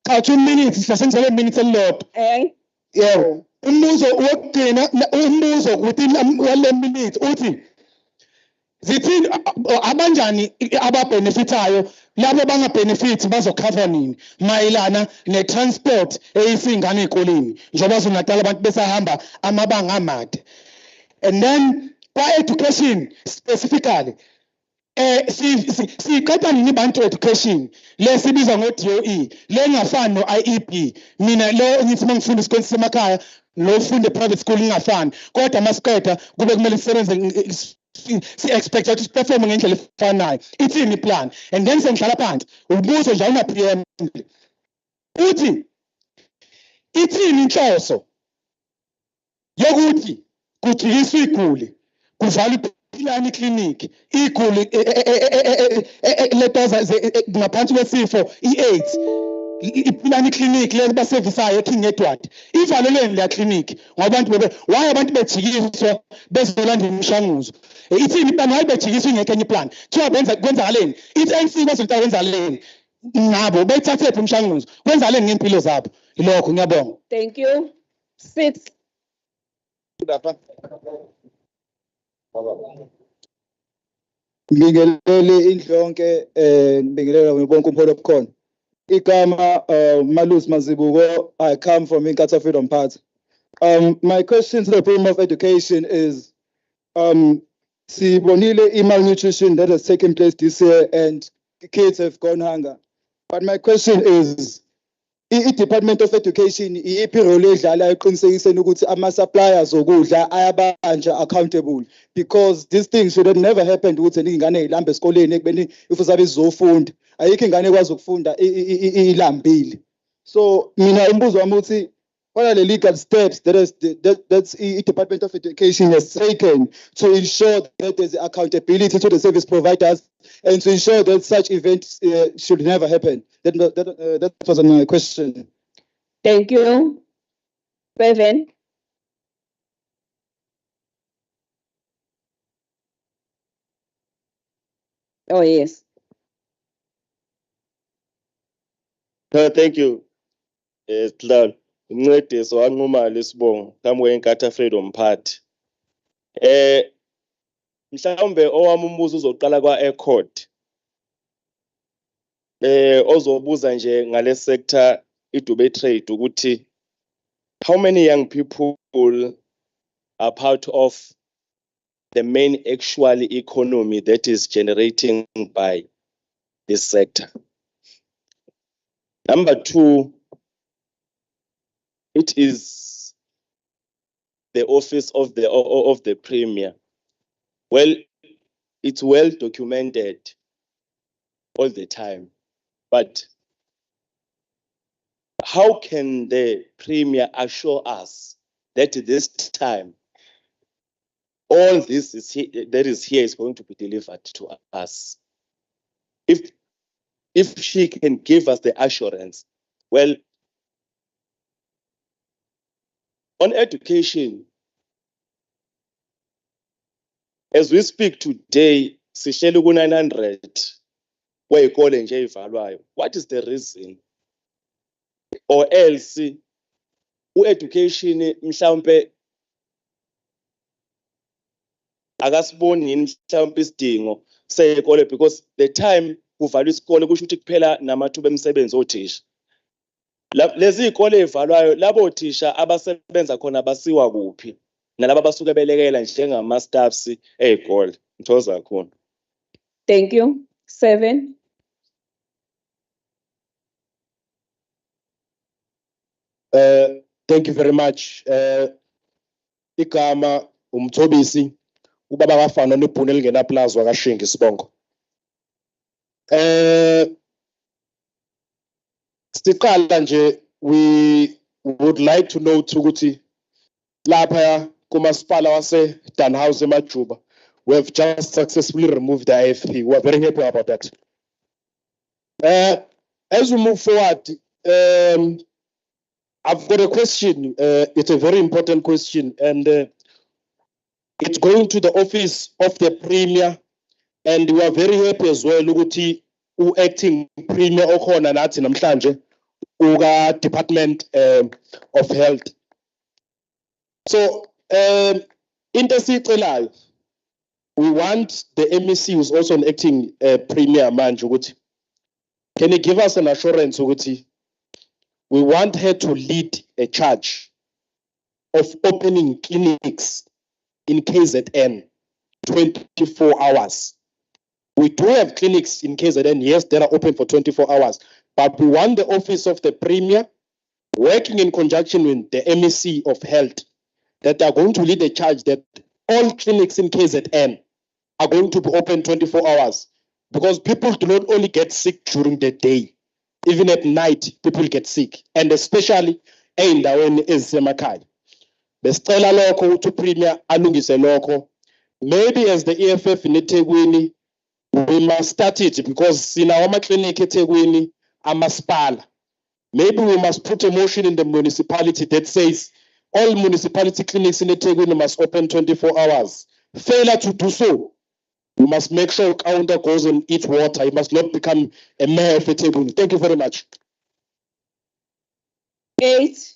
cha 2 minutes hlasengisele minutes elilodwa. Yebo. Umbuzo wokugcina umbuzo ukuthi wale minute uthi zithini abanjani ababenefitayo labo bangabenefit bazocover nini mayelana netransport eyisingane ezikoleni njengoba KwaZulu-Natal abantu besahamba amabanga amade. And then kwa education specifically siqeda nini bantu education lesibiza ngo-DOE lengafani no-IEP. Mina lo ngithi mangifunda isikole semakhaya lo funda private school ingafani, kodwa masiqeda kube kumele sisebenze si-expect ukuthi siperforme ngendlela efanayo. Ithini iplan? And then sengihlala phansi ubuzo nje awuna-preempt uthi ithini inhloso yokuthi kujikiswe iguli kuvalwe ilani clinic iguli letoza ngaphansi kwesifo i-AIDS ipilani clinic le basevisayo eKing Edward ivalelweni le clinic ngoba abantu why abantu bejikiswa bezolanda imishanguzo. Ithini plan why bejikiswa ngeke enye plan kuthiwa kwenzakaleni i-ANC KwaZulu-Natal kwenzakaleni nabo bethathephi imishanguzo kwenzakaleni ngempilo zabo. Ilokho ngiyabonga. Thank you. 6. Ngibingelele indlonke ngibingelela bonke umholo obukhona. Igama Malusi Mazibuko, I come from Inkatha Freedom Party. My question to the Premier of Education is sibonile malnutrition that has taken place this year and kids have gone hunger. But my question is i-Department of Education iyiphi role edlala eqinisekiseni ukuthi ama-suppliers okudla ayabanja accountable, because these things should have never happened ukuthi ingane ilambe esikoleni ekubeni if usabe izofunda ayikho ingane ekwazi ukufunda ilambile. So mina umbuzo wami uthi what are the legal steps that's i-Department of Education has taken to ensure that there's accountability to the service providers and to ensure that such events should never happen? That was my question. Thank you. Bevan. Oh, yes. Thank you. Hlalo. Umncediso wanqumala isibongo phambi kweNkatha Freedom Party. Mhlawumbe owami umbuzo uzoqala kwa-Aircord. Ozobuza nje ngale sector iDubai trade ukuthi how many young people are part of the main actual economy that is generating by this sector. Number 2, it is the office of the Premier. Well, it's well documented all the time, but how can the Premier assure us that this time all this that is here is going to be delivered to us? If she can give us the assurance, well, on education, As we speak today, sihleli ku 900 weyikole nje ezivalwayo. What is the reason? Or else education mhlawumbe akasiboni yini mhlawumbe isidingo seyikole, because the time kuvalwa isikole kusho ukuthi kuphela namathuba emisebenzi othisha. Lezi izikole ezivalwayo labo othisha abasebenza khona basiwa kuphi? Nalabo basuke belekela njengama staffs ezikole. Ngithokoza kakhulu. Thank you. 7. Thank you very much. Igama umthobisi ubaba kafana nebhunu elingenaplaza wakashinga isibongo. Siqala nje, we would like to know ukuthi lapha kumasipala wase Danhouse eMajuba, we have just successfully removed the IFP. We are very happy about that. As we move forward, I've got a question. It's a very important question, and it's going to the office of the Premier, and we are very happy as well ukuthi acting Premier okhona nathi namhlanje uka Department of Health. So into esicelayo, we want the MEC who's also an acting Premier manje ukuthi, can you give us an assurance ukuthi we want her to lead a charge of opening clinics in KZN 24 hours. We do have clinics in KZN, yes, that are open for 24 hours, but we want the office of the Premier working in conjunction with the MEC of Health that are going to lead a charge that all clinics in KZN are going to be open 24 hours, because people do not only get sick during the day, even at night, people get sick, and especially endaweni ezisemakhaya. Besicela lokho ukuthi Premier alungise lokho. Maybe as the EFF in eThekwini, we must start it, because sinawo ama-clinic eThekwini amasipala. Maybe we must put a motion in the municipality that says all municipality clinics in eThekwini must open 24 hours. Failure to do so, we must make sure counter goes and eat water. It must not become a mayor of eThekwini. Thank you very much. 8.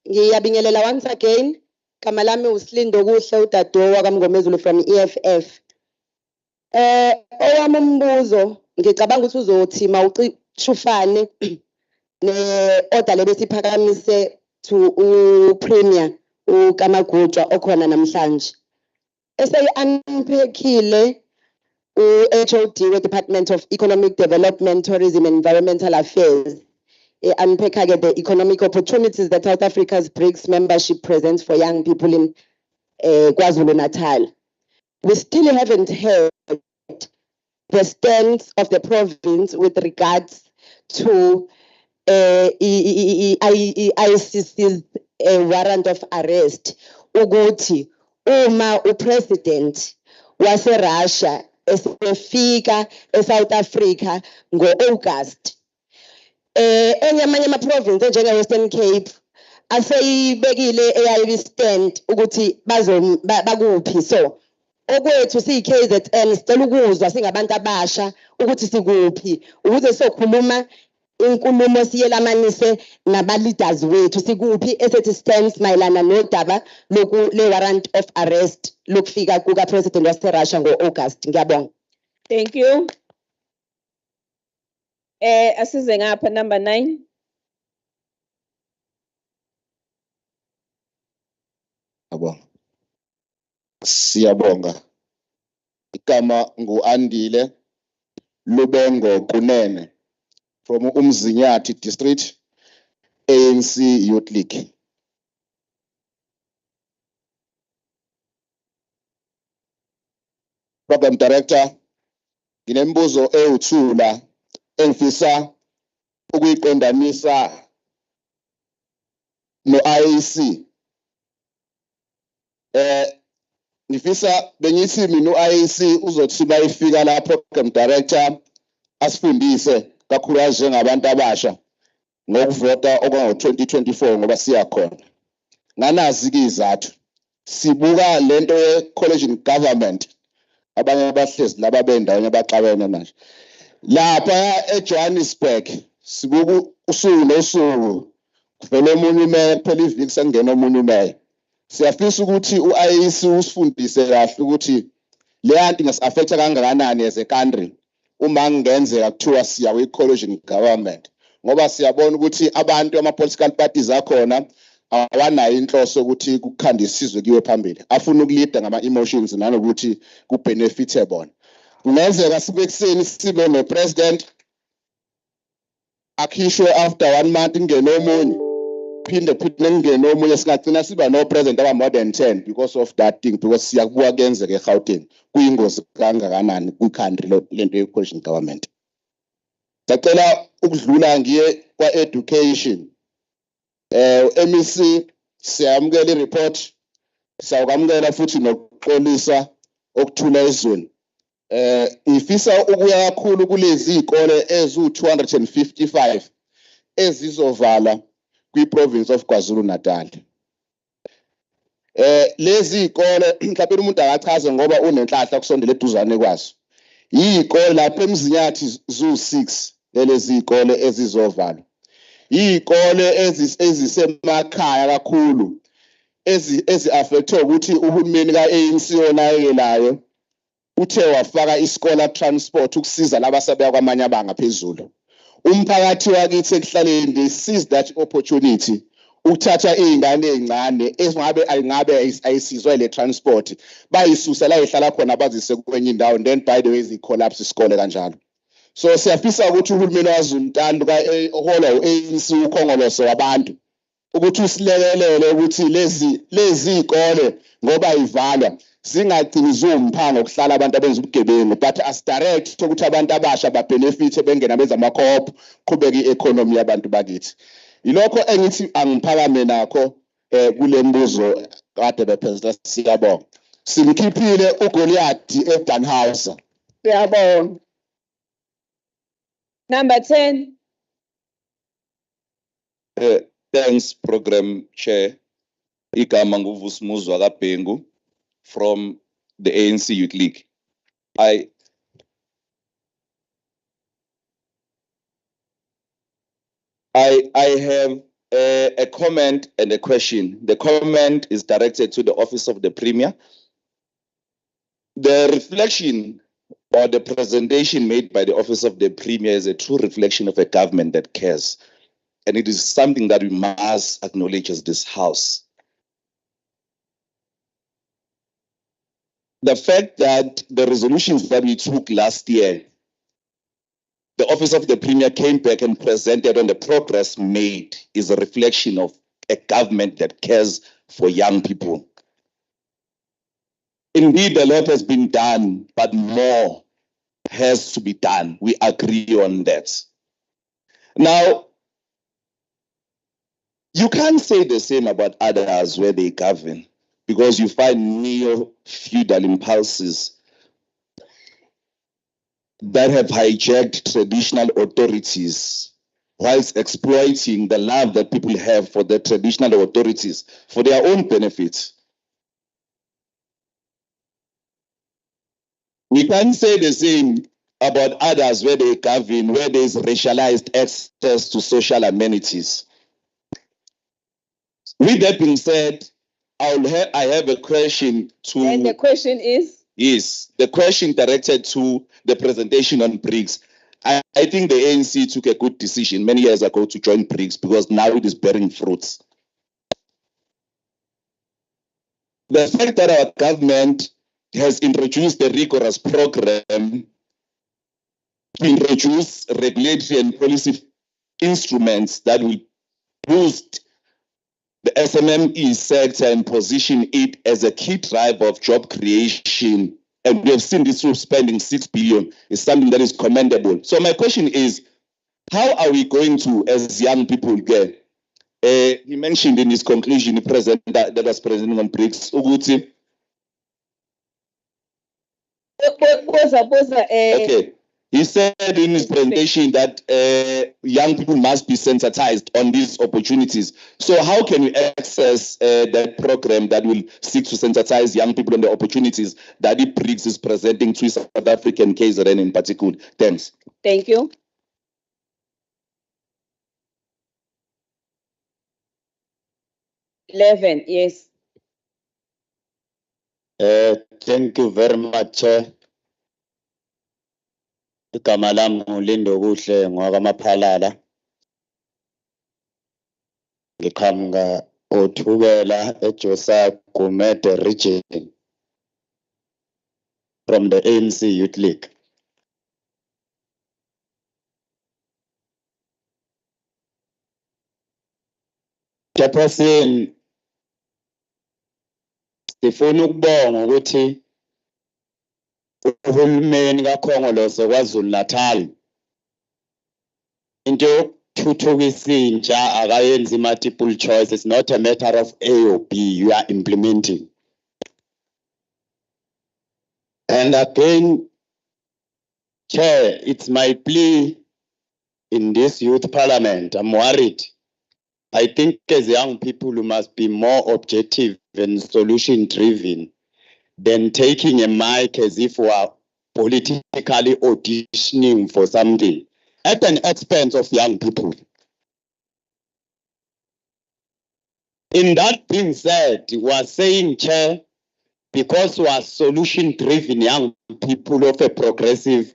Ngiyabingelela once again. Gama lami uSlindo Kuhle uDadowa kaMngomezulu from EFF. Owami umbuzo ngicabanga ukuthi uzothi mawucishufane ne-order lebesiphakamise to Premier uKamagutshwa okhona namhlanje. Eseyi-unpackile u-HOD we-Department of Economic Development, Tourism and Environmental Affairs. Unpack the economic opportunities that South Africa's BRICS membership presents for young people in KwaZulu-Natal. We still haven't heard the stance of the province with regards to ICC's warrant of arrest. Uguti, uma upresident wase Russia esefika eSouth Africa ngo-August. Enyamanye ama-province njenge-Western Cape aseyibekile eyayibi stand ukuthi bakuphi. So okwethu siyi-KZN sicela ukuzwa singabantu abasha ukuthi sikuphi, ukuze sokhuluma inkulumo siyelamanise naba-leaders wethu sikuphi esethi stands mayelana nodaba le-warrant of arrest lokufika kuka-president wase-Russia ngo-August. Ngiyabonga. Thank you. Asize ngapha number 9. Siyabonga. Igama ngu-Andile Lubengo Kunene from Umzinyathi District, ANC Youth League. Program Director, nginembuzo ewuthula engifisa ukuyiqondanisa no-IEC. Ngifisa bengithi mina u-IEC uzothi bayifika la program director asifundise kakhulukazi njengabantu abasha ngokuvota okwango-2024 ngoba siyakhona. Nganazi-ke izathu. Sibuka lento ye-coalition government, abanye abahlezi laba bendaweni abaxabene manje. Lapha eJohannesburg sibuka usuku nosuku kuvela omunye umeya kuphela iviki sekungena omunye umeya. Siyafisa ukuthi u-IEC usifundise kahle ukuthi le yanto ingasi-affecta kangakanani as a country uma kungenzeka kuthiwa siya kwi-coalition government, ngoba siyabona ukuthi abantu ama-political parties akhona awanayo inhloso ukuthi kukhande isizwe kiwe phambili, afuna ukulida ngama-emotions nanokuthi kubenefithe bona. Kungenzeka sibe ekuseni sibe ne-president akhishwe after 1 month kungene omunye, phinde kungene omunye, singagcina siba no-president aba-more than 10 because of that thing, because siyakubuka kuyenzeka eGauteng. Kuyingozi kangakanani kwi-country lento ye-coalition government. Sacela ukudlula ngiye kwa-education. MEC siyamukela i-report, siyakwamukela futhi nokuxolisa okuthula ezweni. Ngifisa ukuya kakhulu kulezi izikole ezu-255 ezizovala kwi-province of KwaZulu-Natal. Lezi izikole mhlawumbe umuntu akachaze ngoba unenhlahla kusondela eduzane kwazo. Izikole lapha eMzinyathi zu-6 lezi izikole ezizovala. Izikole ezisemakhaya kakhulu ezi-affectwe ukuthi uhulumeni ka-ANC onakekelayo uthe wafaka iskola transport ukusiza laba asebeya kwamanye abanga phezulu. Umphakathi wakithi ekuhlaleni they seize that opportunity ukuthatha izingane ezincane engabe ayisizwe le transport bayisusa la ihlala khona bazise kwenye indawo, then by the way zi-collapse isikole kanjalo. So siyafisa ukuthi uhulumeni waZulu-Natal ka-hola u-ANC ukhongolose wabantu ukuthi usilekelele ukuthi lezi izikole ngoba ivalwa zingagcini ziwumphango okuhlala abantu abenza ubugebengu, but as-direct ukuthi abantu abasha babenefithe bengena benza ama-co-op qhubeka i-economy yabantu bakithi. Yilokho engithi angiphakame nakho kule mbuzo kade bephezela. Siyabonga. Simkhiphile uGoliath eDanhauser. Siyabonga. Number 10. Thanks, Program Chair. Igama nguVusmuzwa kaBhengu from the ANC Youth League. I have a comment and a question. The comment is directed to the Office of the Premier. The reflection or the presentation made by the Office of the Premier is a true reflection of a government that cares. And it is something that we must acknowledge as this House. The fact that the resolutions that we took last year, the Office of the Premier came back and presented on the progress made is a reflection of a government that cares for young people. Indeed, a lot has been done, but more has to be done. We agree on that. Now, you can't say the same about others where they govern, because you find neo-feudal impulses that have hijacked traditional authorities whilst exploiting the love that people have for the traditional authorities for their own benefit. We can't say the same about others where they govern, where there is racialized access to social amenities. With that being said, I have a question to... And the question is? Yes, the question directed to the presentation on BRICS. I think the ANC took a good decision many years ago to join BRICS because now it is bearing fruits. The fact that our government has introduced a rigorous program to introduce regulatory and policy instruments that will boost the SMME sector and position it as a key driver of job creation. And we have seen this through spending 6 billion is something that is commendable. So my question is, how are we going to, as young people, get? He mentioned in his conclusion, the president that was presenting on BRICS, Uguti. Okay. He said in his presentation that young people must be sensitized on these opportunities. So how can we access that program that will seek to sensitize young people on the opportunities that IPRIX is presenting to South African KZN in particular? Thanks. Thank you. Yes. Thank you very much. Igama lami nguLindo Kuhle ngwakwamaphalala. Ngiqhamuka othukela eJosa Gumede region from the ANC Youth League. Chairperson, sifuna ukubonga ukuthi uhulumeni kaKhongolose KwaZulu-Natal into yokuthuthukisa intsha akayenzi multiple choice. It's not a matter of A or B, you are implementing. And again, Chair, it's my plea in this youth parliament. I'm worried. I think as young people, we must be more objective and solution driven than taking a mic as if we are politically auditioning for something at an expense of young people. In that being said, we are saying, Chair, because we are solution-driven young people of a progressive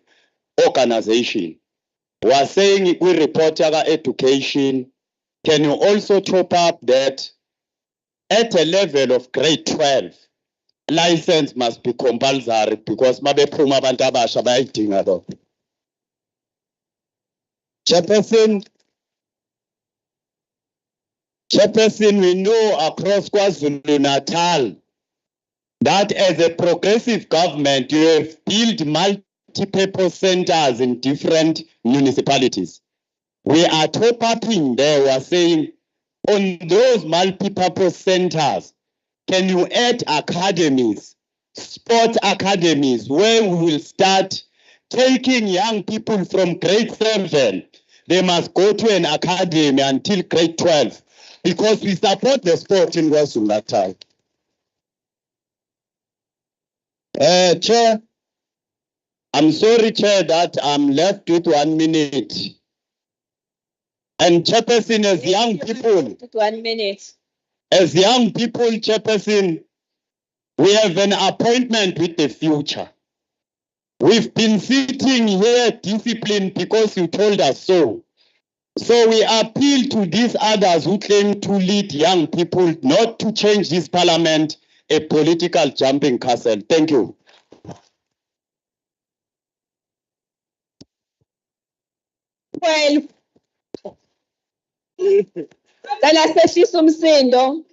organization, we are saying we report our education. Can you also top up that at a level of grade 12, license must be compulsory because mabephuma abantu abasha bayayidinga lokho. Chairperson, we know across KwaZulu-Natal that as a progressive government, you have built multi-purpose centers in different municipalities. We are top-upping there. We are saying on those multi-purpose centers, can you add academies, sports academies, where we will start taking young people from grade 7. They must go to an academy until grade 12 because we support the sport in KwaZulu-Natal. Chair, I'm sorry, Chair, that I'm left with 1 minute. And Chairperson, as young people, 1 minute. As young people, Chairperson, we have an appointment with the future. We've been sitting here disciplined because you told us so. So we appeal to these others who claim to lead young people not to change this parliament a political jumping castle. Thank you. Well, cala sehlisa umsindo.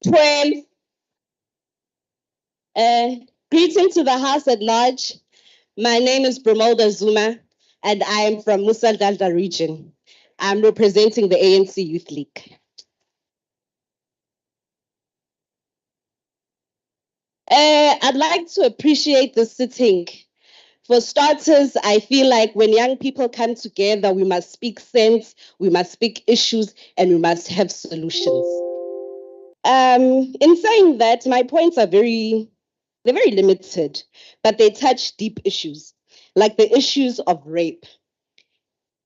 12. Greeting to the House at large. My name is Bromolda Zuma, and I am from Musa Delta region. I'm representing the ANC Youth League. I'd like to appreciate the sitting. For starters, I feel like when young people come together, we must speak sense, we must speak issues, and we must have solutions. In saying that, my points are very limited, but they touch deep issues, like the issues of rape,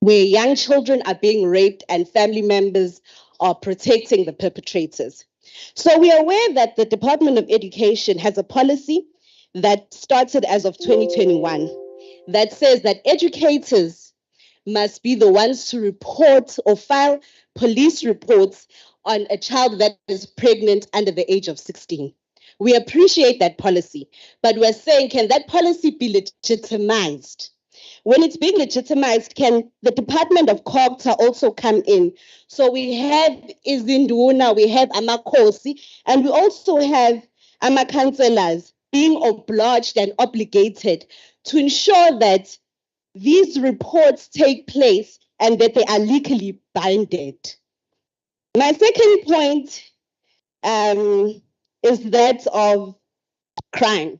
where young children are being raped and family members are protecting the perpetrators. So we are aware that the Department of Education has a policy that started as of 2021 that says that educators must be the ones to report or file police reports on a child that is pregnant under the age of 16. We appreciate that policy, but we're saying, can that policy be legitimized? When it's being legitimized, can the Department of Culture also come in? So we have Izinduna, we have Amakosi, and we also have Amakanselas being obliged and obligated to ensure that these reports take place and that they are legally binded. My second point is that of crime.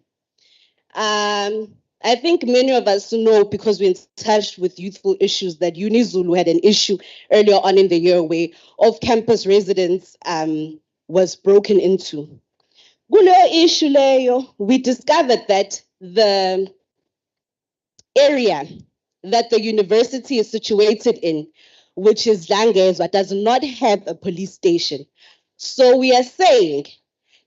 I think many of us know because we're in touch with youthful issues that UniZulu had an issue earlier on in the year where off-campus residence was broken into. Kuleyo issue leyo, we discovered that the area that the university is situated in, which is Langezwa, does not have a police station. So we are saying,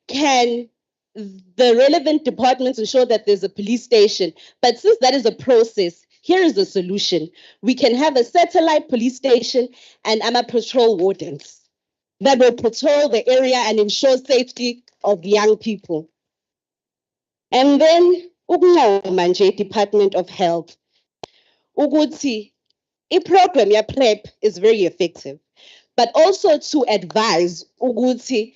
can the relevant departments ensure that there's a police station? But since that is a process, here is the solution. We can have a satellite police station and patrol wardens that will patrol the area and ensure safety of young people. And then, ukuncoma nje, Department of Health, ukuthi i-program ya-PrEP is very effective, but also to advise ukuthi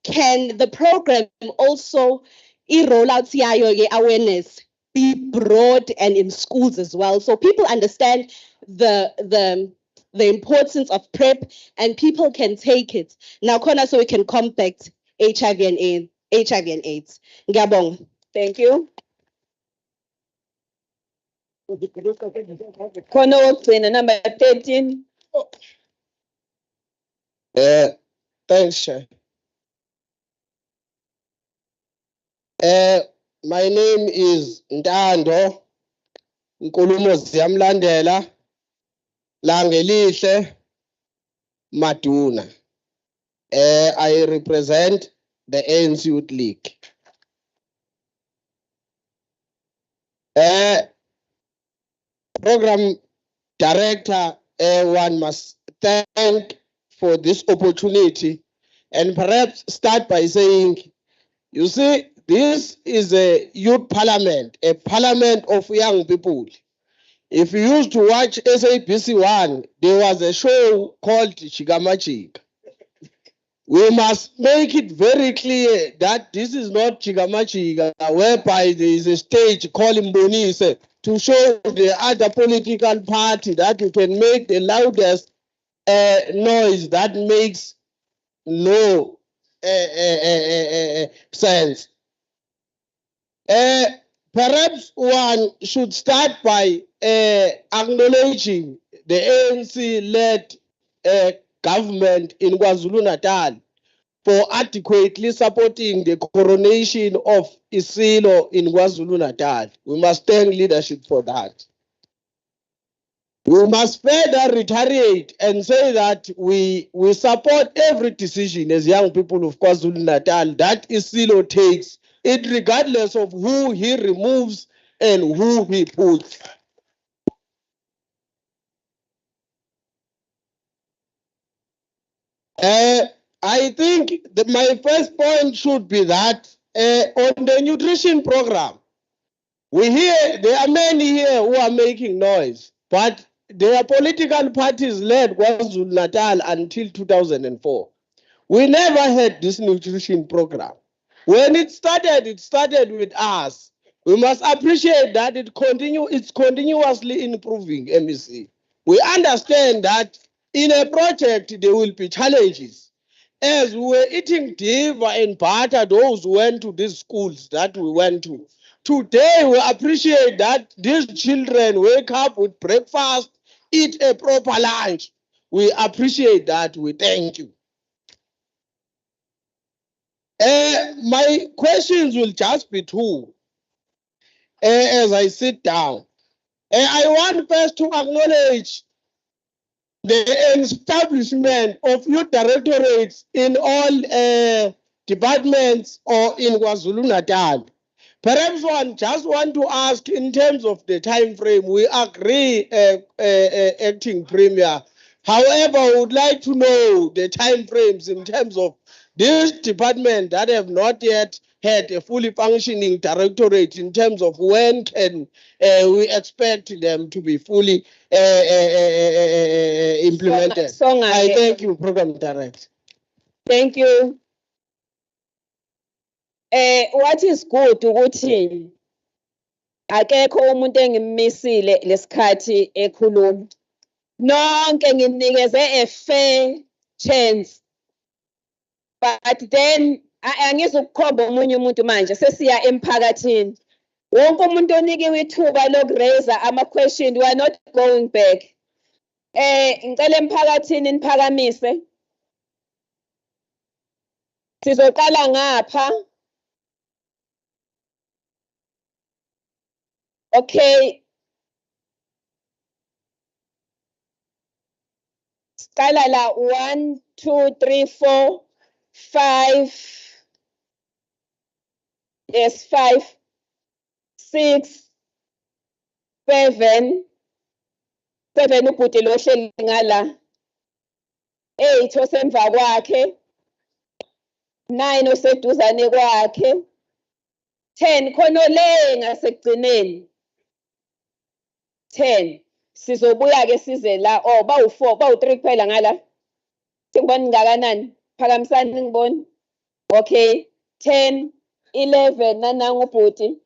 can the program also i-rollout yayo ye-awareness be broad and in schools as well, so people understand the importance of PrEP and people can take it now, so we can combat HIV and AIDS. Ngiyabonga. Thank you. Khona wokugcina number 13. Thanks, Chair. My name is Ntando Nkulumo Ziyamlandela Langelihle Maduna. I represent the ANC Youth League. Program Director, one must thank for this opportunity and perhaps start by saying, you see, this is a youth parliament, a parliament of young people. If you used to watch SABC 1, there was a show called Chigamachik. We must make it very clear that this is not Chigamachik, whereby there is a stage called Mbonise to show the other political party that you can make the loudest noise that makes no sense. Perhaps one should start by acknowledging the ANC-led government in KwaZulu-Natal for adequately supporting the coronation of Isilo in KwaZulu-Natal. We must thank leadership for that. We must further reiterate and say that we support every decision as young people of KwaZulu-Natal that Isilo takes, it regardless of who he removes and who he puts. I think that my first point should be that on the nutrition program, we hear there are many here who are making noise, but there are political parties led KwaZulu-Natal until 2004. We never had this nutrition program. When it started with us. We must appreciate that it's continuously improving, MEC. We understand that in a project there will be challenges. As we were eating diva and butter, those who went to these schools that we went to. Today we appreciate that these children wake up with breakfast, eat a proper lunch. We appreciate that. We thank you. My questions will just be two. As I sit down, I want first to acknowledge the establishment of youth directorates in all departments or in KwaZulu-Natal. Perhaps one just want to ask in terms of the time frame. We agree, acting premier. However, I would like to know the time frames in terms of this department that have not yet had a fully functioning directorate, in terms of when can we expect them to be fully implemented. I thank you, Program Director. Thank you. What is good ukuthi akekho umuntu engimisile lesikhathi ekhuluma. Nonke nginikeze a fair chance. But then angizukukhomba omunye umuntu manje sesiya emphakathini. Wonke umuntu onikiwe ithuba lokuraise ama-question, we are not going back. Ngicela emphakathini niphakamise. Sizoqala ngapha. Okay. Skala la 1, 2, 3, 4, 5. Yes, 5, 6, 7. 7 ubhuti lo hleli ngala. 8 osemva kwakhe. 9 oseduzane kwakhe. 10 khona le ngasekugcineni. 10. Sizobuya ke size la. Oh, bawu4, bawu3 kuphela ngala. Singibona ngakanani? Phakamisani ngibone. Okay. 10, 11 nananga ubhuti.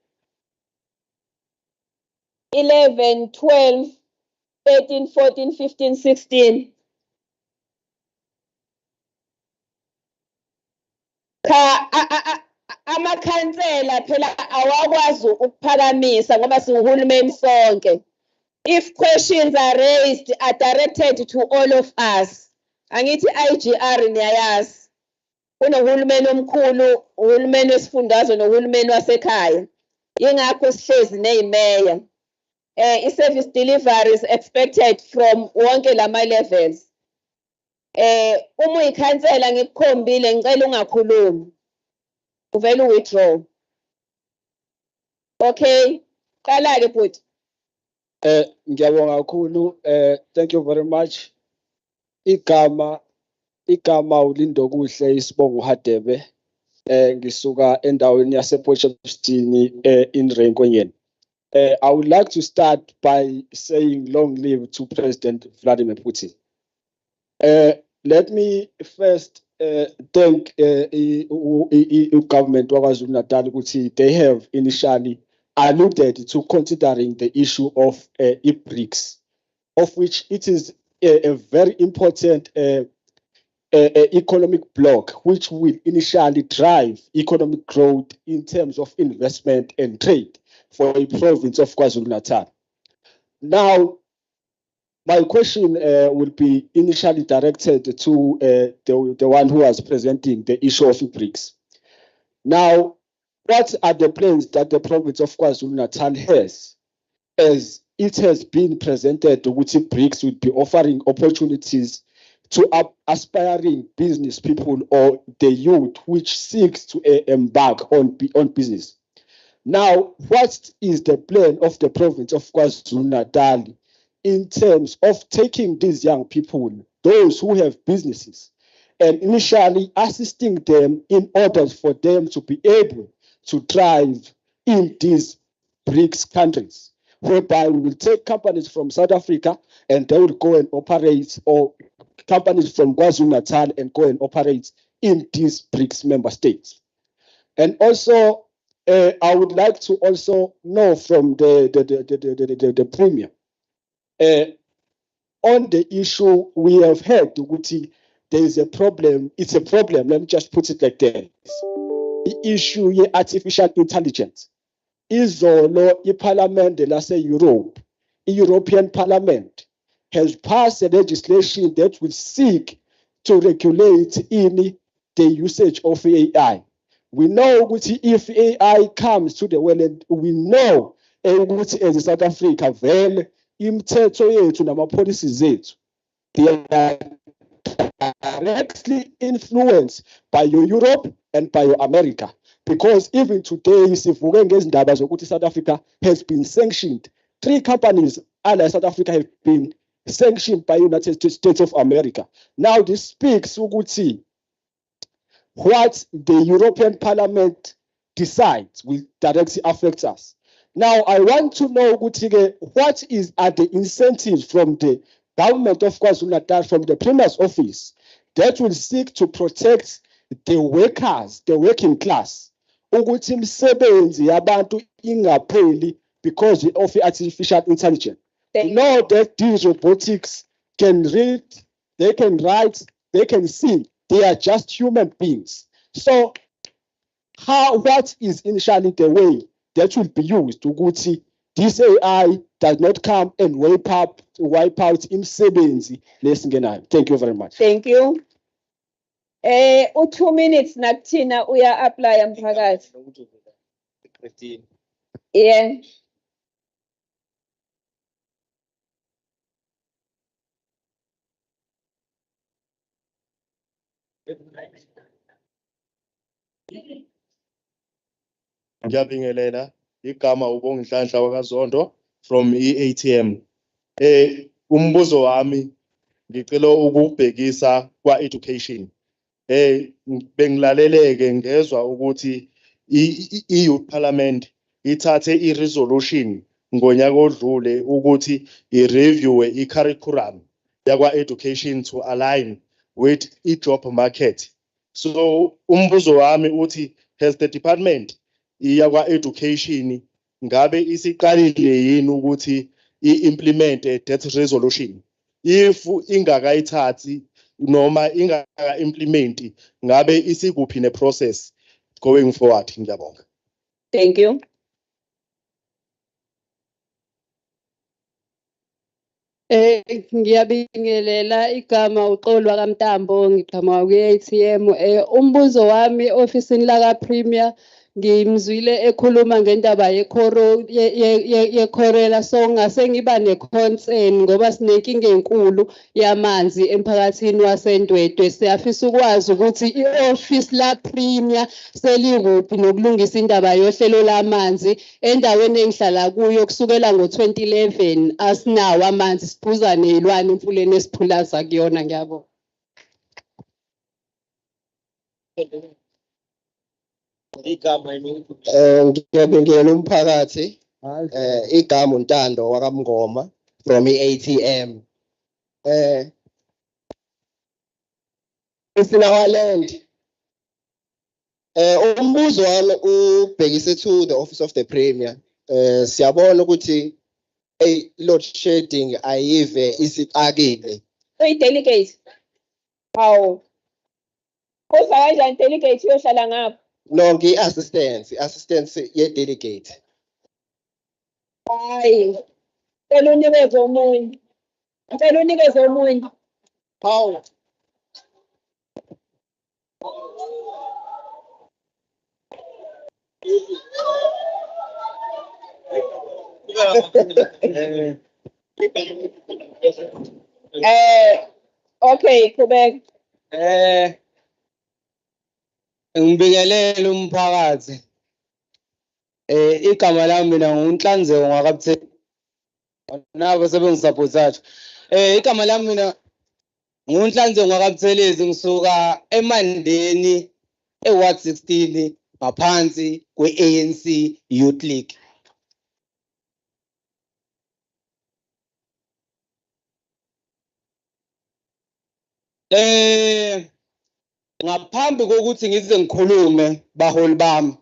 11, 12, 13, 14, 15, 16. Amakhansela phela awakwazi ukuphakamisa ngoba siwuhulumeni sonke. If questions are raised, are directed to all of us. Angithi IGR niyayazi. Kunohulumeni omkhulu, uhulumeni wesifundazwe nohulumeni wasekhaya. Yingakho sihlezi nezimeya. I-service delivery is expected from wonke lama levels. Uma uyikhansela ngikukhombile ngicela ungakhulumi. Uvela withdraw. Okay. Qala ke bhuti. Ngiyabonga kakhulu. Thank you very much. Igama uLindo Kuhle Isibongo Hadebe. Ngisuka endaweni yasePotchefstroom in Renkonyeni. I would like to start by saying long live to President Vladimir Putin. Let me first thank the government of KwaZulu-Natal ukuthi they have initially alluded to considering the issue of BRICS, of which it is a very important economic bloc which will initially drive economic growth in terms of investment and trade for the province of KwaZulu-Natal. Now, my question will be initially directed to the one who was presenting the issue of BRICS. Now, what are the plans that the province of KwaZulu-Natal has, as it has been presented with BRICS would be offering opportunities to aspiring business people or the youth which seeks to embark on business? Now, what is the plan of the province of KwaZulu-Natal in terms of taking these young people, those who have businesses, and initially assisting them in order for them to be able to thrive in these BRICS countries, whereby we will take companies from South Africa and they will go and operate, or companies from KwaZulu-Natal and go and operate in these BRICS member states. And also, I would like to also know from the Premier, on the issue we have heard, there is a problem. It's a problem. Let me just put it like this. The issue of artificial intelligence. Izolo iParliament lase-Europe, European Parliament, has passed a legislation that will seek to regulate in the usage of AI. We know if AI comes to the world, we know as South Africa, well, imithetho yethu nama-policies zethu, they are directly influenced by your Europe and by your America. Because even today, South Africa has been sanctioned. 3 companies under South Africa have been sanctioned by United States of America. Now this speaks what the European Parliament decides will directly affect us. Now I want to know what are the incentives from the government of KwaZulu-Natal, from the Premier's office, that will seek to protect the workers, the working class, ukuthi imisebenzi yabantu ingapheli because of artificial intelligence. You know that these robotics can read, they can write, they can sing. They are just human beings. So what is initially the way that will be used ukuthi this AI does not come and wipe out imisebenzi lesingenayo. Thank you very much. Thank you. 2 minutes nakuthina uya apply mphakathi. Yeah. Ngiyabingelela igama uBonginhlanhla wakaZondo from eATM. Umbuzo wami ngicela ukubhekisa kwa education. Bengilaleleke ngezwe ukuthi i-Youth Parliament ithathe i-resolution ngonyaka odlule ukuthi i-review i-curriculum yakwa education to align with i-job market. So umbuzo wami uthi, has the department yakwa education ngabe isiqalile yini ukuthi i-implement that resolution? If ingakayithathi noma ingaka-implement, ngabe isikuphi ne-process going forward? Ngiyabonga. Thank you. Ngiyabingelela igama uXolwa kaMtambo ngiqhamuka kwi-ATM. Umbuzo wami ofisini laka Premier ngimzwile ekhuluma ngendaba yekhorela, so ngase ngiba ne-concern ngoba sinenkinga enkulu yamanzi emphakathini waseNdwedwe. Siyafisa ukwazi ukuthi i-office la Premier selikuphi nokulungisa indaba yohlelo lamanzi endaweni engihlala kuyo kusukela ngo-2011 asinawo amanzi, siphuza nezilwane emfuleni esiphulaza kuyona. Ngiyabonga. Ngiyabingelela umphakathi. Igama uNtando wakaMngoma from i-ATM. Isinawaland. Umbuzo wami ubhekise to the office of the Premier. Siyabona ukuthi load shedding ayive isixakile. Delegate. How? Kuza kanjani delegate uyohlala ngapha? No, assistance ye-delegate. Hayi. Cela unikeze omunye. Ngicela unikeze omunye. Hawu. Okay, qhubeka. Ngibingelela umphakathi. Igama lami mina nguNhlanzeko ngakabutheni. Nabo sebengisupportayo. Igama lami mina nguNhlanzeko ngakabuthelezi, ngisuka eMandeni eWard 16 ngaphansi kwe-ANC Youth League. Ngaphambi kokuthi ngize ngikhulume baholi bami,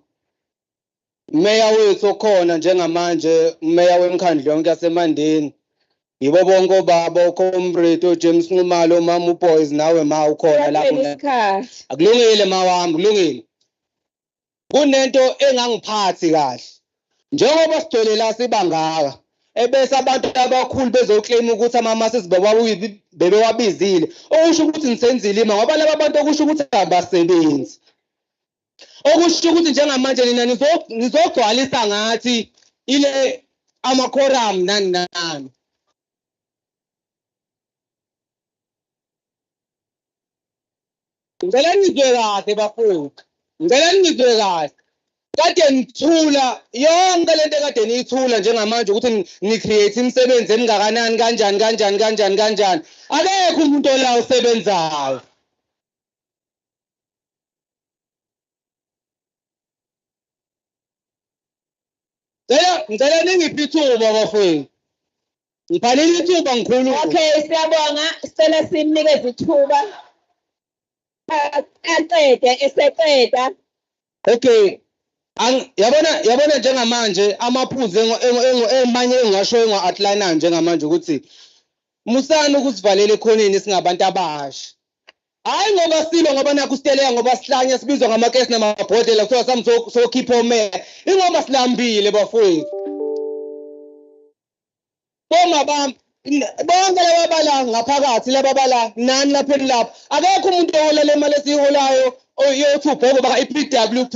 umeya wethu okhona njengamanje, umeya wemkhandlo yonke yaseMandeni, yibo bonke obaba, uComrade James Nxumalo, uMama uBoys, nawe ma ukhona lapho. Akulungile ma wami, kulungile. Kunento engangiphathi kahle. Njengoba sigcwele la sibangaka, ebese abantu abakhulu bezoclaim ukuthi ama-masses bebewabizile. Okusho ukuthi nisenzile ima ngoba laba bantu okusho ukuthi abasebenzi. Okusho ukuthi njengamanje nina nizogcwalisa ngathi ile amakhoram nani nani. Ngicela nizwe kahle bafowethu. Ngicela nizwe kahle. Kade ngithula yonke lento kade niyithula njengamanje ukuthi ni-create imisebenzi emingakanani kanjani. Akekho umuntu ola osebenzayo. Ngicela ningiphe ithuba bafowethu. Ngiphalile ithuba ngikhuluma. Okay, siyabonga. Sicela simnikeze ithuba. Aqede eseqeda. Okay. Yabona njengamanje amaphuzu emanye engasho enga-outline njengamanje ukuthi musani ukusivalela ekhoneni singabantu abasha. Hayi ngoba silwa ngoba nakho usiteleka ngoba sihlanye sibizwa ngamakesi namabhodlela kuthiwa sami sokhipha omeya. Ingoba silambile bafowethu. Boma bam bonke laba bala ngaphakathi laba bala nani lapha lapha. Akekho umuntu ohola le mali esiholayo yothi ubhoko baka iPWP.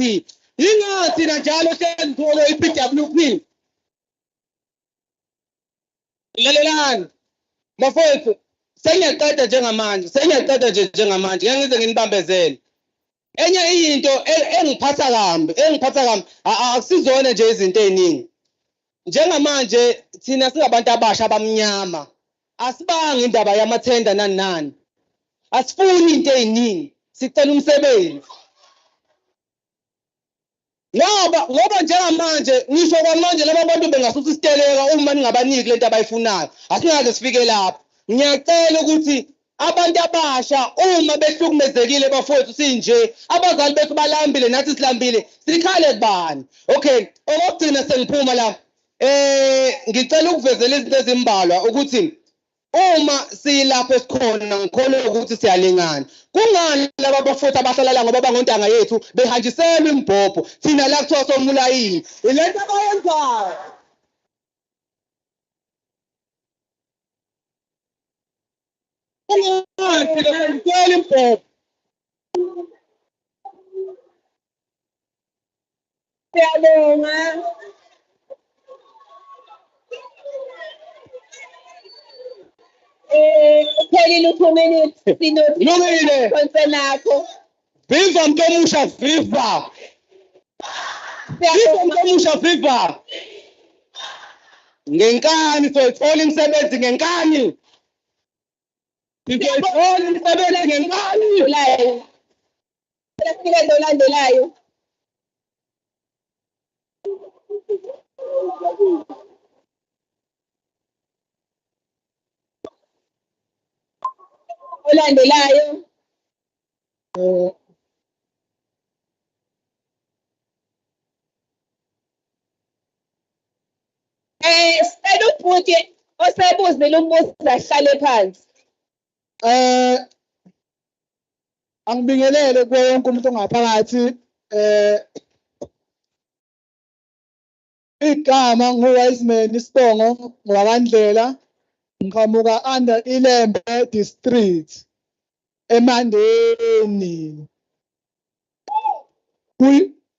Yingathi na njalo senzolo iPWP. Lalelani. Bafowethu sengiyaqeda njengamanje ngeke ngize nginibambezele. Enye into engiphatha kambi akusizona nje izinto eziningi. Njengamanje thina singabantu abasha abamnyama asibanga indaba yamathenda nani. Asifuni into eziningi, sicela umsebenzi. Ngoba njengamanje ngisho kwamanje laba bantu bengasusa isiteleka uma ningabaniki lento abayifunayo. Asingeke sifike lapho. Ngiyacela ukuthi abantu abasha uma behlukumezekile bafowethu sinje abazali bethu balambile nathi silambile sikhale kubani. Okay, okugcina sengiphuma la. Ngicela ukuvezela izinto ezimbalwa ukuthi uma silapha esikhona ngikholwa ukuthi siyalingana. Kungani laba bafowethu abahlala la ngoba bangontanga yethu behanjiselwe imbhobho thina la kuthiwa somulayini. Ilento abayenzayo. Ngicela imbhobho. Siyabonga. Uphelile 2 minutes. Lungile. Concern yakho. Viva Mtomusha, viva! Viva Mtomusha, viva! Ngenkani soyithola imisebenzi ngenkani. Sizoyithola imisebenzi ngenkani. Sefike olandelayo. Olandelayo. Sicela ubhuti osebuzile umbuzo ahlale phansi. Angibingelele kuwo wonke umuntu ongaphakathi. Igama nguWiseman Sibongo ngwakandlela. Ngiqhamuka under Ilembe district eMandeni.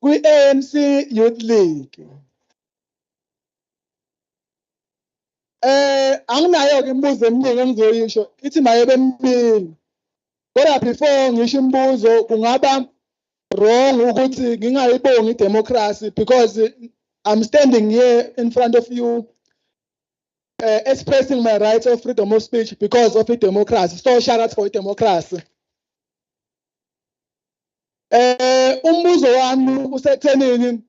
Kwi-ANC Youth League. Anginayo ke imibuzo eminingi engizoyisho ithi maye bemibili. Kodwa before ngisho imibuzo kungaba wrong ukuthi ngingayibongi democracy because I'm standing here in front of you expressing my rights of freedom of speech because of democracy. So shout out for democracy. Umbuzo wami usekuthenini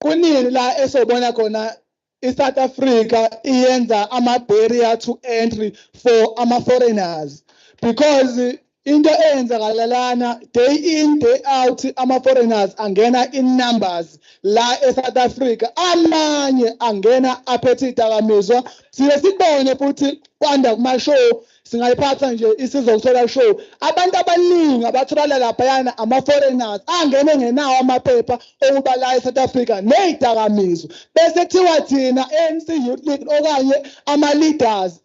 kunini la esobona khona iSouth Africa iyenza ama-barrier to entry for ama-foreigners because into eyenzakala lana day in day out ama-foreigners angena in numbers la eSouth Africa amanye angena aphethe idakamizwa siye sibone futhi kwanda kuma-show singayiphatha nje isizokuthola show abantu abaningi abatholakala laphayana ama-foreigners angene ngenawo amaphepha okuba la eSouth Africa neyidakamizwa bese kuthiwa thina ANC Youth League okanye ama-leaders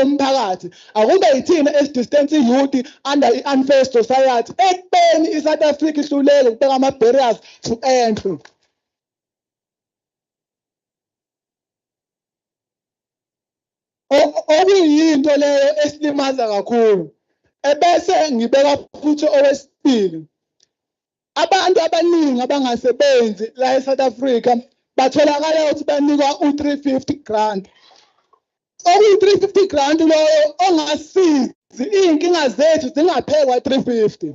omphakathi akube yithina esidistance youth under i-unfair society ekubeni iSouth Africa ihluleke ukubeka ama-barriers to entry. Okuyinto leyo esilimaza kakhulu. Ebese ngibeka futhi owesibili. Abantu abaningi abangasebenzi la eSouth Africa batholakala ukuthi banikwa u350 grant. Okuyi350 grant loyo ongasizi iy'nkinga zethu zingaphekwa 350.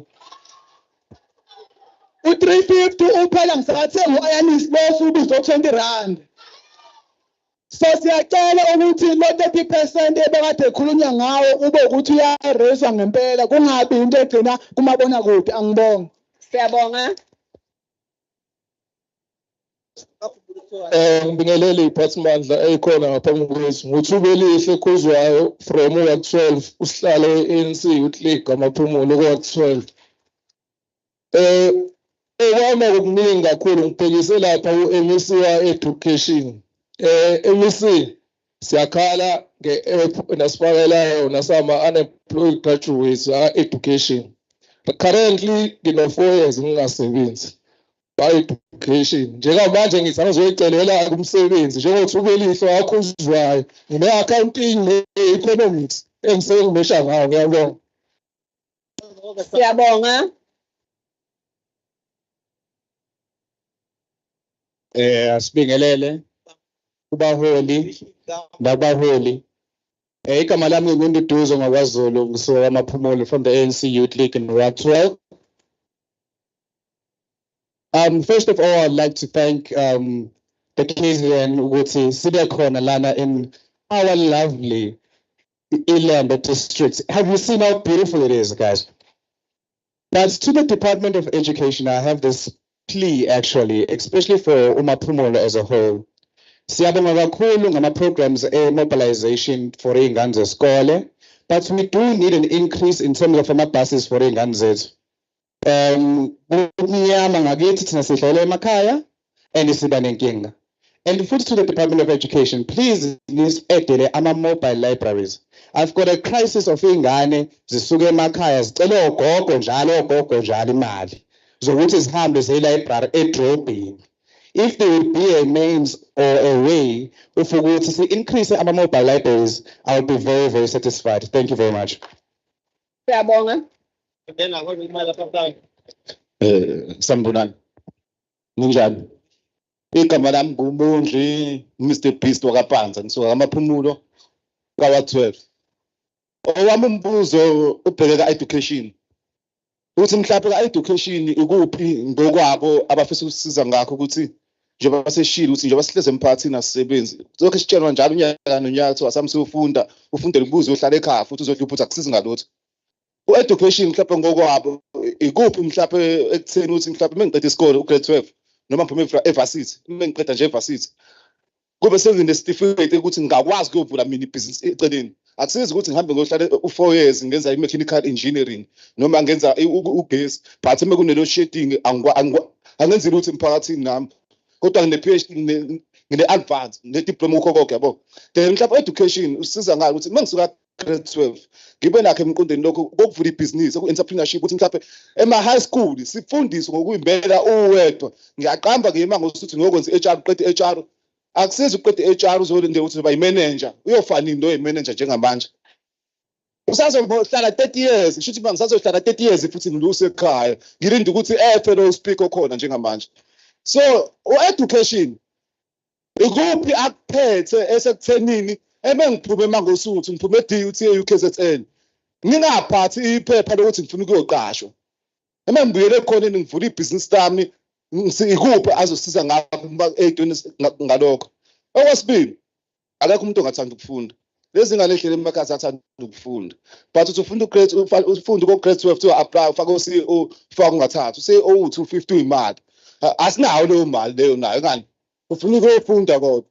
U350 uphela ngisakathenga u-ayanisi lowo ubiza 20 rand. So siyacela ukuthi lo 30% ebekade ekhulunywa ngawo ube ukuthi uyarezwa ngempela kungabi into egcina kumabonakude. Angibonga. Siyabonga. Ngibingelele iphathimandla ekhona ngaphambi kwethu. Nguthubelihle Khuzwayo from Ward 12, usihlalo we-ANC Youth League amaphumulo ku-Ward 12. Okwami okuningi kakhulu ngibhekise lapha ku-MEC wa-Education. MEC siyakhala nge-app nasifakela yona sama-unemployed graduates a-education. Currently ngino-4 years ngingasebenzi. Education njengamanje ngizama uzoyicelela umsebenzi njengothubelihle wakhuzwayo ngine-accounting ne-economics engimesha ngayo. Ngiyabonga. Siyabonga. Asibingelele kubaholi nabaholi. Igama lami nginguNduduzo ngakwaZulu ngisuka amaphumulo from the ANC Youth League in Ward 12. First of all, I'd like to thank the KZN ukuthi sibe khona lana in our lovely Ilembe district. Have you seen how beautiful it is, guys? But to the Department of Education, I have this plea actually, especially for uMaphumulo as a whole. Siyabonga kakhulu ngama-programs mobilization for iy'ngane zesikole, but we do need an increase in terms of ama-buses for iy'ngane zethu. Kumnyama ngakithi thina sihlala emakhaya and siba nenkinga. And futhi to the Department of Education, please nis-edele ama-mobile libraries. I've got a crisis of iy'ngane zisuke emakhaya zicela ogogo njalo imali zokuthi zihambe ziye-library edrobheni. If there would be a means or a way of ukuthi si-increase ama-mobile libraries, I would be very, very satisfied. Thank you very much. Siyabonga. Sambonani. Ninjani? Igama lami nguMondli Mr Beast wakaPanza ngisuka amaphumulo ka-Ward 12. Owami umbuzo ubheke ka-education. Ukuthi mhlawumbe ka-education ikuphi ngokwabo abafisa ukusiza ngakho ukuthi njengoba baseshilo ukuthi njengoba sihleze emphakathini asisebenzi. Lokho sitshelwa njalo unyaka nonyaka kuthiwa sami siyofunda, ufundele ukubuza uhlale ekhaya futhi uzodla ukuthi akusizi ngalutho. Ku-education mhlawumbe ngokwabo ikuphi mhlawumbe ekutheni ukuthi mhlawumbe uma ngiqeda isikole u-grade 12 noma ngiphume e-varsity, uma ngiqeda nje e-varsity kube senginesitifiketi ukuthi ngakwazi ukuyovula mina ibhizinisi eceleni. Akusizi ukuthi ngihambe ngohlala u4 years ngenza i-mechanical engineering noma ngenza ugesi, but uma kune-load shedding angenzi lutho emphakathini nami. Kodwa ngine-PhD ngine-advance ne-diploma ukho-konke yabo. Then mhlawumbe education usiza ngayo ukuthi uma ngisuka grade 12 ngibe nakho emqondweni lokho kokuvula ibhizinisi ku-entrepreneurship ukuthi mhlawumbe ema-high school sifundiswe ngokuy'mela uwedwa. Ngiyaqamba ngiyimanga ukuthi ngiyokwenza i-HR uqede i-HR. Akusizi uqede i-HR uzolinde ukuthi uzoba yi-manager. Uyofanini noyi-manager njengamanje. Usazohlala 30 years, shuthi uma ngisazohlala 30 years futhi ngiluse ekhaya. Ngilinde ukuthi fellow speaker khona njengamanje. So, education ikuphi akuphethe esekuthenini ngiphume eMangosuthu, ngiphume e-DUT e-UKZN. Ngingaphathi iphepha lokuthi ngifuna ukuyoqashwa. Ngibuyele ekhoneni ngivula ibhizinisi lami. Ikuphi azosiza ngakho ey'ntweni ngalokho. Okwesibili, akekho umuntu ongathanda ukufunda. Lezi ngane ehlele emakhaya ziyathanda ukufunda. But uthi ufunda ufunde ko-grade 12 kuthiwa apply ufake o-CEO ufake ungathatha. U-CEO u-250 uyimali. Asinayo leyo mali leyo nayo ngani. Ufuna ukuyofunda kodwa.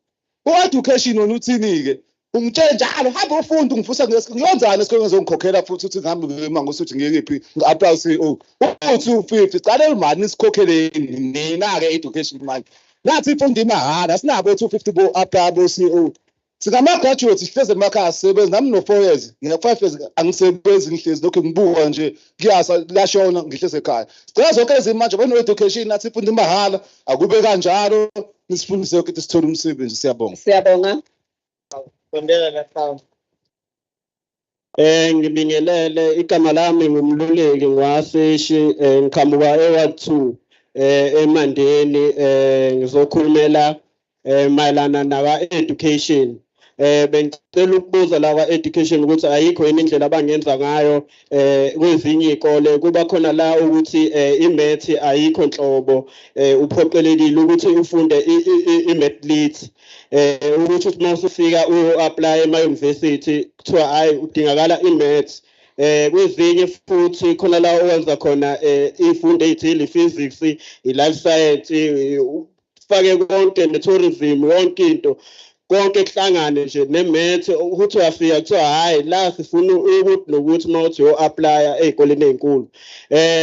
U-education wona uthini-ke? Ungitshele njalo hamba ufunda ungifusa ngiyonzana esikoleni ngizongikhokhela futhi uthi ngihambe ngiye ngiyekephi ngi-apply u-CEO. U-250 cala imali nisikhokhele nina-ke education manje. Nathi ifunda imahhala asinabo 250 bo-apply bo-CEO. Singama-graduate sihlezi emakhaya sisebenzi nami no-4 years ngina-5 years angisebenzi ngihlezi lokhu ngibuka nje ngiyasa lashona ngihlezi ekhaya. Sicela zonke lezi manje beno-education nathi ifunda imahhala akube kanjalo nisifundise yonke ukuthi sithole umsebenzi. Siyabonga. Siyabonga. Ngibingelele igama lami ngumluleki ngwaseshi ngiqhamuka e-Ward 2 eMandeni ngizokhulumela mayelana nawa-education. Bengicela ukubuza la kwa-education ukuthi ayikho yini indlela abangenza ngayo kwezinye iy'kole kuba khona la ukuthi imethi ayikho nhlobo uphoqelekile ukuthi ufunde i-math lit ukuthi uma usufika u-apply ema-university kuthiwa hhayi udingakala i-math. Kwezinye futhi khona la owenza khona iy'fundo ey'thile i-physics, i-life science, sifake konke ne-tourism yonke into konke kuhlangane nje nemethe ukuthi uyafika kuthiwa hayi la sifuna ukuthi nokuthi mawuthi yo-aplya ey'koleni ey'nkulu.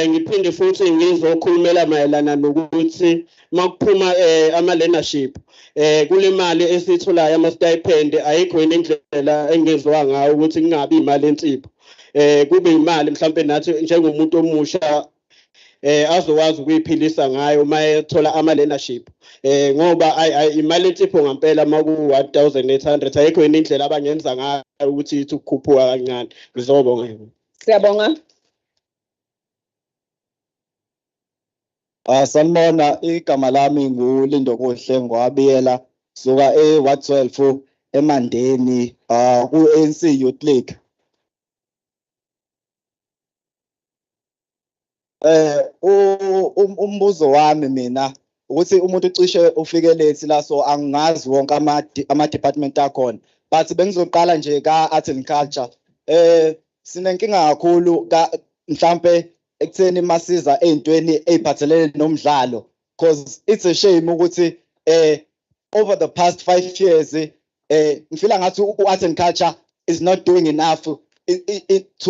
Ngiphinde futhi ngizokhulumela mayelana nokuthi makuphuma ama-learnership kule mali esiyitholayo ama-stipend ayikho yini indlela engenziwa ngayo ukuthi kungabi imali ensipho kube imali mhlawumbe nathi njengomuntu omusha azokwazi ukuyiphilisa ngayo uma ethola ama-learnership ngoba imali ensipho ngampela maku-1,800 ayikho yini indlela abangenza ngayo ukuthi ithi ukukhuphuka kancane. Ngizobonga. Siyabonga. Sanibona, igama lami nguLindo Kuhle ngwabiyela suka e-Ward 12 eMandeni ku-ANC Youth League. Umbuzo wami mina ukuthi umuntu ucishe ufike late la so angazi wonke ama-department akhona but bengizoqala nje ka-art and culture. Sinenkinga kakhulu mhlampe ekutheni masiza ey'ntweni ey'phathelene nomdlalo because it's a shame ukuthi over the past 5 years ngifila ngathi u-art and culture is not doing enough to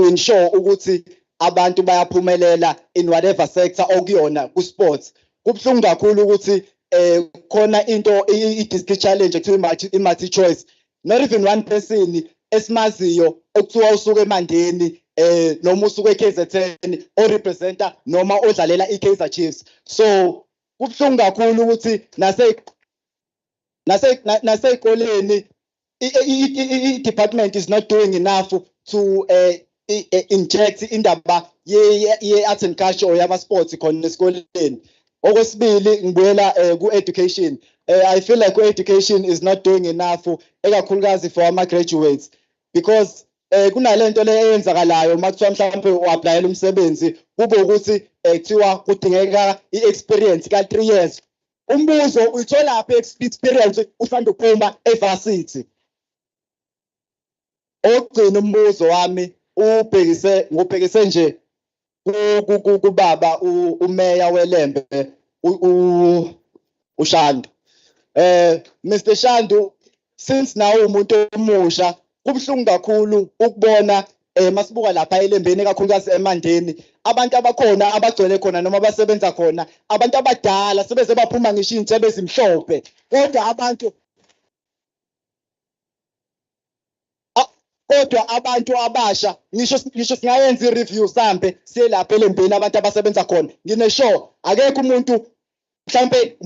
ensure ukuthi abantu bayaphumelela in whatever sector okuyona ku-sports. Kubuhlungu kakhulu ukuthi khona into i-district challenge ekuthiwa i-multi-choice, not even one person esimaziyo okuthiwa usuke eMandeni noma usuke e-KZN orepresenta noma odlalela i-Kaizer Chiefs. So kubuhlungu kakhulu ukuthi nasey'koleni i-department is not doing enough to inject indaba ye-art and culture or yama-sports khona esikoleni. Okwesibili ngibuyela ku-education. I feel like education is not doing enough ekakhulukazi for ama-graduates because kunalento le eyenzakalayo makuthiwa mhlawumbe u-aplayela umsebenzi kube ukuthi kuthiwa kudingeka i-experience ka-3 years. Umbuzo uyitholaphi experience usanda ukuphuma e-varsity? Ogcina umbuzo wami ngubhekise nje kubaba umeya weLembe uShandu. Mr. Shandu, since nawe umuntu omusha kubuhlungu kakhulu ukubona masibuka lapha eLembeni kakhulukazi eMandeni abantu abakhona abagcwele khona noma abasebenza khona abantu abadala sebeze baphuma ngisho iy'nsebe ezimhlophe kodwa abantu abasha ngisho singayenza i-review sambe siye lapha eLembeni abantu abasebenza khona ngine-sure akekho umuntu mhlampe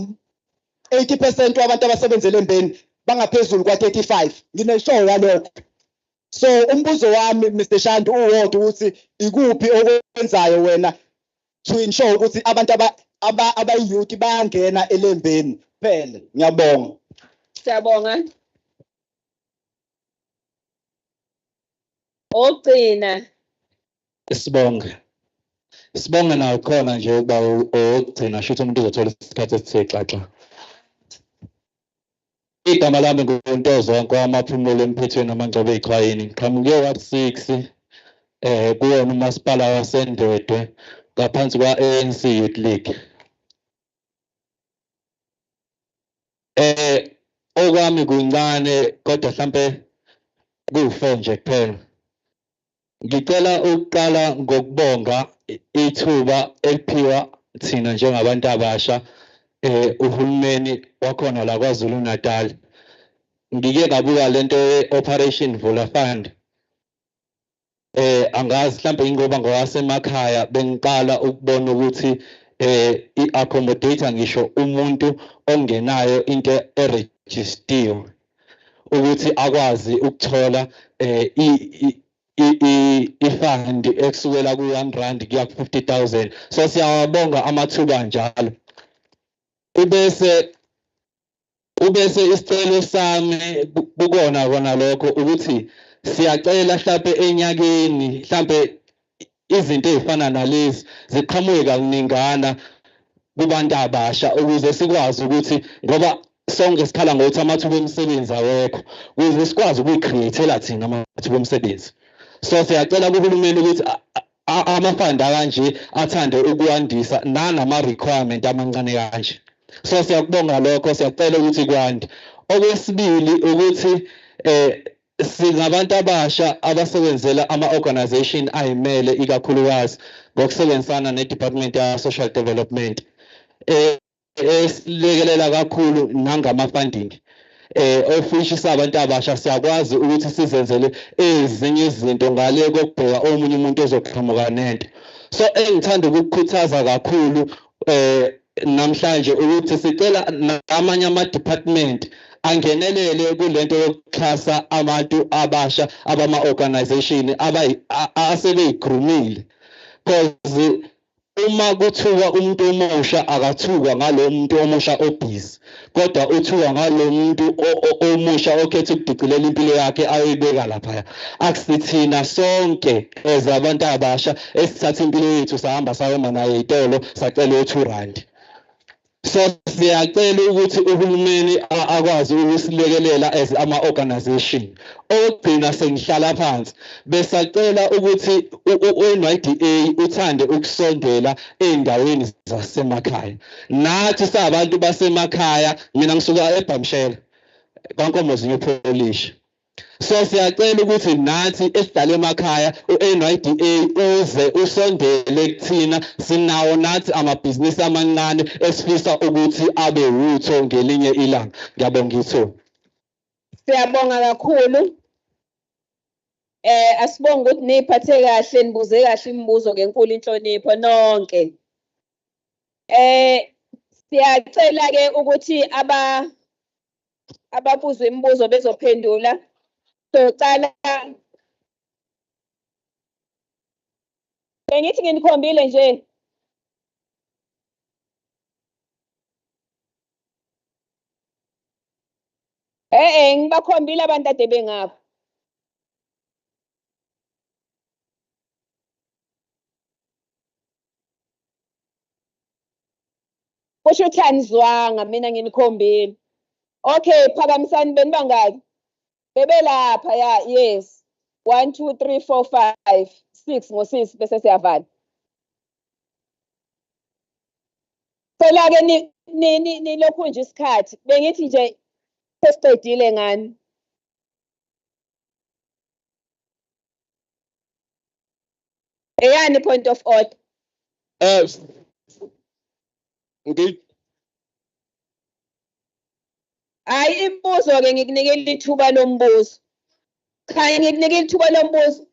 80% wabantu abasebenza eLembeni bangaphezulu kwa-35 ngine-sure yalokho. So umbuzo wami Mr. Shandu uwodwa ukuthi ikuphi okwenzayo wena to ensure ukuthi abantu abayi-youth bayangena eLembeni kuphela. Ngiyabonga. Siyabonga. Ogcina. Sibonga nawe khona nje ukuba ogcina shuthi umuntu uzothola isikhathi esithe xaxa. Igama lami nguNtozo kwamaphumulo emphethweni amangcwebe ey'khwayeni. Ngiqhamuke Ward 6 kuwona umasipala waseNdwedwe ngaphansi kwa-ANC Youth League. Okwami kuncane kodwa mhlampe kuwufe nje kuphela. Ngicela ukuqala ngokubonga ithuba eliphiwa thina njengabantu abasha uhulumeni wakhona la KwaZulu-Natal. Ngike ngabuka lento ye-Operation Vula Fund. Angazi mhlambe ngoba ngowasemakhaya bengiqala ukubona ukuthi i-accommodate ngisho umuntu ongenayo into erejistiwe ukuthi akwazi ukuthola ifund ekusukela ku-R1 kuya ku-50,000. So siyawabonga amathuba njalo. Ubese isicelo sami bukona kona lokho ukuthi siyacela mhlambe enyakeni mhlambe izinto ezifana nalezi ziqhamuke kaningana kubantu abasha ukuze sikwazi ukuthi ngoba sonke sikhala ngokuthi amathuba emisebenzi awekho ukuze sikwazi ukuyicreate-ela thina amathuba emisebenzi. So siyacela kuhulumeni ukuthi amafanda kanje athande ukwandisa nanama-requirement amancane kanje. So siyakubonga lokho, siyacela ukuthi kwande. Okwesibili ukuthi singabantu abasha abasebenzela ama-organization ayimele ikakhulukazi ngokusebenzisana ne-Department ya Social Development. Esilekelela kakhulu nangama-funding. Ofishi sabantu abasha siyakwazi ukuthi sizenzele ezinye izinto ngale kokubheka omunye umuntu ozoqhamuka nento. So engithanda ukukukhuthaza kakhulu namhlanje ukuthi sicela namanye ama-department angenelele kulento yokuxhasa abantu abasha abama-organization asebeyigrumile. Because uma kuthiwa umuntu omusha akathukwa ngalo muntu omusha obhizi, kodwa uthukwa ngalo muntu omusha okhetha ukudicilela impilo yakhe ayoyibeka laphaya. Akusithina sonke ezabantu abasha esithatha impilo yethu sahamba sayoma nayo ey'tolo sacela u2 So siyacela ukuthi uhulumeni akwazi ukusilekelela as ama-organization. Okugcina sengihlala phansi besacela ukuthi u-NYDA uthande ukusondela ey'ndaweni zasemakhaya. Nathi sabantu basemakhaya, mina ngisuka eBhamshela kaNkomozinyo Polish. So siyacela ukuthi nathi esihlala emakhaya u-NYDA uze usondele kuthina, sinawo nathi amabhizinisi amancane esifisa ukuthi abe utho ngelinye ilanga. Ngiyabonga ithuba. Siyabonga kakhulu. Asibonga ukuthi niphathe kahle, nibuze kahle imibuzo ngenkulu inhlonipho nonke. Siyacela ke ukuthi ababuza imibuzo bezophendula. Socala bengithi nginikhombile nje. Ngibakhombile abantu ade bengapha. Kusho ukuthi anizwanga mina nginikhombile. Okay, phakamisani beni bangaki? Bebelapha ya, yes. 1 2 3 4 5 6 ngo6 bese siyavala. Phela ke nilokhu nje isikhathi. Bengithi nje sesiqedile ngani. Eyani point of order? Hayi imbuzo ke ngikunikela ithuba lombuzo. Khaya ngikunikela ithuba lombuzo.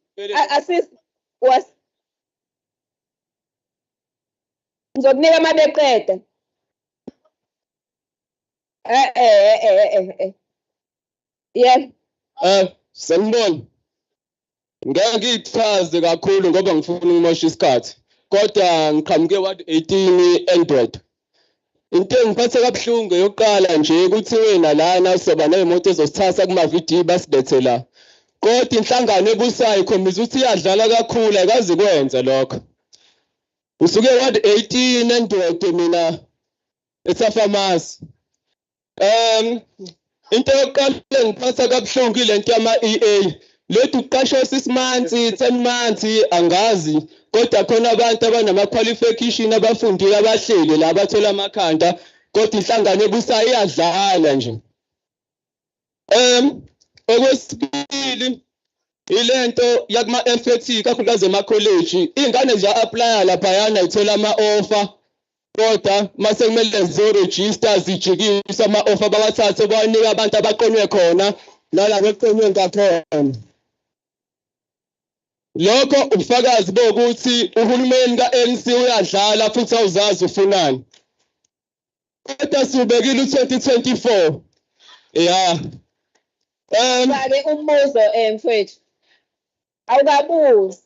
Ngizokunika amabeqeda. Yeah. Sanibona. Ngeke ngichaze kakhulu ngoba ngifuna ukumosha isikhathi. Kodwa ngiqhamuke ward 18 Android. Into engiphathe kabuhlungu yokuqala nje ukuthi wena lana soba nezimoto ezosithatha kuma-VD basilethe la. Kodwa inhlangano ebusayo ikhombisa ukuthi iyadlala kakhulu ayikazi kwenza lokho. Usuke ward 18 Android mina eSafamasi. Into yokuqala engiphatha kabuhlungu ile nto yama-EA. Lethu uqashwa 6 months 10 months angazi kodwa khona abantu abanama-qualification abafundile abahleli la bathola amakhanda kodwa inhlangano ebusayo iyadlala nje. Okwesibili ilento yakuma-FT kakhulukazi ema-college iy'ngane ziya-aplya laphayana zithola ama-offer kodwa mase kumele zizo-register zijikise ama-offer bawathathe bawanika abantu abaqonywe khona nala beqonywe ngakhona. Lokho ubufakazi bokuthi uhulumeni ka-ANC uyadlala futhi awuzazi ufunani. Kodwa siubekile u-2024. Yeah. Sake umbuzo mfowethu. Awukabuzi.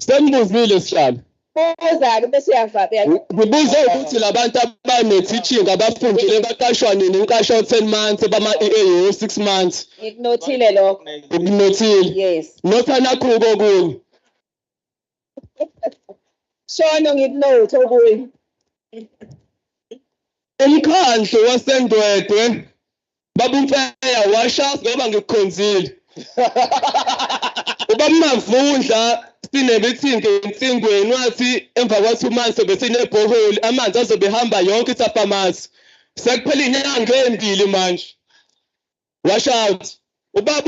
Sengibuzile sihlalo. Buza-ke bese uyavala. Ngibuza ukuthi labantu abane-teaching abafundile baqashwa nini inqasho 10 months bama-EA 6 months. Ngikunothile lokho. Ukunothile. Yes. Notha nakho kokunye. Shono ngikunothi okunye. Umkhandlu waseNdwedwe babumfeya washa ngoba ngikukhonzile. Ubamavundla sinebithinke insingweni wathi emva kwa2 months sobe sinebhoholi amanzi azobe hamba yonke isafamasi sekuphela inyanga embili manje wash out uba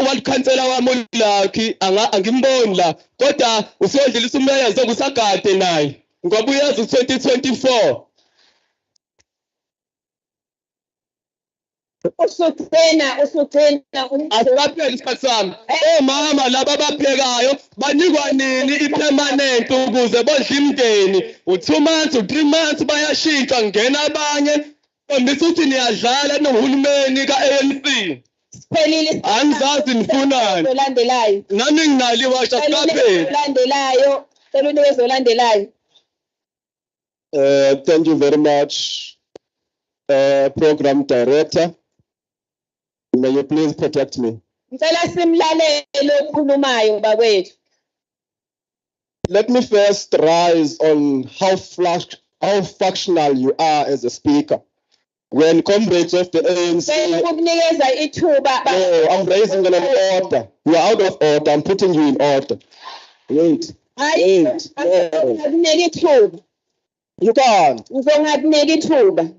walikhansela wami Lucky angimboni la kodwa usiyodlulisa umyalezo ngokusagade naye ngoba uyazi 2024 usugcina asikapheli isikhathi sami omama laba abaphekayo banikwa nini ipermanent ukuze bodla imndeni u2 months u3 months bayashintshwa ngena abanye khombisa ukuthi niyadlala nohulumeni kaANC siphelile angizazi nifunani olandelayo nami nginaliwa asikapheli olandelayo cela unikeze olandelayo. Thank you very much program director. May you please protect me. Ngicela simlalele okhulumayo bakwethu. Let me first rise on how functional you are as a speaker. When comrades of the ANC... No, I'm raising an order. You are out of order. I'm putting you in order. Wait. You can't.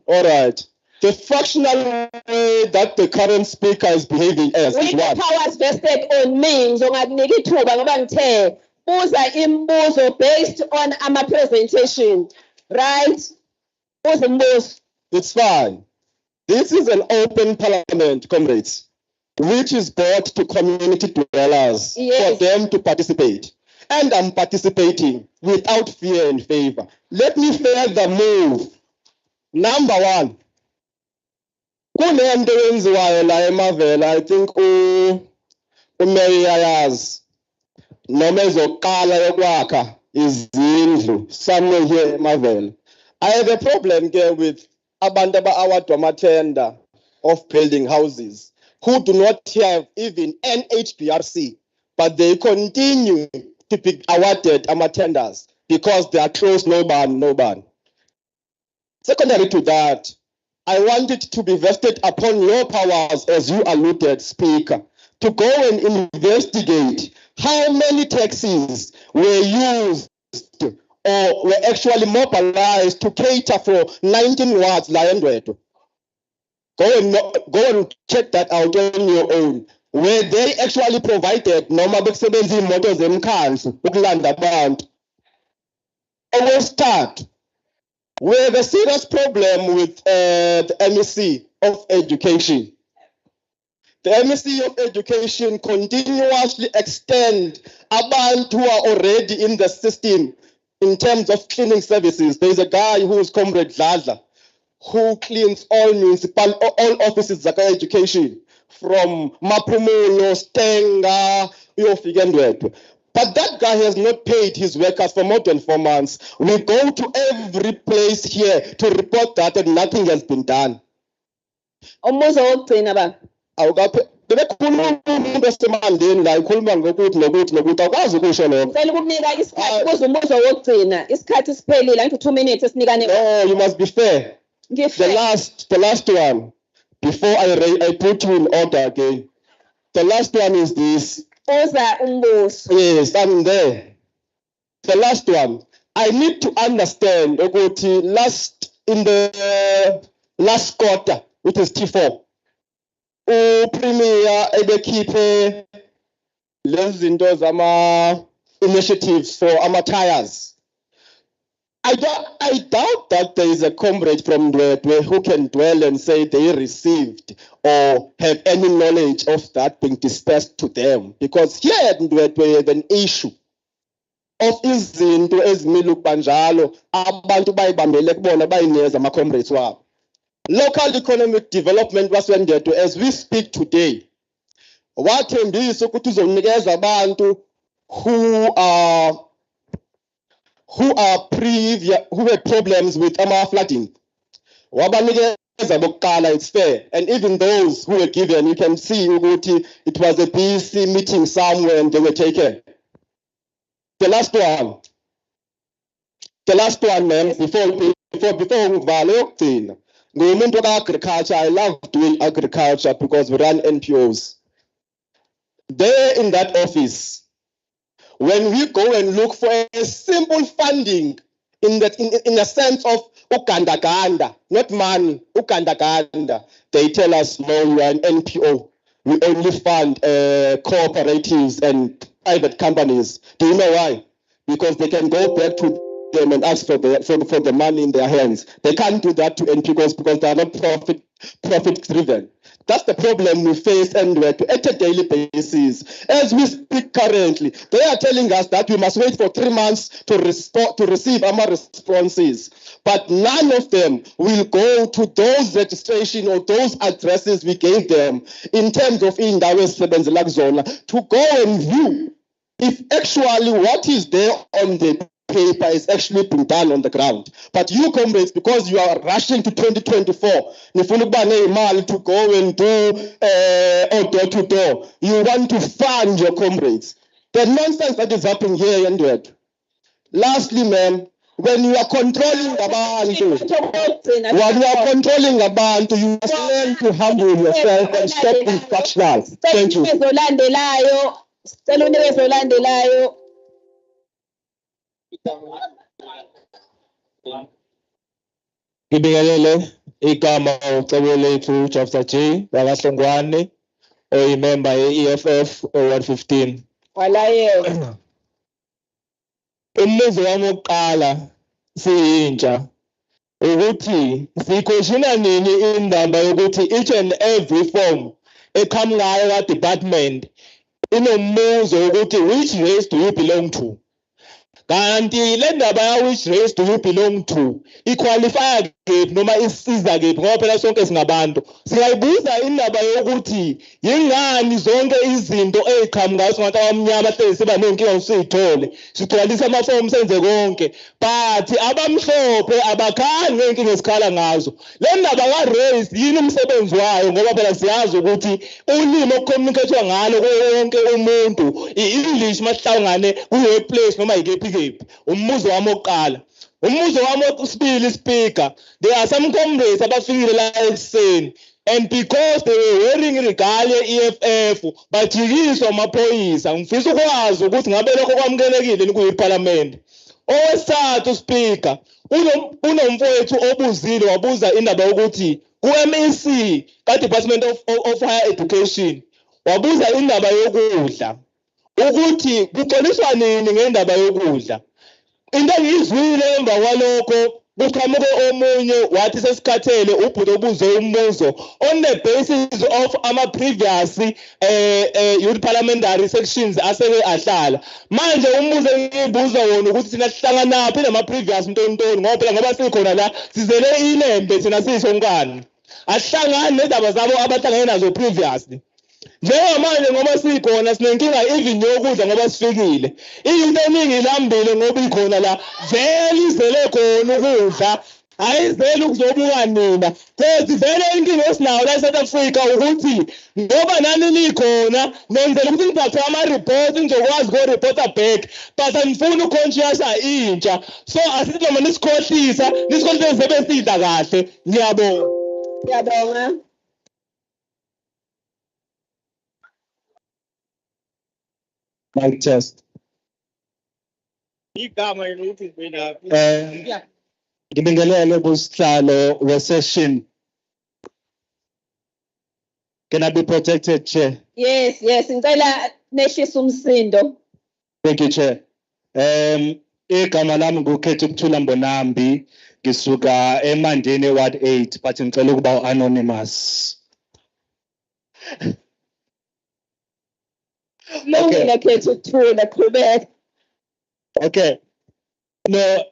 All right. The functional way that the current speaker is behaving as is what? Powers vested on me, based on our presentation, right? It's fine. This is an open parliament, comrades, which is brought to community dwellers for them to participate. And I'm participating without fear and favor. Let me further move. Number one. Kunento yenziwayo la eMavela, I think uMary yayazi noma ezoqala yokwakha izindlu somewhere here eMavela. I have a problem here with abantu aba-awardwa ama-tender of building houses who do not have even an HBRC, but they continue to be awarded ama-tenders because they are close no ban. Secondary to that, I want it to be vested upon your powers, as you alluded, Speaker, to go and investigate how many taxis were used or were actually mobilized to cater for 19 wards, Lion. Go and check that out on your own. Were they actually provided noma bekusebenza imoto zemkhandlu ukulanda abantu? Our start. We have a serious problem with the MEC of Education. The MEC of Education continuously extend abantu who are already in the system in terms of cleaning services. There is a guy who is Comrade Dladla, who cleans all offices of education, from Maphumulo, Stenga, Uyofika. But that guy has not paid his workers for more than 4 months. We go to every place here to report that and nothing has been done. Bebekhuluma umuntu osemandeni la ikhuluma ngokuthi awukwazi ukusho lokho. Ngicela ukunika isikhathi kuze umuzo wokugcina. Isikhathi siphelile angithi 2 minutes esinikane. No, you must be fair. The last one, before I put you in order again. The last one is this. Yes, I'm there. The last one. I need to understand in the last quarter, which is T4. Premier ebekhiphe lezinto zama initiatives for our tires. I doubt that there is a comrade from Ndwedwe who can dwell and say they received or have any knowledge of that being dispersed to them. Because here at Ndwedwe we have an issue of izinto ezimile ukubanjalo abantu bayibambele kubona bayinikeza ama-comrades wabo. Local economic development wasendwedwe as we speak today. Wathembisa ukuthi uzonikeza abantu who have problems with flooding. Wabanikeza bokuqala, it's fair. And even those who were given, you can see ukuthi it was a BC meeting somewhere and they were taken. The last one, ma'am, before ngivale yokugcina. Ngumuntu ka-agriculture, I love doing agriculture because we run NPOs. There in that office, when we go and look for a simple funding in a sense of uganda, not money, uganda, they tell us, no, we are an NPO. We only fund cooperatives and private companies. Do you know why? Because they can go back to them and ask for the money in their hands. They can't do that to NPOs because they are not profit driven. That's the problem we face and at a daily basis. As we speak currently, they are telling us that we must wait for 3 months to receive our responses. But none of them will go to those registration or those addresses we gave them in terms of indawo ezisebenzela kuzona to go and view if actually what is there on the paper is actually being done on the ground. But you comrades, because you are rushing to 2024, nifuna ukuba neimali to go and do door to door, you want to fund your comrades. The nonsense that is happening here, Andred. Lastly, ma'am, when you are controlling abantu, you must learn to humble yourself and stop being factional. Thank you. Ngibingelele igama ucebo lethu Chapter J wakahlongwane oyimember ye-EFF Ward 15. Walaye. Umbuzo wami wokuqala siyintsha ukuthi sikhweshina nini indaba yokuthi each and every form eqhamukayo ka-department inombuzo ukuthi which race do you belong to? Kanti le ndaba ya which race do you belong to iqualify kephi noma isiza kephi ngoba phela sonke singabantu. Siyayibuza indaba yokuthi yingani zonke izinto eziqhamukayo singabantu abamnyama hlezi siba nenkinga usithole sigcwalisa amafomu senze konke but abamhlophe abakhali ngenkinga esikhala ngazo. Le ndaba ka race yini umsebenzi wayo ngoba phela siyazi ukuthi ulimi okucommunicatewa ngalo kuwo wonke umuntu i-English masihlangane ku-workplace noma ikephi. Umbuzo wami wokuqala. Umbuzo wami wesibili, speaker, there are some comrades abafikile la ekuseni and because they were wearing regalia EFF bajikiswa amaphoyisa. Ngifisa ukwazi ukuthi ngabe lokho kwamukelekile kuyiparliament. Owesithathu, speaker, unomfowethu obuzile wabuza indaba yokuthi ku-MEC ka-Department of Higher Education wabuza indaba yokudla ukuthi kuxoliswa nini ngendaba yokudla. Into engiyizwile emva kwalokho kuqhamuke omunye wathi sesikhathele ubhuti obuze umbuzo on the basis of ama-previous youth parliamentary sections aseke ahlala. Manje umbuzo engiyibuza wona ukuthi thina sihlanganaphi nama-previous ntontoni ngoba phela ngoba sikhona la sizele ilembe thina siyisonkana. Asihlangani nezindaba zabo abahlangene nazo previously. Njengamanje ngoba sikhona sinenkinga even yokudla ngoba sifikile. Into eningi ilambile ngoba ikhona la vele izele khona ukudla ayizeli ukuzobuka nina. Futhi vele inkinga esinayo la eSouth Africa ukuthi ngoba nani likhona nenzela ukuthi ngiphathe ama-report ngizokwazi uku-reporta back but angifuni uconsciousa intsha. So asithi noma nisikhohlisa zibe sidla kahle. Ngiyabonga. Ngiyabonga. Mic test. Igama ukuthi ngibina. Ngibingelele kusihlalo we-session. Can I be protected, Chair? Yes, ngicela nehlisa umsindo. Thank you, Chair. Igama lami ngukhetha ukuthula Mbonambi ngisuka eMandeni Ward 8 but ngicela ukuba anonymous. Mawungena khetha ukuthula qhubeka. Okay. No,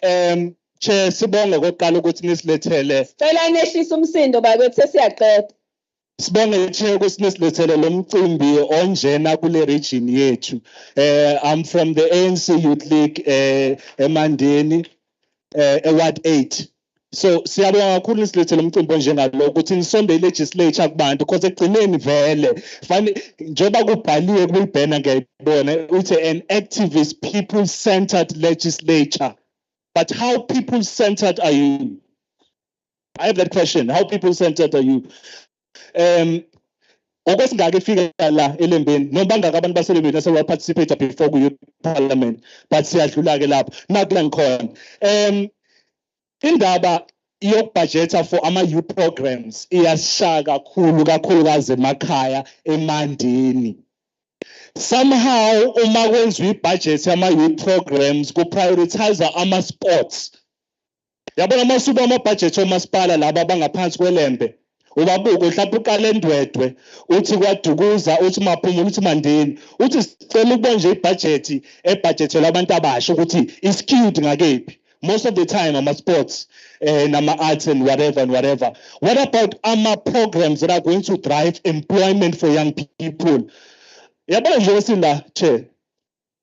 Chair, sibonga kokuqala ukuthi nisilethele. Cela nehlisa umsindo bakwethu sesiyaqeda. Sibonga Chair ukuthi nisilethele lo mcimbi onjena kule region yethu. I'm from the ANC Youth League eMandeni Ward 8. So siyabonga kakhulu nisilethele umcimbi onjengalo ukuthi nisonde i-legislature kubantu because ekugcineni vele fani njengoba kubhaliwe kuyibhena ngiyayibona uthi an activist people-centered legislature. But how people-centered are you? I have that question. How people-centered are you? okwesingaka ifika la elembeni noma bangaka abantu baselembeni asewa participate before ku youth parliament but siyadlula ke lapho nakula ngikhona indaba yokubudgeta for ama youth programs iyashaka kakhulukazi emakhaya emandeni. Somehow uma kwenziwa ibudget yama youth programs ku prioritize ama sports. Yabona masuba ama budget omasipala laba bangaphansi kwelembe ubabuka mhlawumbe uqale Ndwedwe uthi kwaDukuza uthi Maphumulo uthi Mandeni uthi sicela ukubona nje ibudget ebudgethelwa abantu abasha ukuthi is skewed ngakephi. Most of the time ama sports nama arts and whatever. What about ama programs that are going to drive employment for young people? Yabona nje wesila che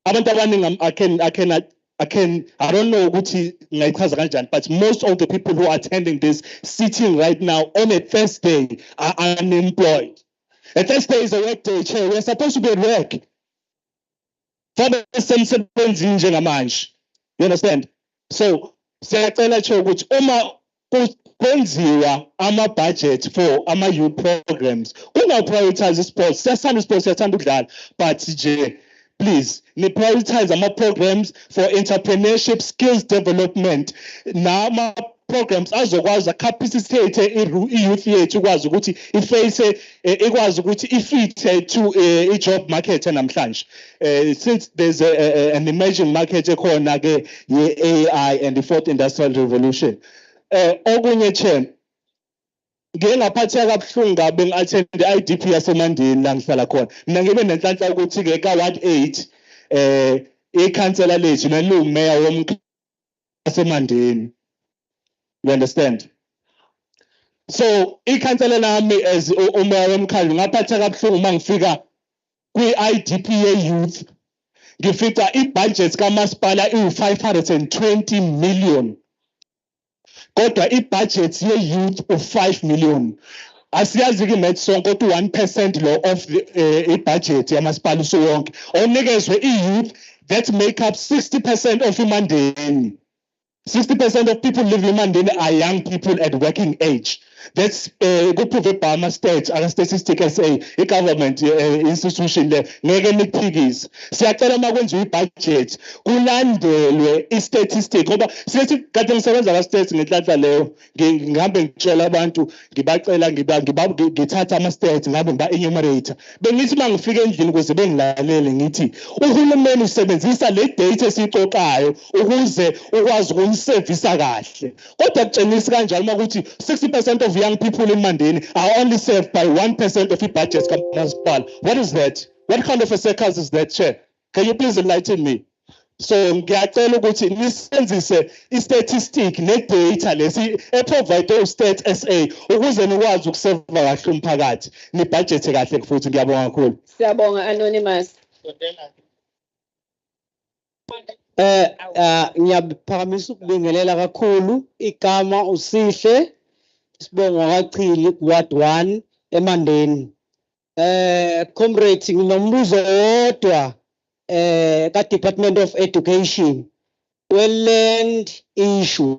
abantu abaningi I don't know ukuthi ngayichaza kanjani, but most of the people who are attending this sitting right now on a Thursday are unemployed. A Thursday is a work day, che. We're supposed to be at work. For the semsebenzi njengamanje. You understand? So siyacela che ukuthi uma kwenziwa ama budget for ama youth programs kunga prioritize sports. Siyasanda sports, siyasanda ukudlala, but je please prioritize ama programs for entrepreneurship, skills development nama programs azokwazi capacitate i-youth yethu ikwazi ukuthi iface ikwazi ukuthi ifithe to i-job market namhlanje. Since there's an emerging market ekhona ke ye-AI and the fourth industrial revolution. Okunye che ngengaphatheka kabuhlungu kabe ngi-attend i-IDP yasemandeni la ngihlala khona. Mina ngibe nenhlanhla ukuthi ke ka Ward 8 ikhansela lethu nalungu mayor womkhaya yasemandeni. You understand? So ikhansela nami as umayor womkhaya ngaphatheka kabuhlungu mangifika kwi-IDP ye-youth ngifika i-budget kamasipala i-520 million. Kodwa i-budget ye-youth u5 million. Asiyazi ke net sonke kodwa 1% lo of the i-budget yamasipala usonke. Onikezwe i-youth that make up 60% of imandeni. 60% of people living in Mandeni are young people at working age. That's good prove Bama state, a statistic SA, a government institution there. Ngeke niphikise. Siyacela makwenziwe ibudget kulandelwe istatistic ngoba sithi kade ngisebenza la states ngenhlanhla leyo ngihambe ngitshela abantu ngibacela ngithatha ama states ngabe ngiba enumerate. Bengithi mangifika endlini ukuze bengilalele ngithi uhulumeni usebenzisa le data esixoxayo ukuze ukwazi ukunisevisa kahle. Kodwa kutshenisa kanjalo ukuthi 60% of young people in Mandeni are only served by 1% of the budget kamasipala. What is that? What kind of a circus is that, Chair? Can you please enlighten me? So ngiyacela ukuthi nisenzise i-statistic ne-data lesi eprovide u-State SA ukuze nikwazi ukuseva kahle umphakathi nibudget kahle futhi. Ngiyabonga kakhulu. Siyabonga Anonymous. Ngiyaphakamisa ukubingelela kakhulu igama usihle Sibongo kachili Ward 1 eMandeni. Comrade nginombuzo wodwa ka Department of Education we-land issue.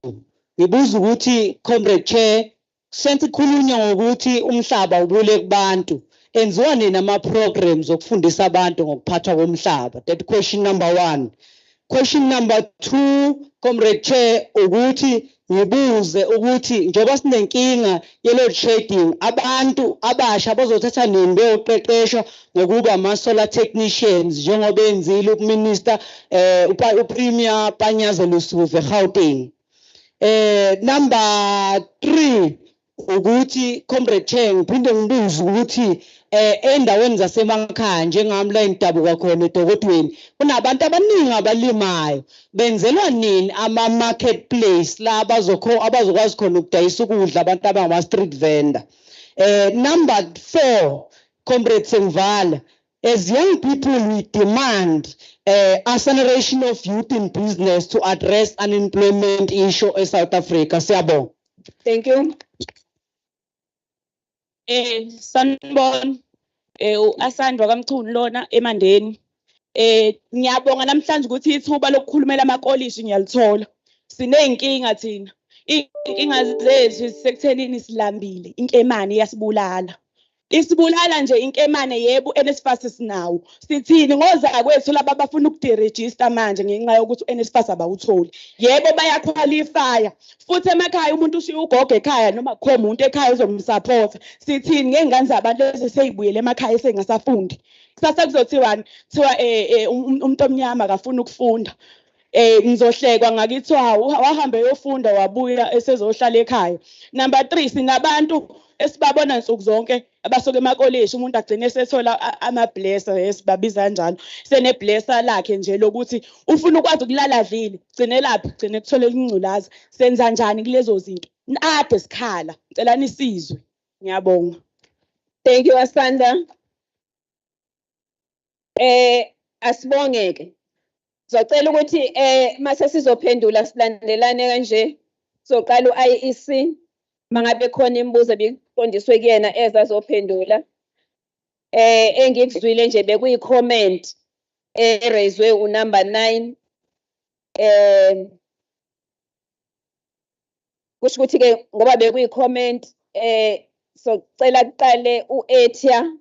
Ngibuza ukuthi Comrade Chair senze khulunywa ngokuthi umhlaba ubule kubantu enziwa nini ama programs okufundisa abantu ngokuphathwa komhlaba. That question number 1. Question number 2, Comrade Chair, ukuthi ngibuze ukuthi njengoba sinenkinga ye-load shedding abantu abasha bazothatha nini beyoqeqeshwa ngokuba ama-solar technicians njengoba enzile uminister uPremier Panyaza Lusuve Gauteng. Number 3 ukuthi Comrade Chair ngiphinde ngibuze ukuthi endaweni zasemakhaya njengami la endabuka khona eDokodweni kunabantu abaningi abalimayo benzelwa nini ama marketplace la abazokwazi khona ukudayisa ukudla abantu abangama street vendor. Number 4 Comrade Sengvala, as young people we demand acceleration of youth in business to address unemployment issue in South Africa. Siyabonga. Thank you. Sanibona Asandwa kaMchunu lona eMandeni. Ngiyabonga namhlanje ukuthi ithuba lokukhulumela amakolishi ngiyalithola. Sineyinkinga thina. Inkinga zethu sekuthenini silambile. Inkemane iyasibulala. Isibulala nje inkemane yebo NSFAS sinawo. Sithini ngoza kwethu laba abafuna ukudirejista manje ngenxa yokuthi NSFAS abawutholi. Yebo bayaqualifya. Futhi emakhaya umuntu ushiya ugogo ekhaya noma khona umuntu ekhaya uzomsupport. Sithini ngengane zabantu eziseyibuyele emakhaya esengasafundi. Kusasa kuzothiwani? Thiwa umuntu omnyama akafuna ukufunda. Ngizohlekwa ngakithi wahamba yofunda wabuya esezohlala ekhaya. Number 3 sinabantu esibabona nsuku zonke abasuka emakoleji umuntu agcine esethola ama-blesser esibabiza kanjalo sene-blesser lakhe nje lokuthi ufuna ukwazi ukulala dlile gcine laphi gcine kutholela ingculaza senza njani kulezo zinto ade sikhala ngicela nisizwe ngiyabonga. Thank you Asanda. Asibongeke. Ngizocela ukuthi mase sizophendula silandelane kanje. Soqala u-IEC mangabe khona imibuzo ebiqondiswe kuyena ezazophendula. Engikuzwile nje bekuyi-comment eraiswe unumber 9. Kusho ukuthi-ke ngoba bekuyi-comment socela kuqale u-Etia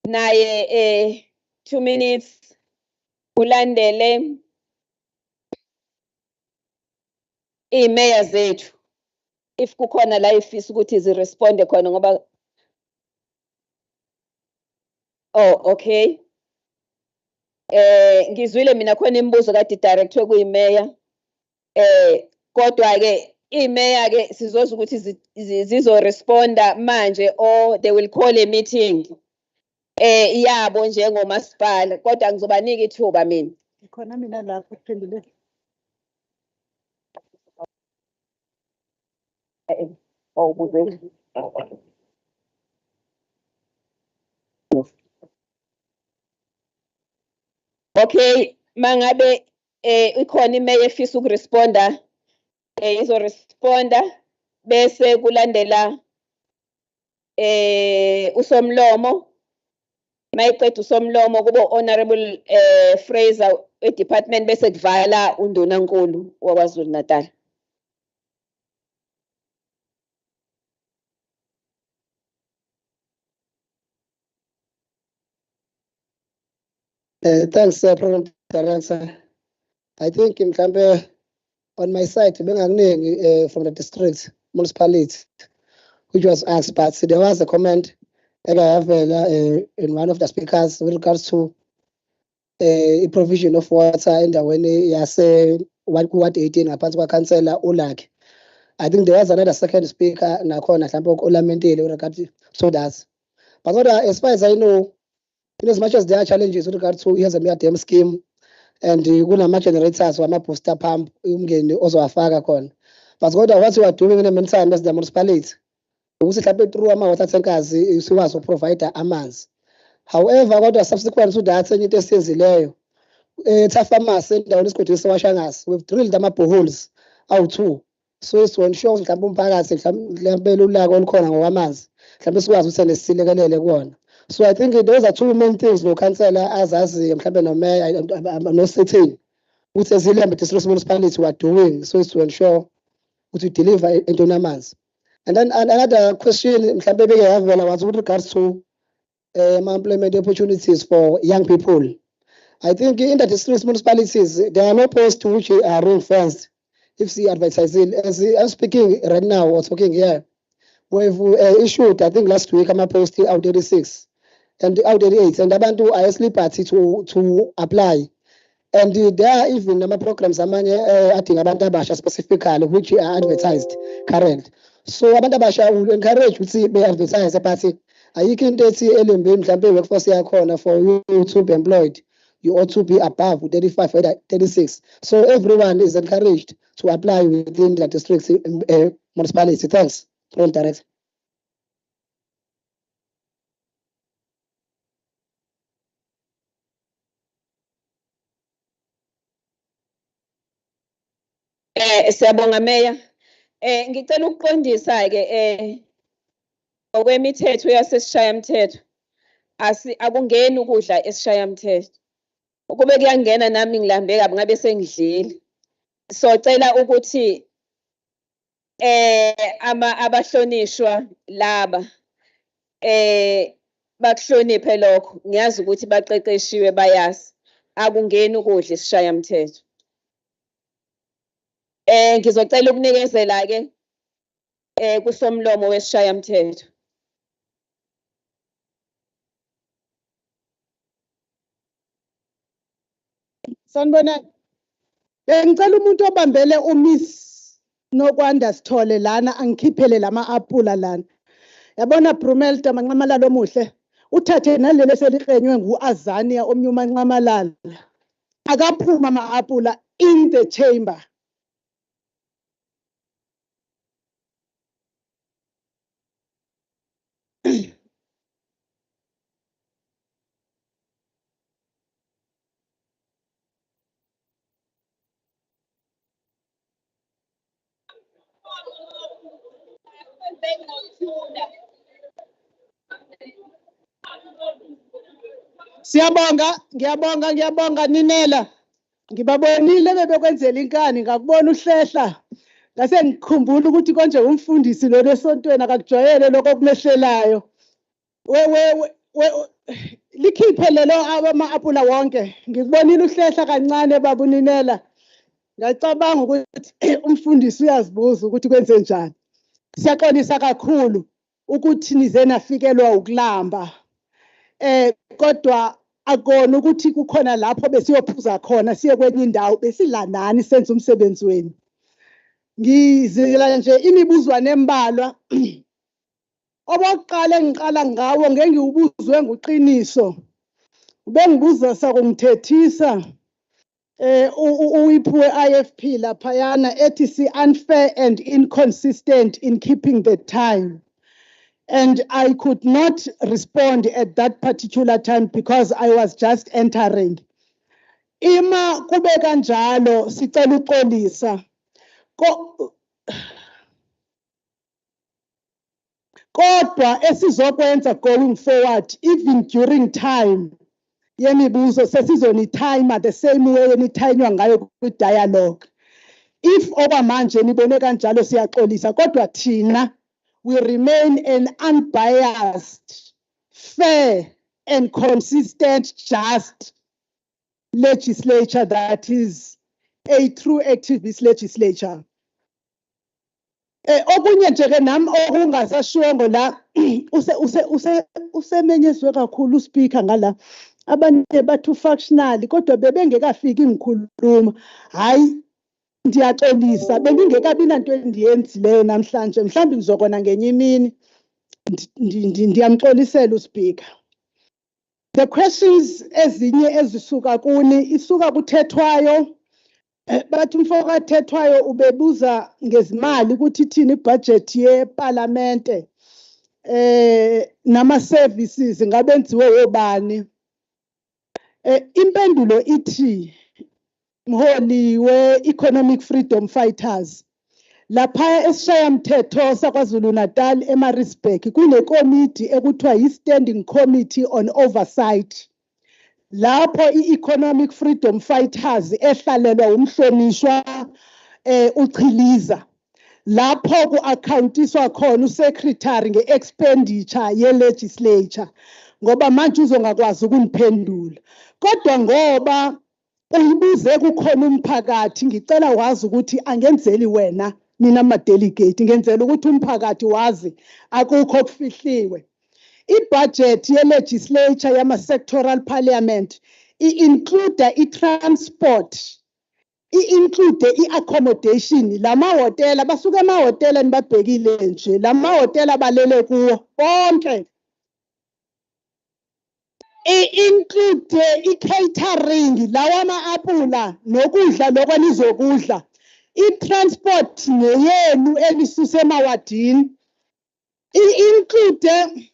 naye 2 minutes kulandele iy'meya zethu if kukhona la ifisa ukuthi ziresponde khona ngoba okay. Ngizwile mina khona imibuzo kade directwe kuyimeya. Kodwa-ke iy'meya-ke sizozwa ukuthi zizoresponda manje or they will call a meeting yabo njengomasipala kodwa ngizobanika ithuba mina. Khona mina lapho kuphendule. Okay, mangabe ikhona imeya efisa ukuresponda izoresponda bese kulandela usomlomo. Mayiqeda usomlomo kubo Honorable Fraser e-department bese kuvala undunankulu waKwaZulu-Natal. Thanks, President Director. I think mhlambe on my side bengakuningi from the district municipality which was asked, but there was a comment that I have in one of the speakers with regards to a provision of water endaweni yase what 18 ngaphansi kwaKhansela uLakhe. I think there was another second speaker nakhona mhlawumbe olamentile with regard to that. But as far as I know, in as much as there are challenges with regard to Yazamia Dam scheme and kunama generators wama booster pump umngeni ozowafaka khona. But what you are doing in the meantime as the municipality ukuthi mhlawumbe through ama-water tankers sikwazi ukuprovide amanzi. However, kodwa subsequent to that enye into esiyenzileyo Tafamasi endaweni esigodini sewashangasi we've drilled ama-boreholes awu-2 so is to ensure ukuthi mhlawumbe umphakathi mhlawumbe ulaka olukhona ngokwamanzi mhlawumbe sikwazi ukuthi nesisilekelele kuwona. So I think those are 2 main things lo councillor azaziyo mhlawumbe nomeya no-sitting ukuthi ezilembe district municipality we are doing so is to ensure ukuthi we deliver into namanzi. And then another question mhlawumbe beke yavela was with regards to employment opportunities for young people. I think in the district municipalities there are no posts which are ring-fenced. If see advertising, as I'm speaking right now or talking here, we've issued I think last week I'm posting out 86 and out 88 and abantu are party to apply. And there are even number programs amanye adding abantu abasha specifically which are advertised current. So abantu abasha will encourage ukuthi be advertise party. Ayikho into ethi elembeni mhlawumbe workforce yakhona for you to be employed. You ought to be above 35 or 36. So everyone is encouraged to apply within the district municipality. Thanks, President Director. Siyabonga Meya. Ngicela ukuqondisa ke okwemithetho yasesishayamthetho akungeni ukudla esishayamthetho. Ukube kuyangena nami ngilambe kabi ngabe sengidlile. Socela ukuthi abahlonishwa laba bakuhloniphe lokho, ngiyazi ukuthi baqeqeshiwe bayazi, akungeni ukudla isishaya mthetho. Ngizocela ukunikezela-ke kusomlomo wesishaya mthetho. Sanibonani. Bengicela umuntu obambele uMiss Nokwanda Sithole lana angikhiphele lama apula lana. Yabona Brumelda Manqamalala omuhle. Uthathe nalelo eseliqenywe nguAzania omnyuma Nqamalala. Akaphuma ama apula in the chamber. Ngiyabonga Ninela. Ngibabonile bebekwenzela inkani ngakubona uhlehla. Ngase ngikhumbula ukuthi konje umfundisi lo lesontweni akakujwayele lokho okumehlelayo. Likhiphe lelo ama apula wonke. Ngikubonile uhlehla kancane babu Ninela. Ngiyacabanga ukuthi umfundisi uyazibuza ukuthi kwenze njani. Siyaxolisa kakhulu ukuthi nize nafikelwa ukulamba. Kodwa akona ukuthi kukhona lapho besiyophuza khona siye kwenye indawo besila nani senze umsebenzi wenu. Ngizela nje imibuzwane embalwa. Obokuqala engiqala ngawo ngeke ngiwubuzwe nguqiniso. Bengibuza sakungithethisa uyiphuwe IFP laphayana ethi si unfair and inconsistent in keeping the time. And I could not respond at that particular time because I was just entering. Ima kube kanjalo sicela uxolisa. Kodwa esizokwenza going forward even during time yemibuzo sesizoni time the same way nithanywa ngayo ku dialogue. If okwamanje nibone kanjalo siyaxolisa kodwa thina we remain an unbiased, fair and consistent just legislature that is a true activist legislature. Okunye nje ke nami okungasashongo la usemenyezwe kakhulu uspeaker ngala abanye bathu functional kodwa bebengekafiki ngikhuluma hayi ndiyaxolisa bengingekabi nanto endiyenzileyo namhlanje mhlawumbe ngizokona ngenye imini ndiyamxolisela uspeaker. The questions ezinye ezisuka kuni isuka kuthethwayo bathi umfoko kathethwayo ubebuza ngezimali ukuthi thina ibudget yeparlamente nama services ngabenziwe obani. Impendulo ithi mholi we-economic freedom fighters lapha esishaya mthetho saKwaZulu-Natal eMaritzburg kunekomiti ekuthiwa yi-standing committee on oversight lapho i-economic freedom fighters ehlalelwa umhlonishwa uChiliza lapho ku-accountiswa khona usecretary nge-expenditure ye-legislature ngoba manje uzongakwazi ukuniphendula kodwa ngoba uyibuze kukhona umphakathi ngicela wazi ukuthi angenzeli wena mina ama-delegate ngenzela ukuthi umphakathi wazi akukho okufihliwe. I-budget ye-legislature yama-sectoral parliament i-include i-transport i-include i-accommodation lamahhotela basuke emahhotela nibabhekile nje lamahhotela balele kuwo bonke i-include i-catering lawa ama-apula nokudla lokho nizokudla i-transport neyenu elisuse emawadini i-include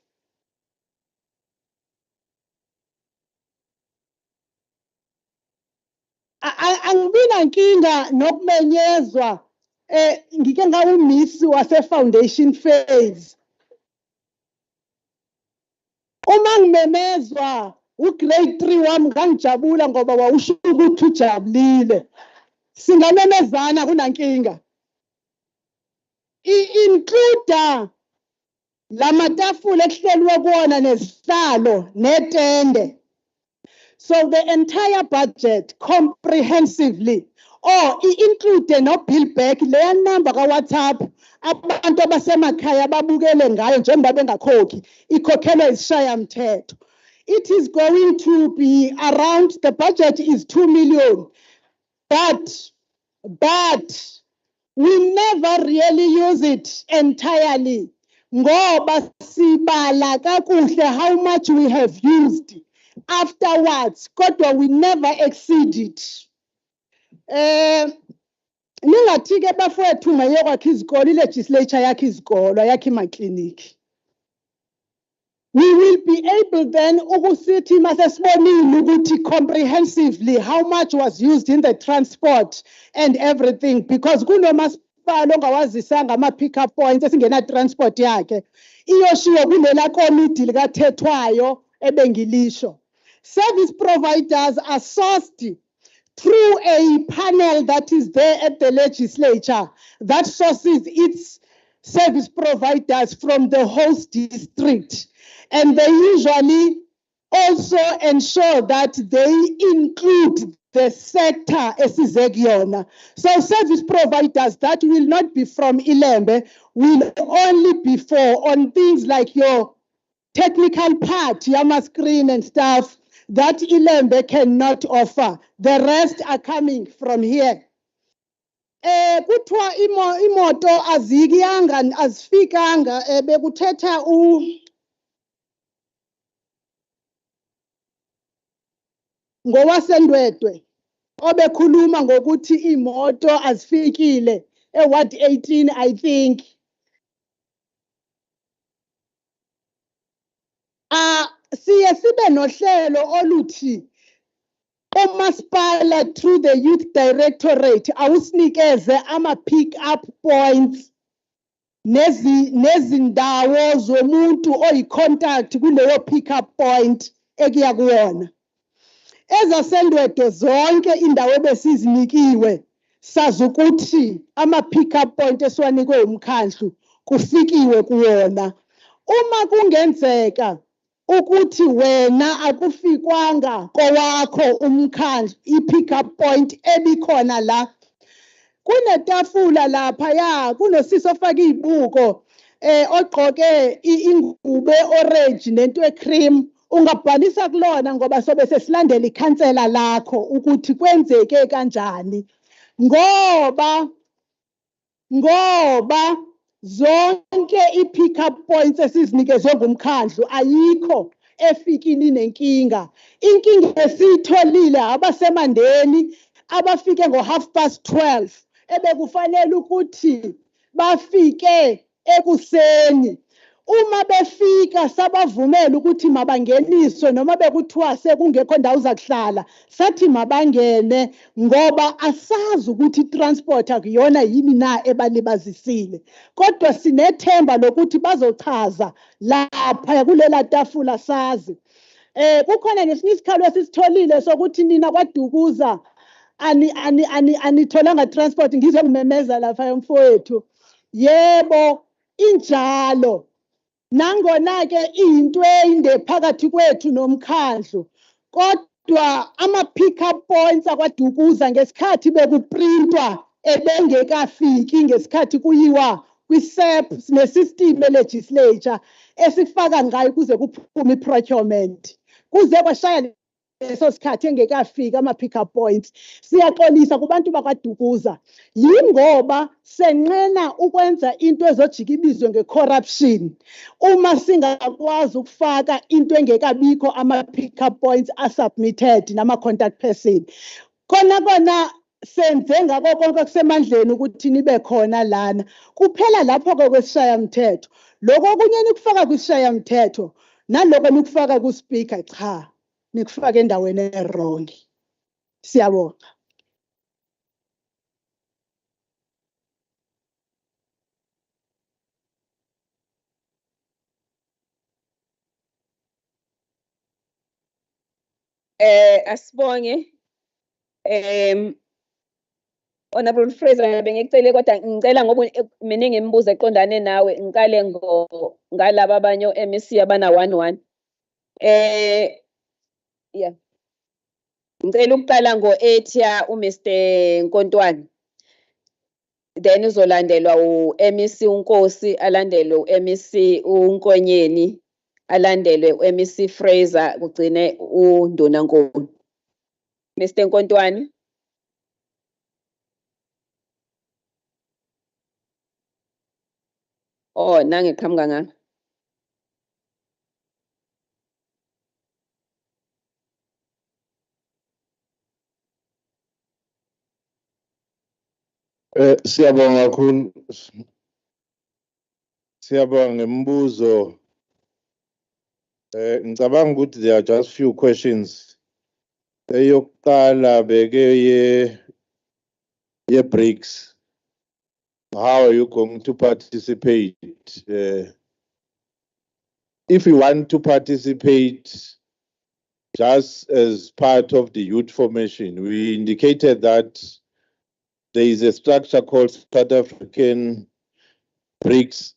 angibina nkinga nokumenyezwa ngike ngawumisi wase-foundation phase uma ngimemezwa ugrade 3 wami ngangijabula ngoba wawusho ukuthi ujabulile singamemezana kunankinga i-include lamatafula ekuhlelwe kuwona nezihlalo netende. So the entire budget comprehensively include no bill back leya number ka WhatsApp abantu abasemakhaya babukele ngayo njengoba bengakhokhi ikhokhelwa isishayamthetho. It is going to be around, the budget is 2 million, but we never really use it entirely. Ngoba sibala kakuhle how much we have used afterwards, kodwa we never exceed it. Ningathi-ke bafowethu mayekwakhe izikolo, i-legislature yakhe izikolo, yakhe imakliniki. We will be able then ukusithi masesibonile ukuthi comprehensively how much was used in the transport and everything, because kunomasipala ongawazisanga ama-pick-up points esingena transport yakhe iyoshiwo kulela komiti likathethwayo ebengilisho. Service providers are sourced through a panel that is there at the legislature that sources its service providers from the host district. And they usually also ensure that they include the sector esizekiona. So service providers that will not be from Ilembe will only be on things like your technical part, Yama screen and stuff, that Ilembe cannot offer. The rest are coming from here. Kuthiwa imoto azikiyanga azifikanga bekuthetha ngowasendwedwe obekhuluma ngokuthi imoto azifikile Ward 18 I think. Siye sibe nohlelo oluthi umasipala through the youth directorate awusinikeze ama-pick up points nezindawo zomuntu oyi-contact kuleyo pick up point ekuya kuwona. Ezasendwedwe zonke indawo ebesizinikiwe sazi ukuthi ama-pick up point esiwanikwe umkhandlu kufikiwe kuwona. Uma kungenzeka ukuthi wena akufikwanga kowakho umkhandlu i-pick up point ebikhona la, kunetafula lapha kunosisi ofake izibuko ogqoke ingubo orange nento ecream, ungabhalisa kulona ngoba sobe sesilandela ikhansela lakho ukuthi kwenzeke kanjani, ngoba zonke i-pick up points esizinikezwe ngumkhandlu ayikho efikile nenkinga. Inkinga esiyitholile abasemandeni abafike ngo12:30 ebekufanele ukuthi bafike ekuseni. Uma befika sabavumela ukuthi mabangeniswe noma bekuthiwa sekungekho ndawo zakuhlala, sathi mabangene ngoba asazi ukuthi transport akuyona yini na ebalibazisile. Kodwa sinethemba lokuthi bazochaza lapha kulela tafula sazi. Kukhona nesinye isikhalo esisitholile sokuthi nina kwaDukuza anitholanga transport, ngizwe ngimemeza lapha yomfowethu. Yebo, injalo. Nangona-ke into eyinde phakathi kwethu nomkhandlu, kodwa ama-pick up points akwaDukuza ngesikhathi bekuprintwa ebengekafiki, ngesikhathi kuyiwa kwi-SEP ne-system legislature esifaka ngayo kuze kuphume i-procurement, kuze kwashaya leso sikhathi engekafiki ama-pick up points. Siyaxolisa kubantu bakwaDukuza, yingoba senqena ukwenza into ezojika ibizwe nge-corruption uma singakwazi ukufaka into engekabikho ama-pick up points asubmitted nama-contact person. Kona senze ngako konke kusemandleni ukuthi nibe khona lana. Kuphela lapho-ke kwesishayamthetho, lokho okunye nikufaka kwisishayamthetho naloko nikufaka ku-speaker, cha, nikufaka endaweni e-wrong. Siyabonga. Asibonge Honorable Fraser, bengikucele kodwa ngicela ngoba mina ngimbuza eqondane nawe ngikale ngalaba abanye o-MEC abana 1-1. Yeah. Ngicela ukuqala ngo-Etia uMr Nkontwane. Then uzolandelwa u-MEC uNkosi, alandelwe u-MEC uNkonyeni, alandelwe u-MEC Fraser, kugcine uNdunankulu. Mr Nkontwane. Oh, nangiqhamuka ngaka. Siyabonga kakhulu. Siyabonga ngembuzo. Ngicabanga ukuthi there are just few questions. Eyokuqala beke ye BRICS. How are you going to participate? If you want to participate just as part of the youth formation, we indicated that there is a structure called South African BRICS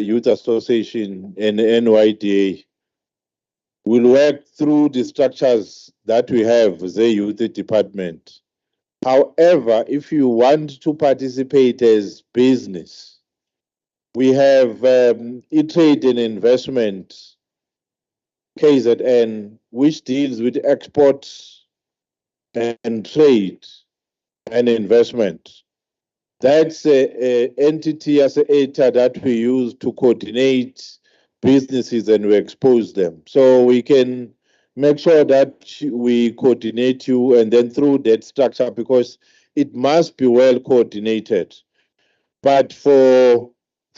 Youth Association and NYDA. We'll work through the structures that we have as a youth department. However, if you want to participate as business, we have e-trade and investment, KZN, which deals with exports and trade and investment. That's an entity as an ETA that we use to coordinate businesses and we expose them. So we can make sure that we coordinate you and then through that structure, because it must be well coordinated. But for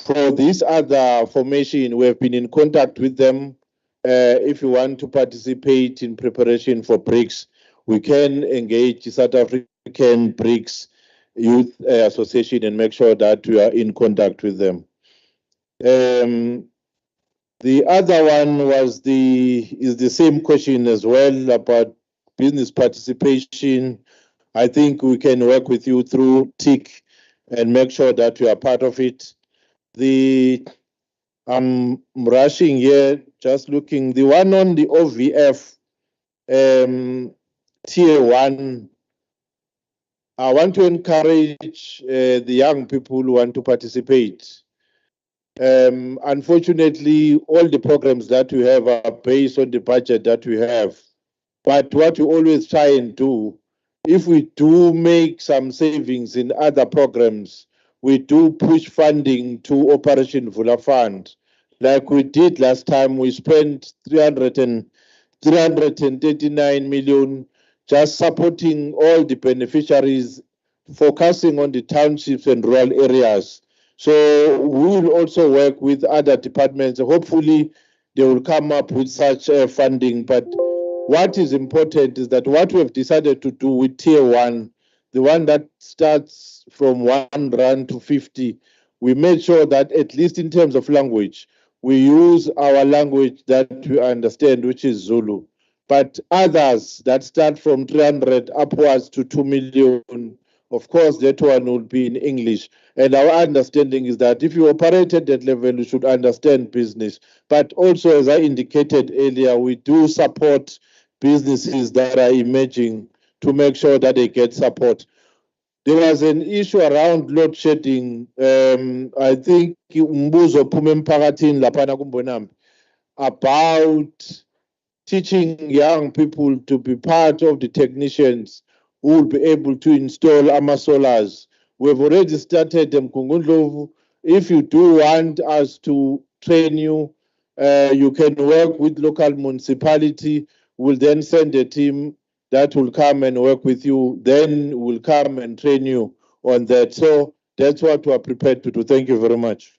this other formation, we have been in contact with them. If you want to participate in preparation for BRICS, we can engage the South African BRICS Youth Association and make sure that we are in contact with them. The other one is the same question as well about business participation. I think we can work with you through TIC and make sure that we are part of it. I'm rushing here, just looking. The one on the OVF, Tier 1, I want to encourage the young people who want to participate. Unfortunately, all the programs that we have are based on the budget that we have. But what we always try and do, if we do make some savings in other programs, we do push funding to Operation Vula Fund. Like we did last time, we spent 339 million just supporting all the beneficiaries, focusing on the townships and rural areas. So we will also work with other departments. Hopefully, they will come up with such funding. But what is important is that what we have decided to do with Tier 1, the one that starts from 1 rand to 50, we made sure that at least in terms of language, we use our language that we understand, which is Zulu. But others that start from 300 upwards to 2 million, of course, that one will be in English. And our understanding is that if you operate at that level, you should understand business. But also, as I indicated earlier, we do support businesses that are emerging to make sure that they get support. There was an issue around load shedding. I think umbuzo phume emphakathini laphana kuMbonambi about teaching young people to be part of the technicians who will be able to install solars. We've already started them. If you do want us to train you, you can work with local municipality. We'll then send a team that will come and work with you. Then we'll come and train you on that. So that's what we're prepared to do. Thank you very much.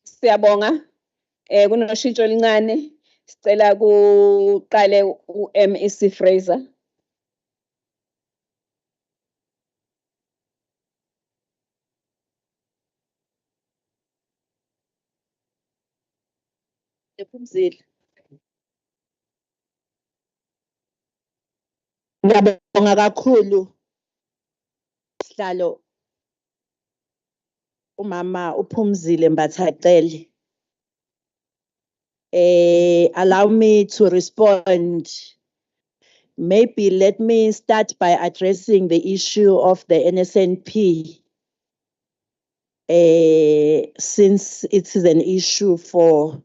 Siyabonga. Kunoshintsho lincane. Sicela kuqale uMEC Fraser. Ephumzile. Ngiyabonga kakhulu sihlalo umama uphumzile Mbathacele. Allow me to respond. Maybe let me start by addressing the issue of the NSNP. Since it is an issue for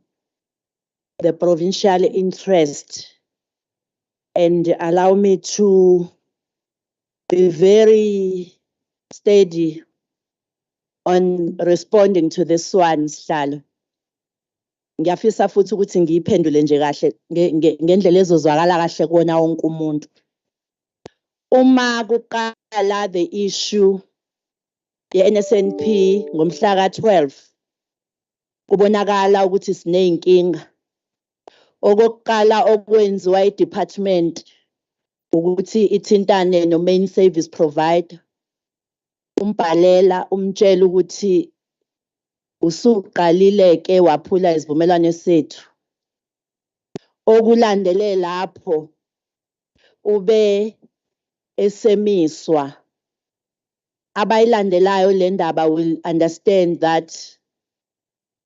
the provincial interest, and allow me to be very steady on responding to this one, Sihlalo. Ngiyafisa futhi ukuthi ngiyiphendule nje kahle ngendlela ezozwakala kahle kuona wonke umuntu. Uma kuqala the issue ye-NSNP ngomhla ka-12 kubonakala ukuthi siney'nkinga. Okokuqala okwenziwa i-department ukuthi ithintane no-main service provider, umbhalela umtshela ukuthi usuqalile-ke waphula isivumelwano sethu. Okulandele lapho ube esemiswa. Abayilandelayo le ndaba will understand that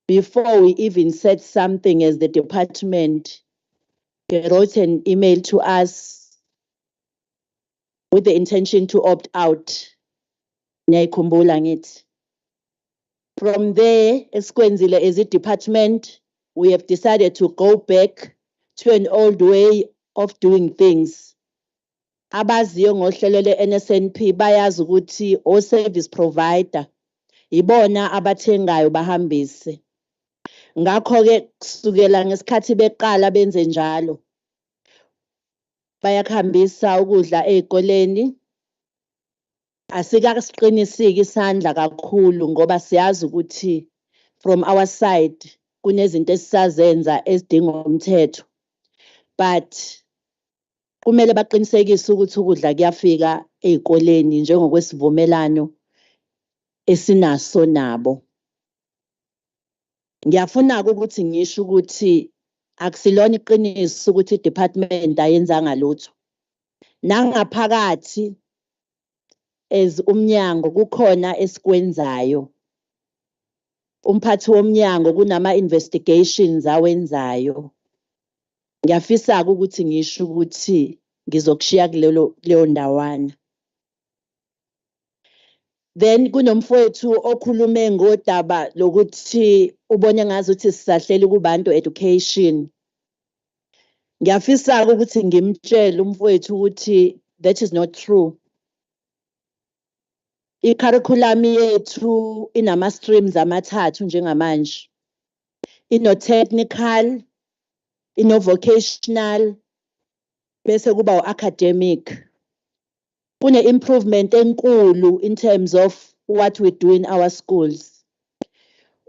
before we even said something as the department, they wrote an email to us with the intention to opt out. Niyayikhumbula ngithi. From there, esikwenzile as a department, we have decided to go back to an old way of doing things. Abaziyo ngohlelo le-NSNP bayazi ukuthi o-service provider ibona abathengayo bahambise. Ngakho-ke kusukela ngesikhathi beqala benze njalo, bayakuhambisa ukudla ey'koleni. Asikasiqinisiki isandla kakhulu ngoba siyazi ukuthi from our side kunezinto esisazenza ezidinga umthetho, but kumele baqinisekise ukuthi ukudla kuyafika ey'koleni njengokwesivumelano esinaso nabo. Ngiyafuna ukuthi ngisho ukuthi akusilona iqiniso ukuthi i-department ayenzanga lutho. Nangaphakathi as umnyango kukhona esikwenzayo. Umphathi womnyango kunama investigations awenzayo. Ngiyafisa ukuthi ngisho ukuthi ngizokushiya kuleyo ndawana. Then kunomfowethu okhulume ngodaba lokuthi ubone ngazuthi sisahlela kubantu education. Ngiyafisa ukuthi ngimtshele umfowethu ukuthi that is not true. I-curriculum yethu inama streams amathathu njengamanje. Ino-technical, ino-vocational, bese kuba u-academic. Kune-improvement enkulu in terms of what we do in our schools.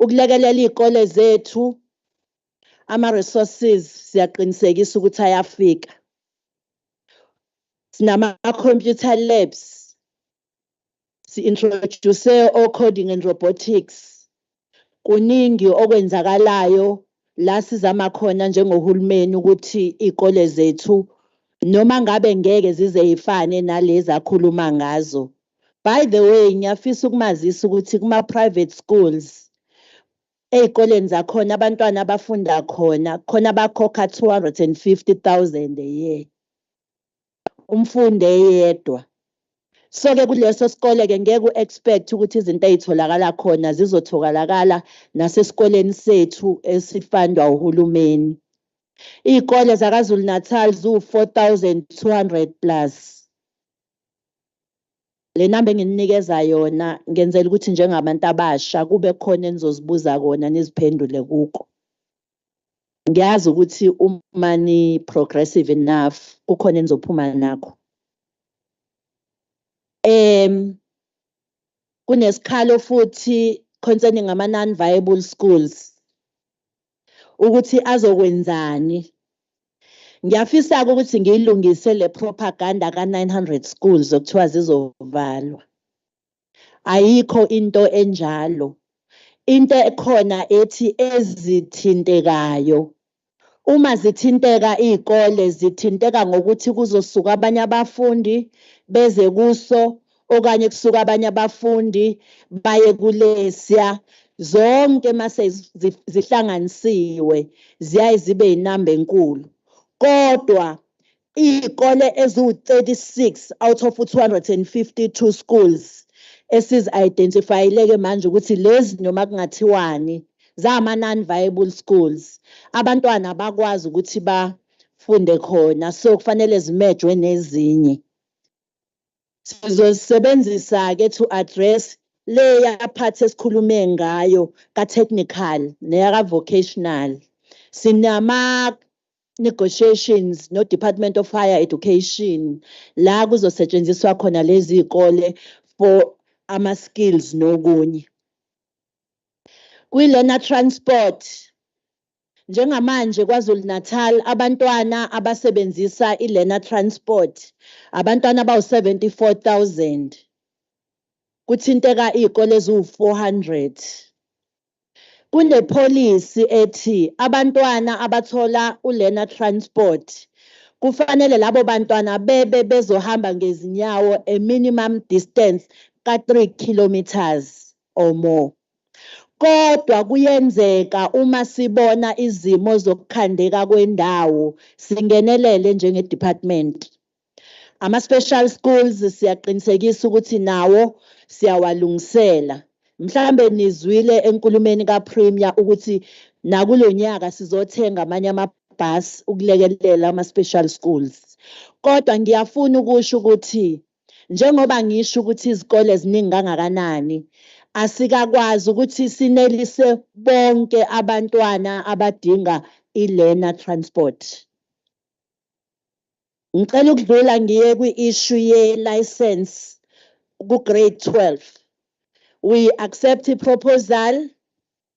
Ukulekelela iy'kole zethu, ama-resources siyaqinisekisa ukuthi ayafika. Sinama-computer labs. Si-introduce o-coding and robotics. Kuningi okwenzakalayo la sizama khona njengohulumeni ukuthi iy'kole zethu noma ngabe ngeke zize yifane nalezi akhuluma ngazo. By the way, ngiyafisa ukumazisa ukuthi kuma-private schools ey'koleni zakhona abantwana abafunda khona bakhokha 250,000 a year. Umfundi eyedwa. So-ke kuleso sikole-ke ngeke u-expect ukuthi izinto ey'tholakala khona zizotholakala nasesikoleni sethu esifundwa uhulumeni. Iy'kole zaKwaZulu-Natal ziwu-4,200 plus. Le namba engininikeza yona ngenzela ukuthi njengabantu abasha kube khona enizozibuza kona niziphendule kuko. Ngiyazi ukuthi uma ni progressive enough kukhona enizophuma nakho. Kunesikhalo futhi concerning ama non-viable schools ukuthi azokwenzani. Ngiyafisa ukuthi ngiyilungise le propaganda ka-900 schools okuthiwa zizovalwa. Ayikho into enjalo. Into ekhona ethi ezithintekayo Uma zithinteka izikole zithinteka ngokuthi kuzosuka abanye abafundi beze kuso okanye kusuka abanye abafundi baye kulesiya zonke mase zihlanganisiwe ziyaye zibe inamba enkulu kodwa izikole eziwu-36 out of 252 schools esizi-identifyileke manje ukuthi lezi noma kungathiwani zama-non-viable schools abantwana bakwazi ukuthi bafunde khona so kufanele zimejwe nezinye sizosebenzisa-ke to address leya part esikhulume ngayo ka-technical neyaka-vocational sinama-negotiations no-Department of Higher Education la kuzosetshenziswa khona lezi zikole for ama-skills nokunye kwi-learner transport njengamanje KwaZulu-Natal abantwana abasebenzisa i-learner transport abantwana abawu-74,000 kuthinteka izikole eziwu-400 kunepolicy ethi abantwana abathola u-learner transport kufanele labo bantwana bezohamba ngezinyawo a minimum distance ka-3 kilometers or more kodwa kuyenzeka uma sibona izimo zokukhandeka kwendawo singenelele njenge-department ama-special schools siyaqinisekisa ukuthi nawo siyawalungisela mhlambe nizwile enkulumeni kaPremier ukuthi nakulo nyaka sizothenga amanye amabhasi ukulekelela ama-special schools kodwa ngiyafuna ukusho ukuthi njengoba ngisho ukuthi izikole ziningi kangakanani asikakwazi ukuthi sinelise bonke abantwana abadinga i-learner transport ngicela ukudlula ngiye kwi-issue ye-license ku-grade 12 we accept i-proposal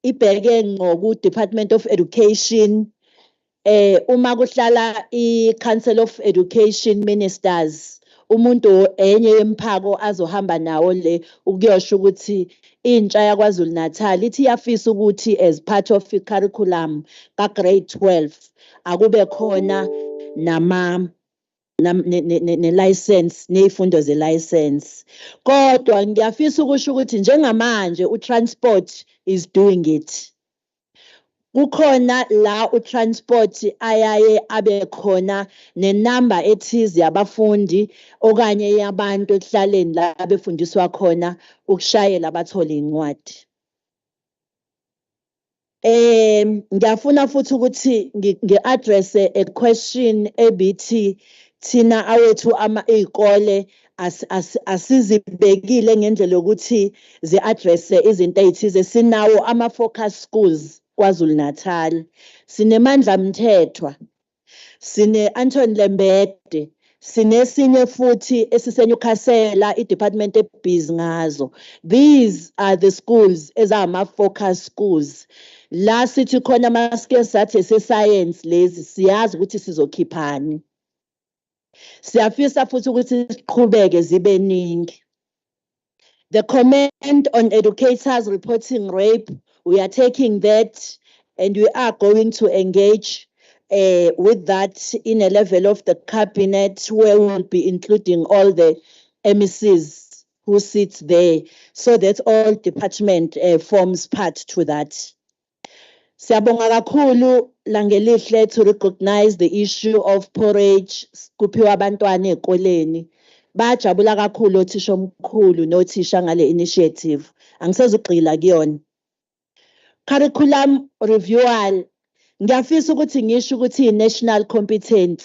ibheke ngqo ku-Department of Education uma kuhlala i-Council of Education Ministers umuntu enye yemphako azohamba nawo le ukuyosho ukuthi intsha yaKwaZulu-Natal ithi yafisa ukuthi as part of i-curriculum ka-grade 12 akube khona ne-license nezifundo ze-license kodwa ngiyafisa ukusho ukuthi njengamanje u-transport is doing it kukhona la u-transport ayaye abe khona nenamba ethize yabafundi okanye yabantu ekuhlaleni la befundiswa khona ukushayela bathole incwadi ngiyafuna futhi ukuthi ngi-address a question ebithi thina awethu izikole asizibekile ngendlela yokuthi zi-addresse izinto ezithize sinawo ama-focus schools KwaZulu-Natal sinemandla Mthethwa sine-Anton Lembede sinesinye futhi esisenyukhasela i-department ebhizi ngazo these are the schools ezama-focus schools la sithi khona ama-skills athi se-science lezi siyazi ukuthi sizokhiphani siyafisa futhi ukuthi siqhubeke zibe ningi the comment on educators reporting rape we are taking that and we are going to engage with that in a level of the cabinet where we will be including all the MECs who sit there so that all department forms part to that. Siyabonga kakhulu langelihle to recognize the issue of porridge kuphiwa abantwana ezikoleni bajabula kakhulu othisha omkhulu nothisha ngale initiative angisezugqila kuyona curriculum review ngiyafisa ukuthi ngisho ukuthi i-national competence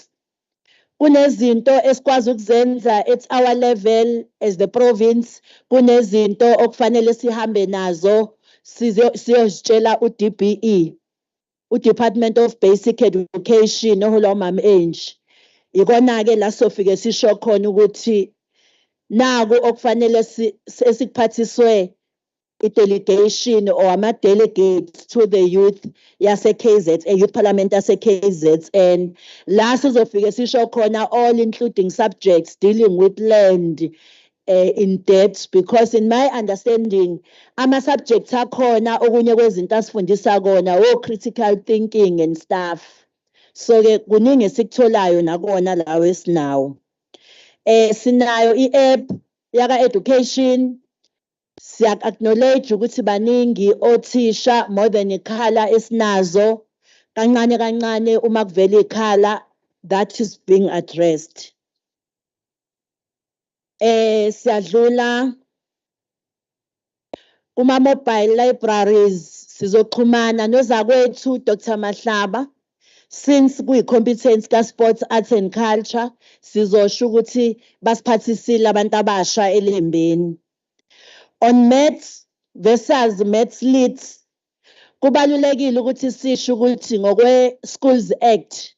kunezinto esikwazi ukuzenza at our level as the province kunezinto okufanele sihambe nazo siyozitshela u-DBE u-Department of Basic Education ohulumama enje ikona-ke la sofike sisho khona ukuthi naku okufanele esikuphathiswe i-delegation or ama-delegates to the youth yase-KZN, youth parliament yase-KZN la sizofike sisho khona all including subjects dealing with land in depth because in my understanding ama-subjects akhona okunye kwezinto asifundisa kona critical thinking and stuff So ke kuningi esikutholayo nakona lawo esinawo. Sinayo i-app yaka education. Siya acknowledge ukuthi baningi othisha more than ikhala esinazo. Kancane kancane uma kuvela ikhala that is being addressed. Siyadlula kuma mobile libraries sizoxhumana nozakwethu Dr. Mahlaba. Since kuyi-competence ka-sports, arts and culture, sizosho ukuthi basiphathisile abantu abasha elembeni. On maths versus maths leads, kubalulekile ukuthi sisho ukuthi ngokwe-Schools Act,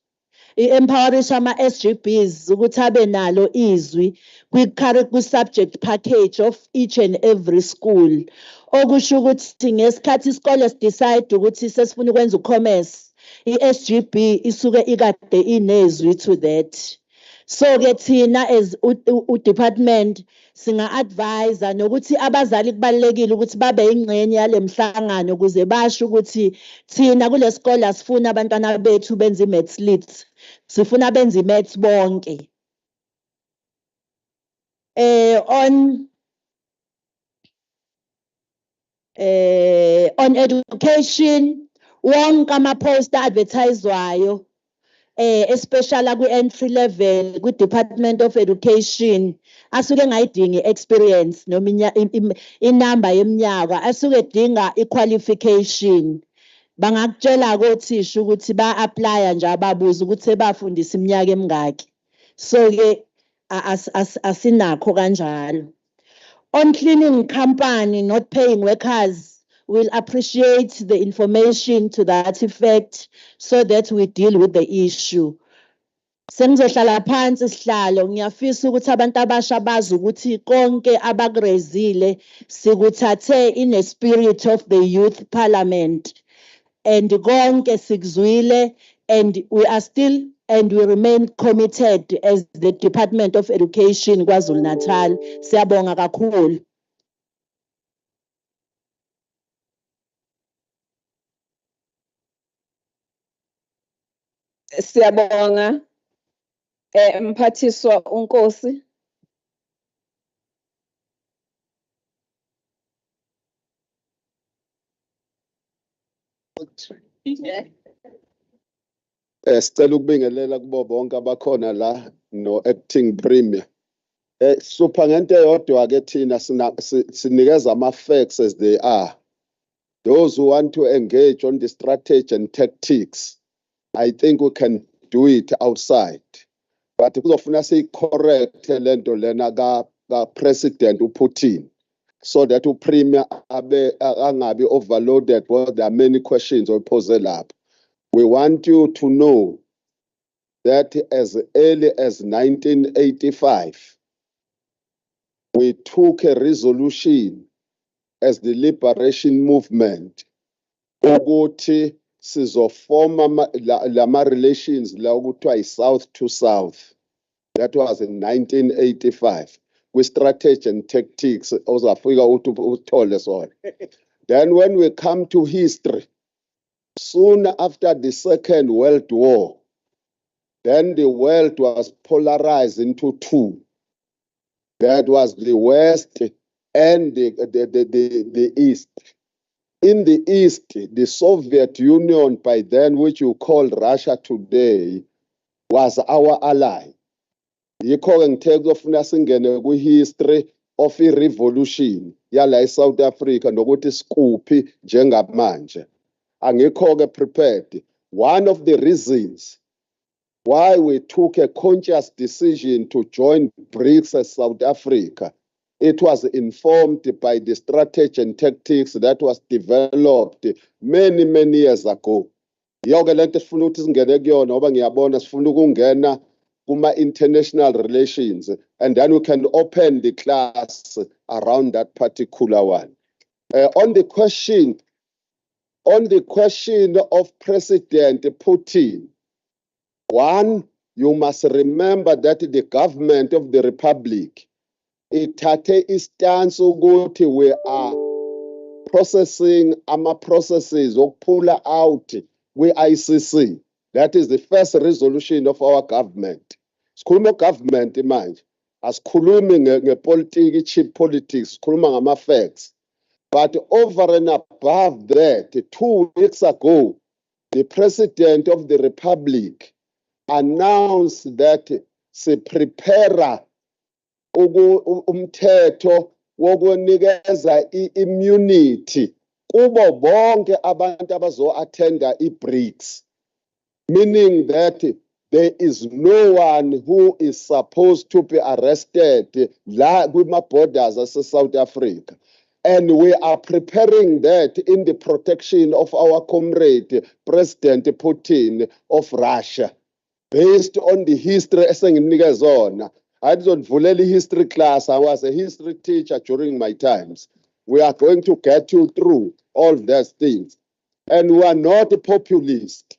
i-empowerisha ama-SGBs ukuthi abe nalo izwi kwi-subject package of each and every school. Okusho ukuthi ngesikhathi isikole decide ukuthi sesifuna ukwenza ucommerce, i-SGB isuke ikade inezwi to that. So ke thina as u-department singa-advise nokuthi abazali kubalulekile ukuthi babe ingxenye yale mhlangano ukuze basho ukuthi thina kule sikole asifuna abantwana bethu benze i-maths leads, sifuna benze i-maths bonke. On education, wonke ama-poster advertiswayo especially kwi-entry level kwi-Department of Education asuke ngayidingi experience noma inamba yeminyaka asuke edinga i-qualification. Bangakutshela kothisha ukuthi ba-applya nje ababuza ukuthi sebafundisa iminyaka emingaki. So ke asinakho kanjalo. On cleaning company not paying workers, we'll appreciate the information to that effect so that we deal with the issue. Sengizohlala phansi sihlalo ngiyafisa ukuthi abantu abasha bazi ukuthi konke abakurezile sikuthathe in a spirit of the youth parliament and konke sikuzwile and we are still and we remain committed as the Department of Education KwaZulu-Natal. Siyabonga kakhulu. Siyabonga mphathiswa uNkosi. Sicela ukubingelela kubo bonke abakhona la no acting premier. Supha ngento eyodwa ke thina sinikeza ama-facts as they are. Those who want to engage on the strategy and tactics, I think we can do it outside. But kuzofuna siyi-correct lento lena ka-President uPutin so that uPremier angabi overloaded because there are many questions opposed lapho. We want you to know that as early as 1985, we took a resolution as the liberation movement ukuthi sizofoma lama relations la okuthiwa south to south. That was in 1985 with strategy and tactics ozafika uthole sona. Then when we come to history, soon after the Second World War, then the world was polarized into two. That was the West and the East. In the East, the Soviet Union by then, which you call Russia today, was our ally. Yikho-ke ngithe kuzofuna singene kwi-history of i-revolution yala eSouth Africa nokuthi sikuphi njengamanje. Angikho-ke prepared. One of the reasons why we took a conscious decision to join BRICS as South Africa, it was informed by the strategy and tactics that was developed many, many years ago. Yonke lento sifuna ukuthi singene kuyona ngoba ngiyabona sifuna ukungena kuma-international relations and then we can open the class around that particular one. On the question of President Putin, one, you must remember that the government of the Republic ithathe istance ukuthi we are processing ama processes okuphula out kwi-ICC. That is the first resolution of our government. Sikhuluma government manje. Asikhulumi ngepolitiki, cheap politics, sikhuluma ngama-facts. But over and above that, 2 weeks ago, the President of the Republic announced that se prepare umthetho wokunikeza immunity kubo bonke abantu abazo-attenda i-BRICS, meaning that there is no one who is supposed to be arrested la kuma-borders ase-South Africa. And we are preparing that in the protection of our comrade, President Putin of Russia, based on the history esengimnika zona. I didn't vuleli history class. I was a history teacher during my times. We are going to get you through all those things. And we are not populist.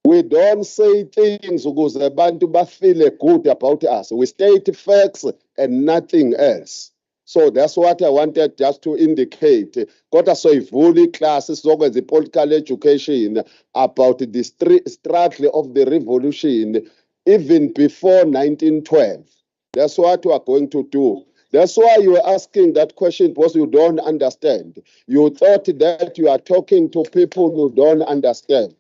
We don't say things because abantu feel good about us. We state facts and nothing else. So that's what I wanted just to indicate. Kodwa soyivula classes zokwenza political education about the struggle of the revolution even before 1912. That's what we are going to do. That's why you are asking that question because you don't understand. You thought that you are talking to people who don't understand.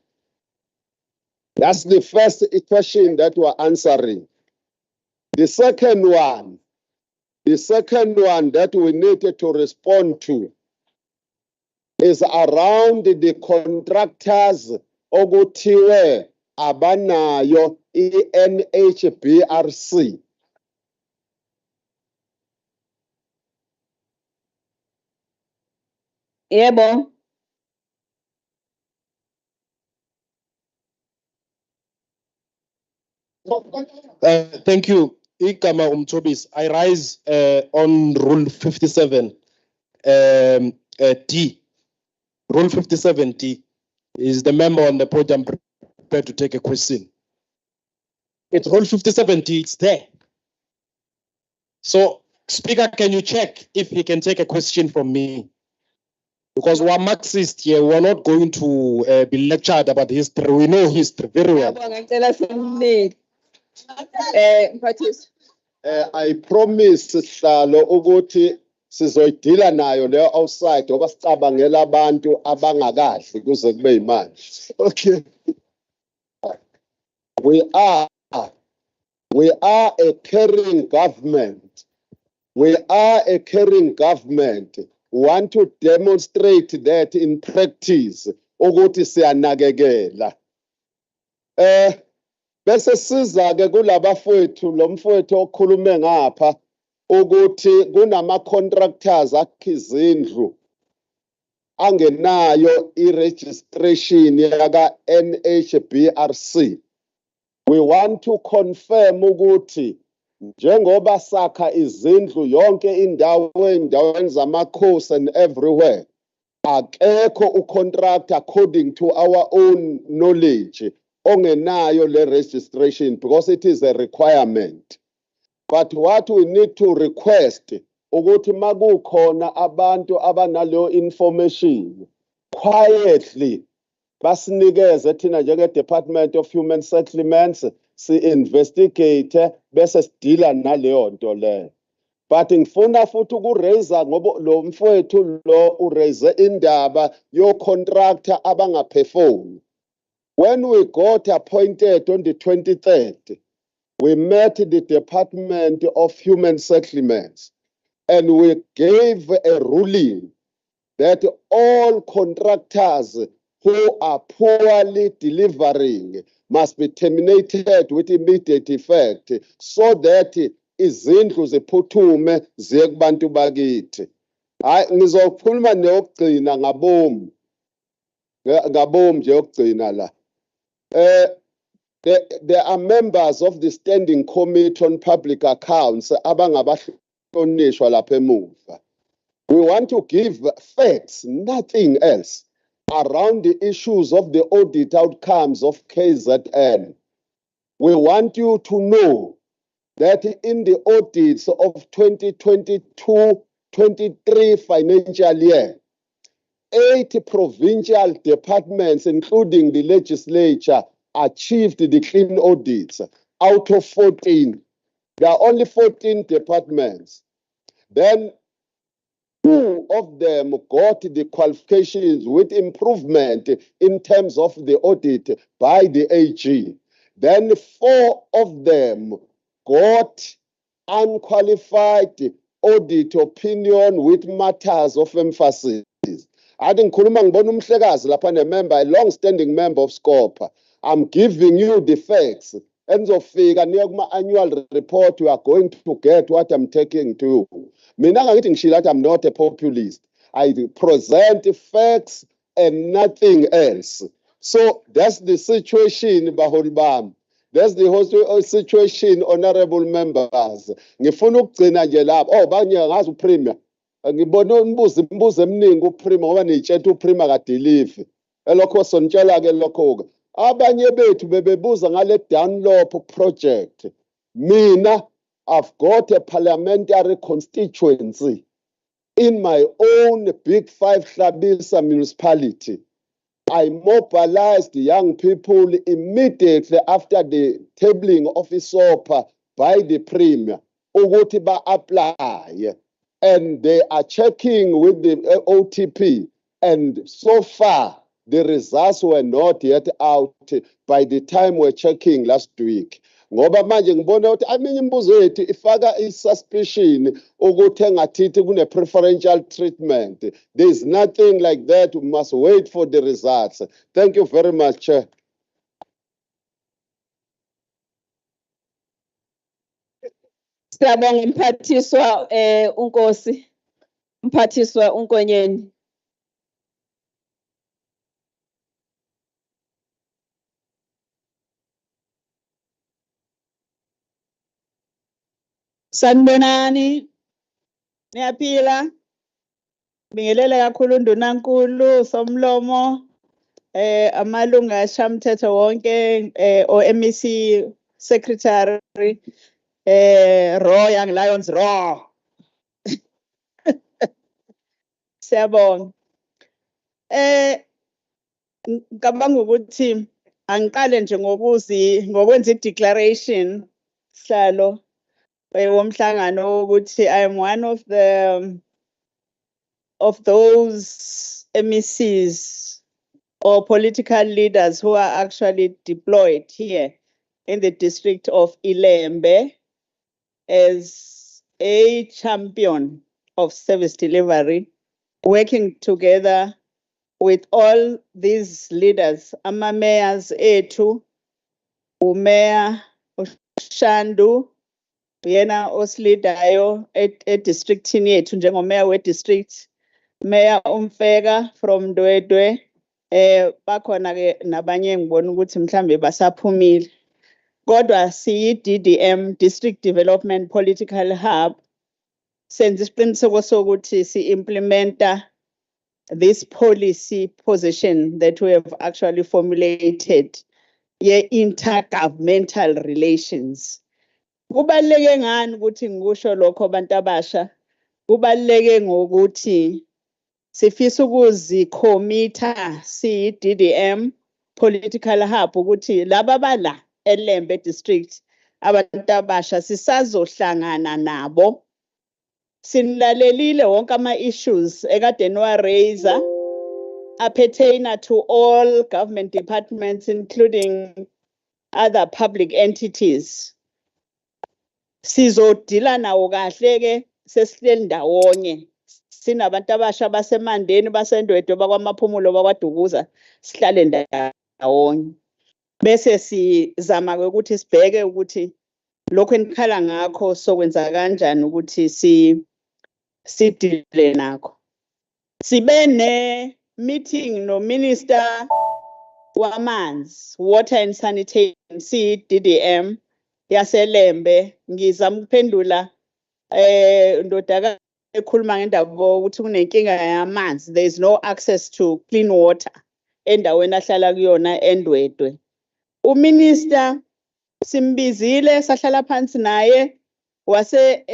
That's the first question that we are answering. The second one that we needed to respond to is around the contractors okuthiwe abanayo i-NHBRC. Yebo. Thank you. Igama Umtobis. I rise on Rule 57 D. Rule 57D. Is the member on the podium prepared to take a question? It's Rule 57D. It's there. So, Speaker, can you check if he can take a question from me? Because we're Marxist here, we're not going to be lectured about history. We know history very well. I promise sihlalo ukuthi sizoyidila nayo leyo outside ngoba sicabangela abantu abangakahle kuze kube imanje. Okay. We are a caring government. We are a caring government. We want to demonstrate that in practice ukuthi siyanakekela. Bese siza ke kulabafowethu lo mfowethu okhulume ngapha ukuthi kunama contractors akha izindlu angenayo i-registration yaka NHBRC. We want to confirm ukuthi njengoba sakha izindlu yonke endaweni zamakhosi and everywhere, akekho ucontract according to our own knowledge ongenayo le registration because it is a requirement. But what we need to request ukuthi makukhona abantu abanaleyo information quietly basinikeze thina njenge Department of Human Settlements si-investigate bese sidila naleyo nto leyo. But ngifuna futhi ukuraise ngoba lo mfowethu lo uraise indaba yo contractor abangaperform. When we got appointed on the 23rd, we met the Department of Human Settlements and we gave a ruling that all contractors who are poorly delivering must be terminated with immediate effect so that izindlu ziphuthume ziye kubantu bakithi. Hayi ngizokhuluma neyokugcina ngabomu nje yokugcina la. There are members of the Standing Committee on Public Accounts abangabahlonishwa lapha emuva. We want to give facts, nothing else, around the issues of the audit outcomes of KZN. We want you to know that in the audits of 2022-23 financial year, 8 provincial departments, including the legislature, achieved the clean audits out of 14. There are only 14 departments. Then 2 of them got the qualifications with improvement in terms of the audit by the AG. Then 4 of them got unqualified audit opinion with matters of emphasis. Adi ngikhuluma ngibona umhlekazi lapha member, a long-standing member of SCOPA. I'm giving you the facts. Enizofika niye kuma-annual report, you are going to get what I'm taking to you. Mina ngakithi ngishilo I'm not a populist. I present facts and nothing else. So that's the situation, baholi bami. That's the whole situation, honorable members. Ngifuna ukugcina nje lapho. Oh, banye ngazi uPremier. Ngibona imibuzo eminingi uPremier ngoba nitshela uPremier kadeliver. Elokho sonitshela ke lokho. Abanye bethu bebebuza ngale Dunlop project. Mina, I've got a parliamentary constituency in my own Big 5 Hlabisa municipality. I mobilized young people immediately after the tabling of ISOPA by the Premier, ukuthi ba-apply, and they are checking with the OTP, and so far the results were not yet out by the time we're checking last week. Ngoba manje ngibona ukuthi aminye imibuzo yethu ifaka i-suspicion ukuthi engathithi kune-preferential treatment. There is nothing like that. We must wait for the results. Thank you very much, Chair. Siyabonga mphathiswa uNkosi, mphathiswa uNkonyeni. Sanibonani, niyaphila, bingelele kakhulu undunankulu Somlomo, amalunga ashamthetho wonke, o-MEC secretary, Raw Young Lions Raw. Siyabonga. Ngicabanga ukuthi angiqale nje ngokwenza i-declaration sihlalo womhlangano ukuthi I am one of those MECs or political leaders who are actually deployed here in the district of Ilembe as a champion of service delivery, working together with all these leaders, ama-mayors ethu, uMayor Shandu, yena oslidayo e-districtini yethu njengomeya we-district, Mayor Umfeka from Ndwedwe, bakhona ke nabanye ngibona ukuthi mhlambe basaphumile. Kodwa siyi-DDM, District Development Political Hub, senza isiqiniseko sokuthi si-implementa this policy position that we have actually formulated, intergovernmental relations. Kubaluleke ngani ukuthi ngikusho lokho abantu abasha? Kubaluleke ngokuthi sifisa ukuzikhomitha siyi-DDM Political Hub ukuthi laba bala eLembe District abantu abasha sisazohlangana nabo, sinilalelile wonke ama-issues ekade niwa-raiser appertain to all government departments including other public entities. Sizodila nawo kahle ke sesihleli ndawonye, sinabantu abasha basemandeni baseNdwedwe bakwamaphumulo bakwaDukuza, sihlale ndawonye bese sizama ukuthi sibheke ukuthi lokho enikhala ngakho sokwenza kanjani ukuthi sidile nakho. Sibe ne meeting no Minister wamanzi, Water and Sanitation, CDDM yaseLembe. Ngizama ukuphendula ndodaka ekhuluma ngendaba ukuthi kunenkinga yamanzi, there is no access to clean water endaweni ahlala kuyona eNdwedwe. Uminister simbizile sahlala phansi naye wase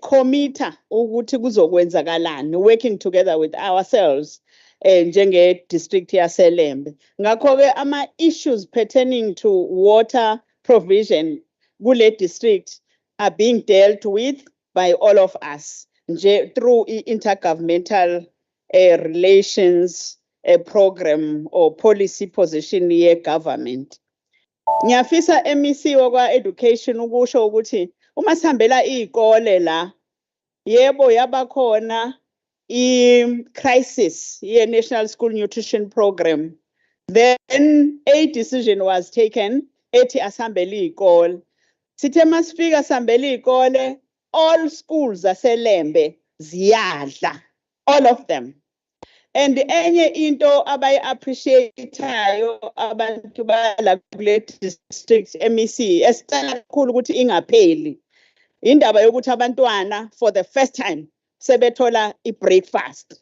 committee ukuthi kuzokwenzakalani, working together with ourselves njenge district yaseLembe. Ngakho ke ama issues pertaining to water provision kule district are being dealt with by all of us nje through intergovernmental relations program or policy position ye government. Ngiyafisa MEC wakwa education ukusho ukuthi uma sihambela izikole la yebo yabakhona crisis ye National School Nutrition Program. Then a decision was taken ethi asihambele izikole. Sithe masifika sihambele izikole, all schools zaseLembe ziyadla, all of them. And enye into abayi-appreciate-ayo abantu bala kule district MEC esicela kakhulu ukuthi ingapheli indaba yokuthi abantwana for the first time sebethola i-breakfast.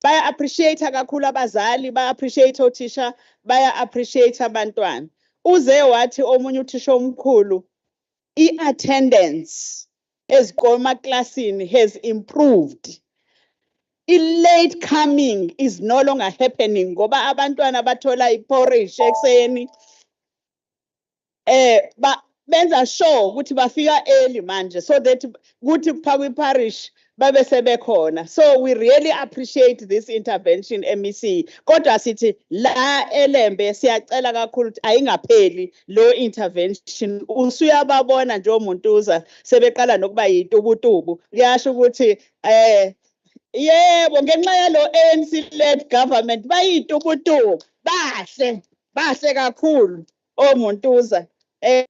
Baya-appreciate kakhulu abazali, baya-appreciate othisha, baya-appreciate abantwana. Uze wathi omunye uthisha omkhulu i-attendance emaklasini has improved. I-late coming is no longer happening ngoba abantwana bathola iporridge ekuseni benza sure ukuthi bafika early manje so that kuthi kuphakwa iparish babe sebekhona. So we really appreciate this intervention MEC kodwa sithi la eLembe siyacela kakhulu ukuthi ayingapheli lo intervention. Usuyababona nje omuntuza sebeqala nokuba yitubutubu kuyasho ukuthi yebo ngenxa yalo ANC led government bayitubutubu bahle kakhulu omuntuza.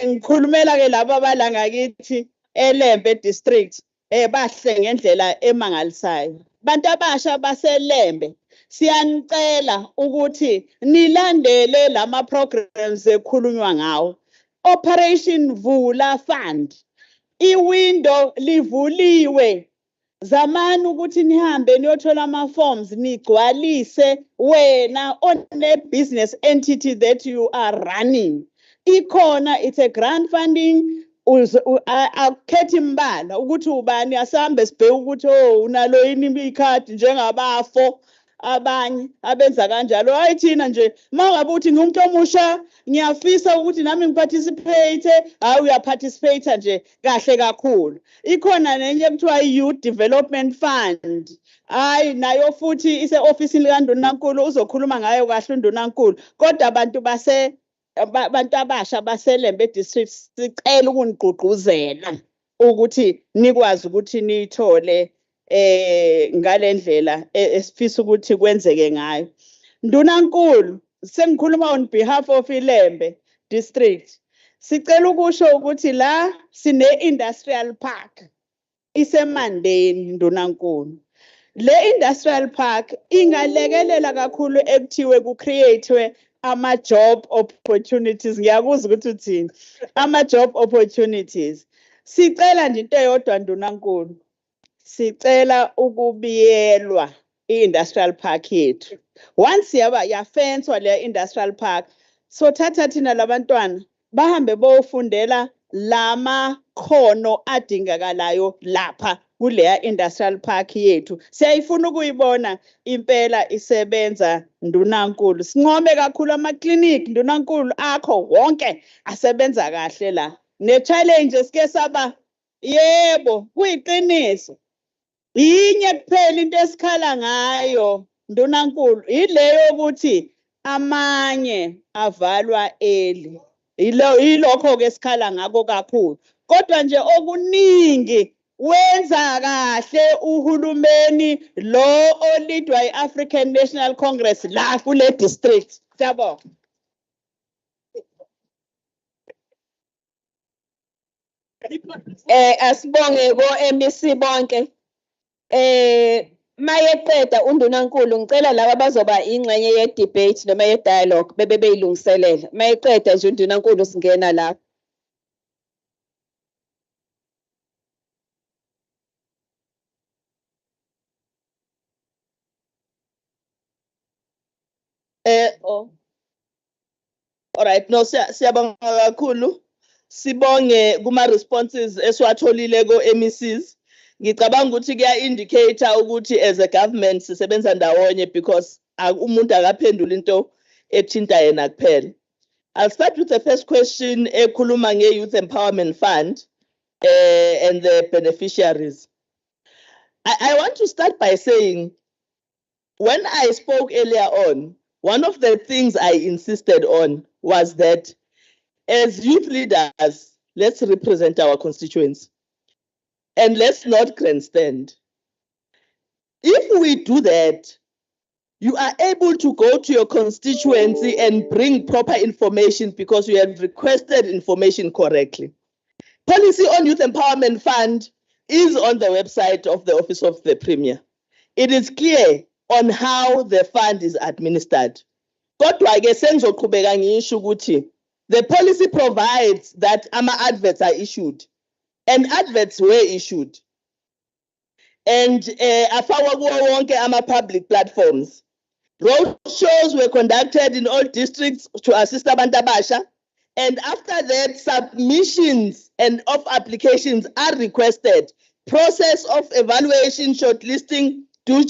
Ngikhulumela ke labo abala ngakithi eLembe district bahle ngendlela emangalisayo. Bantu abasha baseLembe siyanicela ukuthi nilandele lama programs ekhulunywa ngawo. Operation Vula Fund iwindow livuliwe. Zamani ukuthi nihambe niyothola ama forms nigcwalise wena on a business entity that you are running. Ikhona, it's a grant funding. Akukhethi imbala ukuthi ubani asambe sibheke ukuthi unalo yini ikhadi njengabafo abanye abenza kanjalo. Hayi thina nje mangabe uthi ngumuntu omusha ngiyafisa ukuthi nami ngiparticipate, hayi uyaparticipate nje kahle kakhulu. Ikhona nenye ekuthiwa i-Youth Development Fund. Hayi nayo futhi ise ofisini likaNdunankulu uzokhuluma ngayo kahle uNdunankulu. Kodwa abantu abantu abasha baseLembe district sicela ukunigqugquzela ukuthi nikwazi ukuthi niyithole ngalendlela esifisa ukuthi kwenzeke ngayo. Ndunankulu sengikhuluma on behalf of iLembe district. Sicela ukusho ukuthi la sine industrial park isemandeni Ndunankulu. Le industrial park ingalekelela kakhulu ekuthiwe ku createwe ama job opportunities. Ngiyakuzwa ukuthi uthini ama job opportunities. Sicela nje into eyodwa Ndunankulu. Sicela ukubiyelwa i-industrial park yethu. Once yafenswa le industrial park, so thatha thina labantwana bahambe bofundela lama khono adingakalayo lapha kuleya industrial park yethu. Siyayifuna ukuyibona impela isebenza Ndunankulu. Sincome kakhulu ama clinic Ndunankulu akho wonke asebenza kahle la. Ne challenges ke saba yebo kuyiqiniso. Yinye kuphela into esikhala ngayo Ndunankulu ileyo ukuthi amanye avalwa early. Yilokho ke sikhala ngako kakhulu. Kodwa nje okuningi wenza kahle uhulumeni lo olidwa i-African National Congress la kule district. Siyabonga. Asibonge ko MEC bonke. Mayeqeda uNdunankulu ngicela laba bazoba ingxenye ye debate noma ye dialogue bebe beyilungiselela. Mayeqeda nje uNdunankulu singena la. All right, no siyabonga kakhulu. Sibonge kuma responses esiwatholile ko MECs. ngicabanga ukuthi kuya-indicator ukuthi as a government sisebenza ndawonye because umuntu akaphendula into ethinta yena kuphela. I'll start with the first question ekhuluma nge-Youth Empowerment Fund and the beneficiaries. I want to start by saying, when I spoke earlier on, one of the things I insisted on was that as youth leaders, let's represent our constituents and let's not grandstand. If we do that, you are able to go to your constituency and bring proper information because you have requested information correctly. Policy on Youth Empowerment Fund is on the website of the Office of the Premier. It is clear on how the fund is administered. Kodwa ke sengizoqhubeka ngisho ukuthi the policy provides that adverts are issued, and adverts were issued. And afakwa kuwo wonke public platforms. Road shows were conducted in all districts to assist abantu abasha. And after that, submissions and of applications are requested. Process of evaluation, shortlisting, due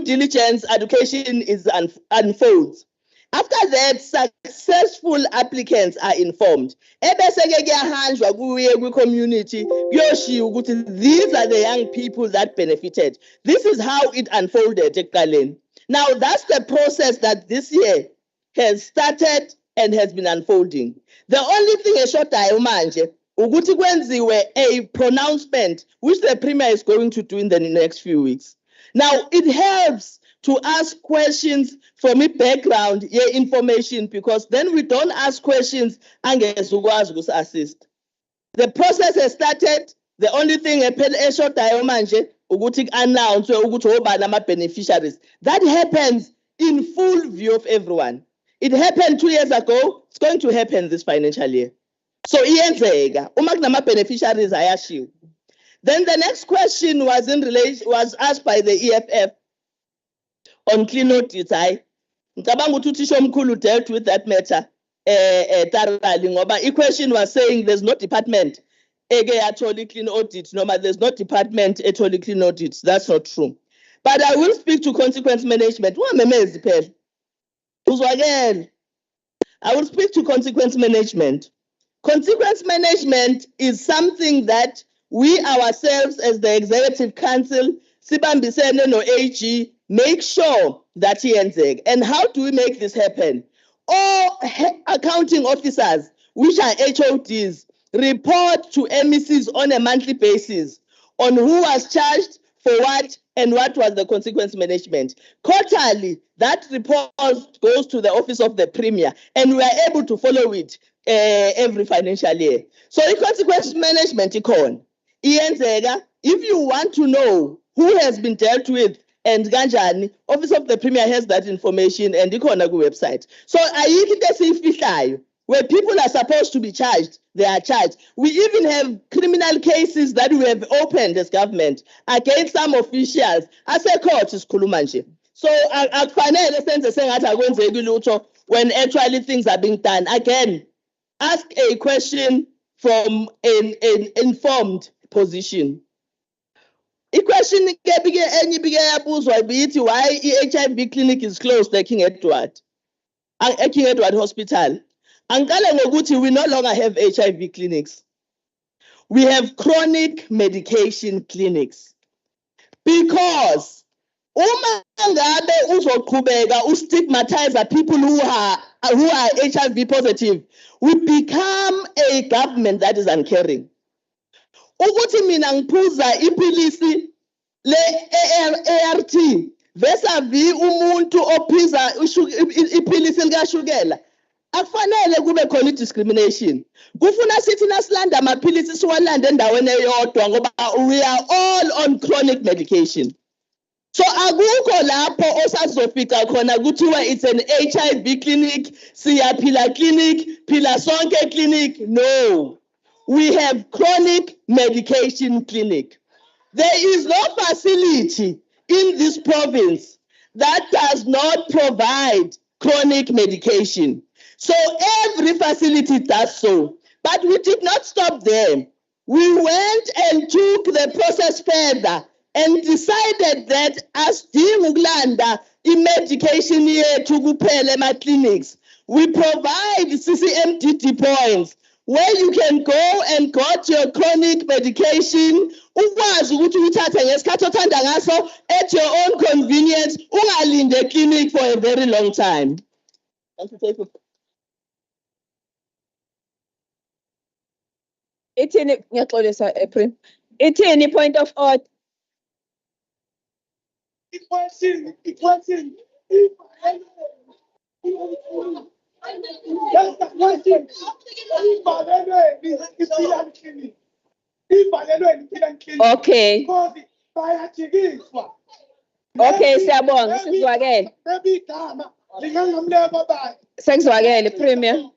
diligence, education is unfolds. After that, successful applicants are informed. Ebese-ke kuyahanjwa kuye kwi-community kuyoshiwo ukuthi these are the young people that benefited. This is how it unfolded ekuqaleni. Now that's the process that this year has started and has been unfolding. The only thing eshodayo manje ukuthi kwenziwe a pronouncement which the Premier is going to do in the next few weeks. Now it helps to ask questions from a background information, because then we don't ask questions and assist. The process has started. The only thing eshodayo manje ukuthi announce ukuthi obani ama-beneficiaries. That happens in full view of everyone. It happened 2 years ago. It's going to happen this financial year. So iyenzeka uma kunama-beneficiaries ayashiwo. Then the next question was asked by the EFF on clean audits. Ngicabanga ukuthi uthisha omkhulu dealt with that matter thoroughly ngoba i-question was saying there's no department eke yathola clean audit noma there's no department ethola clean audits. That's not true. But I will speak to consequence management. Ungamemezi phela. Uzwakele. I will speak to consequence management. Consequence management is something that we ourselves as the Executive Council, Sibambisene no AG, make sure that he enzeg. And how do we make this happen? All accounting officers, which are HODs, report to MECs on a monthly basis on who was charged for what and what was the consequence management. Quarterly, that report goes to the Office of the Premier, and we are able to follow it every financial year. So in consequence management, if you want to know who has been dealt with and kanjani, Office of the Premier has that information and ikhona ku website. So ayikho into esiyifihlayo. Where people are supposed to be charged, they are charged. We even have criminal cases that we have opened as government against some officials. As a court is kulumanje. So akufanele senze sengathi akwenzeki lutho when actually things are being done. Again, ask a question from an informed position. A question why HIV clinic is closed at King Edward Hospital. We no longer have HIV clinics. We have chronic medication clinics. Because stigmatize people who are HIV positive, we become a government that is uncaring. Ukuthi mina ngiphuza ipilisi le-ART vis-a-vis umuntu ophiza ipilisi likashukela. Akufanele kube khona discrimination. Kufuna sithi nasilanda amaphilisi siwalande endaweni eyodwa ngoba we are all on chronic medication. So akukho lapho osazofica khona kuthiwa it's an HIV clinic, siyaphila clinic, phila sonke clinic. No. We have chronic medication clinic. There is no facility in this province that does not provide chronic medication. So every facility does so. But we did not stop there. We went and took the process further and decided that asidingi ukulanda i-medication yethu kuphela ema-clinics. We provide CCMDD points where you can go and got your chronic medication, ukwazi ukuthi uyithathe ngesikhathi othanda ngaso at your own convenience, ungalinde clinic for a very long time. Ithini ngiyaxolisa April. Ithini point of order. Okay. Okay, siyabonga sizwakele. Sengizwakele Premier.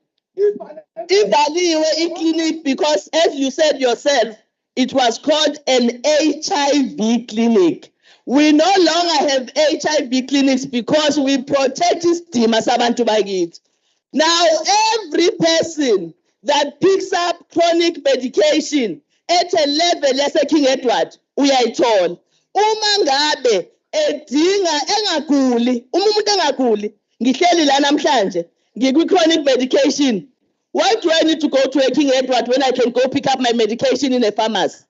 Ivaliwe i-clinic because, as you said yourself, it was called an HIV clinic. We no longer have HIV clinics because we protect isidima sabantu bakithi. Now, every person that picks up chronic medication at a level King Edward, uyayithola. Uma ngabe edinga engaguli, umuntu engaguli, ngihleli la namhlanje, ngikwi-chronic medication. Why do I need to go to a King Edward when I can go pick up my medication in a pharmacy?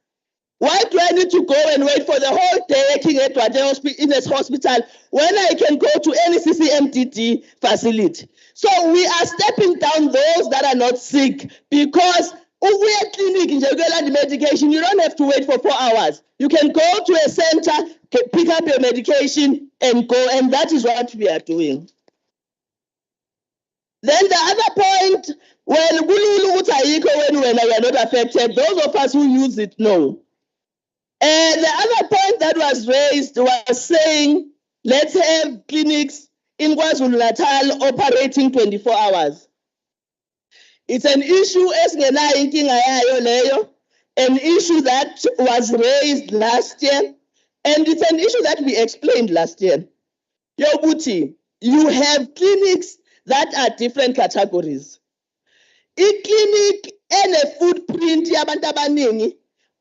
Why do I need to go and wait for the whole day at King Edward in a hospital when I can go to any CCMDD facility? So we are stepping down those that are not sick because if we are clinic in the medication, you don't have to wait for 4 hours. You can go to a center, pick up your medication and go, and that is what we are doing. Then the other point, well, when we are not affected, those of us who use it know. And the other point that was raised was saying, let's have clinics in KwaZulu-Natal operating 24 hours. It's an issue, an issue that was raised last year, and it's an issue that we explained last year. Yobuti, you have clinics that are different categories. A clinic and a footprint,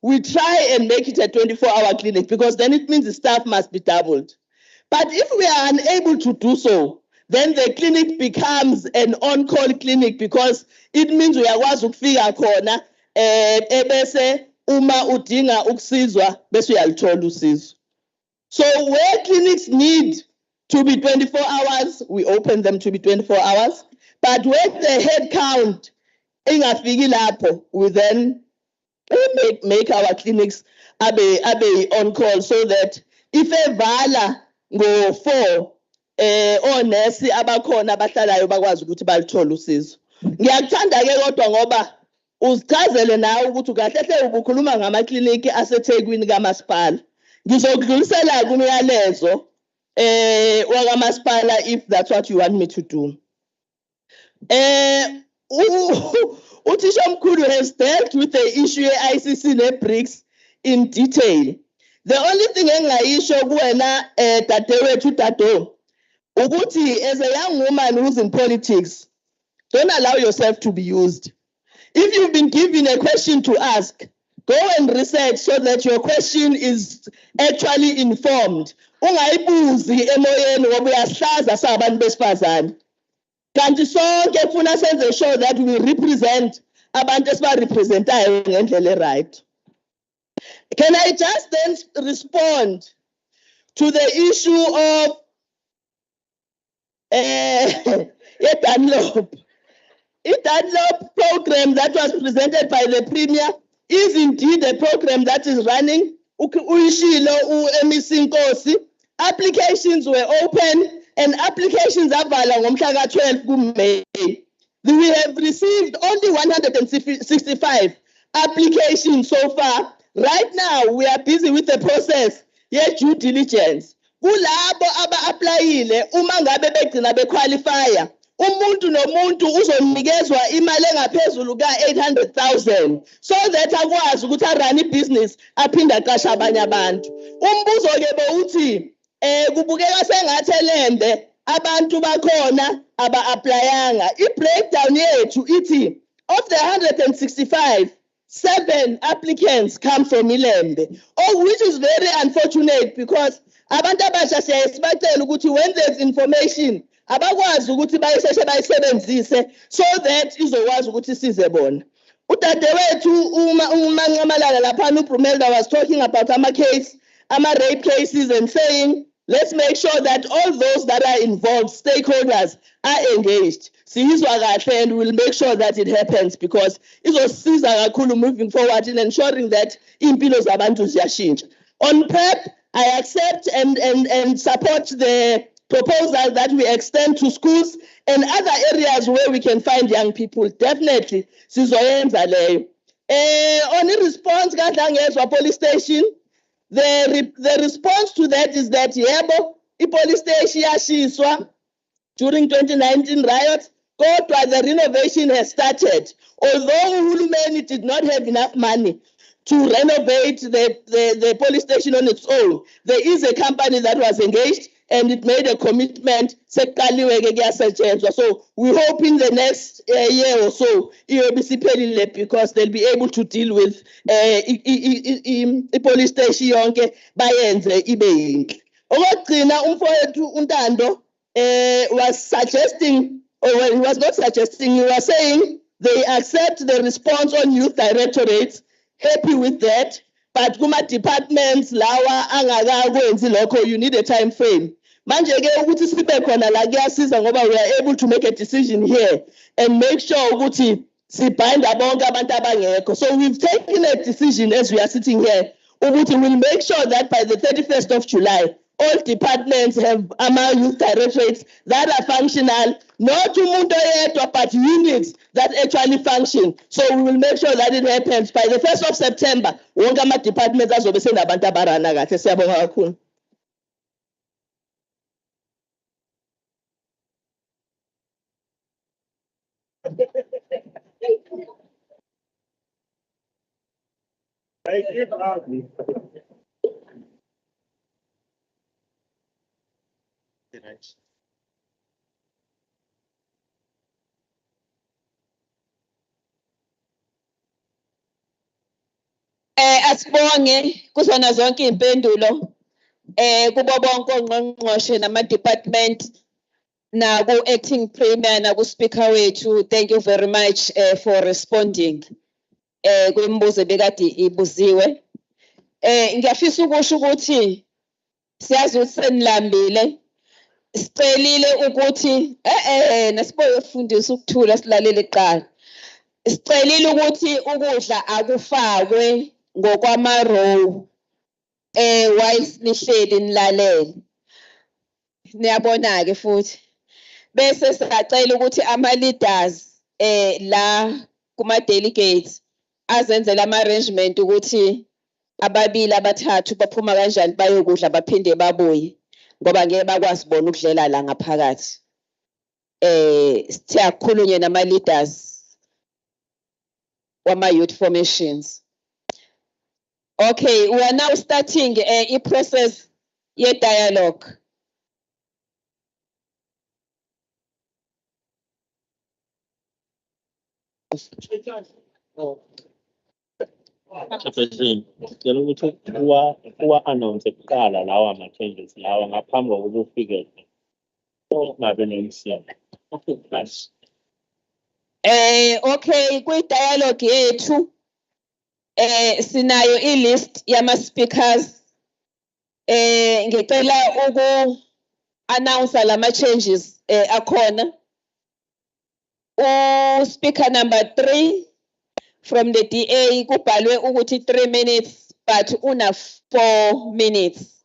we try and make it a 24-hour clinic because then it means the staff must be doubled. But if we are unable to do so, then the clinic becomes an on-call clinic because it means we are ukufika khona ebese uma udinga ukusizwa bese uyalithola usizo. So where clinics need to be 24 hours, we open them to be 24 hours. But when the head count ingafiki lapho, we then make our clinics abe on call so that if evala go 4 onesi abakhona abahlalayo bakwazi ukuthi balithole usizo. Ngiyakuthanda ke kodwa ngoba uzichazele nawe ukuthi kahle hle ubukhuluma ngamakliniki aseThekwini kaMasipala. Ngizokudlulisela kumyalezo wakaMasipala if that's what you want me to do. Uthisha Mkhulu has dealt with the issue ICC ne-BRICS in detail. The only thing engayisho kuwena dadewethu Dado ukuthi as a young woman who's in politics, don't allow yourself to be used. If you've been given a question to ask, go and research so that your question is actually informed. Ungayibuzi emoyeni ngoba uyahlaza sabantu besifazane. Kanti sonke kufuna senze sure that we represent abantu esibarepresentayo ngendlela right. Can I just then respond to the issue of Dunlop? The Dunlop program that was presented by the Premier is indeed a program that is running. Applications were open and applications avala ngomhla 12 May. We have received only 165 applications so far. Right now, we are busy with the process due diligence. Kulabo aba-applyile uma ngabe begcina bequalifya, umuntu nomuntu uzonikezwa imali engaphezulu ka-800,000 so that akwazi ukuthi arun ibhizinisi aphinde aqashe abanye abantu. Umbuzo ke bowuthi kubukeka sengathi elende abantu bakhona aba-applyanga. I-breakdown yethu ithi of the 165, 7 applicants come from Ilembe, which is very unfortunate because abantu abasha siyasibacela ukuthi when there's information abakwazi ukuthi bayisheshe bayisebenzise so that izokwazi ukuthi size bona. Udadewethu uMancamalala laphana uBrumelda was talking about rape cases and saying let's make sure that all those that are involved, stakeholders, are engaged. Siyizwa kahle and we'll make sure that it happens because izosiza kakhulu moving forward in ensuring that impilo zabantu ziyashintsha. On PrEP, I accept and support the proposal that we extend to schools and other areas where we can find young people. Definitely, sizoyenza leyo. On the response kaDlangezwa police station, the response to that is that yebo, police station yashiswa during 2019 riots, kodwa the renovation has started. Although uhulumeni did not have enough money to renovate the police station on its own, there is a company that was engaged and it made a commitment. So we hope in the next year or so, because they'll be able to deal with the police station yonke bayenze ibe yinhle. Okugcina umfowethu uNtando was suggesting, or well, he was not suggesting, he was saying they accept the response on youth directorates, happy with that, but kuma departments lawa angakakwenzi lokho, you need a time frame. Manje ke ukuthi sibe khona la kuyasiza ngoba we are able to make a decision here and make sure ukuthi sibind bonke abantu abangekho. So we've taken a decision as we are sitting here ukuthi we'll make sure that by the 31st of July all departments have youth directorates that are functional, not umuntu oyedwa but units that actually function. So we will make sure that it happens by the 1st of September. Wonke ama departments azobe senabantu abarana kahle. Siyabonga kakhulu. Thank you. Asibonge kuzona zonke impendulo kubo bonke ongqongqoshe nama department na ku acting premier na ku speaker wethu. Thank you very much for responding kwemibuzo bekade ibuziwe. Ngiyafisa ukusho ukuthi siyazi ukuthi senilambile, sicelile ukuthi nasiboye ufundisa ukuthula silalele iqala. Sicelile ukuthi ukudla akufakwe ngokwama row while nihleli nilalele. Niyabona ke futhi. Bese siyacela ukuthi ama leaders la kuma delegates azenzele ama arrangement ukuthi ababili abathathu baphuma kanjani bayokudla baphinde babuye ngoba ngeke bakwazi bona ukudlela la ngaphakathi. Siyakhulunywa nama leaders wama youth formations. Okay, we are now starting a process ye dialogue. Ngicela ukuthi announce kuqala lawa ama changes lawa ngaphambi kokuba ufike. Ngabe nemisiyo. Okay, kwi dialogue yethu sinayo i-list yama speakers. Ngicela uku announce lama changes akhona. Speaker number 3 from the DA kubhalwe ukuthi 3 minutes but una 4 minutes.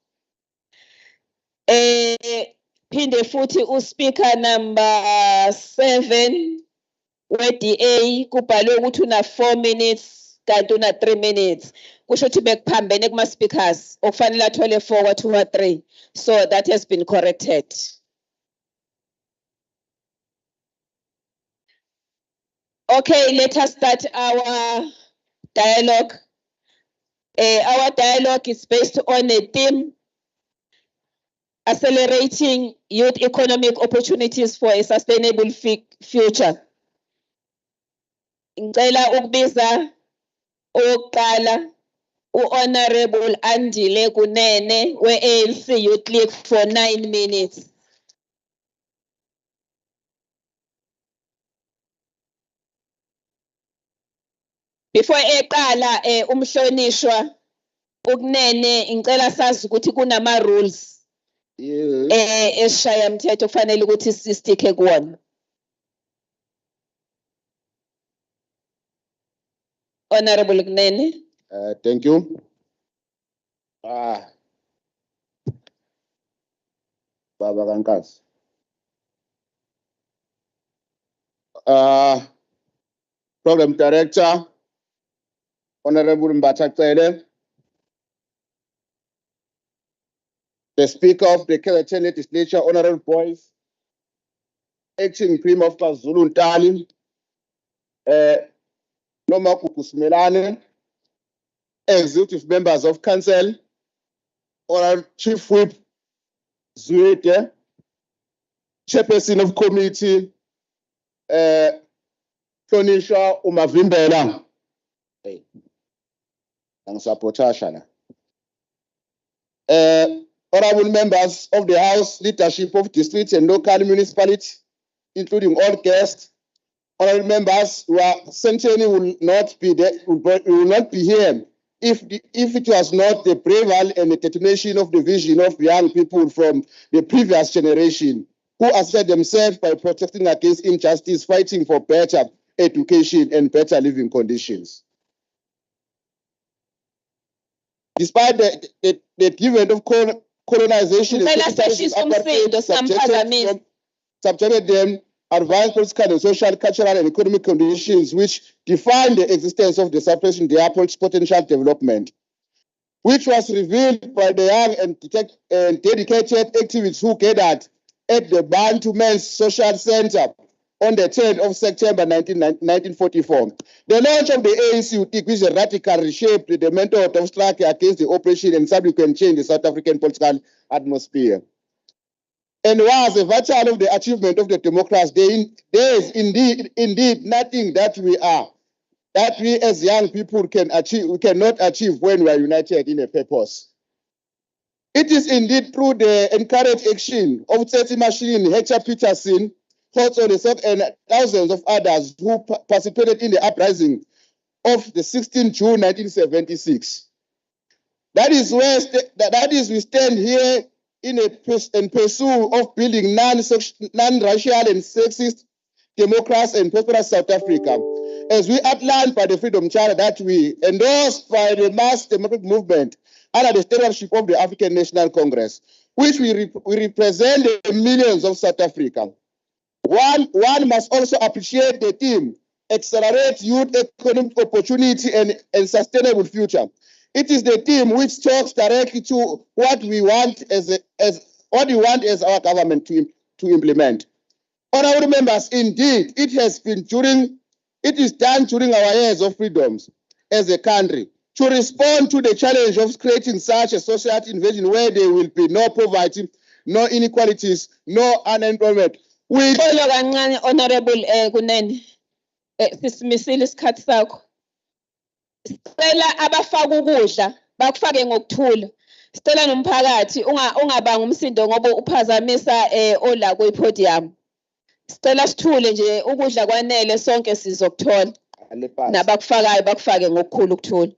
Phinde futhi speaker number 7 we DA kubhalwe ukuthi una 4 minutes kanti una 3 minutes. Kusho ukuthi bekuphambene kuma speakers okufanele athole 4 kwathiwa 3. So that has been corrected. Okay, let us start our dialogue. Our dialogue is based on a theme: accelerating youth economic opportunities for a sustainable future. Ngicela ukubiza Oqala uHonorable Andile Kunene we-ANC Youth League for 9 minutes. Before eqala umhlonishwa ukunene ngicela sazi ukuthi kunama rules esishaya umthetho kufanele ukuthi sisticke kuwona. Honorable Kunene. Thank you. Baba Kankazi. Program Director, Honorable Mbatakele, the Speaker of the KwaZulu Legislature, Honorable Boys, Acting Prime of KwaZulu-Natal, Noma Kukusmelane, Executive Members of Council, Honorable Chief Whip Zuete, Chairperson of Committee, Tonisha Umavimbela. Hey, honorable members of the House, leadership of districts and local municipalities, including all guests, honorable members who are certainly will not be here if it was not the bravery and the determination of the vision of young people from the previous generation who asserted themselves by protesting against injustice, fighting for better education and better living conditions. Despite the event of colonization, subjected them advanced political and social, cultural, and economic conditions which define the existence of the suppression their potential development, which was revealed by the young and dedicated activists who gathered at the Bantu Men's Social Center on the 10th of September 1944. The launch of the ANC which radically reshaped the method of struggle against the oppression and subsequent change in the South African political atmosphere. And was a vital of the achievement of the democracy. There is indeed nothing that we as young people can achieve, we cannot achieve when we are united in a purpose. It is indeed through the encouraged action of Tsetse Machine, Hector Peterson, and thousands of others who participated in the uprising of the 16th June 1976. That is we stand here in pursuit of building non-racial and sexist democracy and prosperous South Africa, as we outlined by the Freedom Charter that we endorsed by the mass democratic movement under the stewardship of the African National Congress, which we represent the millions of South Africa. One must also appreciate the theme, accelerate youth economic opportunity and sustainable future. It is the theme which talks directly to what we want as our government to implement. Honorable members, indeed, it is done during our years of freedoms as a country to respond to the challenge of creating such a society invasion where there will be no poverty, no inequalities, no unemployment. Honorable Kunene, sisimisile isikhathi sakho. Sicela abafaka ukudla bakufake ngokuthula. Sicela nomphakathi ungabanga umsindo ngoba uphazamisa ola kwe-podium. Sicela sithule nje ukudla kwanele sonke sizokuthola. Nabakufakayo bakufake ngokukhulu ukuthula.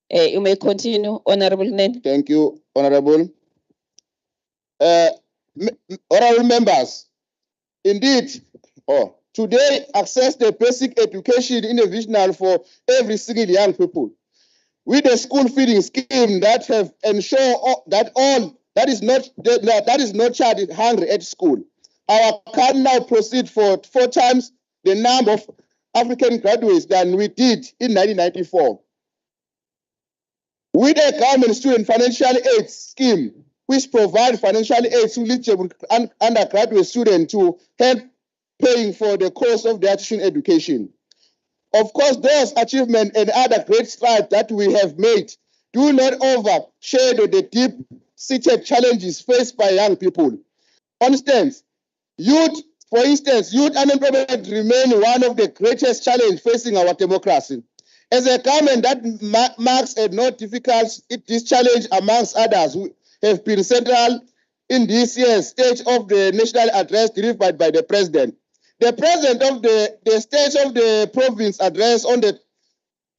You may continue, Honorable Kunene. Thank you, Honorable. Honorable members, indeed, today access the basic education in a vision for every single young people. With a school feeding scheme that have ensured that is not child hungry at school. Our country now proceed for 4 times the number of African graduates than we did in 1994. With a government student financial aid scheme, which provide financial aid to eligible undergraduate students to help paying for the cost of their tuition education. Of course, those achievements and other great strides that we have made do not overshadow the deep-seated challenges faced by young people. For instance, youth unemployment remains one of the greatest challenges facing our democracy. As a government that marks a not difficult, this challenge amongst others who have been central in this year's stage of the national address delivered by the President. The President of the stage of the province address on the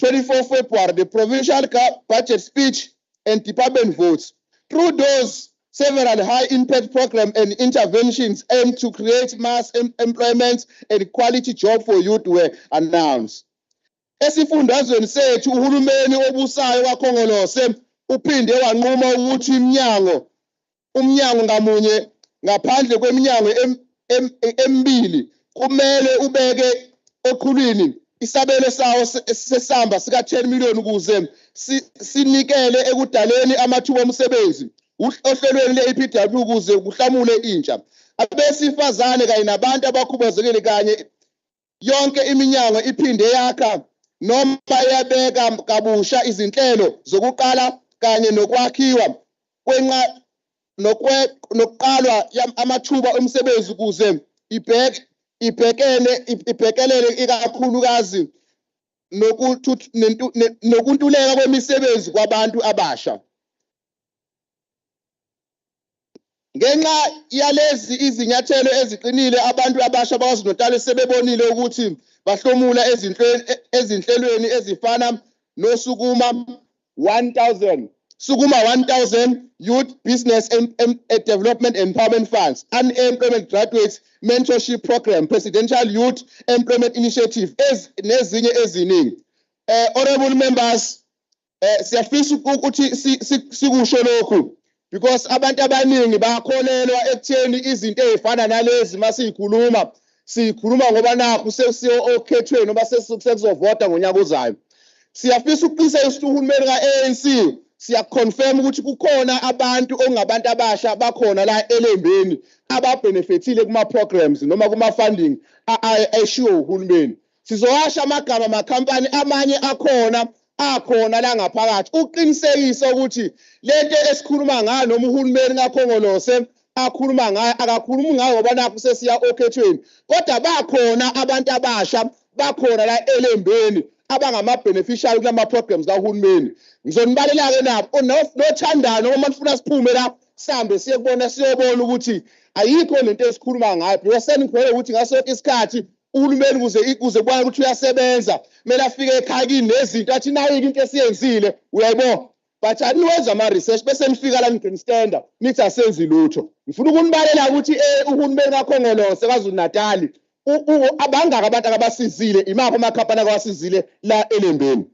24th February, the provincial budget speech and department votes. Through those several high-impact programs and interventions aimed to create mass employment and quality job for youth were announced. Esifundazweni sethu uhulumeni obusayo kwaKhongolose uphinde wanquma ukuthi umnyango ngamunye ngaphandle kweminyango emibili kumele ubeke oqhulwini isabelo sawo sesamba sika 10 million ukuze sinikele ekudaleni amathuba omsebenzi ohlelweni le-EPW ukuze kuhlamule intsha abesifazane kanye nabantu abakhubazekile kanye yonke iminyango iphinde yakha noma yabeka kabusha izinhlelo zokuqala kanye nokwakhiwa nokuqalwa amathuba omsebenzi ukuze ibhekelele ikakhulukazi nokuntuleka kwemisebenzi kwabantu abasha. Ngenxa yalezi izinyathelo eziqinile abantu abasha bakwaZulu-Natal sebebonile ukuthi bahlomula ezinhlelweni ezifana noSukuma 1000 Youth Business Development Empowerment Funds, Unemployment Graduates Mentorship Program, Presidential Youth Employment Initiative, nezinye eziningi. Honorable members, siyafisa ukuthi sikusho lokhu because abantu abaningi bakholelwa ekutheni izinto ezifana nalezi masiyikhuluma ngoba nakho sesiyo okhethweni noma sesizovota ngonyaka ozayo. Siyafisa ukuqinisekisa ukuthi uhulumeni ka-ANC siyaconfirm ukuthi kukhona abantu ongabantu abasha bakhona la elembeni ababenefitile kuma programs noma kuma funding ayishiwo uhulumeni. Sizowasha amagama amakhampani amanye akhona la ngaphakathi uqinisekisa ukuthi lento esikhuluma ngayo noma uhulumeni kaKhongolose akhuluma ngayo akakhulumi ngayo ngoba nakho sesiya okhethweni kodwa bakhona abantu abasha bakhona la elembeni abangama beneficiary kulama programs kahulumeni. Ngizonibalela ke nabo nothandana uma nifuna siphume la sihambe siyobona ukuthi ayikho lento esikhuluma ngayo because sengikhwele ukuthi ngaso isikhathi uhulumeni kuze kubona ukuthi uyasebenza kumele afike ekhaya kini nezinto athi nayo into esiyenzile uyayibona but aniwenza ama research bese nifika la ngistand nithi asenzi lutho. Ngifuna ukunibalela ukuthi uhulumeni kaKhongolose KwaZulu-Natal abangaka abantu abasizile imaphi amakhampani akwasizile la elembeni.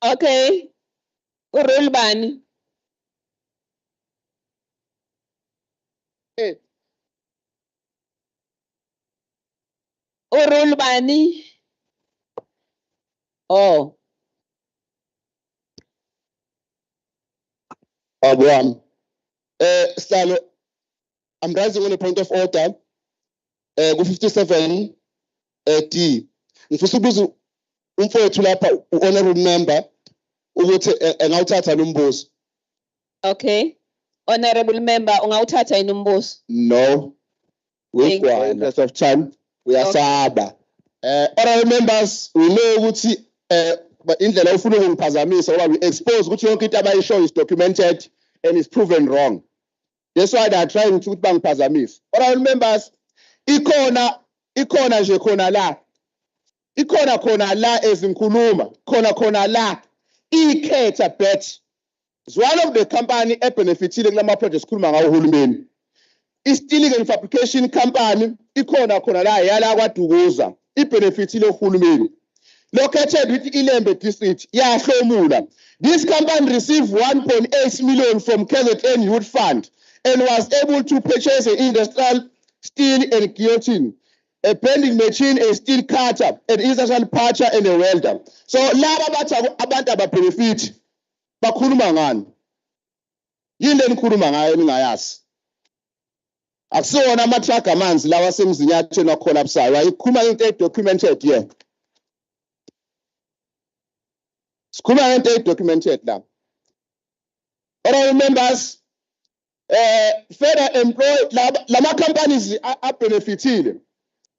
Okay, urule bani? Urule bani? Oh. Abuam. Sihlalo, I'm rising on a point of order. Ku-57 D. Ngifisa ukubuza umfowethu lapha honorable member ukuthi engawuthatha lo mbuzo. Okay. Honorable member, ungawuthatha yini umbuzo? No. Waste of time. Uyasaba. Honorable members, we know ukuthi indlela ufuna ukungiphazamisa ngoba we expose ukuthi yonke into abayishoyo is documented and is proven wrong. That's why they are trying to bangiphazamise. Honorable members, ikhona nje khona la ezinkhuluma khona la ikhetha bet is one of the company ebenefitile kulama projects khuluma ngawo uhulumeni. I-stealing and fabrication company ikhona la yala kwaDukuza ibenefitile uhulumeni. Located with Ilembe district yahlomula. This company received 1.8 million from KZN Youth Fund and was able to purchase an industrial steel and guillotine, a bending machine, a steel cutter, an industrial patcher, and a welder. So laba bathi abantu ababenefit bakhuluma ngani? Yini enikhuluma ngayo ningayazi? Akusiwona ama-truck amanzi lawa semzinyatheni wakholabusayo. Ayikhuluma into edocumented here. Sikhuluma ngento edocumented la. Honorable members, further employ lama companies benefitile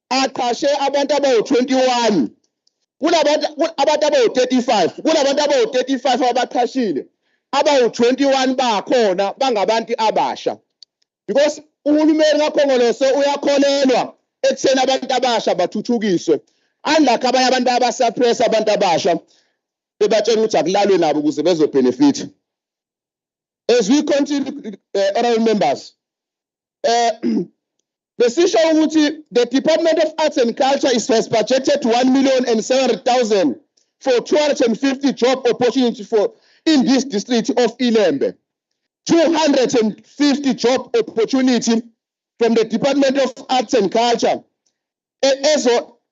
aqashe abantu abawu-21 kunabantu abawu-35 kunabantu abawu-35 abaqashile abawu-21 bakhona bangabantu abasha because uhulumeni kakhongolose uyakholelwa ekutheni abantu abasha bathuthukiswe unlike abanye abantu abasuppress abantu abasha bebatshela ukuthi akulalwe nabo ukuze bezobenefit. As we continue, honorable members, besisho ukuthi the Department of Arts and Culture has budgeted 1,700,000 for 250 job opportunities in this district of Ilembe. 250 job opportunity from the Department of Arts and Culture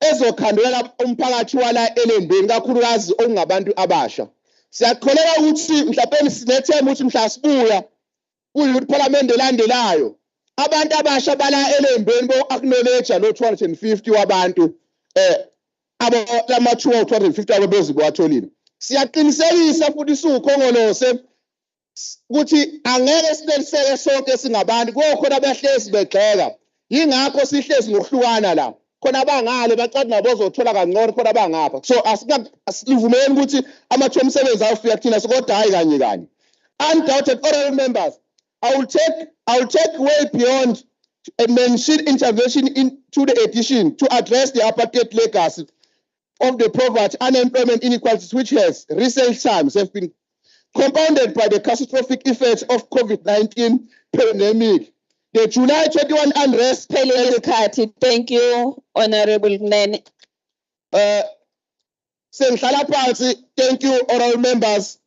ezokhandelela umphakathi wala elembeni kakhulukazi ongabantu abasha. Siyakholelwa ukuthi mhlawumbe sinethemba ukuthi mhla sibuya kuyouth parliament elandelayo abantu abasha bala elembeni bo-acknowledge lo 250 wabantu lama 250 ababezi bowatholile. Siyaqinisekisa futhi siwukhongolose ukuthi angeke sineliseke sonke singabantu kokhona abahlezi begxeka yingakho sihlezi ngokuhlukana la khona abangale bacade nabo bazothola kangcono khona abangapha so asilivumeni ukuthi amathuba omsebenzi awufika kuthina kodwa hayi kanye kanye. Undoubted honorable members, I will take way beyond a mentioned intervention into the edition to address the apartheid legacy of the poverty, unemployment inequalities which has recent times have been compounded by the catastrophic effects of COVID-19 pandemic. The July 21 unrest. Thank you, Honorable Nene. Thank you, honorable members.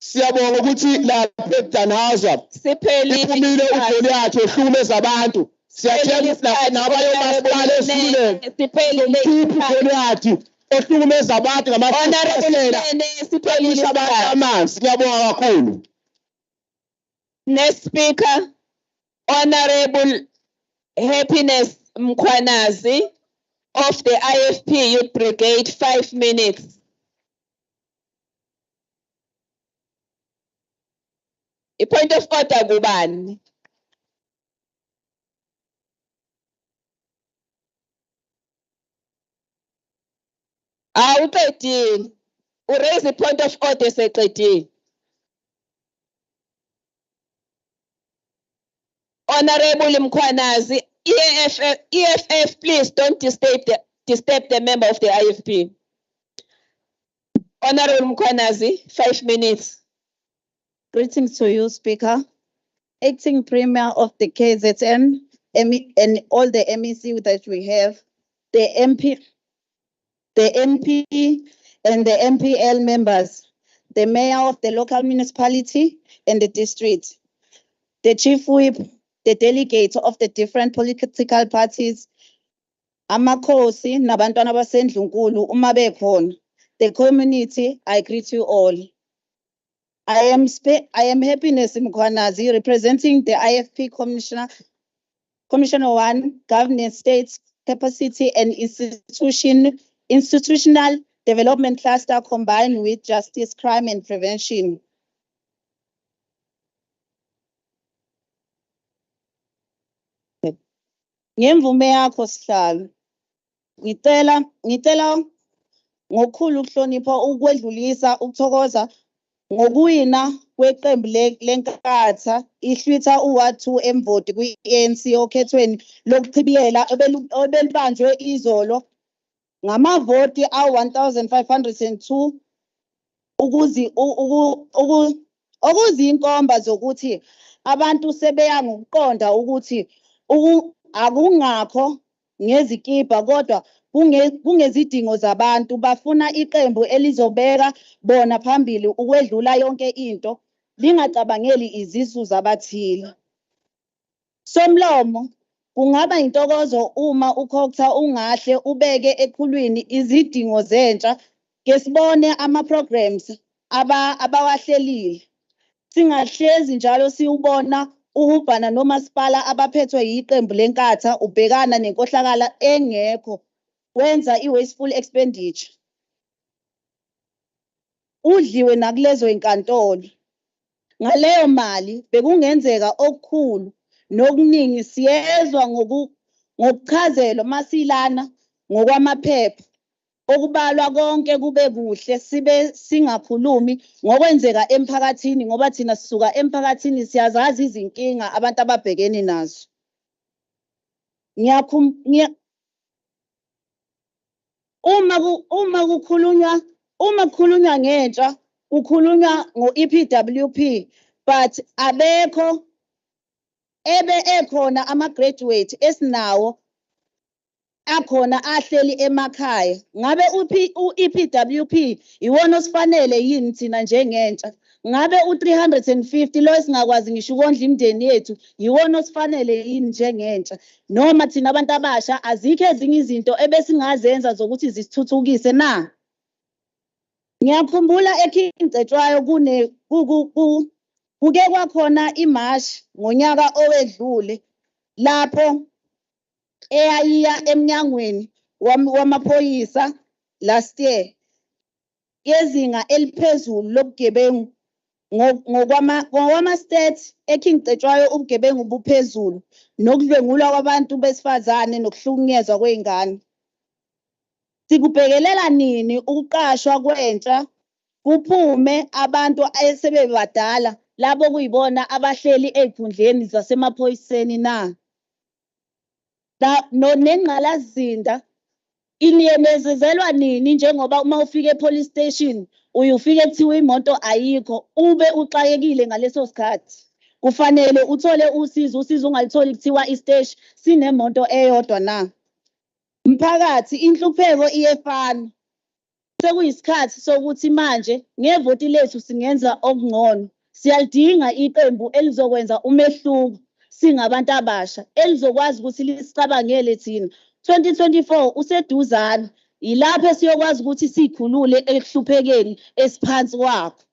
Siyabonga ukuthi lapha eDanhauser iphumile ugoli yakhe ehlukumeza abantu. Siyatshela nabayo masipala esiluleke. Ugoli yakhe ehlukumeza abantu ngamahonorable siphelile amanzi. Siyabonga kakhulu. Next speaker, Honorable Happiness Mkhwanazi of the IFP Youth Brigade, 5 minutes. A point of order, Gubani. Uqedile. Raise a point of order, Secretary. Honorable Mkhwanazi, EFF, please don't disturb the member of the IFP. Honorable Mkhwanazi, 5 minutes. Greetings to you, Speaker. Acting Premier of the KZN and all the MEC that we have, the MP and the MPL members, the mayor of the local municipality and the district, the chief whip, the delegates of the different political parties, amakhosi nabantwana basendlunkulu uma bekhona, the community, I greet you all. I am Happiness Mkhwanazi, representing the IFP Commissioner 1, Governance States Capacity and Institutional Development Cluster combined with Justice, Crime and Prevention. Ngemvume yakho sihlalo. Ngicela ngokukhulu ukuhlonipha ukwedlulisa ukuthokoza ngokuwina kweqembu lenkatha ihlwitha u-Ward 2 emvoti kwi-ANC okhethweni lokuchibiyela obelibanjwe izolo ngamavoti a-1,502 okuziyinkomba zokuthi abantu sebeya ngokuqonda ukuthi akungakho ngezikipa kodwa kungezidingo zabantu bafuna iqembu elizobeka bona phambili ukwedlula yonke into lingacabangeli izisu zabathile. Somlomo kungaba intokozo uma ukhokha ungahle ubeke eqhulwini izidingo zentsha ngesibone ama-programs abawahlelile. Singahlezi njalo siubona uhubhana nomasipala abaphethwe yiqembu lenkatha ubhekana nenkohlakala engekho wenza i-wasteful expenditure. Udliwe nakulezo inkantolo. Ngaleyo mali bekungenzeka okukhulu nokuningi siyezwa ngokuchazelo masilana ngokwamaphepha okubalwa konke kube kuhle sibe singakhulumi ngokwenzeka emphakathini ngoba thina sisuka emphakathini siyazazi izinkinga abantu ababhekene nazo. Uma kukhulunywa ngentsha kukhulunywa ngo-EPWP but abekho ekhona ama-graduate esinawo akhona ahleli emakhaya. Ngabe u-EPWP iwona osifanele yini thina njengentsha? Ngabe u-350 lo esingakwazi ngisho ukondla imindeni yethu yiwona osifanele yini njengentsha? Noma thina abantu abasha azikho ezinye izinto ebesingazenza zokuthi zisithuthukise na? Ngiyakhumbula eKingcetshwayo kuke kwakhona imashi ngonyaka owedlule lapho eyayiya emnyangweni wamaphoyisa last year yezinga eliphezulu lobugebengu ngokwama-stats eKingcetshwayo ubugebengu buphezulu nokudlwengulwa kwabantu besifazane nokuhlukunyezwa kwey'ngane. Sikubhekelela nini ukuqashwa kwentsha kuphume abantu esebebadala labo kuyibona abahleli ey'khundleni zasemaphoyiseni na? Nengqalazinda iniyenezezelwa nini njengoba uma ufika e-police station ufike kuthiwa imoto ayikho ube uxakekile ngaleso sikhathi kufanele uthole usizo ungalitholi kuthiwa isiteshi sinemoto eyodwa na? Mphakathi inhlupheko iyefana. Sekuyisikhathi sokuthi manje ngevoti lethu singenza okungcono. Siyalidinga iqembu elizokwenza umehluko singabantu abasha elizokwazi ukuthi lisicabangele thina. 2024 useduzane yilapho esiyokwazi ukuthi sikhulule ekuhluphekeni esiphansi kwakho.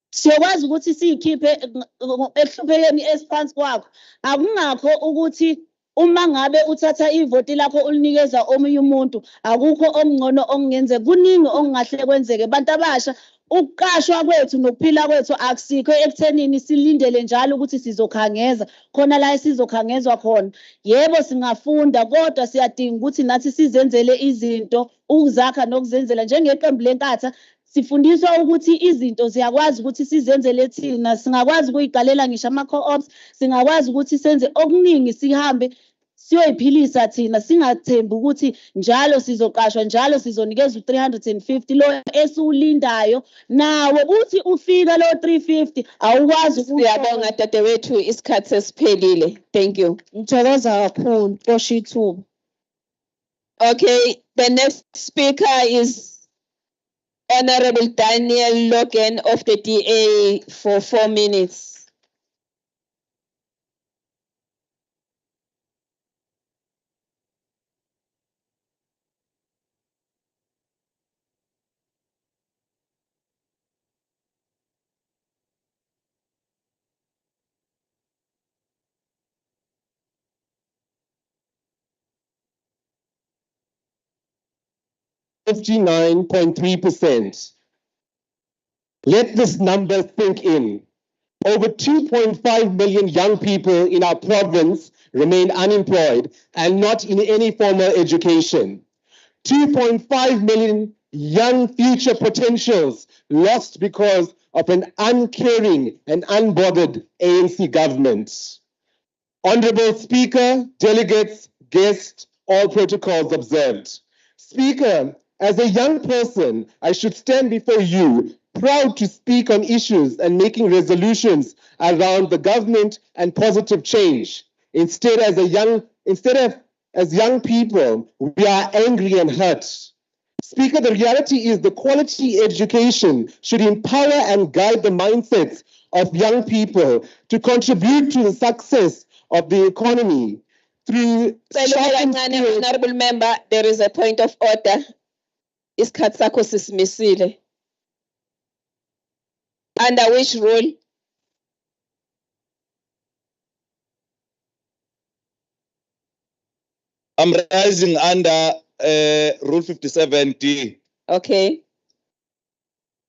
Siyokwazi ukuthi siyikhiphe ekuhluphekeni esiphansi kwakho. Akungakho ukuthi uma ngabe uthatha ivoti lakho ulinikeza omunye umuntu akukho okungcono okungenzeka. Kuningi okungahle kwenzeke. Bantu abasha ukuqashwa kwethu nokuphila kwethu akusikho ekuthenini silindele njalo ukuthi sizokhangeza khona la sizokhangezwa khona. Yebo singafunda kodwa siyadinga ukuthi nathi sizenzele izinto ukuzakha nokuzenzela njengeqembu lenkatha. Sifundiswa ukuthi izinto ziyakwazi ukuthi sizenzele thina, singakwazi ukuyiqalela ngisho ama-co-ops, singakwazi ukuthi senze okuningi sihambe siyoyiphilisa thina singathembi ukuthi njalo sizoqashwa njalo sizonikezwa u-350 lo esiwulindayo nawe uthi ufika lo 350 awukwazi. Siyabonga dadewethu isikhathi sesiphelile. Thank you. Ngithokoza kakhulu Nkosi ithuba. Okay, the next speaker is Honorable Daniel Logan of the DA for 4 minutes. .3%. Let this number sink in. Over 2.5 million young people in our province remain unemployed and not in any formal education. 2.5 million young future potentials lost because of an uncaring and unbothered ANC government. Honorable Speaker, delegates, guests, all protocols observed. Speaker, as a young person, I should stand before you proud to speak on issues and making resolutions around the government and positive change. Instead, as young people, we are angry and hurt. Speaker, the reality is the quality education should empower and guide the mindsets of young people to contribute to the success of the economy through. Honorable member, there is a point of order. Isikhathi sakho sisimisile. Under which rule? I'm rising under Rule 57D. Okay.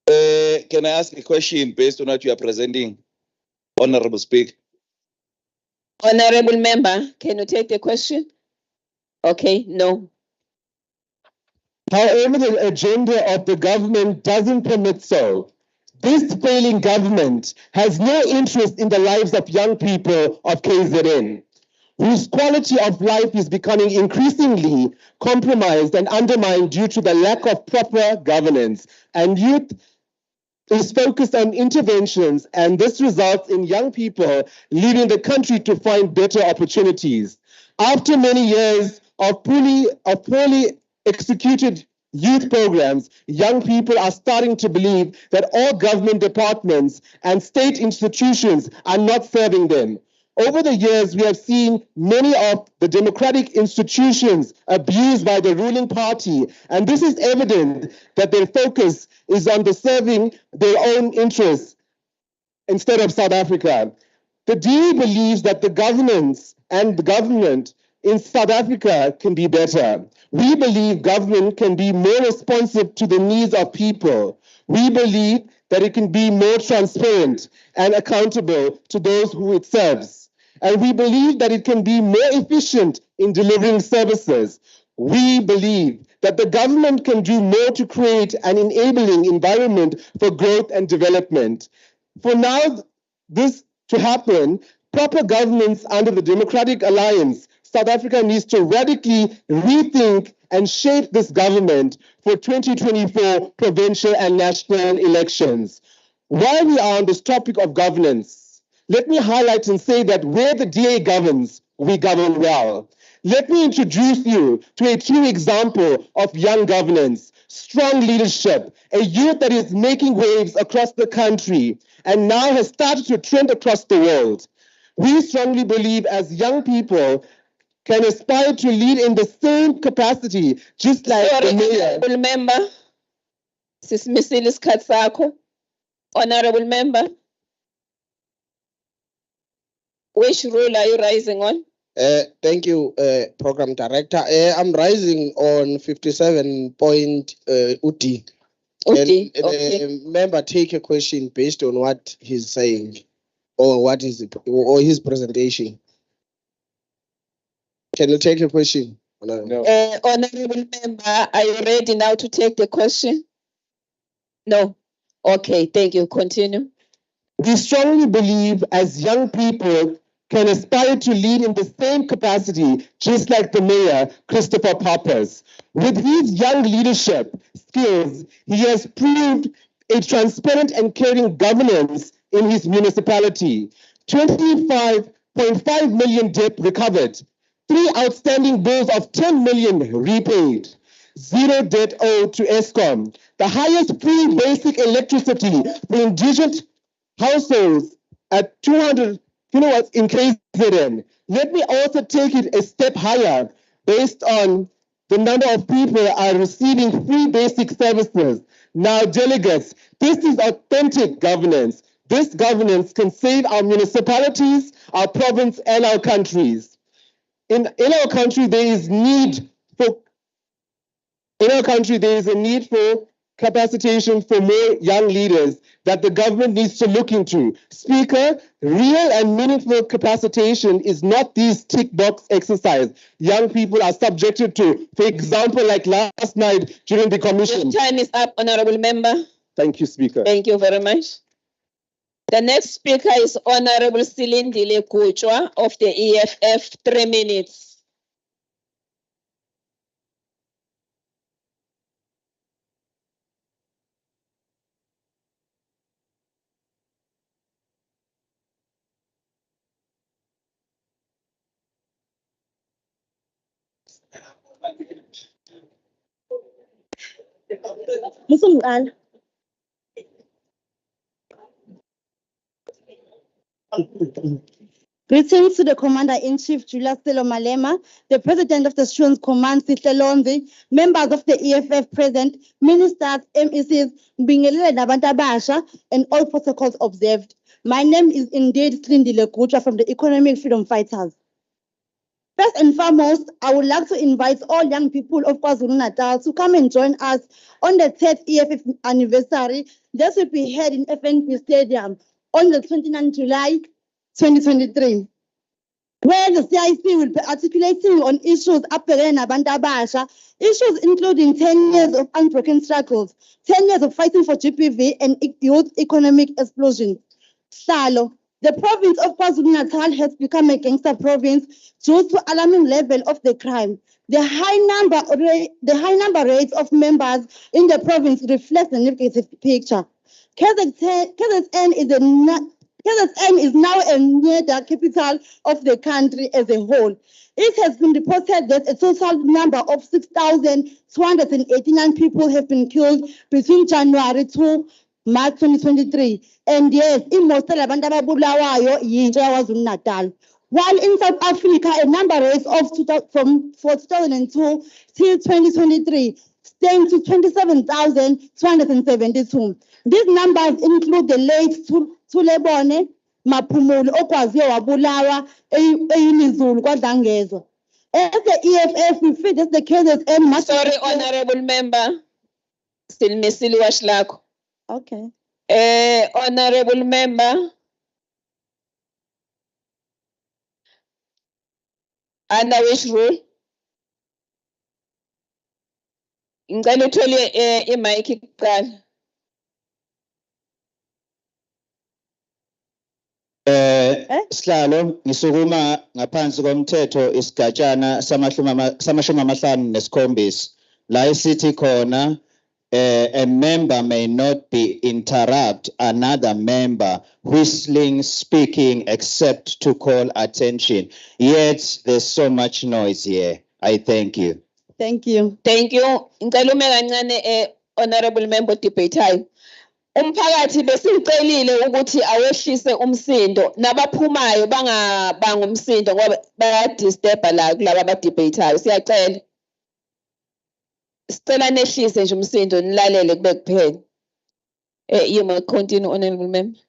Can I ask a question based on what you are presenting, Honorable Speaker? Honorable member, can you take the question? Okay, no. However, the agenda of the government doesn't permit so. This failing government has no interest in the lives of young people of KZN, whose quality of life is becoming increasingly compromised and undermined due to the lack of proper governance. And youth is focused on interventions, and this results in young people leaving the country to find better opportunities. After many years of poorly executed youth programs, young people are starting to believe that all government departments and state institutions are not serving them. Over the years, we have seen many of the democratic institutions abused by the ruling party, and this is evident that their focus is on serving their own interests instead of South Africa. The DA believes that the governance and the government in South Africa can be better. We believe government can be more responsive to the needs of people. We believe that it can be more transparent and accountable to those who it serves. And we believe that it can be more efficient in delivering services. We believe that the government can do more to create an enabling environment for growth and development. For now, this to happen, proper governance under the Democratic Alliance, South Africa needs to radically rethink and shape this government for 2024 provincial and national elections. While we are on this topic of governance, let me highlight and say that where the DA governs, we govern well. Let me introduce you to a true example of young governance, strong leadership, a youth that is making waves across the country and now has started to trend across the world. We strongly believe as young people can aspire to lead in the same capacity, just like the mayor. Honorable member, Sismisile isikhathi sakho. Honorable member, which rule are you rising on? Thank you, Program Director. I'm rising on 57 point UD. Okay. Member take a question based on what he's saying or what is it, or his presentation. Can you take a question? No. Honorable member, are you ready now to take the question? No. Okay, thank you. Continue. We strongly believe as young people can aspire to lead in the same capacity, just like the mayor, Christopher Pappas. With his young leadership skills, he has proved a transparent and caring governance in his municipality. 25.5 million debt recovered, 3 outstanding bills of 10 million repaid, 0 debt owed to ESCOM, the highest free basic electricity for indigent households at 200 kilowatts in KZN. Let me also take it a step higher based on the number of people are receiving free basic services. Now, delegates, this is authentic governance. This governance can save our municipalities, our province, and our countries. In our country, there is a need for capacitation for more young leaders that the government needs to look into. Speaker, real and meaningful capacitation is not these tick box exercise young people are subjected to. For example, like last night during the commission. Your time is up, Honorable Member. Thank you, Speaker. Thank you very much. The next speaker is Honorable Silindile Kuchwa of the EFF, 3 minutes. Greetings to the Commander-in-Chief, Julius Selo Malema, the President of the Students' Command, Sihle Lonzi, members of the EFF present, ministers, MECs, Mbingelele nabantu abasha, and all protocols observed. My name is indeed Silindile Kuchwa from the Economic Freedom Fighters. First and foremost, I would like to invite all young people of KwaZulu-Natal to come and join us on the 3rd EFF anniversary. This will be held in FNB Stadium on the 29th July 2023. Where the CIC will be articulating on issues issues including 10 years of unbroken struggles, 10 years of fighting for GPV and youth economic explosion. Salo, the province of KwaZulu-Natal has become a gangster province due to alarming level of the crime. The high number rates of members in the province reflects the negative picture. KZN is now a near the capital of the country as a whole. It has been reported that a total number of 6,289 people have been killed between January to March 2023. And yes, in most of KwaZulu-Natal. While in South Africa, a number rate of 2002 till 2023 stands to 27,272. These numbers include the late Tulebone Maphumulo okwaziyo wabulawa eYinizulu kwaDangezo. As the EFF, we feel that the KZN Sorry, honorable member. Still missing washlako. Okay. Honorable member. Under which rule? Ngicela uthole i-mic kuqala. Sihlalo ngisukuma ngaphansi komthetho isigatshana samashumi amahlanu nesikhombisa la isithi khona a member may not be interrupt another member whistling, speaking, except to call attention. Yet there's so much noise here. I thank you. Thank you. Thank you. Ngicela ume kancane honorable member debate. Umphakathi besicelile ukuthi awehlise umsindo nabaphumayo bangabanga umsindo ngoba bayadisturba la kulabo abadebateayo. Siyacela. Sicela nehlise nje umsindo nilalele kube kuphela. You may continue, honorable member.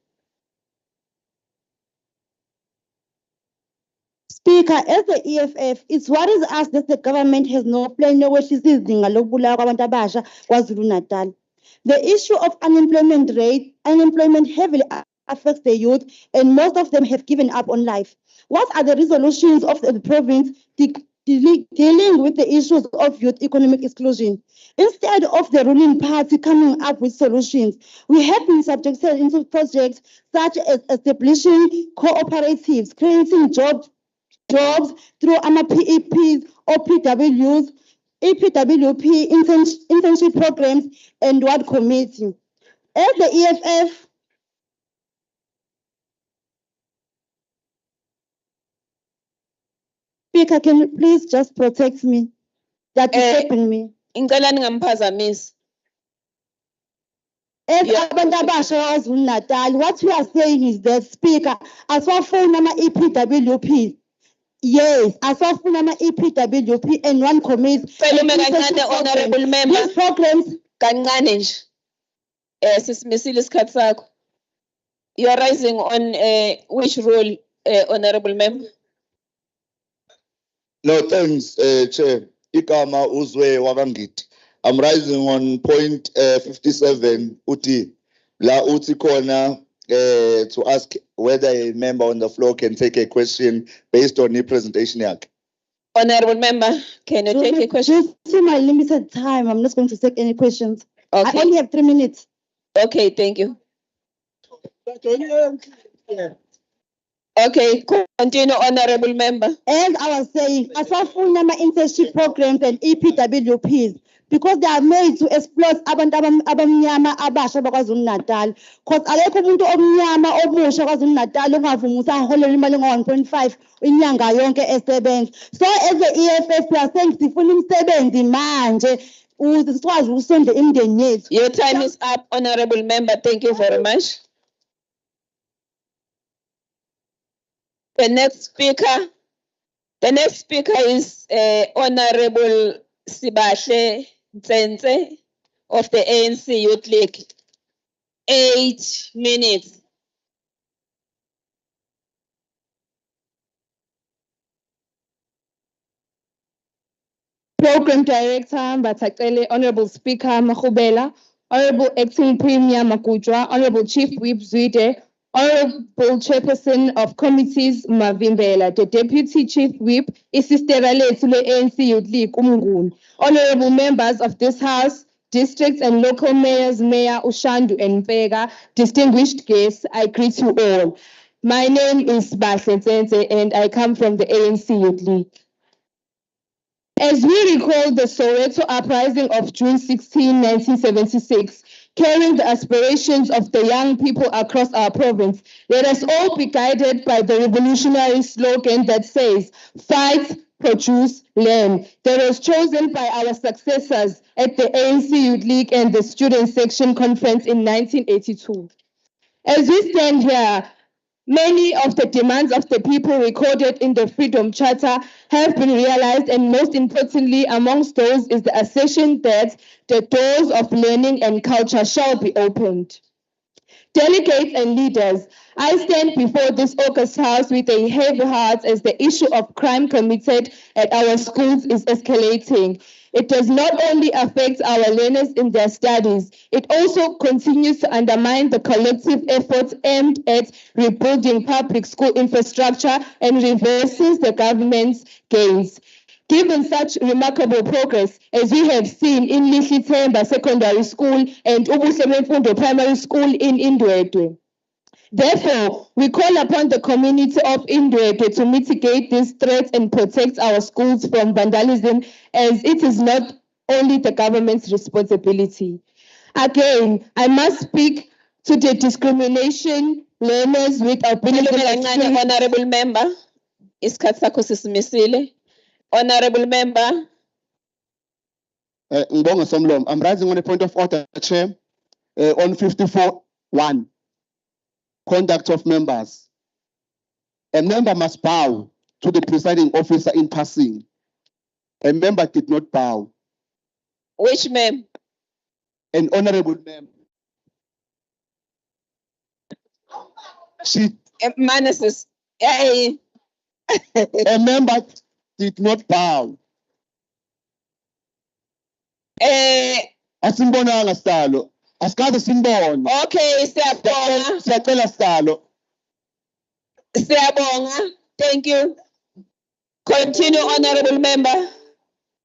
Speaker, as the EFF, it's worries us that the government has no plan yokwehlisa izinga lokubulawa kwabantu abasha KwaZulu-Natal. The issue of unemployment heavily affects the youth, and most of them have given up on life. What are the resolutions of the province dealing with the issues of youth economic exclusion? Instead of the ruling party coming up with solutions, we have been subjected into projects such as establishing cooperatives, creating jobs through PEPs or PWs, EPWP internship programs, and ward committee. As the EFF, Speaker, can you please just protect me? That is helping me. Ngicela ningamphazamisi. As abantu abasha KwaZulu-Natal, what we are saying is that, Speaker, aswafuna ama-EPWP. Yes, asafuna ama-EPWP and one committee. Honorable member. These programs kancane nje. Sisimisile isikhathi sakho. You are rising on which rule, honorable member? No, thanks, Chair. Igama uzwe wakangiti. I'm rising on point 57 uti la uti khona to ask whether a member on the floor can take a question based on the presentation yakhe. Honorable member, can you take a question? Due to my limited time, I'm not going to take any questions. Okay. I only have 3 minutes. Okay, thank you. Okay, continue, honorable member. As I was saying, asafuna ama-internship programs and EPWPs because they are made to exploit abantu abamnyama abasha bakwaZulu-Natal. Because alekho umuntu omnyama omusha KwaZulu-Natal ongavuma ukuthi aholele imali ngo-1.5 inyanga yonke esebenza. So as the EFF, we are saying sifuna imisebenzi manje ukuze sikwazi ukusonda imindeni yethu. Your time is up, honorable member. Thank you very much. The next speaker is Honorable Sibahle Ntsentse of the ANC Youth League. 8 minutes. Program Director Mbatakele, Honorable Speaker Mahubela, Honorable Acting Premier Makujwa, Honorable Chief Whip Zwide, Honorable Chairperson of Committees Mavimbela, the Deputy Chief Whip, Isistera Lethu le-ANC Youth League Umnguni, Honorable members of this House, districts and local mayors, Mayor Ushandu and Mpega, distinguished guests, I greet you all. My name is Bahle Ntsentse and I come from the ANC Youth League. As we recall the Soweto uprising of June 16, 1976, carrying the aspirations of the young people across our province, let us all be guided by the revolutionary slogan that says, fight, produce, learn, that was chosen by our successors at the ANC Youth League and the Student Section Conference in 1982. As we stand here, many of the demands of the people recorded in the Freedom Charter have been realized, and most importantly amongst those is the assertion that the doors of learning and culture shall be opened. Delegates and leaders, I stand before this August House with a heavy heart as the issue of crime committed at our schools is escalating. It does not only affect our learners in their studies, it also continues to undermine the collective efforts aimed at rebuilding public school infrastructure and reverses the government's gains. Given such remarkable progress, as we have seen in Lihlithemba Secondary School and Ubuhle Bemfundo Primary School in Indwedwe. Therefore, we call upon the community of Indwedwe to mitigate these threats and protect our schools from vandalism, as it is not only the government's responsibility. Again, I must speak to the discrimination learners with ability. Honorable Member, isikhathi sakho sisimisile. Honorable Member. Ngibonga Somlomo. I'm rising on a point of order, Chair, on 54.1. Conduct of members. A member must bow to the presiding officer in passing. A member did not bow. Which member? An honorable member. She. Manasis. A member did not bow. Asimbonanga Salo. Asikaze simbone. Okay, siyabonga. Siyacela Salo. Siyabonga. Thank you. Continue, honorable member.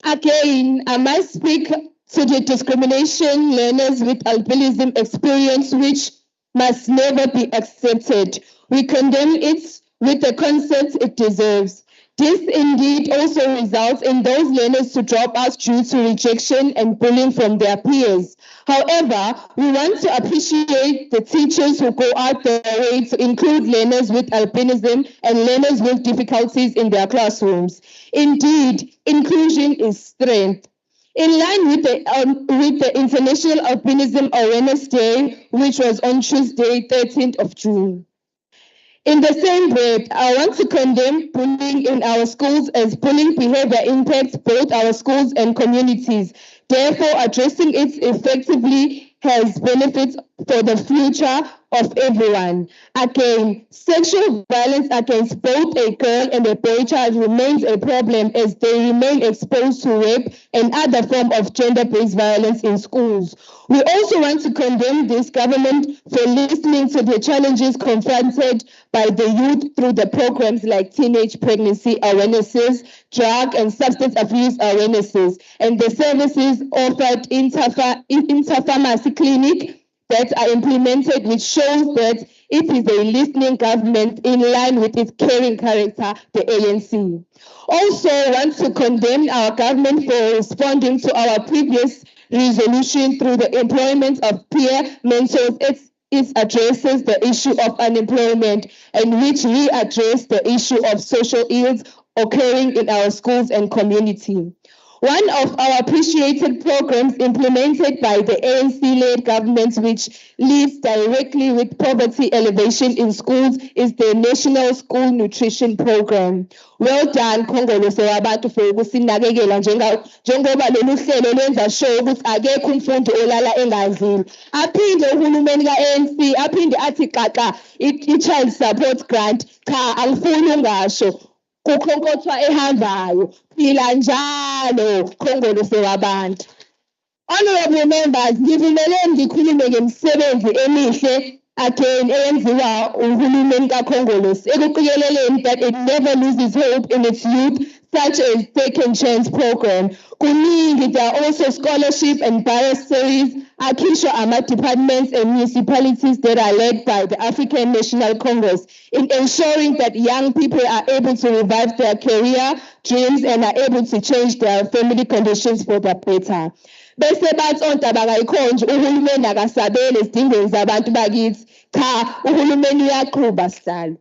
Again, I must speak to the discrimination learners with albinism experience, which must never be accepted. We condemn it with the concept it deserves. This indeed also results in those learners to drop out due to rejection and bullying from their peers. However, we want to appreciate the teachers who go out their way to include learners with albinism and learners with difficulties in their classrooms. Indeed, inclusion is strength. In line with the International Albinism Awareness Day, which was on Tuesday, 13th of June. In the same breath, I want to condemn bullying in our schools, as bullying behavior impacts both our schools and communities. Therefore, addressing it effectively has benefits for the future of everyone. Again, sexual violence against both a girl and a boy child remains a problem, as they remain exposed to rape and other forms of gender-based violence in schools. We also want to condemn this government for listening to the challenges confronted by the youth through the programs like teenage pregnancy awarenesses, drug and substance abuse awarenesses, and the services offered in inter-pharmacy clinic that are implemented, which shows that it is a listening government in line with its caring character, the ANC. Also want to condemn our government for responding to our previous resolution through the employment of peer mentors. It addresses the issue of unemployment, and which we address the issue of social ills occurring in our schools and community. One of our appreciated programs implemented by the ANC-led government, which leads directly with poverty elevation in schools, is the National School Nutrition Program. Well done, Khongolo Sewabatu, for ukusinakekela njengoba lolu hlelo lwenza sure ukuthi akekho umfundi olala engadlile. Aphinde uhulumeni ka-ANC aphinde athi xaxa i-child support grant. Cha, angifuni ungasho. kukhonkotha ehambayo phila njalo khongolo sewabantu. Honorable members, ngivumele ngikhulume ngemisebenzi emihle again eyenziwa uhulumeni kaKhongolose ekuqikeleleni that it never loses hope in its youth, such as Second Chance program. Kuningi, there are also scholarship and bursaries akhishwa ama-departments and municipalities that are led by the African National Congress in ensuring that young people are able to revive their career dreams and are able to change their family conditions for the better. Bese bathi ontaba kayikhonje uhulumeni akasabeli ezidingweni zabantu bakithi. Cha, uhulumeni uyaqhuba sihlalo.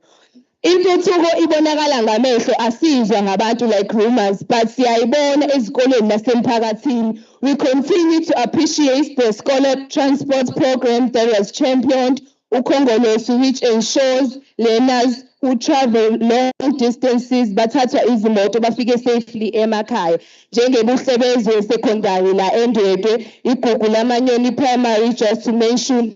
Intuthuko ibonakala ngamehlo asizwa ngabantu like rumors, but siyayibona ezikoleni nasemphakathini. We continue to appreciate the scholar transport program that was championed uKhongolose, which ensures learners who travel long distances bathathwa izimoto bafike safely emakhaya. Njengebuhlebezi we-secondary la eNdwedwe, igugu lamanyoni primary, just to mention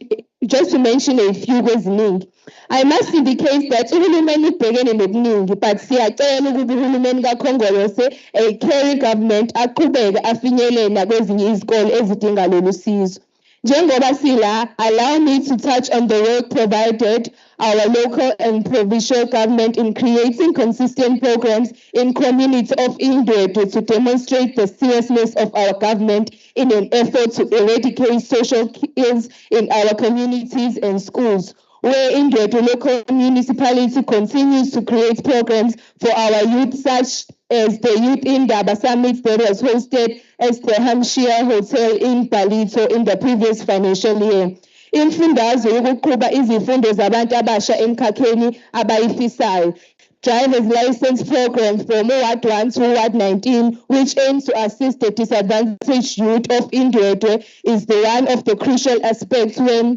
a few kweziningi. I must indicate that uhulumeni ubhekene nokuningi, but siyacela ukuba uhulumeni kaKhongolose, a caring government, aqhubeke afinyelele nakwezinye izikole ezidinga lolu sizo. Njengoba sila, allow me to touch on the work provided our local and provincial government in creating consistent programs in community of Indwedwe to demonstrate the seriousness of our government in an effort to eradicate social ills in our communities and schools, where Indwedwe local municipality continues to create programs for our youth, such as the Youth Indaba Summit that was hosted at the Hampshire Hotel in Palito in the previous financial year. Imfundazo yokuqhuba izifundo zabantu abasha emkhakheni abayifisayo. Driver's license program from Ward 1 to Ward 19, which aims to assist the disadvantaged youth of Indwedwe, is the one of the crucial aspects when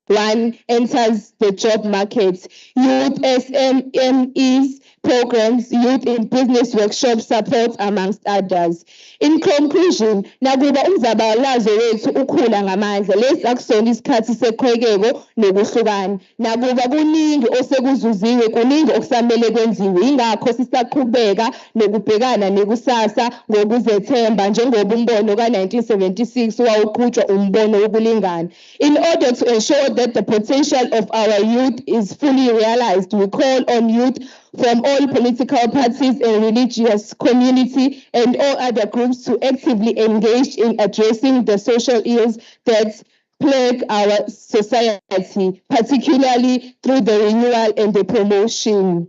one enters the job market. Youth SMMEs programs, youth in business workshop support, amongst others. In conclusion, nakuba umzabalazo wethu ukhula ngamandla, lesi akusona isikhathi seqhekeko nokuhlukana. Nakuba kuningi osekuzuziwe, kuningi okusamele kwenziwe. Ingakho sisaqhubeka nokubhekana nekusasa ngokuzethemba njengoba umbono ka-1976 wawuqhutshwa umbono wokulingana. In order to ensure that the potential of our youth is fully realized, we call on youth from all political parties and religious community and all other groups to actively engage in addressing the social ills that plague our society, particularly through the renewal and the promotion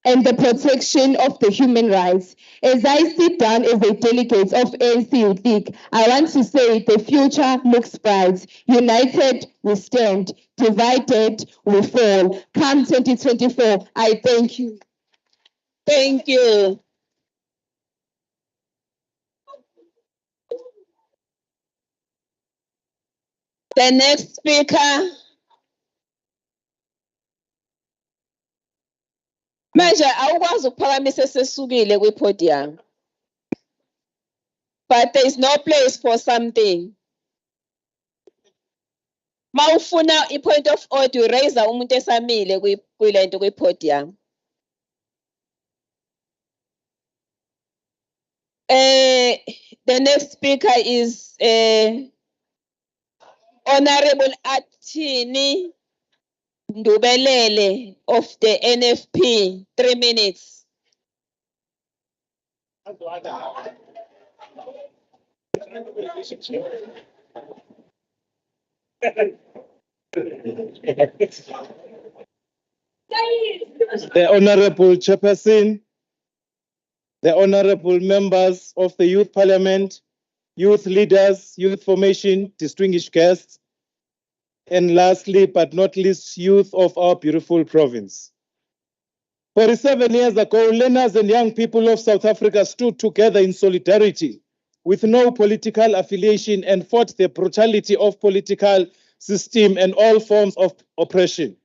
and the protection of the human rights. As I sit down as a delegate of ANC Youth League, I want to say the future looks bright. United we stand, divided we fall. Come 2024, I thank you. Thank you. The next speaker. Manje awukwazi ukuphakamisa sesukile kwi-podium. But there is no place for something. Mawufuna i-point of order, raise umuntu esamile kwilento kwi-podium. The next speaker is Honorable Atini Ndubelele of the NFP. 3 minutes. The Honorable Chairperson, the Honorable members of the Youth Parliament, youth leaders, youth formation, distinguished guests, and lastly but not least, youth of our beautiful province. 47 years ago, learners and young people of South Africa stood together in solidarity with no political affiliation and fought the brutality of political system and all forms of oppression.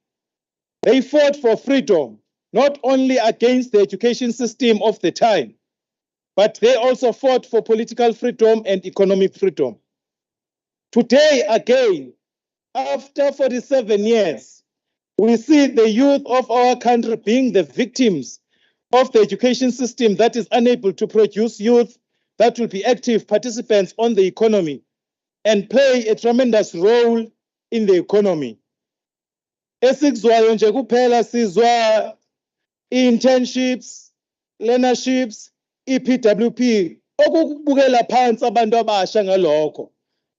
They fought for freedom, not only against the education system of the time, but they also fought for political freedom and economic freedom. Today, again, after 47 years, We see the youth of our country being the victims of the education system that is unable to produce youth that will be active participants on the economy and play a tremendous role in the economy. Esikuzwayo nje kuphela sizwa internships, learnerships, EPWP, okubukela phansi abantu abasha ngalokho.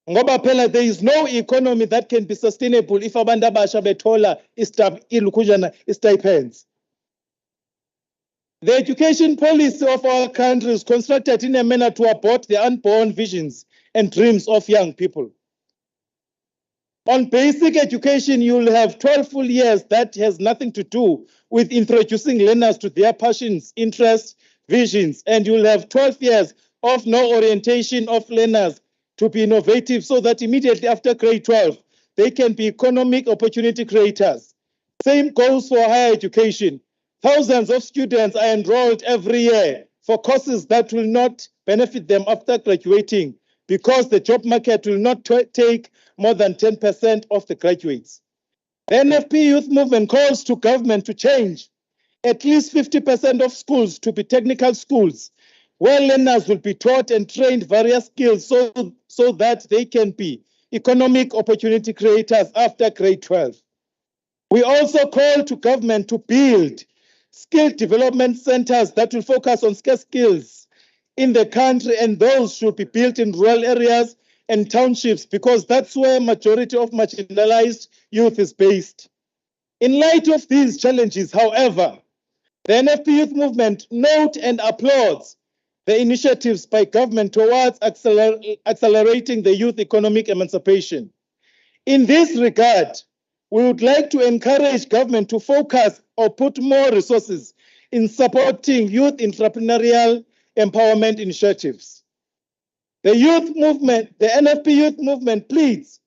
Ngoba phela there is no economy that can be sustainable if abantu abasha bethola stipends. The education policy of our country is constructed in a manner to abort the unborn visions and dreams of young people. On basic education, you'll have 12 full years that has nothing to do with introducing learners to their passions, interests, visions, and you'll have 12 years of no orientation of learners to be innovative so that immediately after grade 12, they can be economic opportunity creators. Same goes for higher education. Thousands of students are enrolled every year for courses that will not benefit them after graduating because the job market will not take more than 10% of the graduates. The NFP Youth Movement calls to government to change at least 50% of schools to be technical schools where learners will be taught and trained various skills so that they can be economic opportunity creators after grade 12. We also call to government to build skill development centers that will focus on scarce skills in the country, and those should be built in rural areas and townships because that's where majority of marginalized youth is based. In light of these challenges, however, the NFP Youth Movement note and applauds the initiatives by government towards accelerating the youth economic emancipation. In this regard, we would like to encourage government to focus or put more resources in supporting youth entrepreneurial empowerment initiatives. The youth movement, the NFP Youth Movement pleads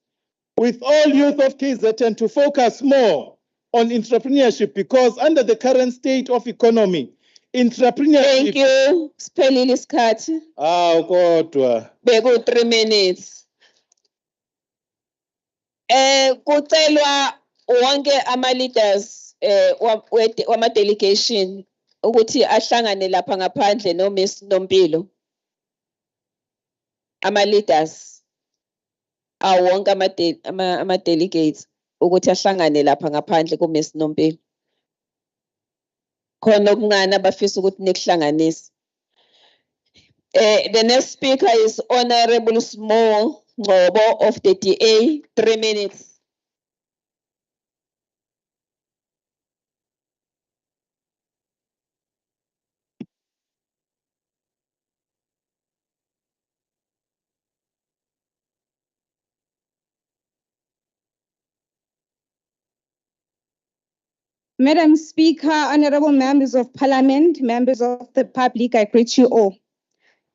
with all youth of KZN to focus more on entrepreneurship because under the current state of economy, entrepreneurship... Thank you. Spelling isikhathi. Kodwa. Beku 3 minutes. Kucelwa wonke ama-leaders wama-delegation ukuthi ahlangane lapha ngaphandle no Miss Nompilo. Ama-leaders awonke ama-delegates ukuthi ahlangane lapha ngaphandle ku Miss Nompilo. Khona okungana bafisa ukuthi nikuhlanganise. The next speaker is Honorable Small Ngobo of the DA, 3 minutes. Madam Speaker, honorable members of parliament, members of the public, I greet you all.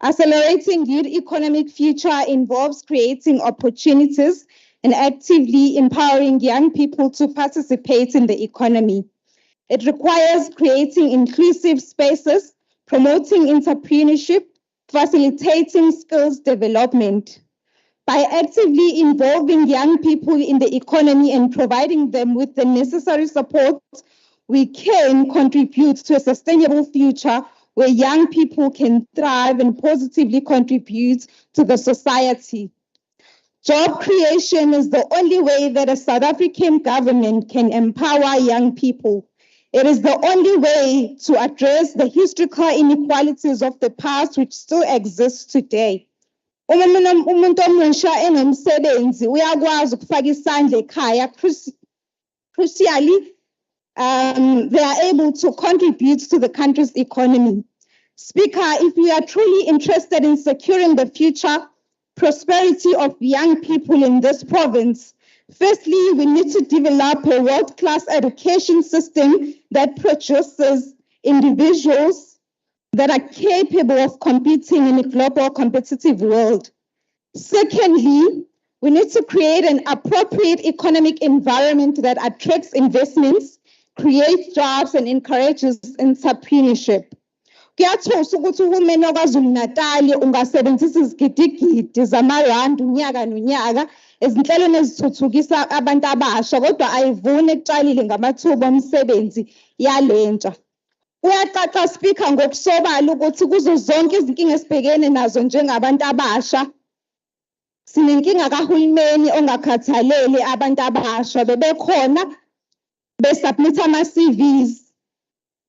Accelerating youth economic future involves creating opportunities and actively empowering young people to participate in the economy. It requires creating inclusive spaces, promoting entrepreneurship, facilitating skills development. By actively involving young people in the economy and providing them with the necessary support, we can contribute to a sustainable future where young people can thrive and positively contribute to the society. Job creation is the only way that a South African government can empower young people. It is the only way to address the historical inequalities of the past which still exist today. Umuntu omusha enomsebenzi uyakwazi ukufaka isandla ekhaya, crucially they are able to contribute to the country's economy. Speaker, if we are truly interested in securing the future prosperity of young people in this province, firstly, we need to develop a world-class education system that produces individuals that are capable of competing in a global competitive world. Secondly, we need to create an appropriate economic environment that attracts investments, creates jobs, and encourages entrepreneurship. Kuyathosa ukuthi uhulumeni waKwaZulu-Natal ungasebenzisa izigidigidi zamarandi unyaka nonyaka ezinhlelweni ezithuthukisa abantu abasha kodwa ayivuni ekutshalile ngamathuba omsebenzi yalentsha. Uyacaca Speaker ngokusobala ukuthi kuzo zonke izinkinga esibhekene nazo njengabantu abasha sinenkinga kahulumeni ongakhathaleli abantu abasha bebekhona besubmit ama-CVs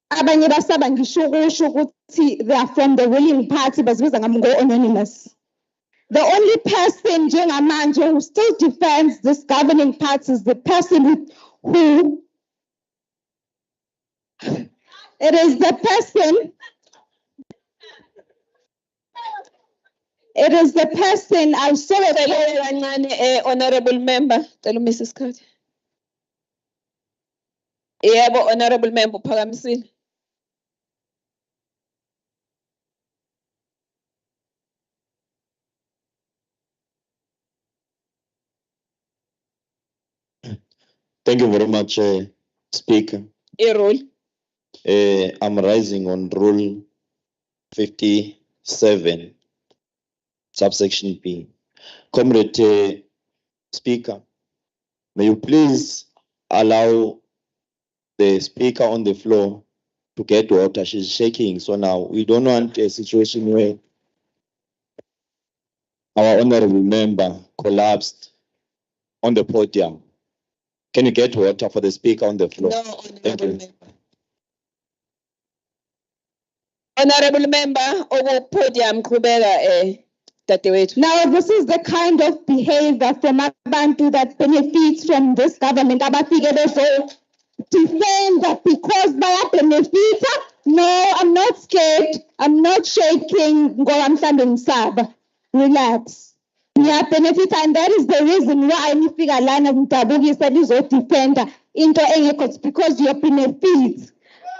abanye basaba ngisho ukusho ukuthi they are from the ruling party bazibiza ngo-anonymous. The only person njengamanje who still defends this governing party is the person who it is the person I'm sorry honorable member tell Mrs. Carter. Yebo honorable member uphakamisile. Thank you very much, Speaker. Rule. I'm rising on Rule 57, subsection B. Comrade Speaker, may you please allow the Speaker on the floor to get water? She's shaking, so now we don't want a situation where our honorable member collapsed on the podium. Can you get water for the Speaker on the floor? No, honorable member. Honorable member, over podium Kubera Now, this is the kind of behavior from Abantu that benefits from this government. Abafike bezo defend that because by benefit. No, I'm not scared. I'm not shaking. Go, I'm standing sab. Relax. Yeah, benefit, and that is the reason why I figure Lana Mtabugi said is a defender into engekhots because your benefits.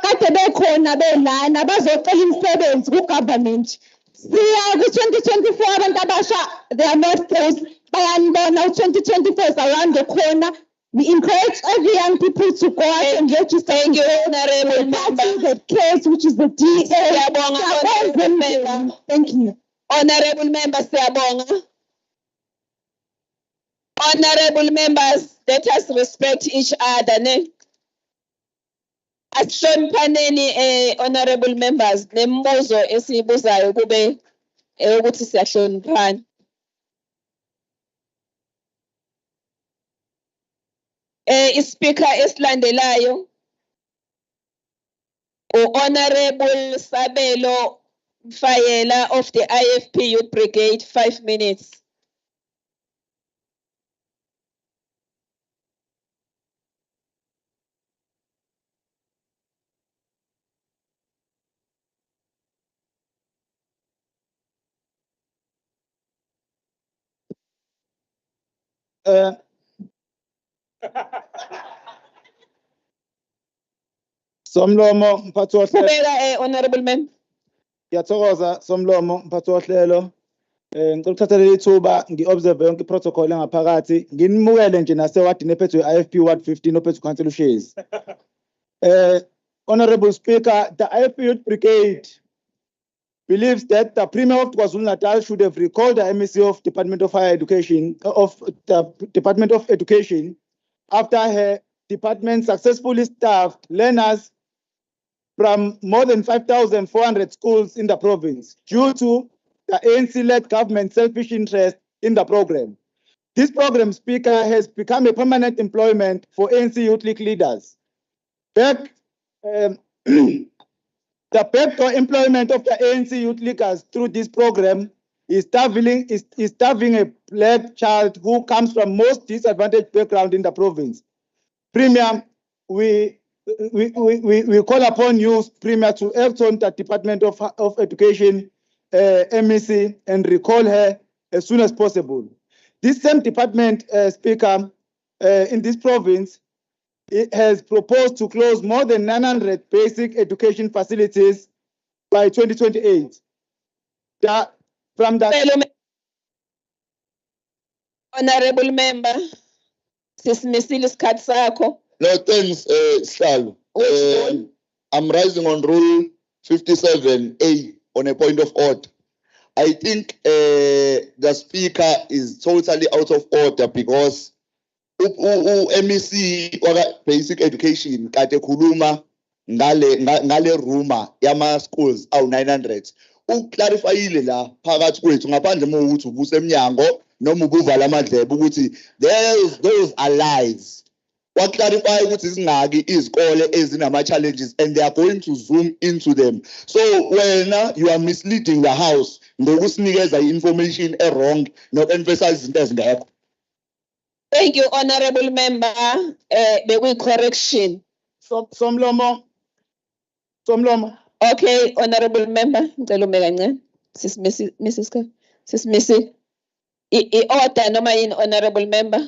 Kade bekhona belana bazocela imisebenzi ku government. Siya ku 2024 abantu abasha they are not forced. Bayanibona 2024 is around the corner. We encourage every young people to go out and register. Thank you, honorable member. The case which is the DA. Thank you. Honorable member Siyabonga. Honorable members, let us respect each other. Ne? Asihloniphaneni honorable members nembuzo esiyibuzayo kube ukuthi siyahloniphana. Ispeaker esilandelayo Honorable Sabelo Fayela of the IFP Youth Brigade, 5 minutes. Somlomo mphathi wohlelo. Kubeka honorable member. Ngiyathokoza Somlomo mphathi wohlelo. Ngicela ukuthatha leli thuba ngi-observe yonke i-protocol engaphakathi. Nginimukele nje nasewadini ephethwe i-IFP Ward 15 ophethe uCouncillor Ushezi. Honorable Speaker, the IFP Youth Brigade believes that the Premier of KwaZulu-Natal should have recalled the MEC of Department of Higher Education after her department successfully staffed learners from more than 5,400 schools in the province due to the ANC-led government's selfish interest in the program. This program, Speaker, has become a permanent employment for ANC Youth League leaders. The backdoor employment of the ANC youth leaguers through this program is starving a black child who comes from most disadvantaged background in the province. Premier, we call upon you, Premier, to act on the Department of Education MEC and recall her as soon as possible. This same department, Speaker, in this province, it has proposed to close more than 900 basic education facilities by 2028. Honorable member, sisimisile isikhathi sakho. No, thanks, Sal. I'm rising on Rule 57A on a point of order. I think the speaker is totally out of order because MEC waka basic education kade khuluma ngale rumor yama schools awu 900 uclarifyile la phakathi kwethu ngaphandle ukuthi ubusemnyango noma ubuvala amadlebe ukuthi those are lies. Clarify ukuthi singaki izikole ezinama challenges and they are going to zoom into them. So wena you are misleading the house ngokusinikeza information wrong no emphasize izinto ezingekho. Thank you, honorable member. Bewe correction. Somlomo. Okay, honorable member. Ngicela ume kancane. Sis Missy. I-order noma yini honorable member?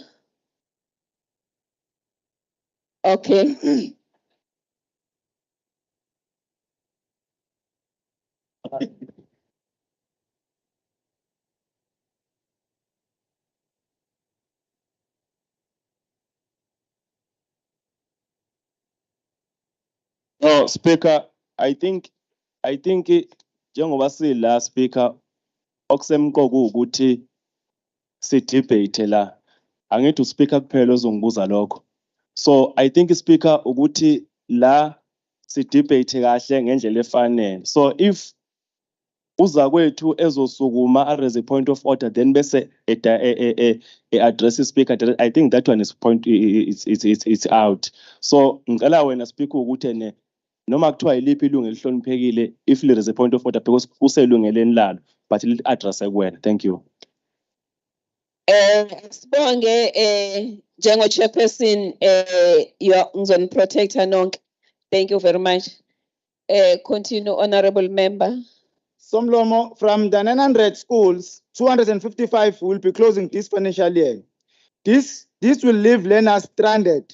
Okay. No, Speaker, I think njengoba sila Speaker okusemqoka ukuthi si debate la angithi uSpeaker kuphela ozongibuza lokho. So I think Speaker ukuthi la si debate kahle ngendlela efanele. So if uza kwethu ezosukuma as a point of order then bese address Speaker, I think that one is point it's out. So ngicela wena Speaker ukuthi ne noma kuthiwa iliphi ilungu elihloniphekile if there is a point of order because uselungeleni lalo but let address kuwena. Thank you. Sibonge njengo chairperson ngizon protector nonke. Thank you very much. Continue, honorable member. Somlomo, from the 900 schools, 255 will be closing this financial year. This will leave learners stranded.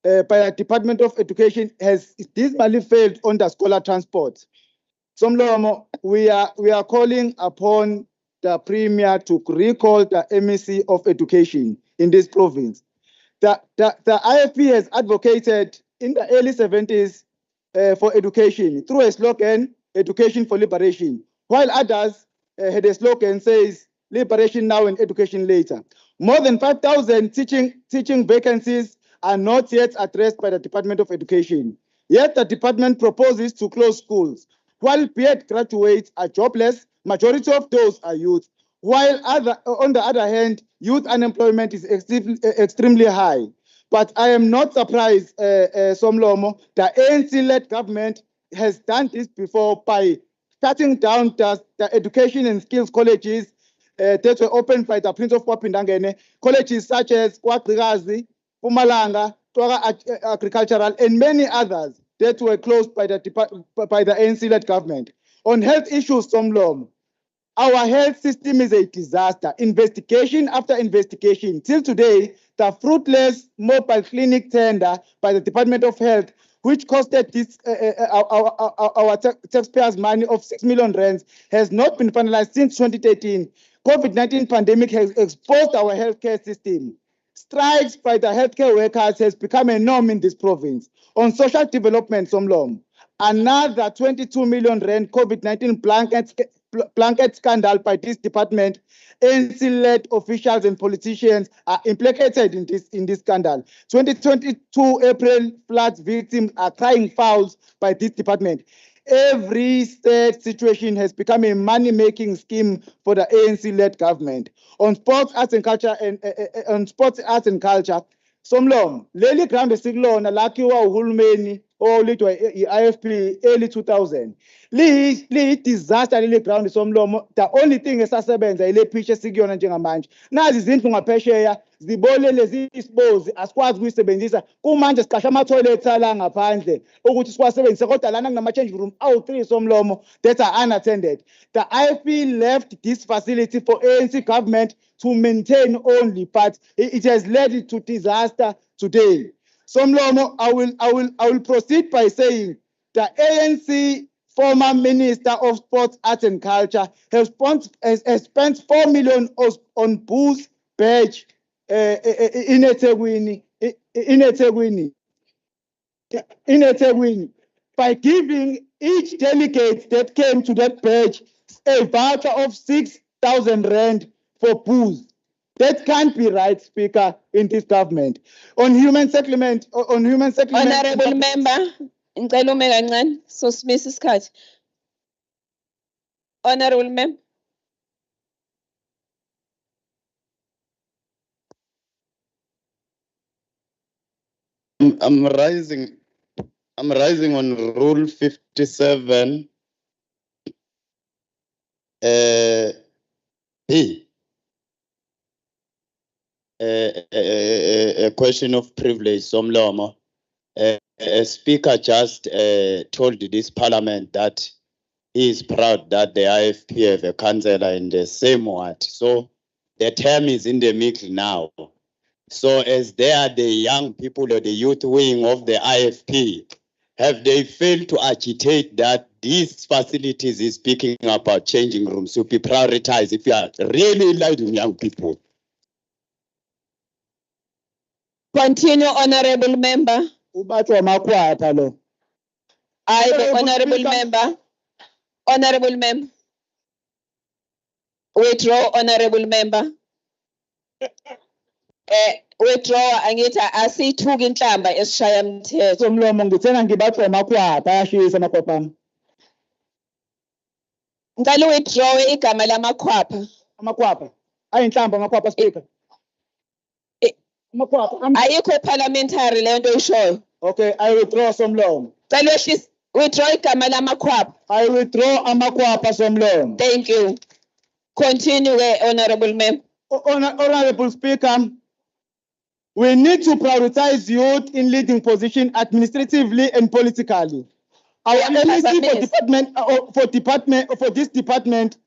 By the Department of Education has dismally failed on the scholar transport. Somlomo, we are calling upon the Premier to recall the MEC of Education in this province. The IFP has advocated in the early 70s for education through a slogan, Education for Liberation, while others had a slogan says, Liberation now and education later. More than 5,000 teaching vacancies are not yet addressed by the Department of Education. Yet the department proposes to close schools. While BEd graduates are jobless, majority of those are youth. While on the other hand, youth unemployment is extremely high. But I am not surprised, Somlomo, the ANC-led government has done this before by shutting down the education and skills colleges that were opened by the Prince of Wapindangene, colleges such as KwaZulu-Natal, Pumalanga, Tora Agricultural, and many others that were closed by the ANC-led government. On health issues, Somlomo, our health system is a disaster. Investigation after investigation. Till today, the fruitless mobile clinic tender by the Department of Health, which costed this our taxpayers' money of 6 million rands, has not been finalized since 2013. COVID-19 pandemic has exposed our healthcare system. Strikes by the healthcare workers has become a norm in this province. On social development, Somlomo, another 22 million rand COVID-19 blanket scandal by this department. ANC-led officials and politicians are implicated in this scandal. 2022 April floods victims are crying fouls by this department. Every state situation has become a money-making scheme for the ANC-led government. On sports, arts and culture, Somlomo, leli ground esikulona lakhiwa uhulumeni olidwa i-IFP early 2000. Li disaster leli ground Somlomo. The only thing esasebenza ile pitch esikuyona njengamanje. Nazi izindlu ngaphesheya zibolele ziyisibozi asikwazi ukuyisebenzisa. Kumanje siqasha ama toilets ala ngaphandle ukuthi sikwasebenzise kodwa lana kunama change room awu3 Somlomo that are unattended. The IFP left this facility for ANC government to maintain only, but it has led to disaster today. Somlomo, I will proceed by saying the ANC former Minister of Sports, Arts and Culture has spent 4 million on booze badge in eThekwini by giving each delegate that came to that badge a voucher of 6,000 rand for booze. That can't be right, Speaker, in this government. On human settlement. Honorable Member, ngicela ume kancane, so simise isikhathi. Honorable Member. I'm rising on Rule 57. B. A question of privilege, Somlomo. A speaker just told this parliament that he is proud that the IFP have a councillor in the same ward. So the term is in the middle now. So as they are the young people or the youth wing of the IFP, have they failed to agitate that these facilities is speaking about changing rooms to be prioritized if you are really leading young people? Continue, Honorable Member. Honorable Member. Honorable Member. Withdraw, Honorable Member. Withdraw, angithi asithuki inhlamba esishaya umthetho. Somlomo ngithena ngibathwa amakhwapha ayashisa amakhwapha ami. Ngicela withdraw igama lamakhwapha. Amakhwapha. Ayinhlamba amakhwapha, Speaker. Amakhwapha. Ayikho parliamentary leyo nto oyishoyo. Okay, I withdraw Somlomo. Ngicela wehlise withdraw igama lamakhwapha. I withdraw amakhwapha Somlomo. Thank you. Continue, Honorable Member. Honorable Speaker, we need to prioritize youth in leading position administratively and politically. Our MEC for this department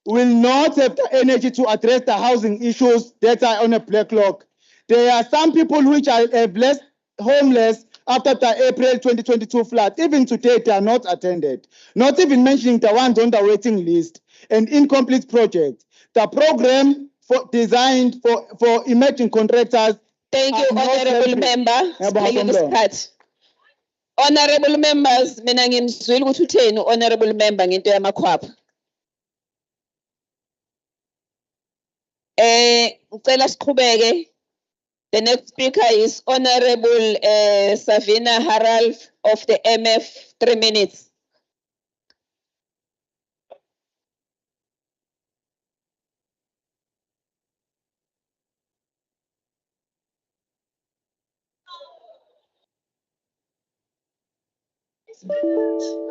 will not have the energy to address the housing issues that are on a backlog. There are some people which are left homeless after the April 2022 flood. Even today, they are not attended. Not even mentioning the ones on the waiting list and incomplete projects. The program designed for emerging contractors. Thank you, Honorable Member. Honorable Members, mina ngimzwile ukuthi utheni Honorable Member ngento yamakhwapha. Ngicela siqhubeke. The next speaker is Honorable Savina Harald of the MF, 3 minutes.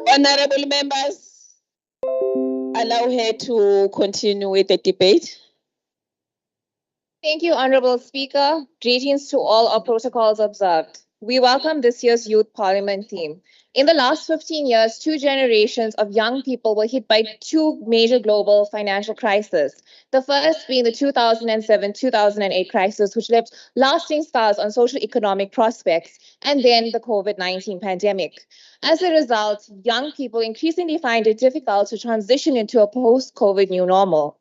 Honorable members, allow her to continue with the debate. Thank you, Honorable Speaker. Greetings to all our protocols observed. We welcome this year's Youth Parliament theme. In the last 15 years, 2 generations of young people were hit by 2 major global financial crises. The first being the 2007-2008 crisis, which left lasting scars on social economic prospects, and then the COVID-19 pandemic. As a result, young people increasingly find it difficult to transition into a post-COVID new normal.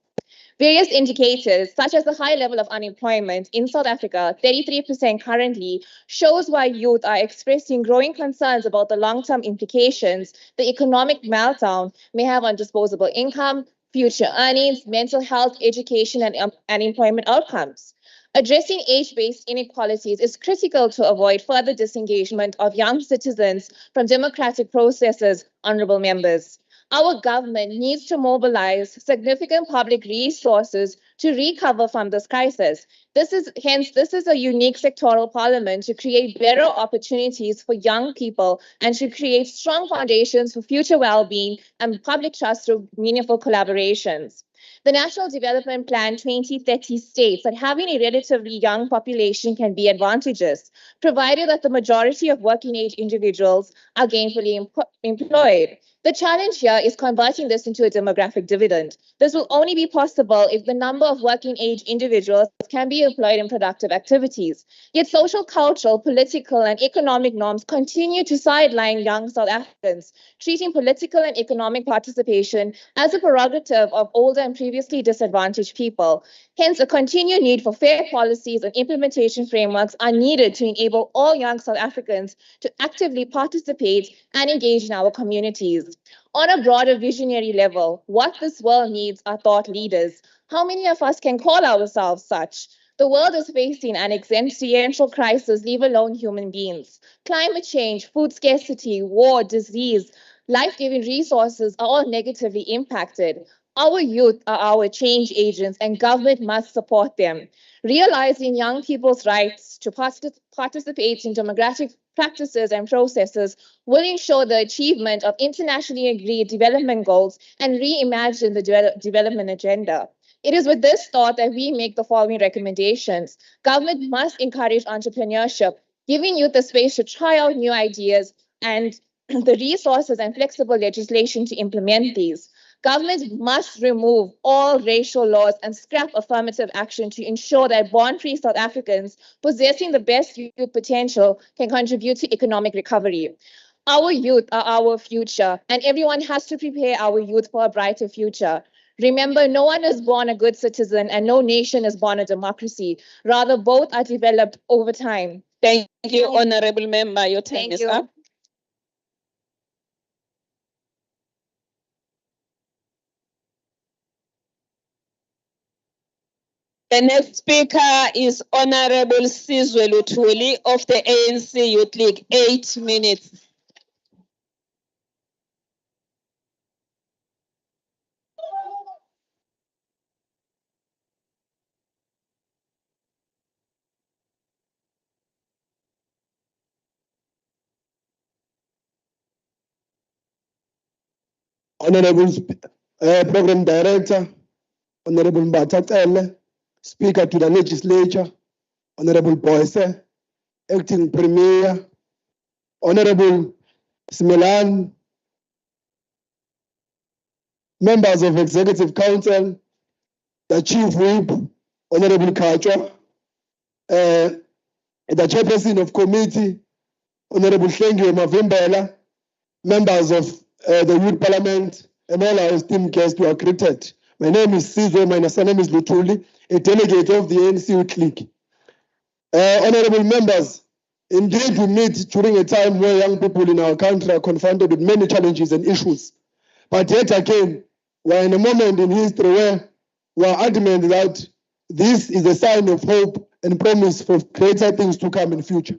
Various indicators, such as the high level of unemployment in South Africa, 33% currently, shows why youth are expressing growing concerns about the long-term implications the economic meltdown may have on disposable income, future earnings, mental health, education, and employment outcomes. Addressing age-based inequalities is critical to avoid further disengagement of young citizens from democratic processes, honorable members. Our government needs to mobilize significant public resources to recover from this crisis. This is a unique sectoral parliament to create better opportunities for young people and to create strong foundations for future well-being and public trust through meaningful collaborations. The National Development Plan 2030 states that having a relatively young population can be advantageous, provided that the majority of working-age individuals are gainfully employed. The challenge here is converting this into a demographic dividend. This will only be possible if the number of working-age individuals can be employed in productive activities. Yet social, cultural, political, and economic norms continue to sideline young South Africans, treating political and economic participation as a prerogative of older and previously disadvantaged people. Hence, a continued need for fair policies and implementation frameworks are needed to enable all young South Africans to actively participate and engage in our communities. On a broader visionary level, what this world needs are thought leaders. How many of us can call ourselves such? The world is facing an existential crisis, leave alone human beings. Climate change, food scarcity, war, disease, life-giving resources are all negatively impacted. Our youth are our change agents and government must support them. Realizing young people's rights to participate in democratic practices and processes will ensure the achievement of internationally agreed development goals and reimagine the development agenda. It is with this thought that we make the following recommendations. Government must encourage entrepreneurship, giving youth the space to try out new ideas and the resources and flexible legislation to implement these. Governments must remove all racial laws and scrap affirmative action to ensure that born-free South Africans possessing the best youth potential can contribute to economic recovery. Our youth are our future, and everyone has to prepare our youth for a brighter future. Remember, no one is born a good citizen and no nation is born a democracy. Rather, both are developed over time. Thank you, Honorable Member. Your time is up. The next speaker is Honorable Sizwe Luthuli of the ANC Youth League. 8 minutes. Honorable Program Director, Honorable Mbatha, Speaker to the Legislature, Honorable Boyce, Acting Premier, Honorable Smilan, members of Executive Council, the Chief Whip, Honorable Kachwa, the Chairperson of Committee, Honorable Hlengiwe Mavimbela, members of the Youth Parliament, and all our esteemed guests who are greeted. My name is Sizwe, my surname is Luthuli, a delegate of the ANC Youth League. Honorable members, indeed we meet during a time where young people in our country are confronted with many challenges and issues. But yet again, we're in a moment in history where we're adamant that this is a sign of hope and promise for greater things to come in future.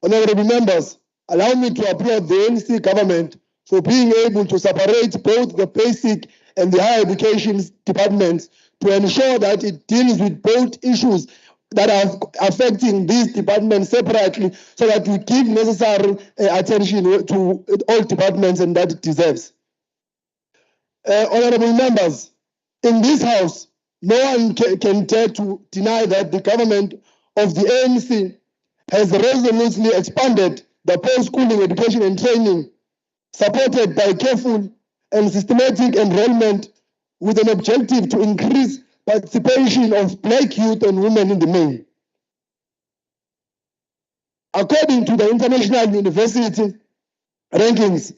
Honorable members, allow me to applaud the ANC government for being able to separate both the basic and the higher education departments to ensure that it deals with both issues that are affecting these departments separately so that we give necessary attention to all departments and that it deserves. Honorable members, in this house, no one can dare to deny that the government of the ANC has resolutely expanded the post-schooling education and training, supported by careful and systematic enrollment with an objective to increase participation of Black youth and women in the main. According to the international university rankings,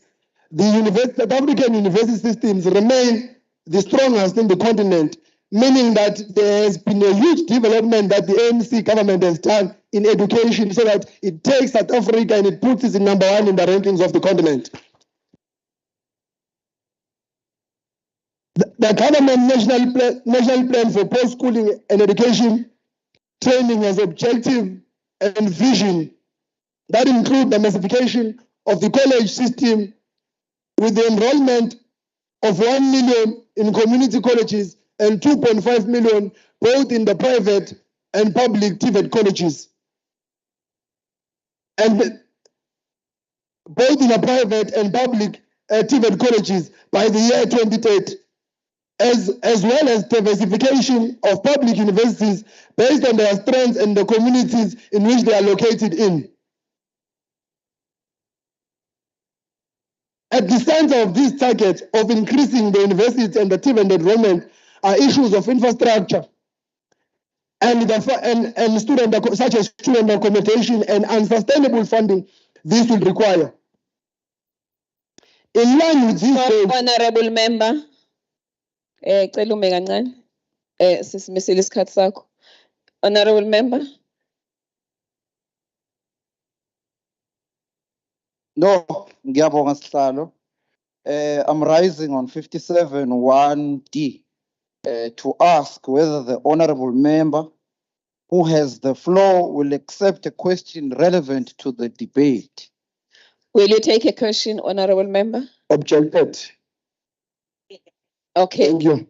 the South African university systems remain the strongest in the continent, meaning that there has been a huge development that the ANC government has done in education so that it takes South Africa and it puts it in #1 in the rankings of the continent. The government national plan for post-schooling and education training has objective and vision that include the massification of the college system with the enrollment of 1 million in community colleges and 2.5 million both in the private and public TVET colleges. And both in the private and public TVET colleges by the year 2030, as well as diversification of public universities based on their strengths and the communities in which they are located in. At the center of this target of increasing the university and the TVET enrollment are issues of infrastructure and such as student accommodation and unsustainable funding this will require. In line with this, Honorable member. Cela ume kancane. Sisimisile isikhathi sakho. Honorable member. No, ngiyabonga sihlalo. I'm rising on 57(1)D to ask whether the honorable member who has the floor will accept a question relevant to the debate. Will you take a question, honorable member? Objected. Okay. Thank you.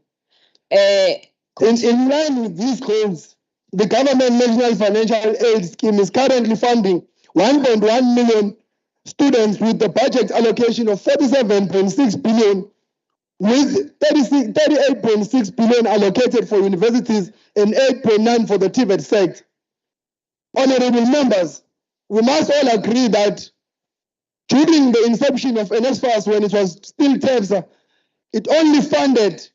In line with these goals, the government national financial aid scheme is currently funding 1.1 million students with the budget allocation of 47.6 billion, with 38.6 billion allocated for universities and 8.9 for the TVET sector. Honorable members, we must all agree that during the inception of NSFAS, when it was still TEFSA, it only funded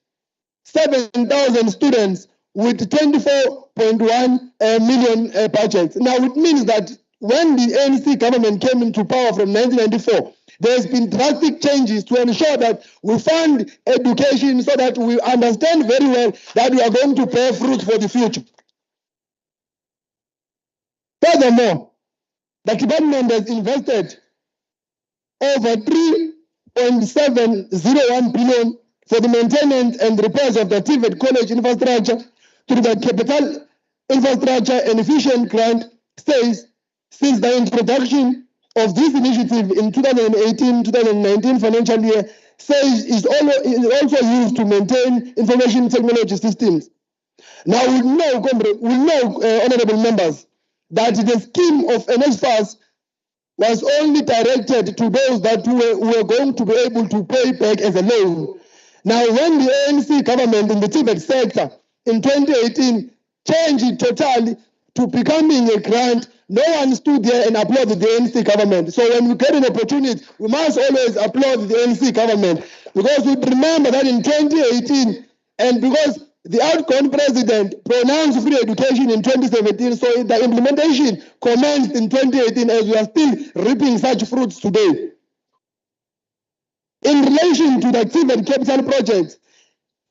7,000 students with 24.1 million budget. Now, it means that when the ANC government came into power from 1994, there's been drastic changes to ensure that we fund education so that we understand very well that we are going to bear fruit for the future. Furthermore, the government has invested over 3.701 billion for the maintenance and repairs of the TVET college infrastructure through the capital infrastructure and efficient grant stays since the introduction of this initiative in 2018-2019 financial year. SAGE is also used to maintain information technology systems. Now we know, honorable members, that the scheme of NSFAS was only directed to those that were going to be able to pay back as a loan. Now, when the ANC government in the TVET sector in 2018 changed it totally to becoming a grant, no one stood there and applauded the ANC government. So when we get an opportunity, we must always applaud the ANC government, because we remember that in 2018, and because the outgone president pronounced free education in 2017, so the implementation commenced in 2018, as we are still reaping such fruits today. In relation to the TVET capital project,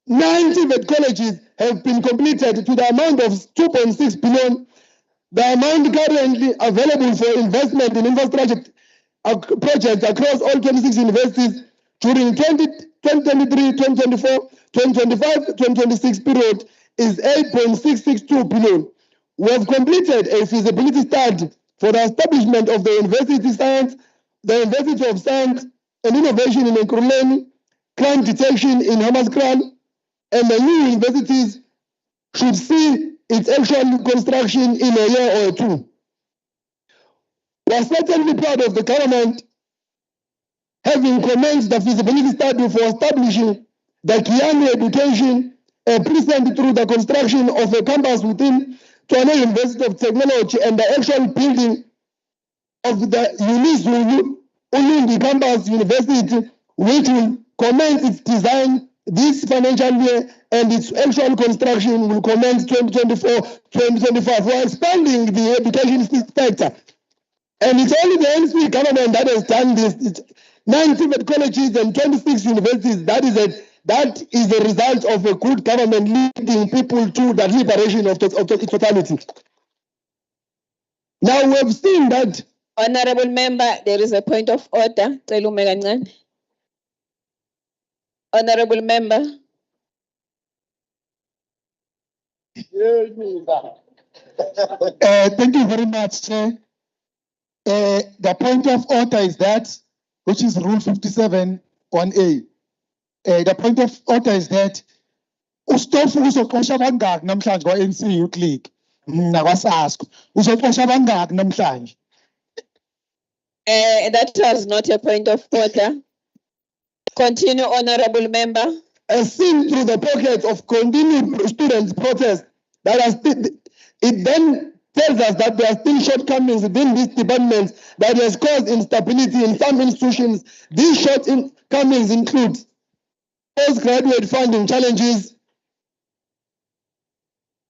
9 TVET colleges have been completed to the amount of 2.6 billion. The amount currently available for investment in infrastructure projects across all 26 universities during 2023, 2024, 2025, 2026 period is 8.662 billion. We have completed a feasibility study for the establishment of the University of Science and Innovation in Nkululeni, crime detection in Hammanskraal, and the new universities should see its actual construction in a year or two. We are certainly proud of the government having commenced the feasibility study for establishing the Kiani Education precinct through the construction of a campus within Tshwane University of Technology and the actual building of the UniZulu Ulungi Campus University, which will commence its design this financial year and its actual construction will commence 2024-2025. We are expanding the education sector. And it's only the NC government that has done this. It's 9 TVET colleges and 26 universities. That is a result of a good government leading people to the liberation of totality. Now we have seen that. Honorable member, there is a point of order. Honorable member. Thank you very much, Chair. The point of order is that, which is Rule 57(1)A. The point of order is that uStofu uzoxosha bangaki namhlanje kwa-ANC Youth League nakwaSASCO uzoxosha bangaki namhlanje? That was not a point of order. Continue, honorable member. As seen through the pockets of continued students' protest, it then tells us that there are still shortcomings within these departments that has caused instability in some institutions. These shortcomings include postgraduate funding challenges.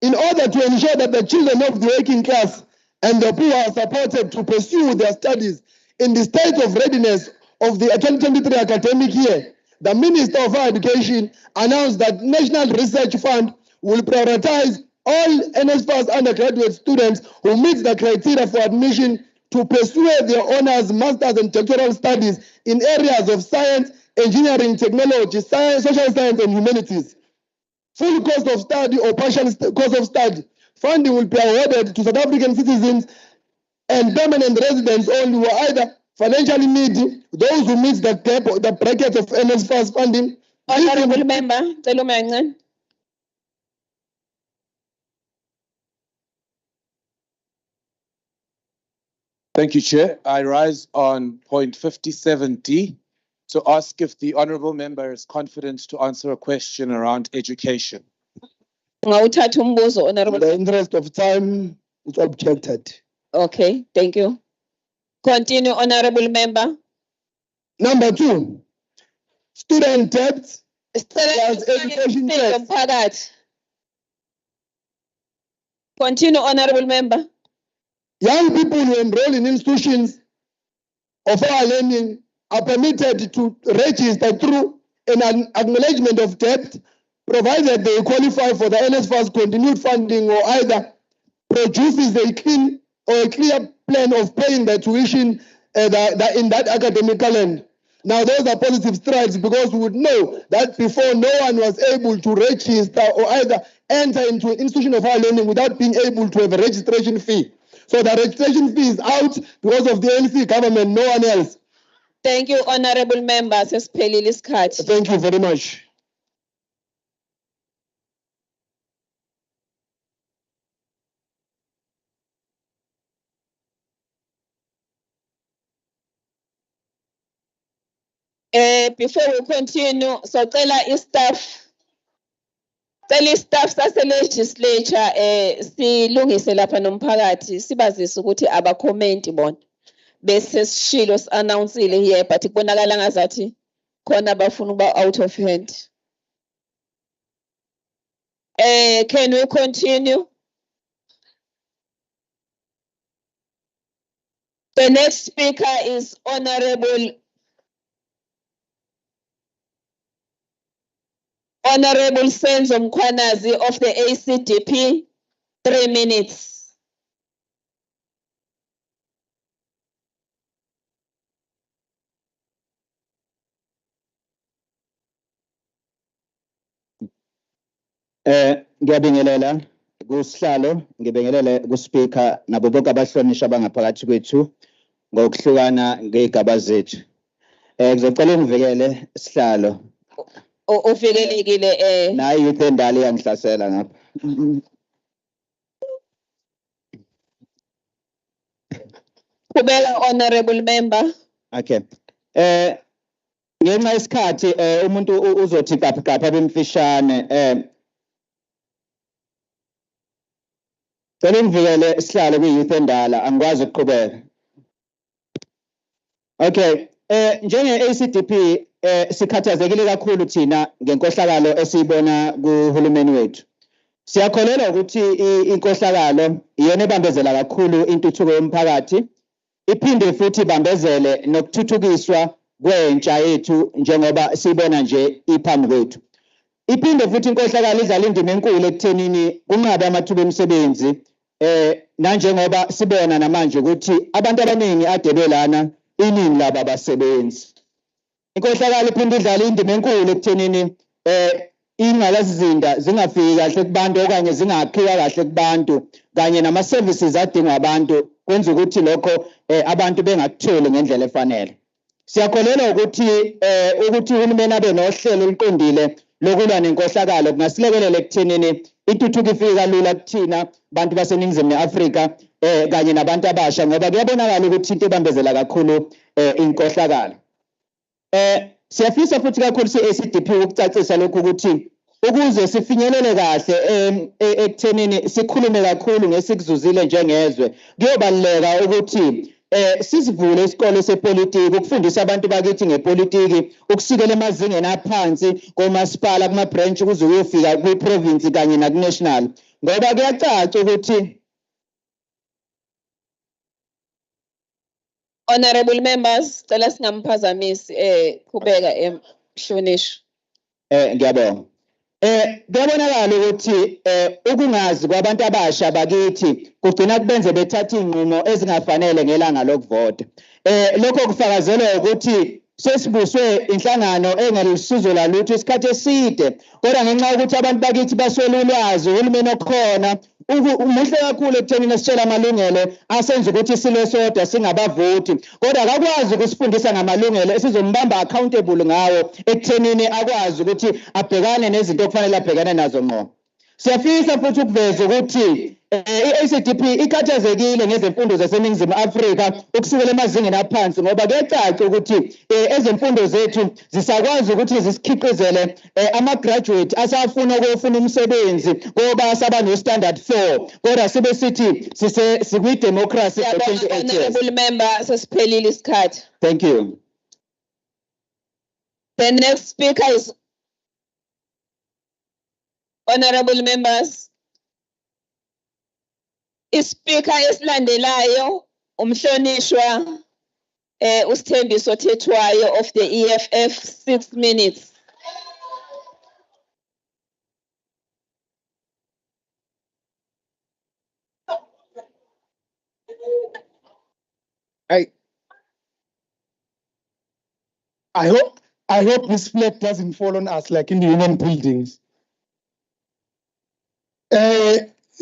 In order to ensure that the children of the working class and the poor are supported to pursue their studies in the state of readiness of the 2023 academic year, the Minister of Higher Education announced that National Research Fund will prioritize all NSFAS undergraduate students who meet the criteria for admission to pursue their honors, masters, and doctoral studies in areas of science, engineering, technology, science, social science, and humanities. Full cost of study or partial cost of study funding will be awarded to South African citizens and permanent residents only who are either financially needy, those who meet the gap, the bracket of NSFAS funding. Honorable Member, Celo Mancane. Thank you, Chair. I rise on point 57D to ask if the honourable member is confident to answer a question around education. In the interest of time, it's objected. Okay, thank you. Continue, Honorable Member. Number 2, student debt. Education debt. Continue, Honorable Member. Young people who enroll in institutions of higher learning are permitted to register through an acknowledgement of debt, provided they qualify for the NSFAS continued funding or either produces a clear plan of paying the tuition in that academic calendar. Now, those are positive strides because we would know that before no one was able to register or either enter into an institution of higher learning without being able to have a registration fee. So the registration fee is out because of the ANC government, no one else. Thank you, Honorable Members. Thank you very much. Before we continue, so tell staff sase-legislature silungise lapha nomphakathi sibazise ukuthi abakhomenti bona bese sishilo si-announcile here but kubonakala ngazathi khona bafuna ukuba out of hand. Can we continue? The next speaker is Honorable Senzo Mkhwanazi of the ACDP, 3 minutes. Ngiyabingelela kusihlalo, ngibingelele kuSpeaker nabo bonke abahlonishwa abangaphakathi kwethu ngokuhlukana ngezigaba zethu. Ngizocela ungivikele sihlalo. Uvikelekile nayi youth endala iyangihlasela ngapha. Kubela Honorable Member. Okay. Ngenxa yesikhathi umuntu uzothi kapha bemfishane Cela ungivikele sihlalo kwi-youth endala angikwazi ukuqhubeka. Okay, njenge-ACDP sikhathazekile kakhulu thina ngenkohlakalo esiyibona kuhulumeni wethu. Siyakholelwa ukuthi inkohlakalo iyona ebambezela kakhulu intuthuko yomphakathi, iphinde futhi ibambezele nokuthuthukiswa kwentsha yethu njengoba sibona nje iphambi kwethu. Iphinde futhi inkohlakalo idlala indima enkulu ekuthenini kunqabe amathuba emisebenzi nanjengoba sibona namanje ukuthi abantu abaningi adebe lana iningi labo abasebenzi. Inkohlakalo iphinde idlala indima enkulu ekuthenini ingqalasizinda zingafiki kahle kubantu okanye zingakhiwa kahle kubantu kanye nama-services adingwa abantu kwenza ukuthi lokho abantu bengakutholi ngendlela efanele. Siyakholelwa ukuthi uhulumeni abe nohlelo oluqondile lokulwa nenkohlakalo kungasilekelela ekuthenini intuthuko ifike kalula kuthina bantu baseNingizimu Afrika kanye nabantu abasha ngoba kuyabonakala ukuthi into ebambezela kakhulu inkohlakalo. Siyafisa futhi kakhulu si-ACDP ukucacisa lokhu ukuthi ukuze sifinyelele kahle ekuthenini sikhulume kakhulu ngesikuzuzile njengezwe kuyobaluleka ukuthi sisivule isikole sepolitiki ukufundisa abantu bakithi ngepolitiki ukusukela emazingeni aphansi komasipala kuma-branch ukuze uyofika kwi-province kanye naku-national ngoba kuyacaca ukuthi Honorable Members, cela singamphazamisi qhubeka Hlonishwa. Ngiyabonga. Kuyabonakala ukuthi ukungazi kwabantu abasha bakithi kugcina kubenze bethatha inqumo ezingafanele ngelanga lokuvota. Lokho kufakazelwa ukuthi sesibuswe inhlangano engelusizo lalutho isikhathi eside, kodwa ngenxa yokuthi abantu bakithi baswele ulwazi, uhulumeni okhona umuhle kakhulu ekuthenini sitshela amalungelo asenza ukuthi silo sodwa singabavoti, kodwa akakwazi ukusifundisa ngamalungelo esizombamba accountable ngawo ekuthenini akwazi ukuthi abhekane nezinto okufanele abhekane nazo ngqo. Siyafisa futhi ukuveza ukuthi i-ACDP ikhathazekile ngezemfundo zaseNingizimu Afrika ukusukela emazingeni aphansi ngoba kuyacaca ukuthi ezemfundo zethu zisakwazi ukuthi zisikhiqizele ama-graduate asafuna ukufuna umsebenzi ngoba saba no-standard 4 kodwa sibe sithi sikwi-democracy for 28 years. Honorable member, sesiphelile isikhathi. Thank you. The next speaker is honorable members. Ispeaker esilandelayo umhlonishwa uSthembiso Thethwayo of the EFF, 6 minutes. I hope this flag doesn't fall on us like in the union buildings.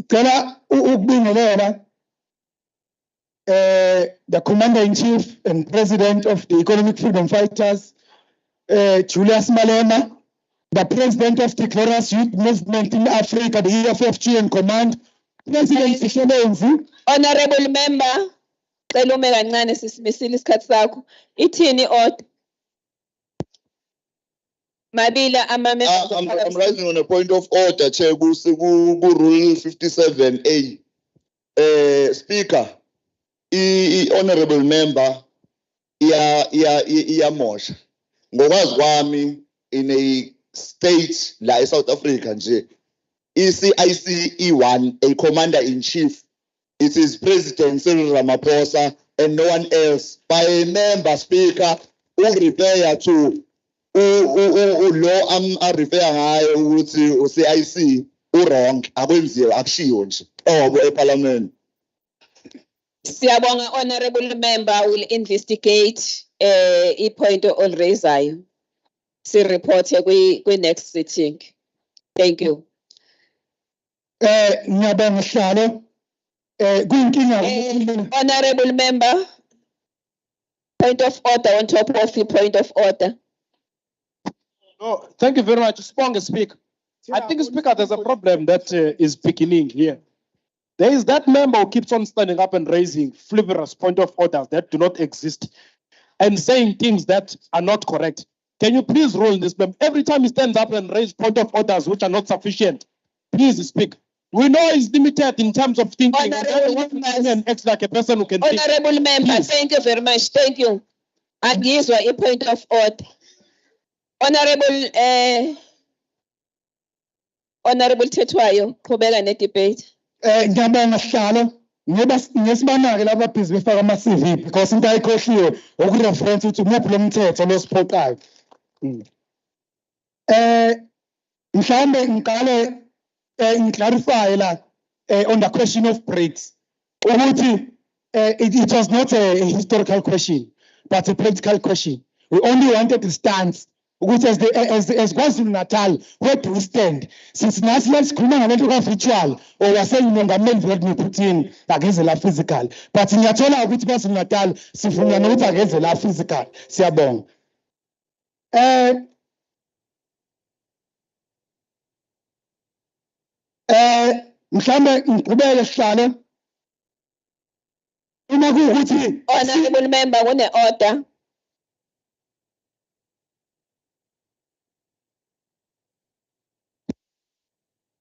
Cela ukubingelela the Commander-in-Chief and President of the Economic Freedom Fighters, Julius Malema, the President of the Glorious Youth Movement in Africa, the EFFG and Command, President Sishelenzi. Honorable member, cela ume kancane sisimisile isikhathi sakho. Ithini order? Mabila ama-members. I'm rising on a point of order, Chair, Rule 57A. Speaker, honorable member, iyamosha. Ngokwazi kwami in a state like South Africa nje, ECIC-E1, a commander-in-chief, it is President Cyril Ramaphosa and no one else. By a member, Speaker, who refer to law I'm referring ngayo ukuthi uCIC wrong akwenziwe akushiwo nje eParliament. Siyabonga, honorable member will investigate i-point olraisayo. Si report kwi next sitting. Thank you. Ngiyabonga Sihlalo. Kuyinkinga honorable member, point of order on top of the point of order. No, thank you very much. Speaker. I think, Speaker, there's a problem that is beginning here. There is that member who keeps on standing up and raising frivolous point of orders that do not exist and saying things that are not correct. Can you please rule this member? Every time he stands up and raises point of orders which are not sufficient, please speak. We know he's limited in terms of thinking. And acts like a person who can think. Honorable member, thank you very much. Thank you. Agizwa a point of order. Honorable Thethwayo, qhubeka ne-debate. Ngiyabonga Sihlalo. Ngesibana-ke laba busy befaka ama-CV because into ayikhohliwe ukureference ukuthi umuphi lo mthetho losiphoqayo. Mhlawumbe ngiqale ngiclarify la on the question of breaks. Ukuthi it was not a historical question but a practical question. We only wanted the stance. Ukuthi as KwaZulu-Natal, where do we stand? Since nathi sikhuluma ngabantu ka-virtual or waseyimongameli Vladimir Putin akeze la physical. But ngiyathola ukuthi KwaZulu-Natal sivunyana ukuthi akeze la physical. Siyabonga. Mhlawumbe ngiqhubeke Sihlalo. Uma kuwukuthi honorable member kune-order.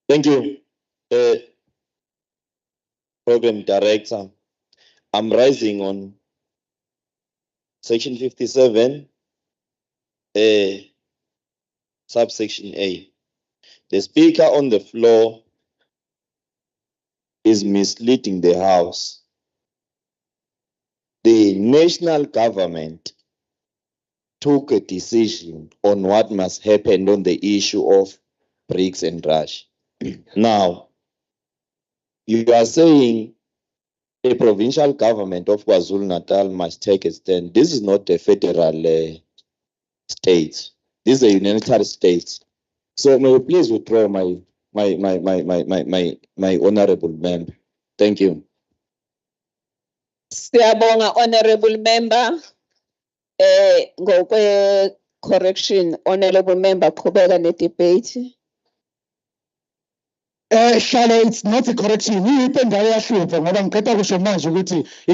Thank you, Program Director. I'm rising on Section 57, subsection A. The Speaker on the floor is misleading the House. The national government took a decision on what must happen on the issue of bricks and trash. Now, you are saying a provincial government of KwaZulu-Natal must take a stand. This is not a federal state. This is a unitary state. So may you please withdraw my honorable member. Thank you. Siyabonga honorable member. Ngokwe correction, honorable member, qhubeka ne debate. Hlala, it's not a correction. It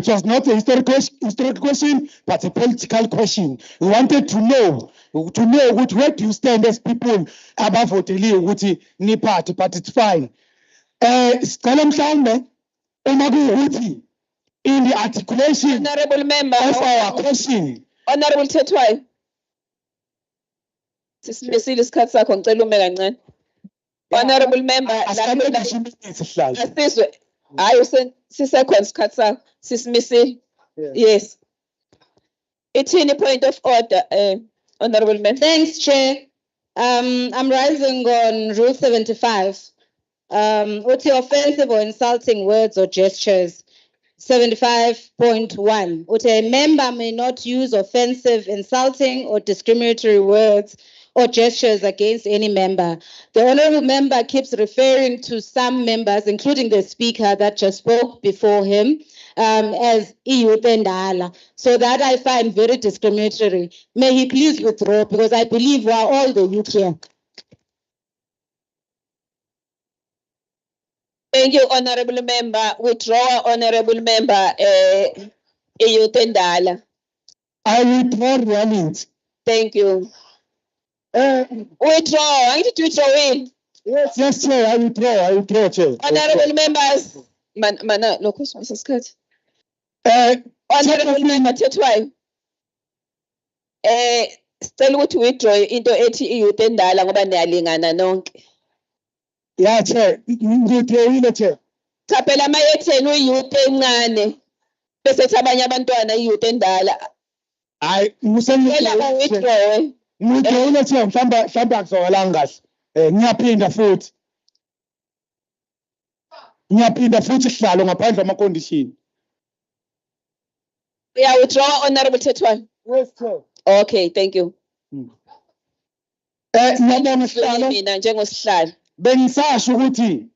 was not a historical question, but a political question. We wanted to know where do you stand as people above Hoteli ukuthi ni party, but it's fine. Sicela mhlawumbe uma kuwukuthi in the articulation Honorable member of our question. Honorable Tetwai. Sisimisile isikhathi sakho ngicela ume kancane. Honorable member, asizwe hayi sisekhona isikhathi sakho sisimisile. Yes. Ithini point of order, honorable member. Thanks, Chair. I'm rising on Rule 75. Uthi offensive or insulting words or gestures. 75.1. Uthi a member may not use offensive, insulting, or discriminatory words or gestures against any member. The honorable member keeps referring to some members, including the speaker that just spoke before him, as youth endala. So that I find very discriminatory. May he please withdraw, because I believe we are all the youth here. Thank you, honorable member. Withdraw, honorable member, youth endala. I withdraw reality. Thank you. Withdraw. I need to withdraw in. Yes, Chair. I withdraw, Chair. Honorable members. Mana, look, Mr. Scott. Honorable member, Tetwai. Sicela ukuthi withdraw into ethi youth endala ngoba niyalingana nonke. Yeah, Chair. Ngithoyile, Chair. Thaphela amayetheni uyouth encane. Bese thabanye abantwana youth endala. Hayi, Ngicela withdraw. Ngithoyile, Chair. Mhlawumbe akuzokalanga kahle. Ngiyaphinda futhi. Sihlalo ngaphandle ama-condition. Yeah, withdraw, honorable Tetwai. Yes, Chair. Okay, thank you. Ngiyabonga sihlalo. Mina njengosihlalo. Bengisasho ukuthi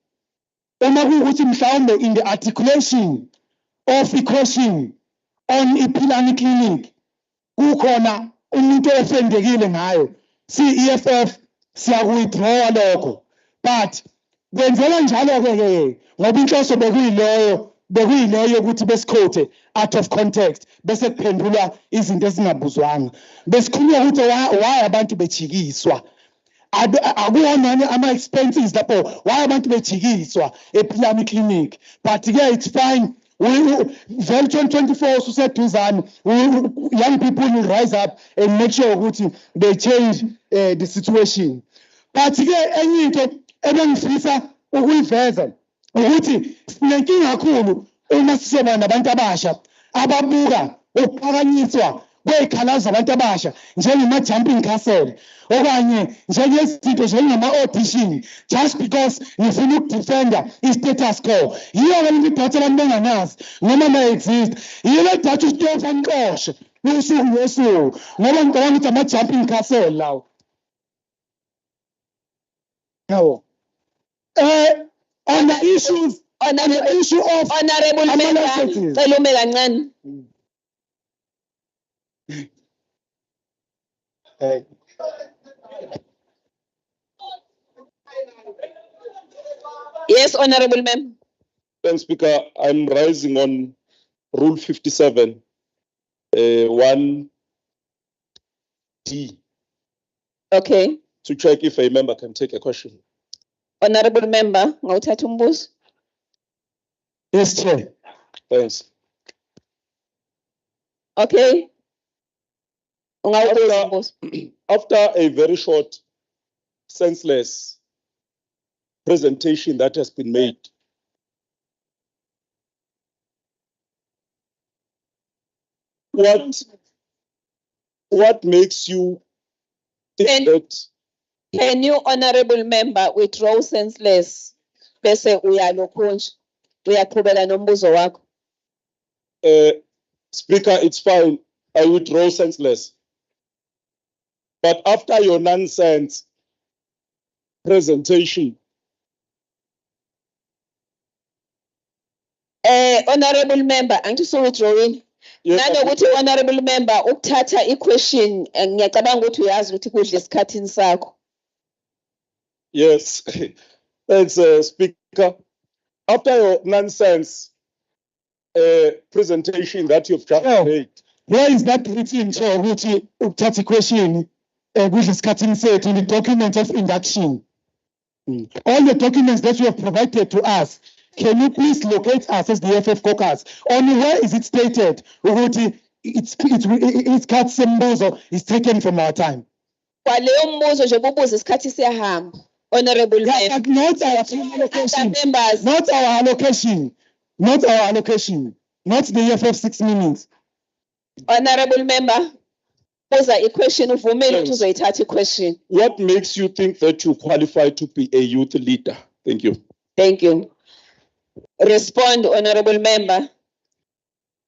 uma kuwukuthi mhlawumbe in the articulation of the question on iPhilani clinic kukhona umuntu ofendekile ngayo, EFF siyakuwithdraw lokho, but kwenzela njalo ke ngoba inhloso bekuyileyo ukuthi besikhothe out of context bese kuphendulwa izinto ezingabuzwanga, besikhuluma ukuthi why abantu bejikiswa. Akuwonani ama-expenses lapho why abantu bejikiswa ePhilani clinic, but ke it's fine. Vele 2024 suseduzane, young people will rise up and make sure ukuthi they change the situation. But ke enye into ebengifisa ukuyiveza ukuthi sinenkinga kakhulu uma sisoba nabantu abasha ababuka ukuphakanyiswa kwezikhalazo zabantu abasha njengema-jumping castle okanye njengezinto njengama-audition just because ngifuna ukudefenda i-status quo. Yiyo ke into idatha lami benganazi noma ma-exist. Yiyo le datha usitofa nqoshe usuku nosuku ngoba ngicabanga ukuthi ama-jumping castle lawo. Yabo. On the issue of honorable member, cela ume kancane. Yes, honorable member. Thanks, Speaker. I'm rising on Rule 57, 1D. Okay. To check if a member can take a question. Honorable member, ngawuthatha umbuzo. Yes, Chair. Thanks. Okay. After a very short, senseless presentation that has been made, what What makes you think that? Can you, honorable member, withdraw senseless? Bese uyalokhunja, uyaqhubeka nombuzo wakho. Speaker, it's fine. I withdraw senseless. But after your nonsense presentation, Honorable member, angithi withdrawing. Nanokuthi honorable member ukuthatha i-question ngiyacabanga ukuthi uyazi ukuthi kudla esikhathini sakho. yes. Thanks, Speaker. After your nonsense presentation that you've just made. Where is that written, Chair, ukuthi ukuthatha question kudla esikhathini sethu in the document of induction? All the documents that you have provided to us, can you please locate us as the EFF caucus? Only where is it stated ukuthi it's cut sembuzo is taken from our time? Kwaleyo mbuzo nje bubuza isikhathi siyahamba. Honorable member. Not our allocation. Not our allocation. Not our allocation. Not the EFF 6 minutes. Honorable member, posa a question uvumile ukuthi uzoyithatha question. What makes you think that you qualify to be a youth leader? Thank you. Thank you. Respond, honorable member.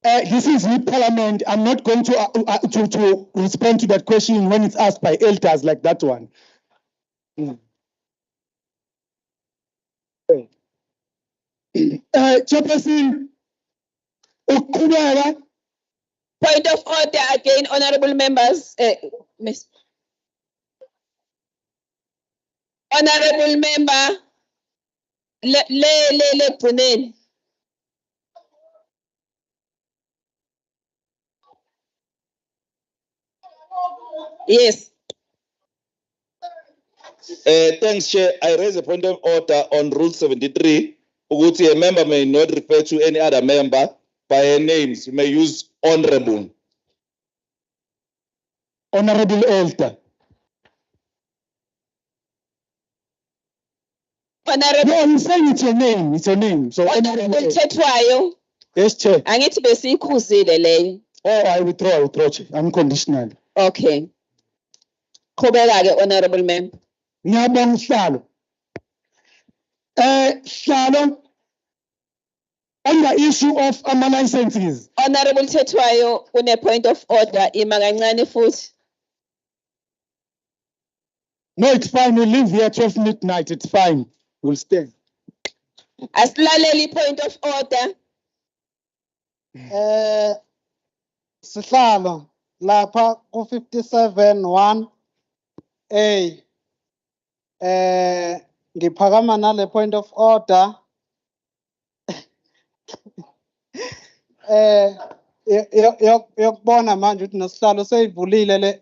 This is with Parliament. I'm not going to respond to that question when it's asked by elders like that one. Chairperson, Point of order again, honorable members. Miss. Honorable member, le Brunel. Yes. Thanks, Chair. I raise a point of order on Rule 73. Ukuthi a member may not refer to any other member by their names. You may use honorable. Honorable Elder. Honorable. No, I'm saying it's your name. It's your name. So Honorable Chetwayo. Yes, Chair. Angithi besiyikhuzile leyo. Oh, I withdraw, Chair. Unconditional. Okay. Qhubeka-ke, honorable member. Ngiyabonga Sihlalo. Sihlalo, on the issue of licenses. Honorable Chetwayo, une point of order ima kancane futhi. No, it's fine. We'll leave here 12 midnight. It's fine. We'll stay. Asilaleli point of order. Sihlalo, lapha ku 57(1)A. Ngiphakama nale point of order. Yokubona manje ukuthi noSihlalo seyivulile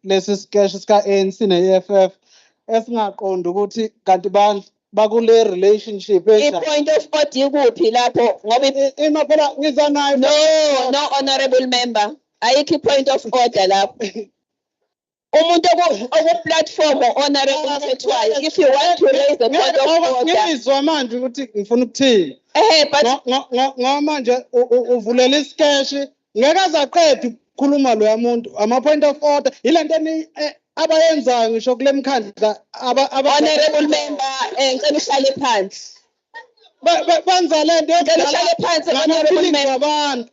lesi sikesh sika ANC ne-EFF esingaqondi ukuthi kanti bakule relationship I-point of order ikuphi lapho ngoba ima phela ngiza nayo. No, honorable member. Ayikho i-point of order lapho. Umuntu oku-platform honorable Chetwayo, if you want to raise the point of order. Ngizwa manje ukuthi ngifuna ukuthini. But ngoba manje uvulela isikeshi ngeke azaqeda ukukhuluma loya muntu ama-point of order ilento abayenzayo ngisho kule mkhandla honorable member ngicela uhlale phansi benza lento ngicela uhlale phansi honorable member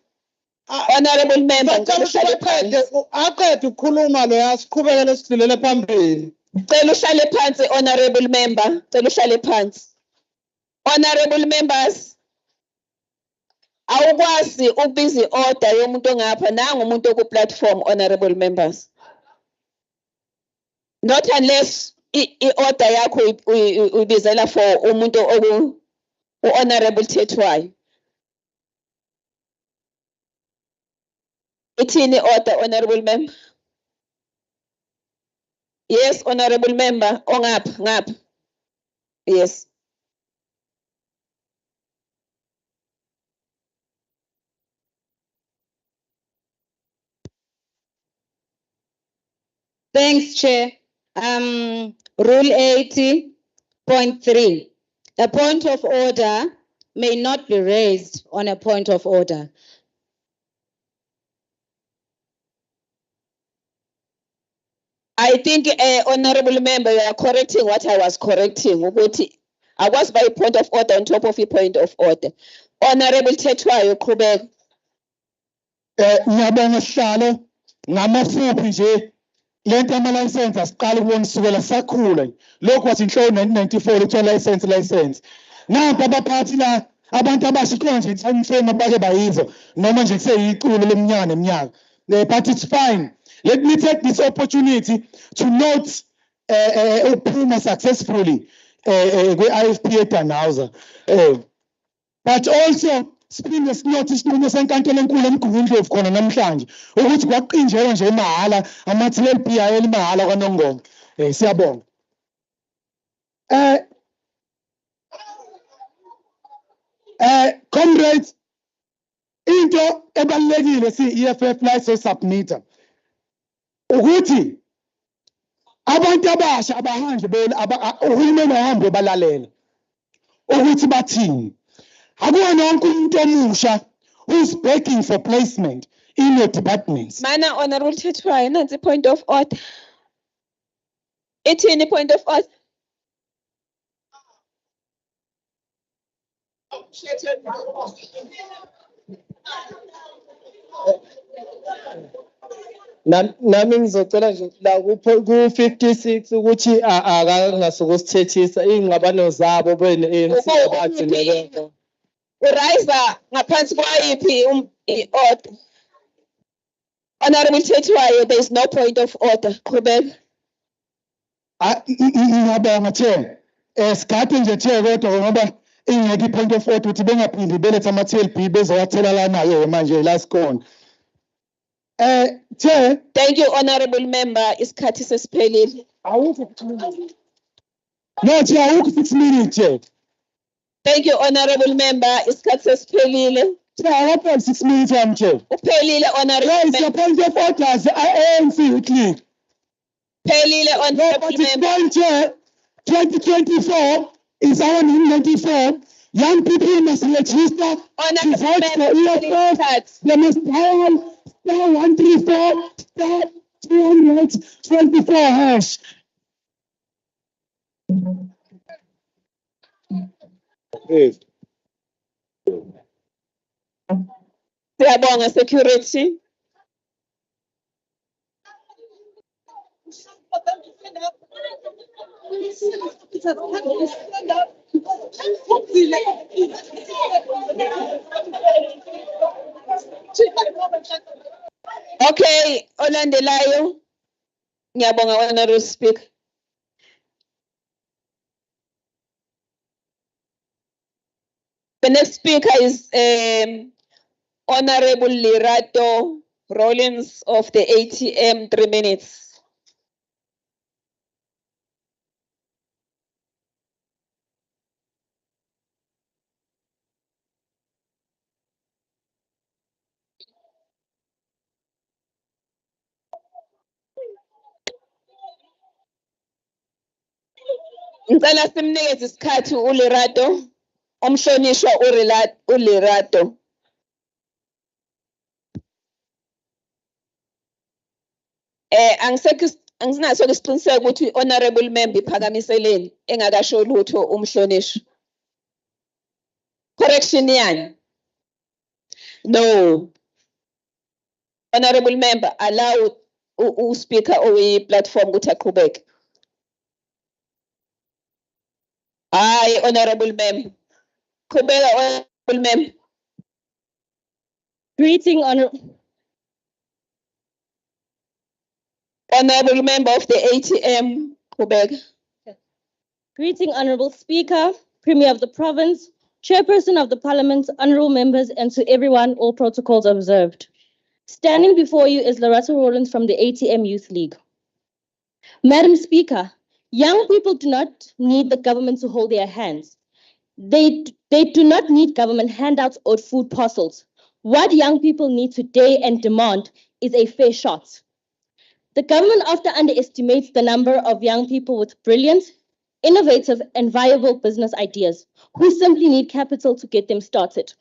honorable member ngicela uhlale phansi aqeda ukukhuluma loya siqhubekele sidlulele phambili ngicela uhlale phansi honorable member ngicela uhlale phansi honorable members awukwazi ukubiza i-order yomuntu ongapha nanga umuntu oku-platform honorable members not unless i-order yakho uyibizela for umuntu u-honorable Chetwayo. Ithini order honorable member? Yes, honorable member ngapha. Yes. Thanks, Chair. Rule 80.3. A point of order may not be raised on a point of order. I think, honorable member, you are correcting what I was correcting. I was by point of order on top of a point of order. Honorable Tetwayo Qhubeka. Ngiyabonga sihlalo ngamafuphi nje lento ama-license asiqala ukubona kusukela sakhula lokhu wathi inhloko 1994 lithola license nampa abaphathi la abantu abasha iqona nje timeframe abake bayizo noma nje kuseyiculo leminyaka neminyaka. But it's fine. Let me take this opportunity to note uphuma successfully kwi-IFP eDanhauser. But also siphinde sinothi isinqumo senkantolo enkulu eMgungundlovu khona namhlanje ukuthi kwaqinjelwa nje mahhala amathile LPIL mahhala kwaNongoma. Siyabonga. Comrades, into ebalulekile si-EFF license submitter ukuthi abantu abasha abahanje uhulumeni ahambe balalela ukuthi bathini. Akuwona wonke umuntu omusha who's begging for placement in your departments. Mana honorable Tetwayo, nansi point of order. Ithini point of order? Nami ngizocela nje la ku-56 ukuthi akangasokusithethisa iy'ngxabano zabo bene-ANC abagcineleko. Uriza ngaphansi kwayiphi i-order? Honorable Tetwayo, there is no point of order. Qhubeka. Ngiyabonga Chair. Sikade nje Chair kodwa ngoba ingeke i-point of order ukuthi bengaphindi belethe ama-TLB bezowathela lana-ke manje la sikhona. Chair. Thank you, honorable member. Isikhathi sesiphelile. No, Chair, awukho 6 minutes, Chair. Thank you, honorable member. Isikhathi sesiphelile. Chair, awaphelele 6 minutes yami, Chair. Uphelile, honorable member. Yes, your point of order, ANC uclear. Phelile, honorable member. But Chair, 2024 is our 94. Young people must register to vote for EFF. They must dial star 134 star 224 hash. Yes. Siyabonga security. Okay, olandelayo. Ngiyabonga honorable speaker. The next speaker is Honorable Lerato Rollins of the ATM, 3 minutes. Ngicela simnikeze isikhathi uLerato, omhlonishwa uLerato. Anginaso isiqiniseko ukuthi honorable member iphakamiseleni engakasho lutho umhlonishwa. Correction yani? No. Honorable member, allow speaker oyi-platform ukuthi aqhubeke. Aye, honorable member. Qhubeka, honorable member. Greeting, Honorable member of the ATM, Qhubeka. Greeting, Honorable Speaker, Premier of the Province, Chairperson of the Parliament, honorable members, and to everyone, all protocols observed. Standing before you is Lerato Rollins from the ATM Youth League. Madam Speaker, young people do not need the government to hold their hands. They do not need government handouts or food parcels. What young people need today and demand is a fair shot. The government often underestimates the number of young people with brilliant, innovative, and viable business ideas who simply need capital to get them started.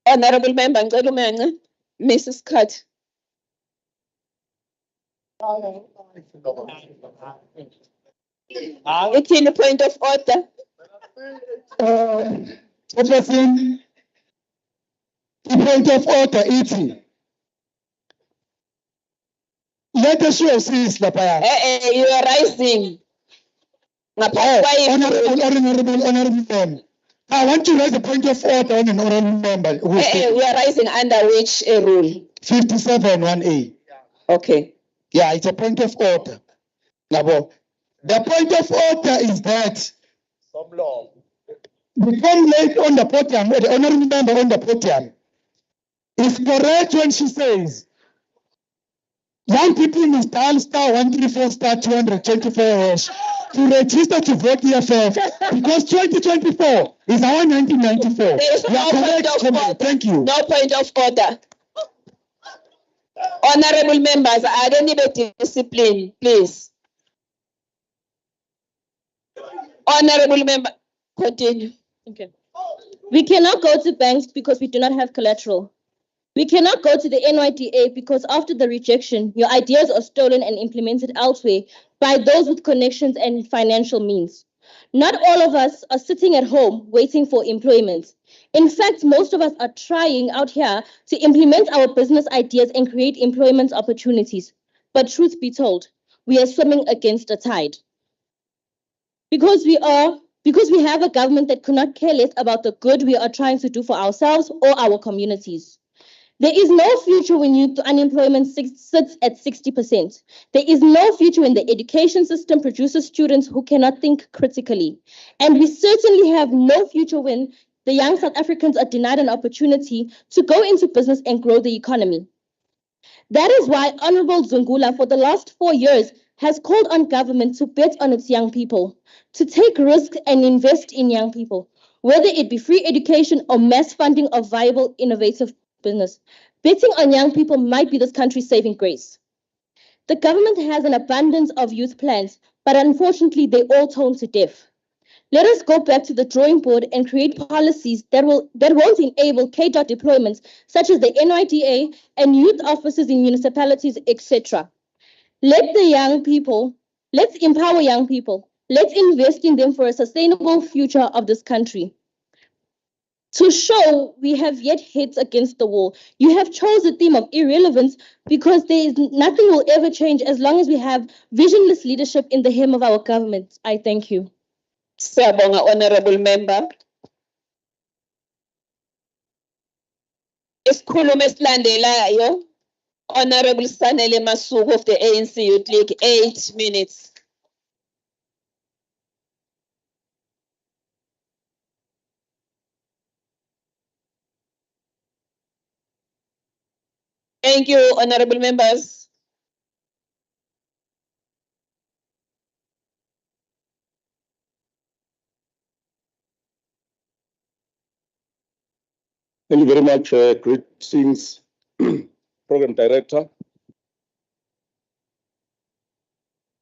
Honorable member, Mrs. Cut. It's in a point of order. Chairperson, the point of order ithi. Let us show sis lapha. You are rising. Honorable member. I want to raise a point of order on an honorable member. We are rising under which rule? 57(1)(a). Okay. Yeah, it's a point of order. Now, the point of order is that the candidate on the podium, or the honorable member on the podium, is correct when she says young people must dial *134 *224# to register to vote EFF because 2024 is our 1994. There is no point of order. Thank you. No point of order. Honorable members, I don't need a discipline, please. Honorable member, continue. Okay. We cannot go to banks because we do not have collateral. We cannot go to the NYDA because after the rejection, your ideas are stolen and implemented elsewhere by those with connections and financial means. Not all of us are sitting at home waiting for employment. In fact, most of us are trying out here to implement our business ideas and create employment opportunities. But truth be told, we are swimming against the tide. Because we have a government that could not care less about the good we are trying to do for ourselves or our communities. There is no future when youth unemployment sits at 60%. There is no future when the education system produces students who cannot think critically. And we certainly have no future when the young South Africans are denied an opportunity to go into business and grow the economy. That is why Honorable Zungula, for the last 4 years, has called on government to bet on its young people, to take risks and invest in young people, whether it be free education or mass funding of viable, innovative business. Betting on young people might be this country's saving grace. The government has an abundance of youth plans, but unfortunately, they all tone to deaf. Let us go back to the drawing board and create policies that won't enable K-dot deployments, such as the NYDA and youth offices in municipalities, etc. Let's empower young people. Let's invest in them for a sustainable future of this country. To show we have yet hit against the wall, you have chose the theme of irrelevance because nothing will ever change as long as we have visionless leadership in the helm of our government. I thank you. Siyabonga, honorable member. Isikhulumi esilandelayo, Honorable Sanele Masuku of the ANC Youth League, 8 minutes. Thank you, honorable members. Thank you very much. Greetings, Program Director,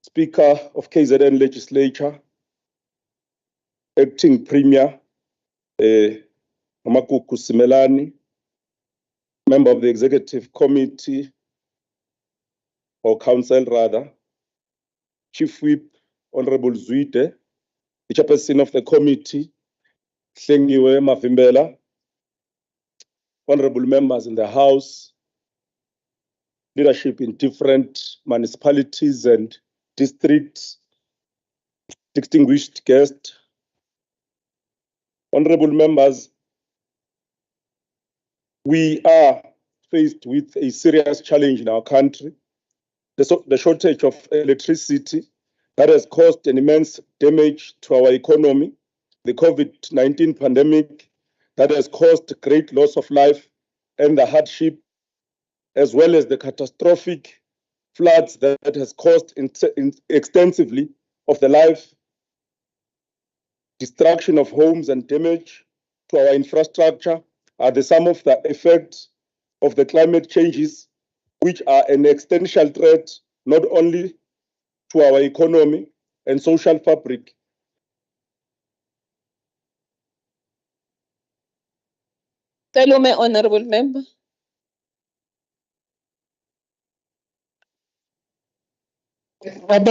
Speaker of KZN Legislature, Acting Premier, Amakuku Simelani, Member of the Executive Committee, or Council rather, Chief Whip, Honorable Zuite, the Chairperson of the Committee, Hlengiwe Mavimbela, honorable members in the House, leadership in different municipalities and districts, distinguished guests, honorable members, we are faced with a serious challenge in our country, the shortage of electricity that has caused an immense damage to our economy, the COVID-19 pandemic that has caused great loss of life and the hardship, as well as the catastrophic floods that has caused extensively of the life, destruction of homes and damage to our infrastructure are the sum of the effects of the climate changes, which are an existential threat not only to our economy and social fabric. Salome, honorable member. I'm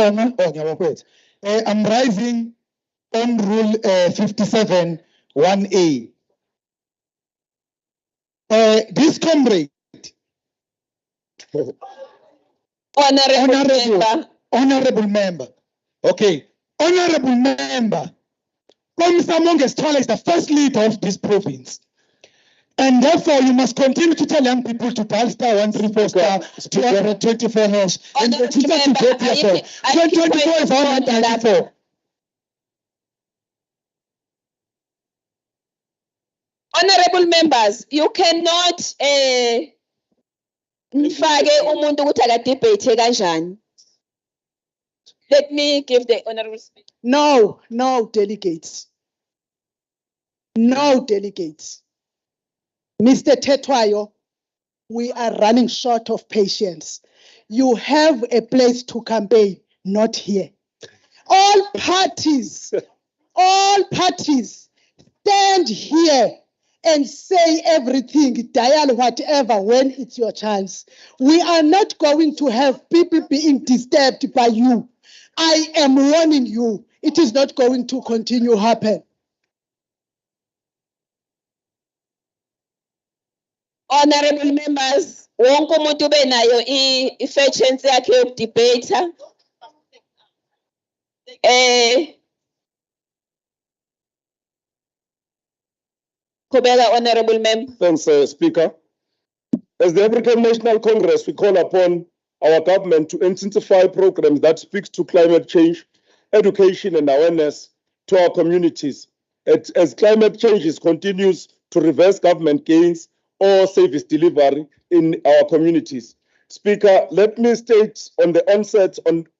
rising on Rule 57 1A. This comrade, honorable member. Okay, honorable member. Komsamonge Stwala is the first leader of this province. And therefore, you must continue to tell young people to dial star 134 star 224 hash. And to vote here for 2024 is 194. Honorable members, you cannot mfake umuntu ukuthi akadebate kanjani. Let me give the honorable speaker. No, delegates. No delegates. Mr. Tetwayo, we are running short of patience. You have a place to campaign, not here. All parties stand here and say everything, dial whatever when it's your chance. We are not going to have people being disturbed by you. I am warning you, it is not going to continue happen. Honorable members, wonke umuntu ube nayo i-fair chance yakhe yokudebate. Honorable member. Thanks, Speaker. As the African National Congress, we call upon our government to intensify programs that speak to climate change, education and awareness to our communities. As climate change continues to reverse government gains or service delivery in our communities. Speaker, let me state on the onset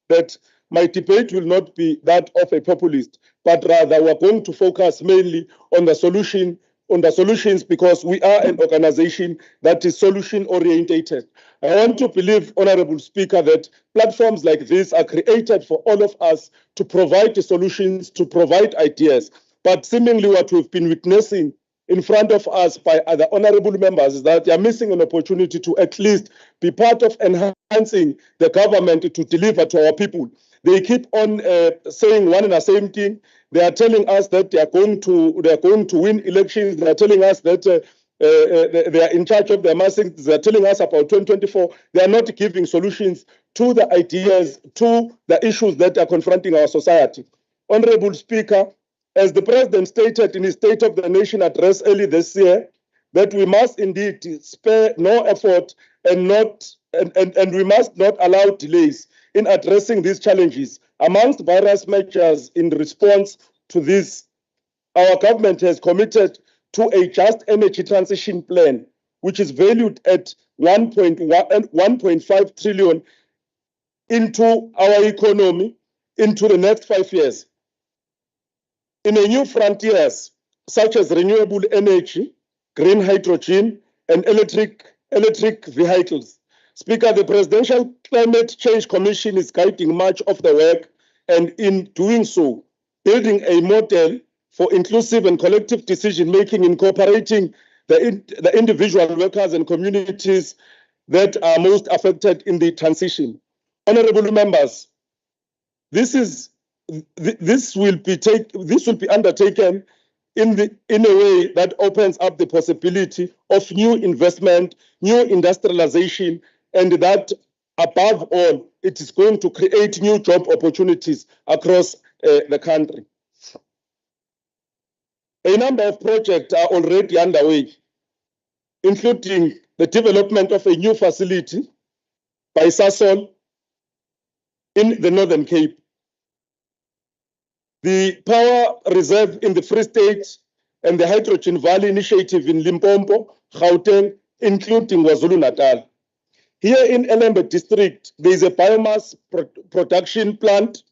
that my debate will not be that of a populist, but rather we're going to focus mainly on the solutions because we are an organization that is solution orientated. I want to believe, Honorable Speaker, that platforms like this are created for all of us to provide the solutions, to provide ideas. But seemingly what we've been witnessing in front of us by other honorable members is that they are missing an opportunity to at least be part of enhancing the government to deliver to our people. They keep on saying one and the same thing. They are telling us that they are going to win elections. They are telling us that they are in charge of their masses. They are telling us about 2024. They are not giving solutions to the ideas, to the issues that are confronting our society. Honorable Speaker, as the President stated in his State of the Nation address early this year, that we must indeed spare no effort and we must not allow delays in addressing these challenges. Amongst various measures in response to this, our government has committed to a just energy transition plan, which is valued at 1.5 trillion into our economy into the next 5 years. In a new frontiers, such as renewable energy, green hydrogen, and electric vehicles. Speaker, the Presidential Climate Change Commission is guiding much of the work, and in doing so, building a model for inclusive and collective decision-making, incorporating the individual workers and communities that are most affected in the transition. Honorable members, this will be undertaken in a way that opens up the possibility of new investment, new industrialization, and that above all, it is going to create new job opportunities across the country. A number of projects are already underway, including the development of a new facility by Sasol in the Northern Cape, the power reserve in the Free State, and the Hydrogen Valley Initiative in Limpopo, Gauteng, including KwaZulu-Natal. Here in Elembe District, there is a biomass production plant,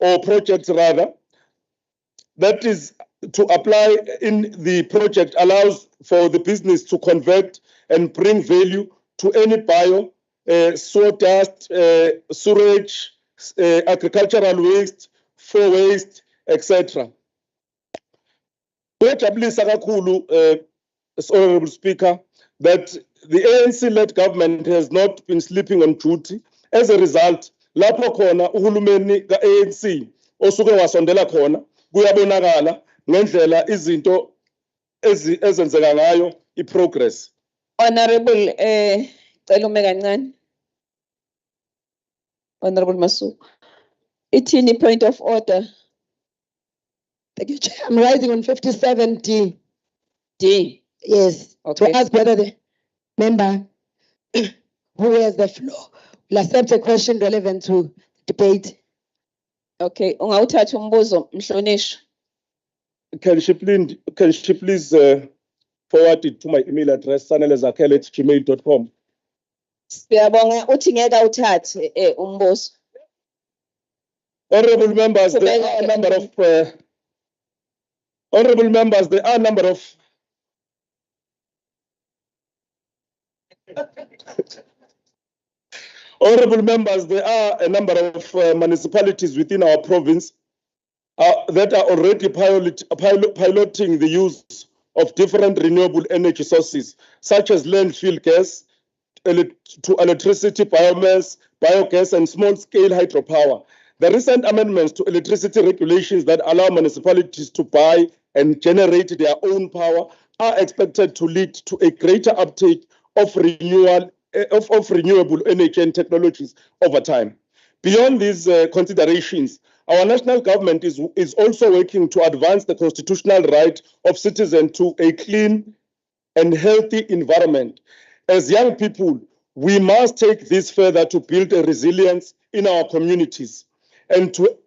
or project rather, that is to apply in the project allows for the business to convert and bring value to any bio, sawdust, sewage, agricultural waste, for waste, etc. Kuyajabulisa kakhulu, Honorable Speaker, that the ANC-led government has not been sleeping on duty. As a result, lapho khona uhulumeni ka-ANC osuke wasondela khona kuyabonakala ngendlela izinto ezenzeka ngayo i-progress. Honorable cela ume kancane. Honorable Masu. Ithini point of order? Thank you, Chair. I'm rising on 57D. D. Yes. Okay. To ask whether the member who has the floor will accept a question relevant to debate. Okay. Ungawuthatha umbuzo mhlonishwa. Can she please forward it to my email address, sanelezakele@gmail.com. Siyabonga uthi ngeke awuthathe umbuzo. Honorable members, there are a number of honorable members, there are a number of honorable members, there are a number of municipalities within our province that are already piloting the use of different renewable energy sources, such as landfill gas, to electricity, biomass, biogas, and small-scale hydropower. The recent amendments to electricity regulations that allow municipalities to buy and generate their own power are expected to lead to a greater uptake of renewable energy and technologies over time. Beyond these considerations, our national government is also working to advance the constitutional right of citizens to a clean and healthy environment. As young people, we must take this further to build a resilience in our communities and to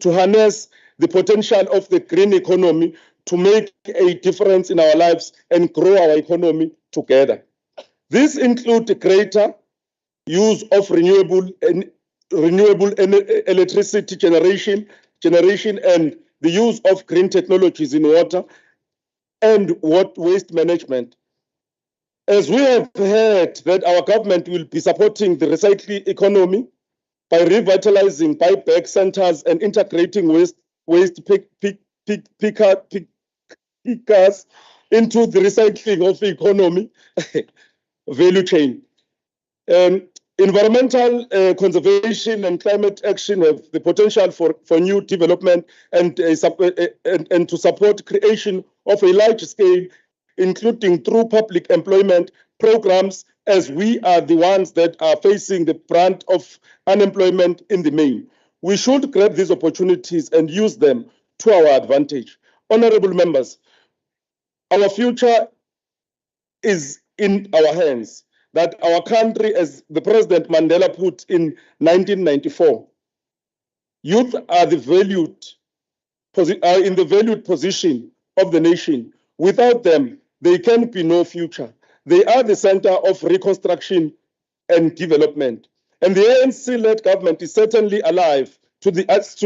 harness the potential of the green economy to make a difference in our lives and grow our economy together. This includes greater use of renewable electricity generation and the use of green technologies in water and waste management. As we have heard that our government will be supporting the recycling economy by revitalizing buyback centers and integrating waste pickers into the recycling of the economy value chain. Environmental conservation and climate action have the potential for new development and to support creation of a large scale, including through public employment programs, as we are the ones that are facing the brunt of unemployment in the main. We should grab these opportunities and use them to our advantage. Honorable members, our future is in our hands. That our country, as the President Mandela put in 1994, youth are in the valued position of the nation. Without them, there can be no future. They are the center of reconstruction and development. And the ANC-led government is certainly alive to this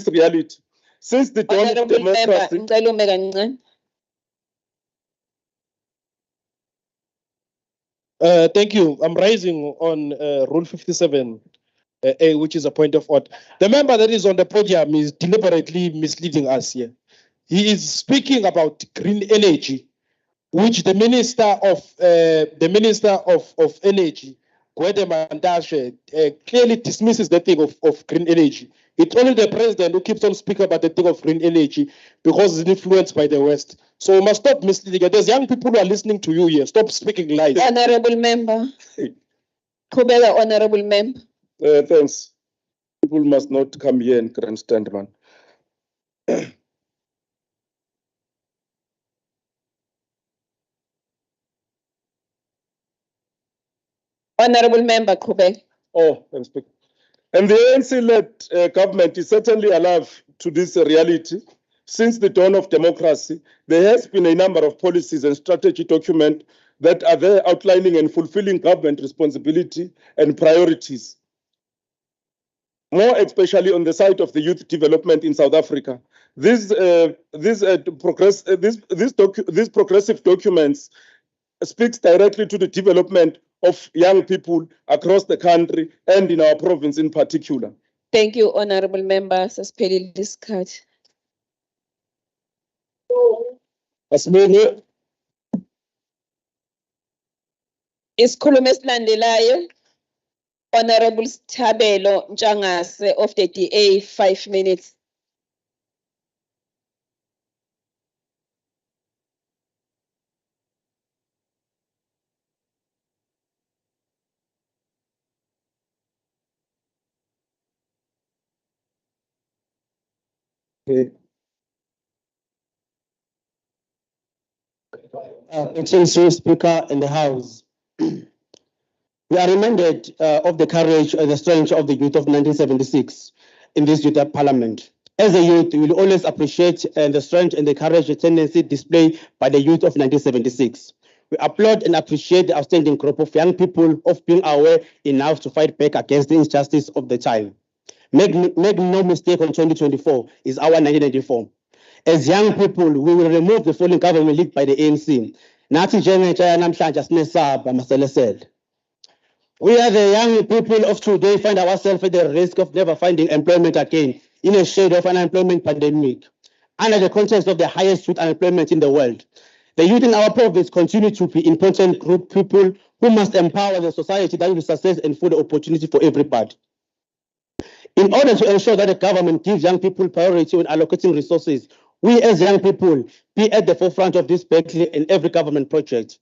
reality. Since the dawn of democracy. Thank you. I'm rising on Rule 57, A, which is a point of order. The member that is on the podium is deliberately misleading us here. He is speaking about green energy, which the Minister of Energy, Gwede Mantashe, clearly dismisses the thing of green energy. It's only the president who keeps on speaking about the thing of green energy because it's influenced by the West. So we must stop misleading. There's young people who are listening to you here. Stop speaking lies. Honorable member. Kubela, honorable member. Thanks. People must not come here and grandstand, man. Honorable member Kubela. Oh, thanks. And the ANC-led government is certainly alive to this reality. Since the dawn of democracy, there has been a number of policies and strategy documents that are there outlining and fulfilling government responsibility and priorities. More especially on the side of the youth development in South Africa. These progressive documents speaks directly to the development of young people across the country and in our province in particular. Thank you, honorable member. Suspended this card. Asibuke. Isikhulumo esilandelayo Honorable Tabelo Njangase of the DA, 5 minutes. Thanks, Mr. Speaker in the House. We are reminded of the courage and the strength of the youth of 1976 in this youth parliament. As a youth, we will always appreciate the strength and the courage and tendency displayed by the youth of 1976. We applaud and appreciate the outstanding group of young people of being aware enough to fight back against the injustice of the time. Make no mistake, on 2024 is our 1994. As young people, we will remove the falling government led by the ANC. We are the young people of today find ourselves at the risk of never finding employment again in a shade of unemployment pandemic. Under the context of the highest youth unemployment in the world, the youth in our province continue to be important group people who must empower the society that will success and full opportunity for everybody. In order to ensure that the government gives young people priority when allocating resources, we as young people be at the forefront of this battle in every government project.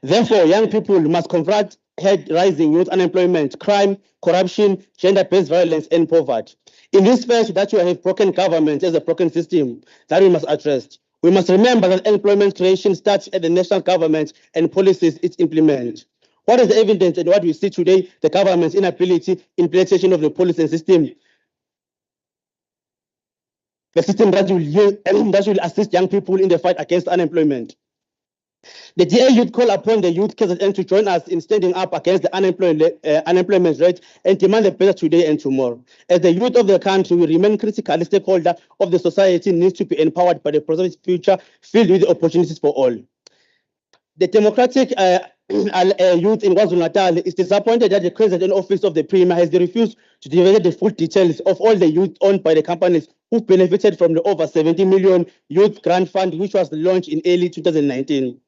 Therefore, young people must confront rising youth unemployment, crime, corruption, gender-based violence, and poverty. In this phase that we have broken government as a broken system that we must address. We must remember that employment creation starts at the national government and policies it implements. What is the evidence and what we see today? The government's inability, implementation of the policy and system. The system that will assist young people in the fight against unemployment. The DA youth call upon the youth KZN to join us in standing up against the unemployment rate and demand a better today and tomorrow. As the youth of the country, we remain critical stakeholder of the society needs to be empowered by the prosperous future filled with opportunities for all. The democratic youth in KwaZulu-Natal is disappointed that the KZN office of the Premier has refused to divulge the full details of all the youth owned by the companies who benefited from the over 70 million youth grant fund which was launched in early 2019.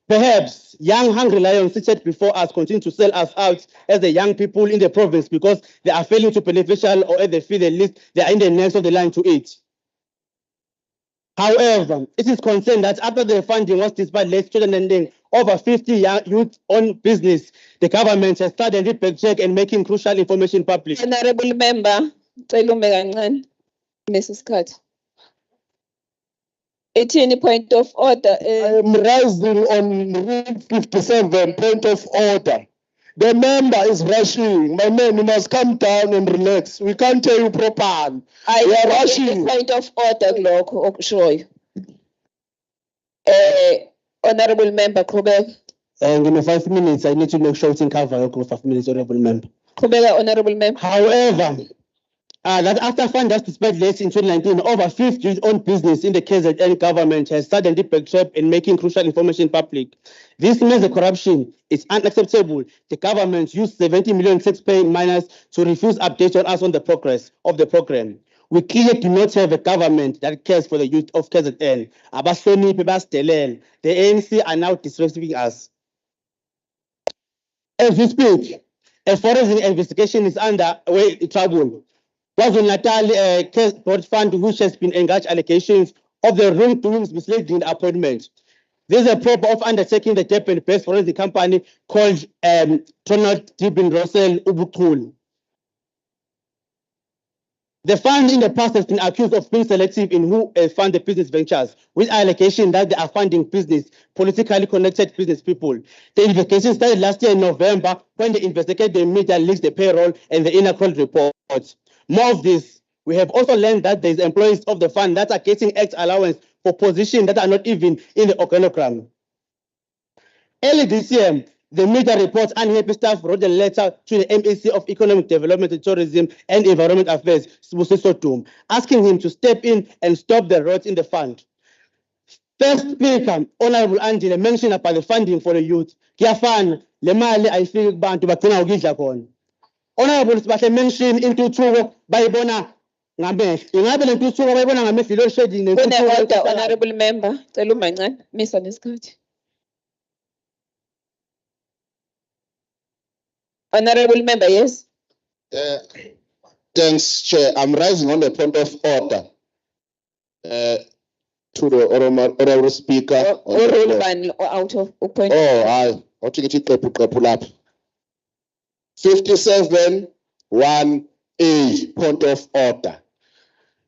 Perhaps young hungry lions seated before us continue to sell us out as the young people in the province because they are failing to beneficial or as they feel at least they are in the next of the line to eat. However, it is concerned that after the funding was dispatched late 2019, over 50 young youth on business, the government has started backtrack and making crucial information public. Honorable Member, Mrs. Carter. 18 point of order. I am rising on Rule 57, point of order. The member is rushing. My man, you must come down and relax. We can't tell you properly. We are rushing. Point of order, Lord, show you. Honorable Member Kubek. Give me 5 minutes. I need to make sure it's in cover. 5 minutes, Honorable Member. Kubek, Honorable Member. However, that after fund was dispatched late in 2019, over 50 youth-owned business in the KZN government has suddenly backtracked in making crucial information public. This means the corruption is unacceptable. The government used 70 million taxpaying minors to refuse updates on us on the progress of the program. We clearly do not have a government that cares for the youth of KZN. The ANC are now disrespecting us. As we speak, a forensic investigation is underway in trouble. KwaZulu-Natal case board fund which has been engaged allegations of the wrongdoings misleading appointment. This is a probe of undertaking the Durban-based forensic company called Ronald Dibin Russell Ubukhul. The fund in the past has been accused of being selective in who fund the business ventures, with allegation that they are funding business, politically connected business people. The investigation started last year in November when they investigated the media leaks, the payroll, and the inner call reports. More of this, we have also learned that there is employees of the fund that are getting X allowance for positions that are not even in the organogram. Early this year, the media reports unhappy staff wrote a letter to the MEC of Economic Development, Tourism and Environment Affairs, Sibusiso, asking him to step in and stop the riots in the fund. First Speaker, Honorable Angela, mentioned about the funding for the youth. Kiafan, le mali ayifiki kubantu bagcina ukudla khona. Honorable Sibahle mentioned intuthuko bayibona ngamehlo. Ingabe le ntuthuko bayibona ngamehlo lo sheding nentuthuko. Honorable Member, cela umancane, misa nesikhathi. Honorable member, yes. Thanks, Chair. I'm rising on the point of order. To the honorable speaker. Out of point. Oh, I think it's pull up. 57 1A, point of order.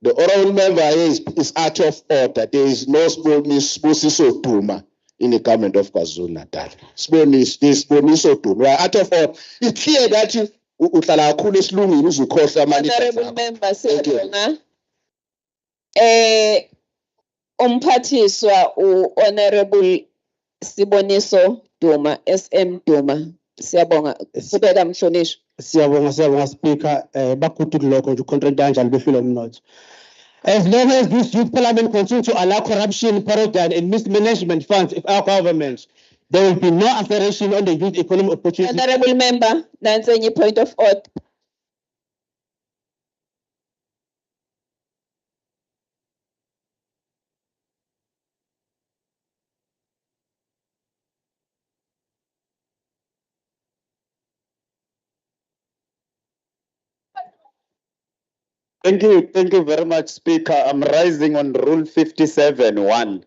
The honorable member is out of order. There is no Siboniso Duma in the government of KwaZulu-Natal. Siboniso Duma. We are out of order. It's clear that you uhlala kakhulu esilungwini uzukhohlwa amandla. Honorable member, siyabonga. Umphathiswa u-Honorable Siboniso Duma, SM Duma. Siyabonga. Kubeka mhlonishwa. Siyabonga Speaker, bakuthi lokho nje contract kanjani befile umnotho. As long as this youth parliament continues to allow corruption, paradigm and mismanagement funds of our government, there will be no acceleration on the youth economic opportunity. Honorable member, that's any point of order. Thank you very much, Speaker. I'm rising on Rule 57(1).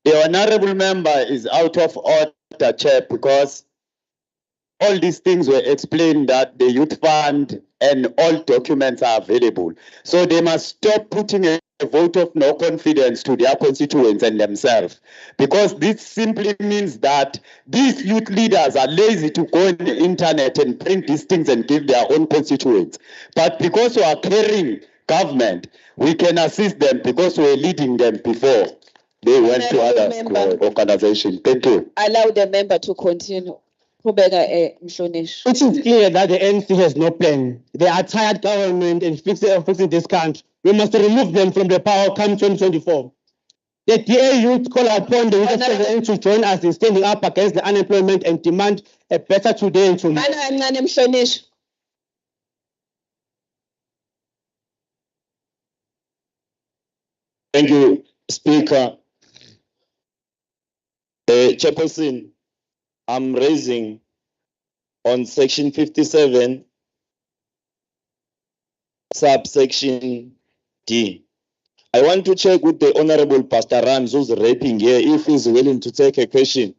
The honorable member is out of order, Chair, because all these things were explained that the youth fund and all documents are available. So they must stop putting a vote of no confidence to their constituents and themselves, because this simply means that these youth leaders are lazy to go on the internet and print these things and give their own constituents. But because we are carrying government, we can assist them because we are leading them before they went to other organizations. Thank you. Allow the member to continue. It is clear that the ANC has no plan. They are tired government and fixing this country. We must remove them from the power come 2024. The DA youth call upon the youth president to join us in standing up against the unemployment and demand a better today and tomorrow. Thank you, Speaker. Chairperson, I'm raising on section 57, subsection D. I want to check with the Honorable Pastor Rams, who's raping here, if he's willing to take a question.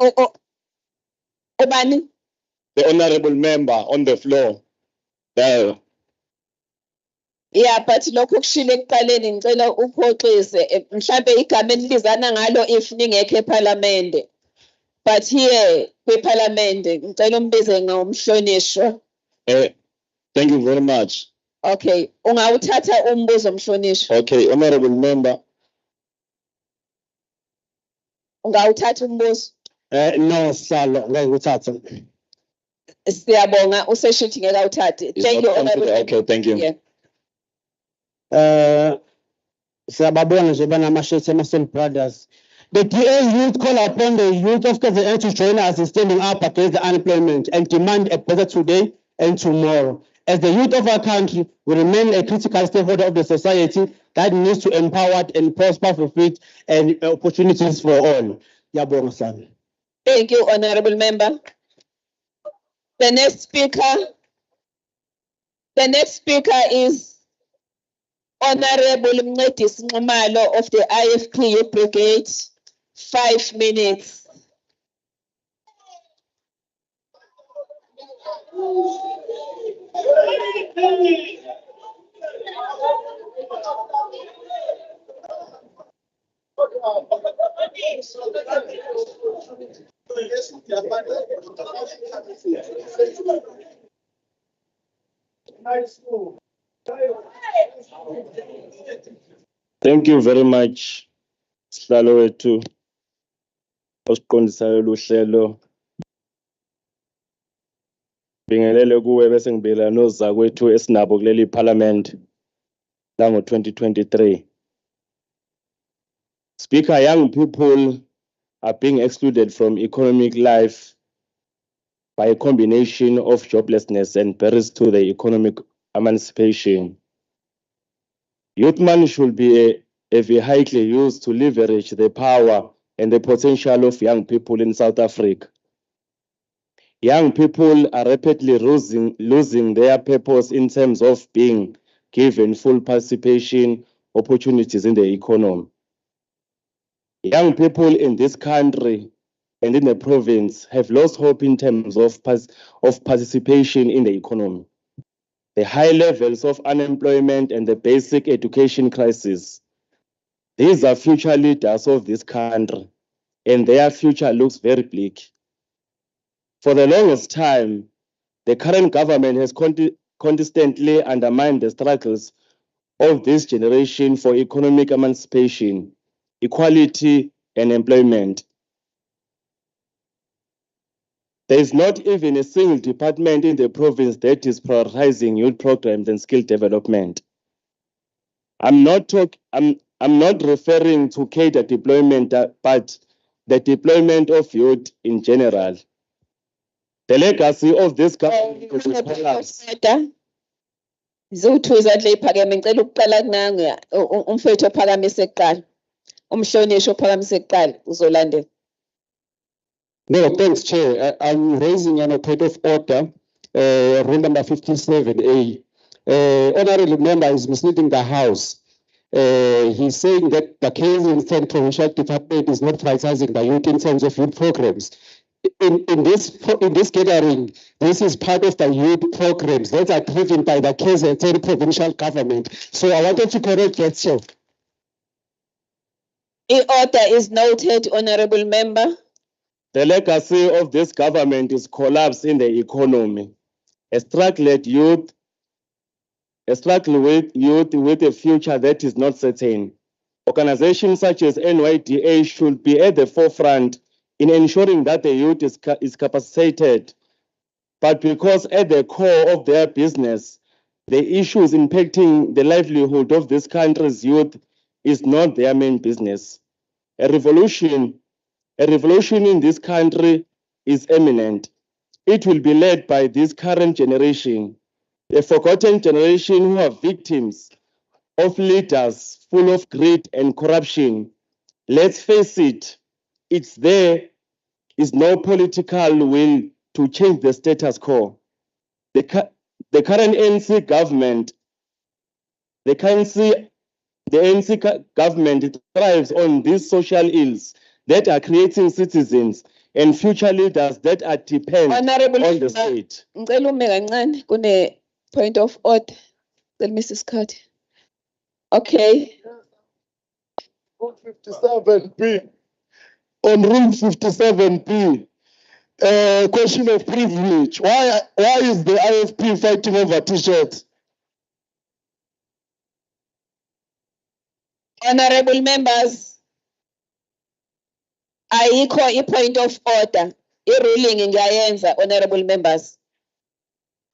Obani? The Honorable Member on the floor. There. Yeah, but lokhu kushilo ekuqaleni ngicela uphoxise mhlambe igama elizana ngalo if ningekho eParliament. But here kwiParliament ngicela umbize ngomhlonishwa. Thank you very much. Okay, ungawuthatha umbuzo mhlonishwa. Okay, Honorable Member. Ungawuthatha umbuzo? No, Salo, ngeke uthatha. Siyabonga useshithi ngeke awuthathe. Thank you, Honorable. Okay, thank you. Yeah. Siyababona nje banamashete ama brothers. The DA youth call upon the youth of KwaZulu to join us in standing up against the unemployment and demand a better today and tomorrow. As the youth of our country, we remain a critical stakeholder of the society that needs to empower and prosper for faith and opportunities for all. Yabonga sana. Thank you, Honorable Member. The next speaker is Honorable Mncedisi Nxumalo of the IFP Youth Brigade. 5 minutes. Thank you very much, Sihlalo wethu osiqondisayo luhlelo. Bingelele kuwe bese ngibela nozakwethu esinabo kuleli parliament lango 2023. Speaker, young people are being excluded from economic life by a combination of joblessness and barriers to the economic emancipation. Youth money should be a vehicle used to leverage the power and the potential of young people in South Africa. Young people are rapidly losing their purpose in terms of being given full participation opportunities in the economy. Young people in this country and in the province have lost hope in terms of participation in the economy. The high levels of unemployment and the basic education crisis. These are future leaders of this country, and their future looks very bleak. For the longest time, the current government has consistently undermined the struggles of this generation for economic emancipation, equality, and employment. There is not even a single department in the province that is prioritizing youth programs and skill development. I'm not referring to cadre deployment, but the deployment of youth in general. The legacy of this government is a collapse. Zuthuza nje iphakeme ngicela ukuqala kunanga umfethu ophakamise kuqala. Umhlonishwa ophakamise kuqala uzolandela. No, thanks, Chair. I'm raising an point of order, rule number 57A. Honorable member is misleading the House. He's saying that the KZN Provincial Department is not prioritizing the youth in terms of youth programs. In this gathering, this is part of the youth programs that are driven by the KZN provincial government. So I wanted to correct that, Chair. The order is noted, Honorable Member. The legacy of this government is collapse in the economy. A struggle with youth with a future that is not certain. Organizations such as NYDA should be at the forefront in ensuring that the youth is capacitated. But because at the core of their business, the issues impacting the livelihood of this country's youth is not their main business. A revolution in this country is imminent. It will be led by this current generation, a forgotten generation who are victims of leaders full of greed and corruption. Let's face it, there is no political will to change the status quo. The current ANC government, the ANC government thrives on these social ills that are creating citizens and future leaders that are dependent on the state. Ngicela ume kancane kune point of order. Tell Mrs. Carter. Okay. Rule 57B. On Rule 57B, question of privilege. Why is the IFP fighting over T-shirts? Honorable members, ayikho i-point of order. I-ruling ngiyayenza, honorable members.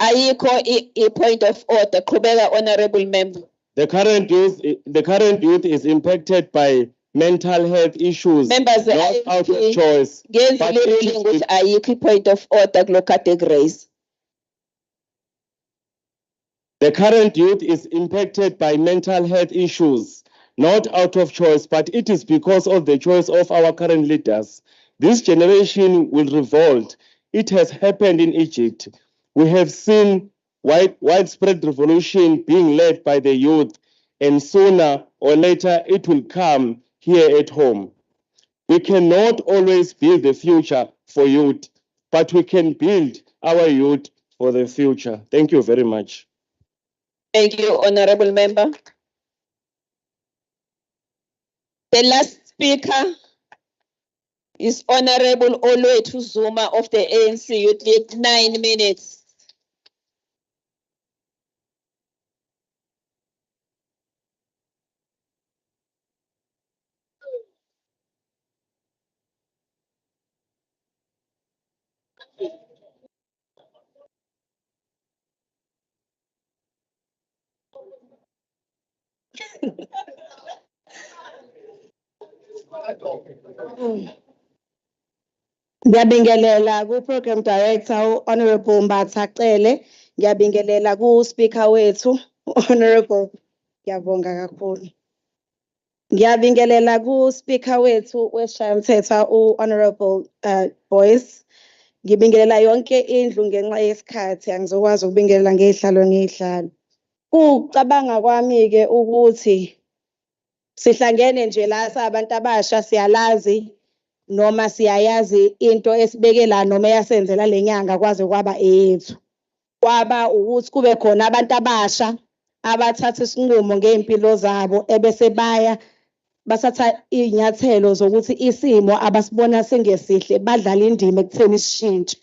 Ayikho i-point of order. Qhubeka, honorable member. The current youth is impacted by mental health issues, members, not out of choice. Ngenzile i-ruling ukuthi ayikho i-point of order kulo categories. The current youth is impacted by mental health issues, not out of choice, but it is because of the choice of our current leaders. This generation will revolt. It has happened in Egypt. We have seen widespread revolution being led by the youth, and sooner or later it will come here at home. We cannot always build the future for youth, but we can build our youth for the future. Thank you very much. Thank you, honorable member. The last speaker is Honorable Olwethu Zuma of the ANC Youth League, 9 minutes. Ngiyabingelela ku-program director Honorable Mbathacele, ngiyabingelela ku-speaker wethu Honorable, ngiyabonga kakhulu. Ngiyabingelela ku-speaker wethu wesishayamthetho u-Honorable Boyce. Ngibingelela yonke indlu ngenxa yesikhathi angizokwazi ukubingelela ngey'hlalo. Kucabanga kwami-ke ukuthi sihlangene nje la sabantu abasha siyalazi noma siyayazi into esibekela noma eyasenzela le nyanga kwaze kwaba eyethu. Kwaba ukuthi kube khona abantu abasha abathatha isinqumo ngey'mpilo zabo ebese basatha iy'nyathelo zokuthi isimo abasibona singesihle badlala indima ekutheni sishintshe.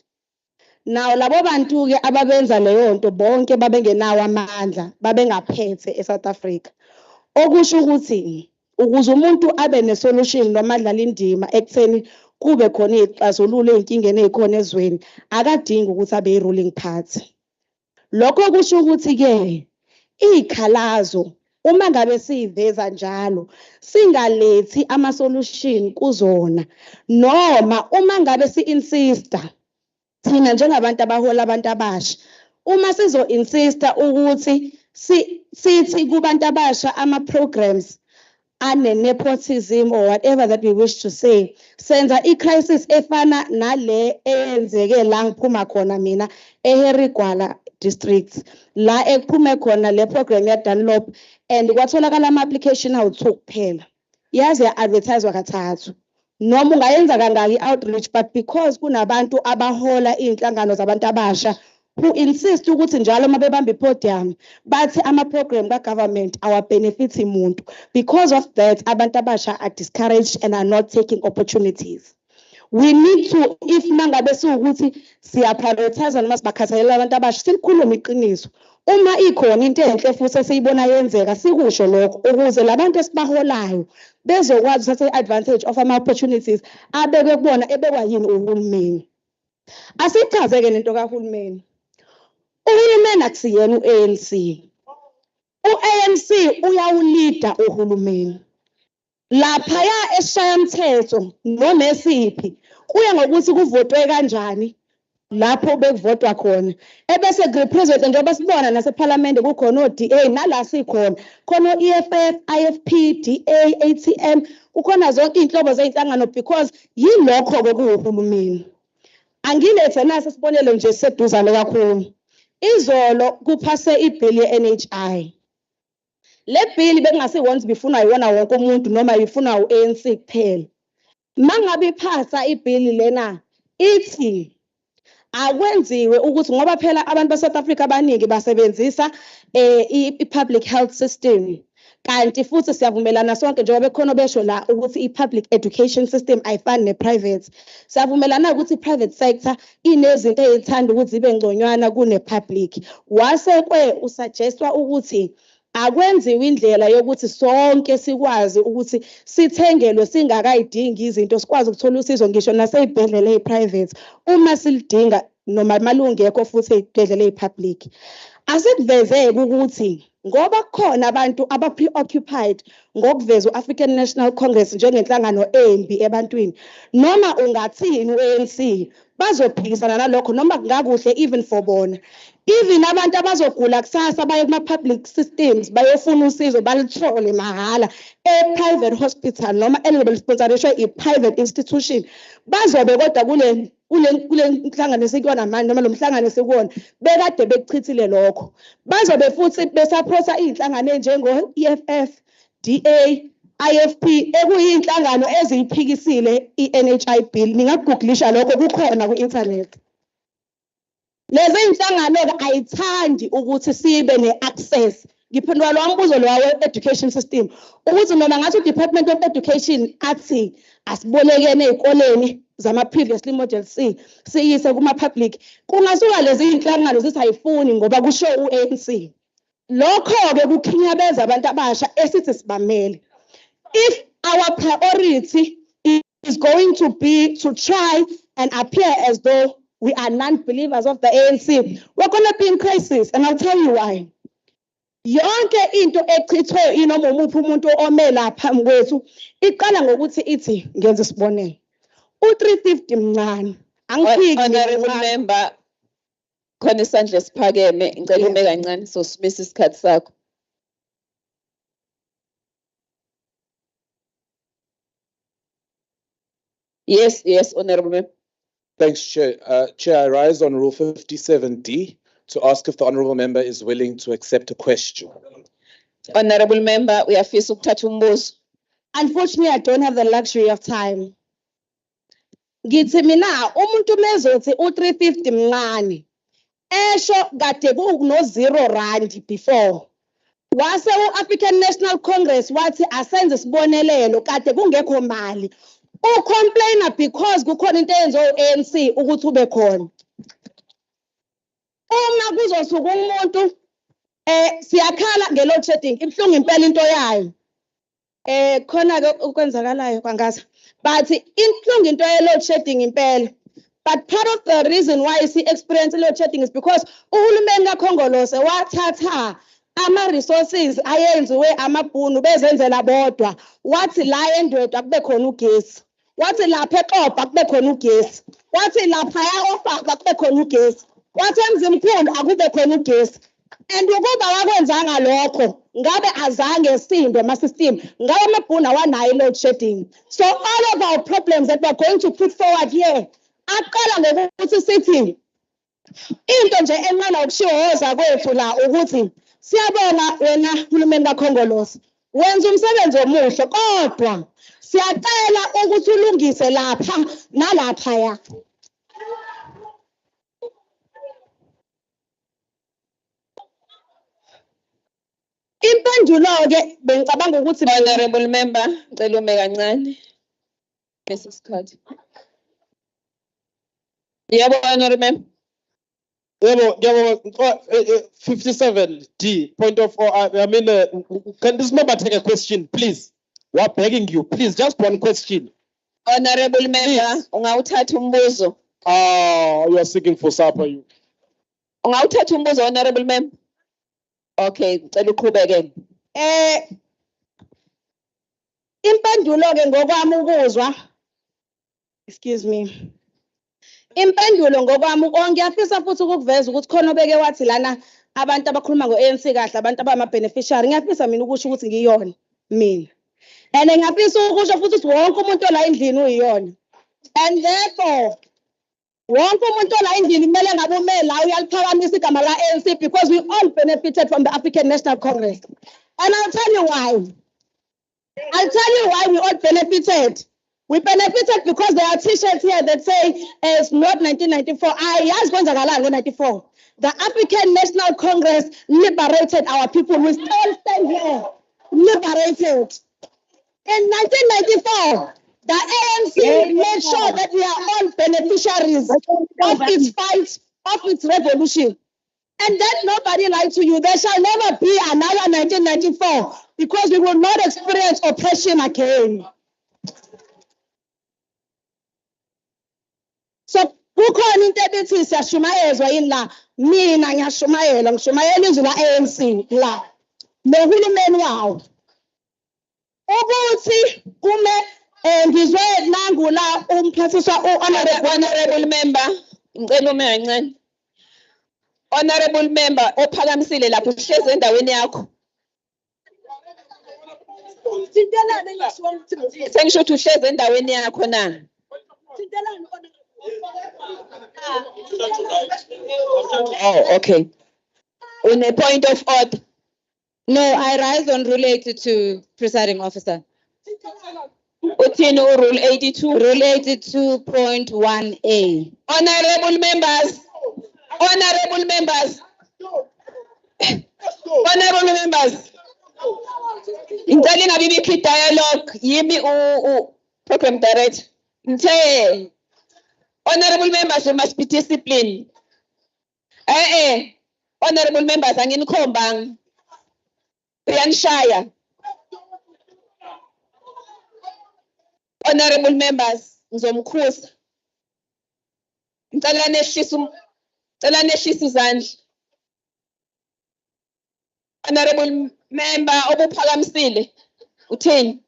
Nawo labo bantu-ke ababenza leyo nto bonke babengenawo amandla, babengaphethe eSouth Africa. Okusho ukuthi ukuze umuntu abe ne-solution noma adlala indima ekutheni kube khona iy'xazululo ey'nkingeni ey'khona ezweni, akadingi ukuthi abe i-ruling party. Lokho kusho ukuthi-ke iy'khalazo uma ngabe siyiveza njalo singalethi ama-solution kuzona noma uma ngabe si-insista thina njengabantu abahola abantu abasha uma sizo-insista ukuthi sithi kubantu abasha ama-programs ane-nepotism or whatever that we wish to say, senza i-crisis efana nale eyenzeke la ngiphuma khona mina eHerigwala district la ekuphume khona le program ya-Dunlop and kwatholakala ama-application awu-2 kuphela. Yaze ya-advertiswa kathathu. Noma ungayenza kangaki i-outreach but because kunabantu abahola iy'nhlangano zabantu abasha who insist ukuthi njalo uma bebamba i-podium bathi ama-program ka-government awabenefithi muntu. Because of that, abantu abasha are discouraged and are not taking opportunities. We need to, if mangabe siwukuthi siya-prioritize noma sibakhathalela abantu abasha, silikhulume iqiniso. Uma ikhona into enhle futhi esiyibona yenzeka sikusho lokho ukuze labantu esibaholayo bezokwazi ukuthatha i-advantage of ama-opportunities abekwe kubona ebekwa yini uhulumeni. Asichaze-ke lento kahulumeni. Uhulumeni akusiyena u-ANC. U-ANC uyawulida uhulumeni. Laphaya esishayamthetho noma esiphi kuya ngokuthi kuvotwe kanjani lapho bekuvotwa khona. Ebese kurepresent njengoba sibona nasephalamende kukhona o-DA nala sikhona. Khona o-EFF, IFP, DA, ATM, kukhona zonke iy'nhlobo zey'nhlangano because yilokho-ke kuwuhulumeni. Angilethe nasi sibonelo nje seduzane kakhulu. Izolo kuphase ibhili ye-NHI. Le bhili bekungasiwona bifunwa yiwona wonke umuntu noma ifunwa u-ANC kuphela. Mangabe iphasa ibhili lena ithi akwenziwe ukuthi ngoba phela abantu be-South Africa abaningi basebenzisa i-public health system. Kanti futhi siyavumelana sonke njengoba bekhona besho la ukuthi i-public education system ayifani ne-private. Siyavumelana ukuthi i-private sector inezinto ey'thanda ukuthi zibe ngconywana kune-public. Wasekwe usuggestwa ukuthi akwenziwe indlela yokuthi sonke sikwazi ukuthi sithengelwe singakayidingi izinto sikwazi ukuthola usizo ngisho nasey'bhedlela ey'private uma silidinga noma malungekho futhi ey'bhedlela ey'public. Asikuvezeke ukuthi ngoba kukhona abantu aba-preoccupied ngokuveza u-African National Congress njengenhlangano embi ebantwini noma ungathini u-ANC bazophikisana nalokho noma kungakuhle even for bona. Even abantu abazogula kusasa baye kuma-public systems bayofuna usizo balithole mahhala e-private hospital noma elibe-sponsorishwe i-private institution bazobe kodwa kule nhlangano esikuyona manje noma lo mhlangano esikuwona bekade bekuchithile lokho. Bazobe futhi besaphosa iy'nhlangano ey'njengo-EFF, DA, IFP ekuyiy'nhlangano eziyiphikisile i-NHI bill. Ningakuguglisha lokho kukhona ku-internet. Lezi iy'nhlangano-ke ayithandi ukuthi sibe ne-access. Ngiphendula lo mbuzo lo we-education system ukuthi noma ngathi u-Department of Education athi asibolekene ey'koleni zama-previously model C siyise kuma-public kungasuka lezi iy'nhlangano zithi ayifuni ngoba kusho u-ANC. Lokho-ke kukhinyabeza abantu abasha esithi sibamele. If our priority is going to be to try and appear as though we are non-believers of the ANC, we're going to be in crisis, and I'll tell you why. Yonke into echithwe inoma umuphi umuntu ome lapha phambi kwethu iqala ngokuthi ithi ngenze isibonelo. U-350 mncane. Honorable member, khona isandla esiphakeme ngicela ume kancane so simisa isikhathi sakho. Yes, Honorable Member. Thanks, Chair. Chair, I rise on Rule 57D to ask if the Honourable Member is willing to accept a question. Honorable Member, uyafisa ukuthatha umbuzo. Unfortunately, I don't have the luxury of time. Ngithi mina umuntu mezothi u350 mncane. Esho kade kuno R0 before. Wase u-African National Congress wathi asenze isibonelelo kade kungekho mali. Ucomplaina because kukhona into eyenziwe u-ANC ukuthi ube khona. Uma kuzosuka umuntu siyakhala nge-load shedding ibhlungu impela into yayo. Khona ke ukwenzakalayo kwangaza. But inhlungu into ye-load shedding impela. But part of the reason why we experience load shedding is because uhulumeni kaKhongolose wathatha ama-resources ayenziwe amabhunu bezenzela bodwa. Wathi la eNdwedwe kube khona ugesi. Wathi lapha eXhoba kube khona ugesi. Wathi lapha eOfaka kube khona ugesi. Wathi eMzimkhulu akube khona ugesi. And ukuba wakwenzanga lokho ngabe azange sindwe ama-system ngabe amabhunu awanayo load shedding. So all of our problems that we're going to put forward here aqala ngokuthi sithi into nje enqala ukushiwoza kwethu la ukuthi siyabonga wena hulumeni kaKhongolose wenza umsebenzi omuhle kodwa siyacela ukuthi ulungise lapha nalapha ya. Impendulo ke bengicabanga ukuthi Honorable Member, ngicela ume kancane. Mrs. Card. Yebo, Honorable Member. Yebo, 57D, point of order. I mean, can this member take a question, please? We're begging you, please, just one question. Honorable Member, ungawuthatha umbuzo. You are seeking for supper, you. Ungawuthatha umbuzo, Honorable Member. Okay, ngicela uqhubeke. Impendulo ke ngokwami ukuzwa. Excuse me. Impendulo ngokwami ngiyafisa futhi ukuveza ukuthi khona obeke wathi lana abantu abakhuluma ngo-ANC kahle abantu abama-beneficiary ngiyafisa mina ukusho ukuthi ngiyona mina. And ngiyafisa ukusho futhi ukuthi wonke umuntu ola endlini uyiyona. And therefore wonke umuntu ola endlini kumele ngabe ume la uyaliphakamisa igama la-ANC because we all benefited from the African National Congress. And I'll tell you why. I'll tell you why we all benefited. We benefited because there are t-shirts here that say it's not 1994. Yes, 94. The African National Congress liberated our people. We still stand here, liberated. In 1994, the ANC made sure that we are all beneficiaries of its fight, of its revolution. And that nobody lied to you. There shall never be another 1994 because we will not experience oppression again. So kukhona into ebithi siyashumayezwa yini la mina ngiyashumayela ngishumayela izwi la-ANC la nohulumeni wawo ukuthi kume ngizwe nangu la umphathiswa Honorable Member ngicela ume kancane. Honorable Member ophakamisile lapho uhlezi endaweni yakho. Sengisho ukuthi uhlezi endaweni yakho na. Oh, okay. On a point of order. No, I rise on Rule 82, Presiding Officer. Uthini Rule 82? Rule 82.1A. Honorable members. Honorable members. Honorable members. Ngicela ingabibikho dialogue yimi program director. Ngithe honorable members, we must be disciplined. Honorable members, anginikhombanga. Uyanishaya. Honorable members, ngizomkhuza. Ngicela nehlisa izandla. Honorable member obuphakamisile. Uthini?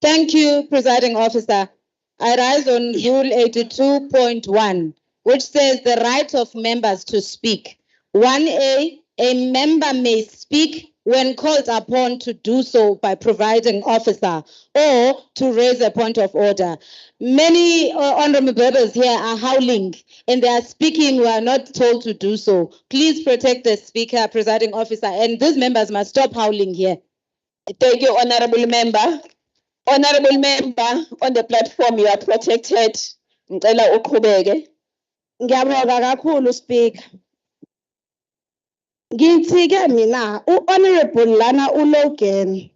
Thank you, Presiding Officer. I rise on Rule 82.1, which says the right of members to speak. 1A, a member may speak when called upon to do so by providing officer or to raise a point of order. Many honorable members here are howling and they are speaking. We are not told to do so. Please protect the speaker, presiding officer, and these members must stop howling here. Thank you, honorable member. Honorable member, on the platform you are protected. Ngicela uqhubeke. Ngiyabonga kakhulu speaker. Ngithi-ke mina u-honorable lana uLogan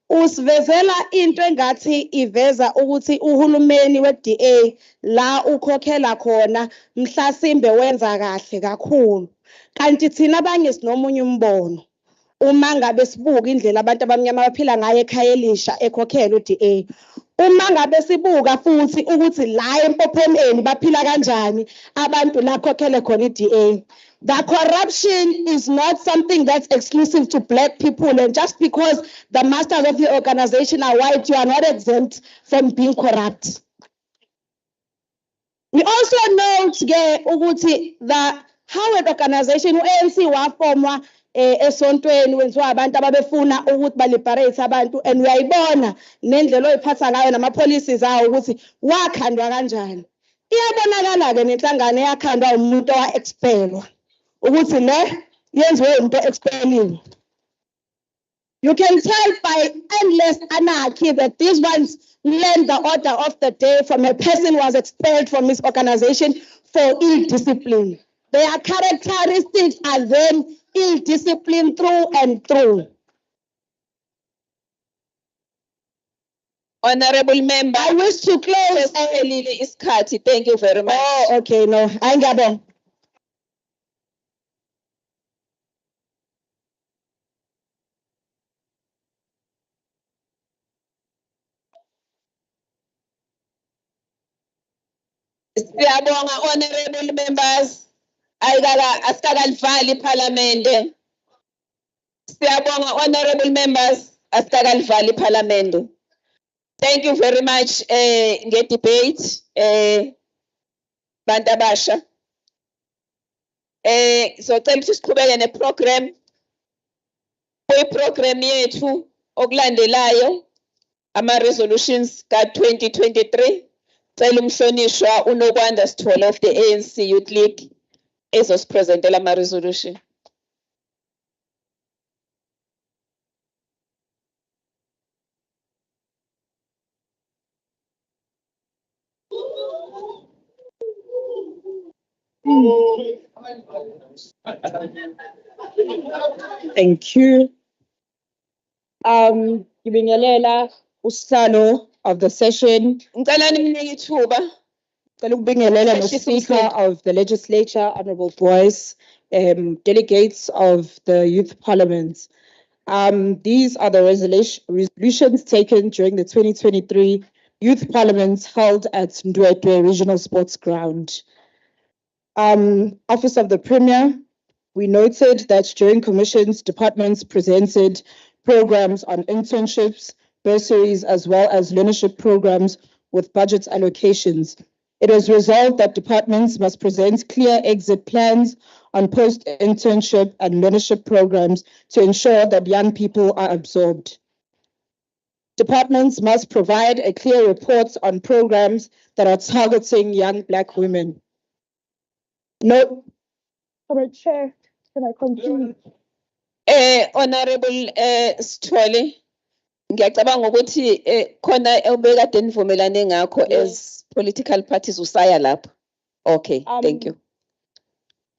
usivezela into engathi iveza ukuthi uhulumeni we-DA la ukhokhela khona mhlasimbe wenza kahle kakhulu. Kanti thina abanye sinomunye umbono. Uma ngabe sibuka indlela abantu abamnyama baphila ngayo ekhaya elisha ekhokhela u-DA. Uma ngabe sibuka futhi ukuthi la empopheleni baphila kanjani abantu la khokhele khona i-DA. The corruption is not something that's exclusive to black people, and just because the masters of the organization are white, you are not exempt from being corrupt. We also know ukuthi the Howard organization ANC wafomwa esontweni wenziwa abantu ababefuna ukuthi baliberate abantu, and uyayibona nendlela oyiphatha ngayo nama-policies awo ukuthi wakhandwa kanjani. Iyabonakala-ke nenhlangano eyakhandwa umuntu owa-expelwa ukuthi le yenziwe umuntu expelliwe. You can tell by endless anarchy that these ones learned the order of the day from a person who was expelled from his organization for ill discipline. Their characteristics are then ill discipline through and through. Honorable member, I wish to close. Thank you very much. Oh, okay, no. Angiyabonga. Siyabonga honorable members. Asikakalivali iPhalamende. Siyabonga honorable members. Asikakalivali iPhalamende. Thank you very much nge-debate bantu abasha. Socela ukuthi siqhubeke neprogram. Kwi-program yethu okulandelayo ama-resolutions ka-2023. Cela umhlonishwa uNokwanda Sithole of the ANC Youth League ezosipresentela ama-resolution. Thank you. Ngibingelela usihlalo of the session. Ngicela nimnike ithuba. Ngicela ukubingelela no-Speaker of the Legislature, Honorable Boyce, delegates of the Youth Parliament. These are the resolutions taken during the 2023 Youth Parliament held at Ndwedwe Regional Sports Ground. Office of the Premier, we noted that during commissions, departments presented programs on internships, bursaries, as well as learnership programs with budget allocations. It was resolved that departments must present clear exit plans on post-internship and learnership programs to ensure that young people are absorbed. Departments must provide a clear report on programs that are targeting young Black women. No. Chair, can I continue? Honorable Sithole, ngiyacabanga ukuthi khona obekade nivumelane ngakho as political parties usaya lapho. Okay, thank you.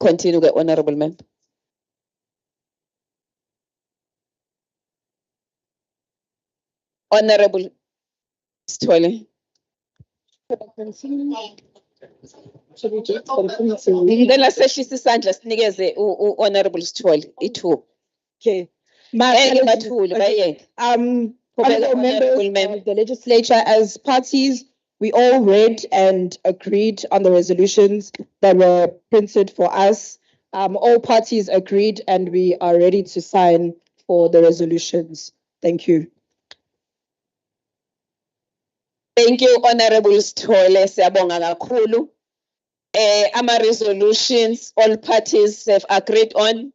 Continue, honorable member. Honorable Sithole. Ngicela sehlisa isandla sinikeze u-honorable Sithole ithuba. Okay. Honorable members of the legislature, as parties, we all read and agreed on the resolutions that were printed for us. All parties agreed and we are ready to sign for the resolutions. Thank you. Thank you, Honorable Sithole. Siyabonga kakhulu. Ama resolutions all parties have agreed on.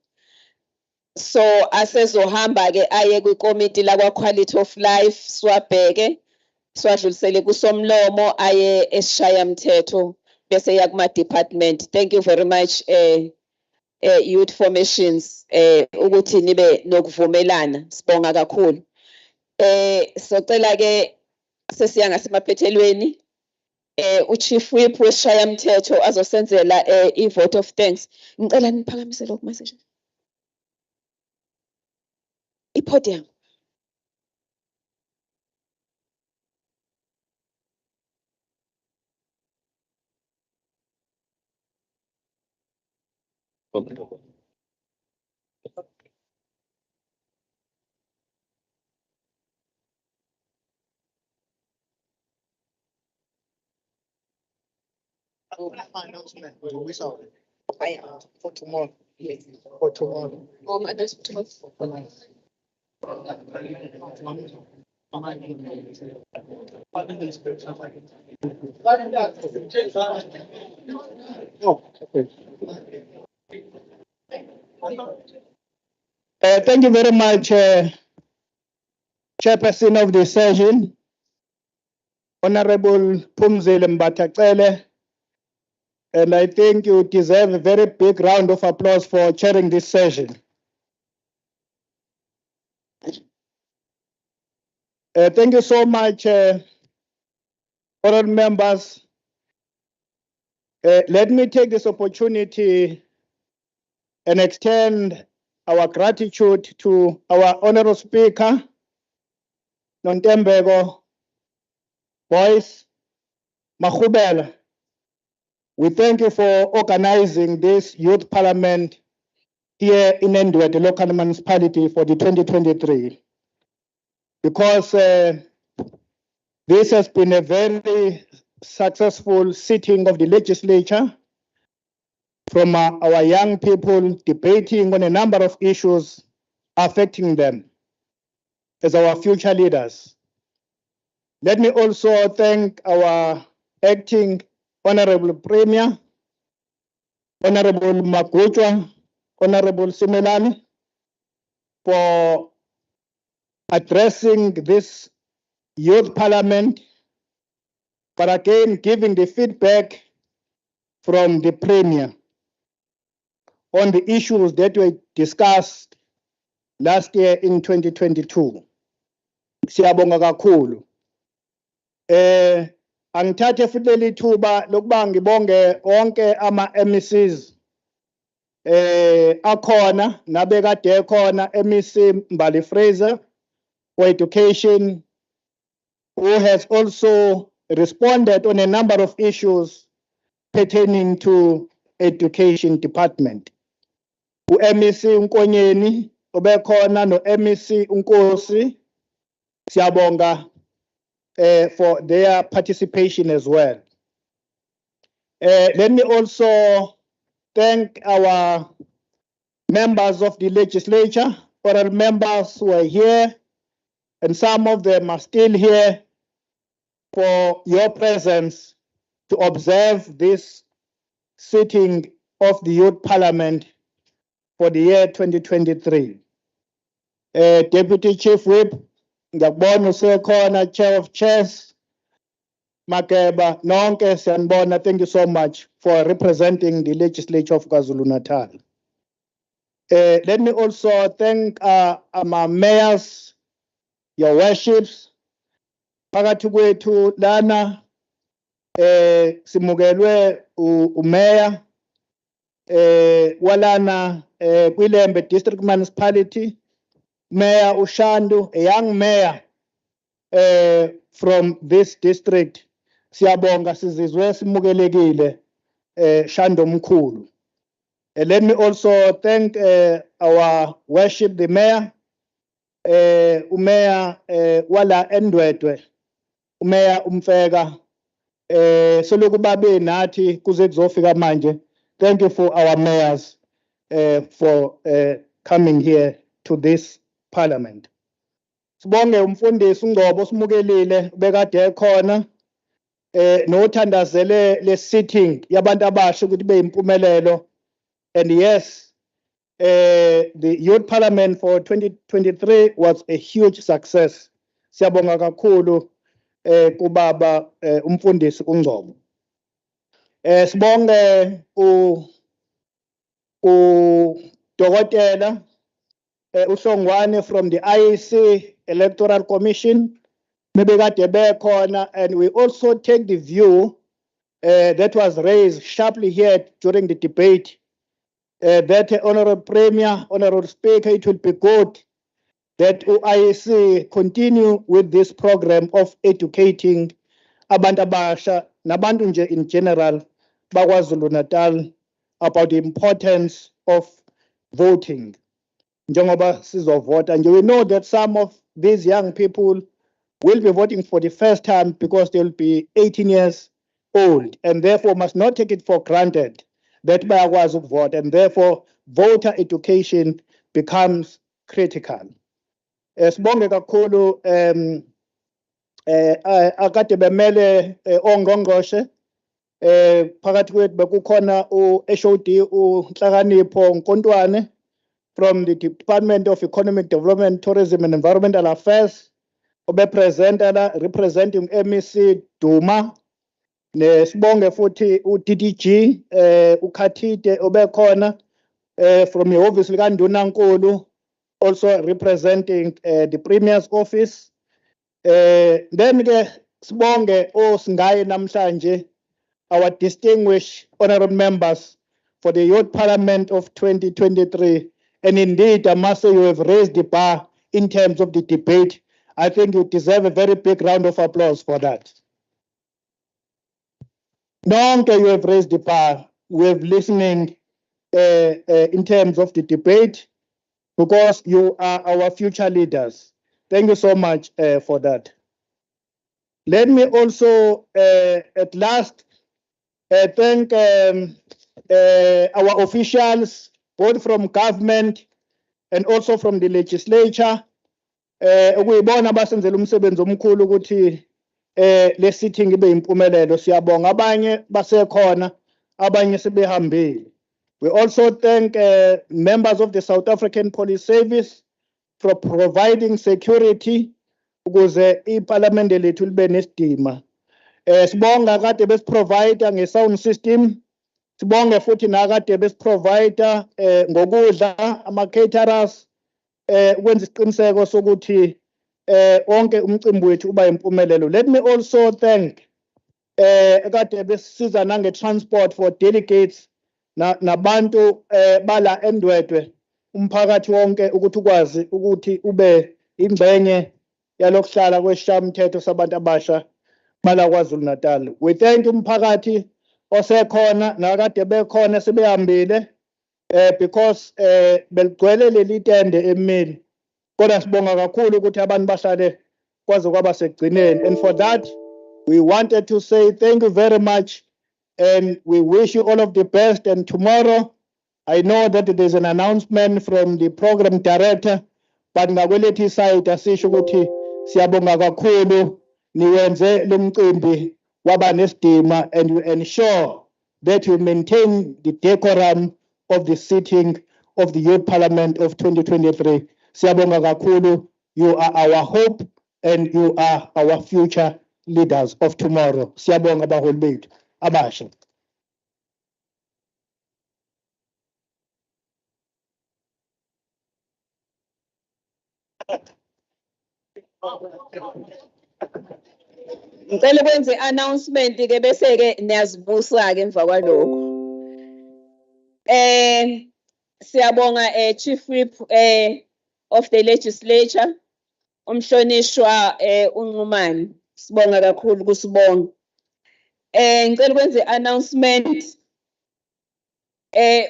So asezohamba ke aye kwikomiti lakwa Quality of Life swabheke swadlulisele kusomlomo aye esishaya mthetho bese yakuma department. Thank you very much youth formations ukuthi nibe nokuvumelana sibonga kakhulu. Socela ke sesiya ngasemaphethelweni uchief whip wesishaya mthetho azosenzela i-vote of thanks. Ngicela niphakamise lokhu message. Ipodium. For tomorrow. Yes. For tomorrow. Thank you very much, Chairperson of the session, Honorable Pumzile Mbatacele, and I think you deserve a very big round of applause for chairing this session. Thank you so much, honorable members. Let me take this opportunity and extend our gratitude to our honorable speaker, Nontembeko Boyce Makhubela. We thank you for organizing this youth parliament here in Ndwedwe, the local municipality for the 2023. Because this has been a very successful sitting of the legislature from our young people debating on a number of issues affecting them as our future leaders. Let me also thank our acting Honorable Premier, Honorable Magutwa, Honorable Simelane, for addressing this youth parliament, but again giving the feedback from the Premier on the issues that were discussed last year in 2022. Siyabonga kakhulu. Angithathe futhi lithuba lokuba ngibonge onke ama-MECs akhona nabekade ekhona, MEC Mbali Fraser for education, who has also responded on a number of issues pertaining to education department. U-MEC Nkonyeni obekhona no-MEC Nkosi, siyabonga for their participation as well. Let me also thank our members of the legislature, oral members who are here, and some of them are still here, for your presence to observe this sitting of the Youth Parliament for the year 2023. Deputy Chief Whip, ngiyakubona usekhona, Chair of Chairs, Makeba, nonke siyanibona. Thank you so much for representing the legislature of KwaZulu-Natal. Let me also thank our mayors, your worships. Phakathi kwethu lana simukelwe umeya walana kwiLembe District Municipality, Mayor Ushandu, a young mayor from this district. Siyabonga, sizizwe simukelekile, Shando mkhulu. Let me also thank our worship, the mayor, umeya wala Ndwedwe, umeya Umfeka, soloku babe nathi kuze kuzofika manje. Thank you for our mayors for coming here to this parliament. Sibonge umfundisi uNgcobo simukelile bekade ekhona nothandazele le sitting yabantu abasha ukuthi be impumelelo. And yes, the Youth Parliament for 2023 was a huge success. Siyabonga kakhulu kubaba umfundisi uNgcobo. Sibonge uDokotela uSongwane from the IEC Electoral Commission. Maybe kade bekhona, and we also take the view that was raised sharply here during the debate that Honorable Premier, Honorable Speaker, it will be good that IEC continue with this program of educating abantu abasha nabantu nje in general bakwaZulu-Natal about the importance of voting. Njengoba sizovota nje, we know that some of these young people will be voting for the first time because they'll be 18 years old and therefore must not take it for granted that bayakwazi ukuvota, and therefore voter education becomes critical. Sibonge kakhulu akade bemele ongqongqoshe phakathi kwethu bekukhona uHOD uNhlakanipho Nkontwane from the Department of Economic Development, Tourism and Environmental Affairs, representing MEC Duma, nesibonge futhi uDDG uKhathide obekhona from obviously kaNdunankulu, also representing the Premier's office. Then ke sibonge osingaye namhlanje our distinguished honorable members for the Youth Parliament of 2023. And indeed, I must say you have raised the bar in terms of the debate. I think you deserve a very big round of applause for that. Nonke you have raised the bar with listening in terms of the debate, because you are our future leaders. Thank you so much for that. Let me also at last thank our officials, both from government and also from the legislature. Ukuyibona abasenzela umsebenzi omkhulu ukuthi le sitting ibe impumelelo. Siyabonga, abanye basekhona, abanye sebehambile. We also thank members of the South African Police Service for providing security ukuze iparlamente lethu libe nesidima. Sibonga kade besiprovide nge-sound system. Sibonge futhi nakade besiprovide ngokudla ama-caterers ukwenza isiqiniseko sokuthi onke umcimbi wethu uba impumelelo. Let me also thank kade besisiza nange-transport for delegates nabantu bala eNdwedwe, umphakathi wonke ukuthi ukwazi ukuthi ube ingxenye yalokuhlala kwesishayamithetho sabantu abasha bala KwaZulu-Natal. We thank umphakathi osekhona nakade bekhona sebehambile because beligcwele leli tende emini. Kodwa sibonga kakhulu ukuthi abantu bahlale kwaze kwaba sekugcineni. And for that, we wanted to say thank you very much, and we wish you all of the best. And tomorrow, I know that there's an announcement from the program director, but ngakwelethi side asisho ukuthi siyabonga kakhulu niwenze lo mcimbi waba nesidima, and you ensure that you maintain the decorum of the sitting of the Youth Parliament of 2023. Siyabonga kakhulu. You are our hope and you are our future leaders of tomorrow. Siyabonga baholi bethu abasha. Ngicela ukwenza i-announcement ke bese ke niyazibusa ke emva kwalokho. Siyabonga Chief Whip of the legislature umhlonishwa uNcumane. Sibonga kakhulu kusibonga. Ngicela ukwenza i-announcement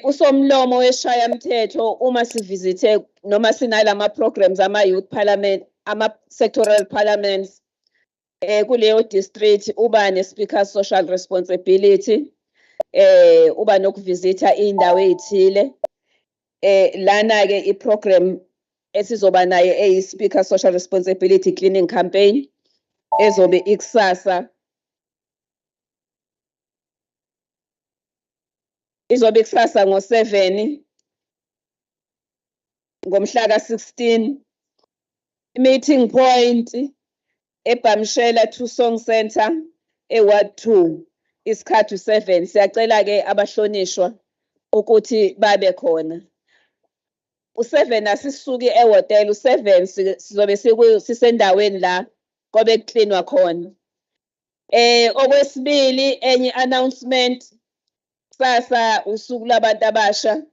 usomlomo weshayamthetho uma sivisithe noma sinalama programs ama youth parliament, ama sectoral parliaments kuleyo district uba ne speaker social responsibility, uba nokuvisitha indawo ezithile. Lana ke iprogram esizoba nayo speaker social responsibility cleaning campaign ezobe ikusasa. Izobe ikusasa ngo-7 ngomhla ka-16 meeting point eBamshela 2 Song Center eWard 2 isikhathi 7. Siyacela ke abahlonishwa ukuthi babe khona. U7 asisuki ehotel, u7 sizobe sisendaweni la kobe kucleanwa khona. Okwesibili enye announcement, sasa usuku labantu abasha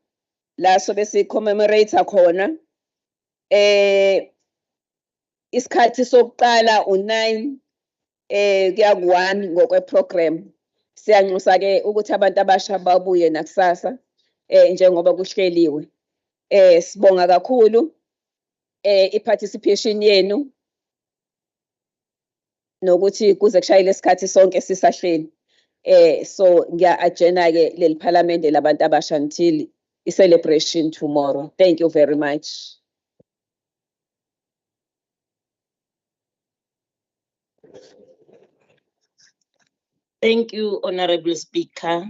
la sobe si-commemorate khona. Isikhathi sokuqala u9 kuya ku1 ngokweprogram. Siyanxusa ke ukuthi abantu abasha babuye nakusasa njengoba kuhleliwe. Sibonga kakhulu i-participation yenu nokuthi kuze kushayile isikhathi sonke sisahleli. So ngiya-adjourna ke leli parliament labantu abasha until i-celebration tomorrow. Thank you very much. Thank you, Honorable Speaker.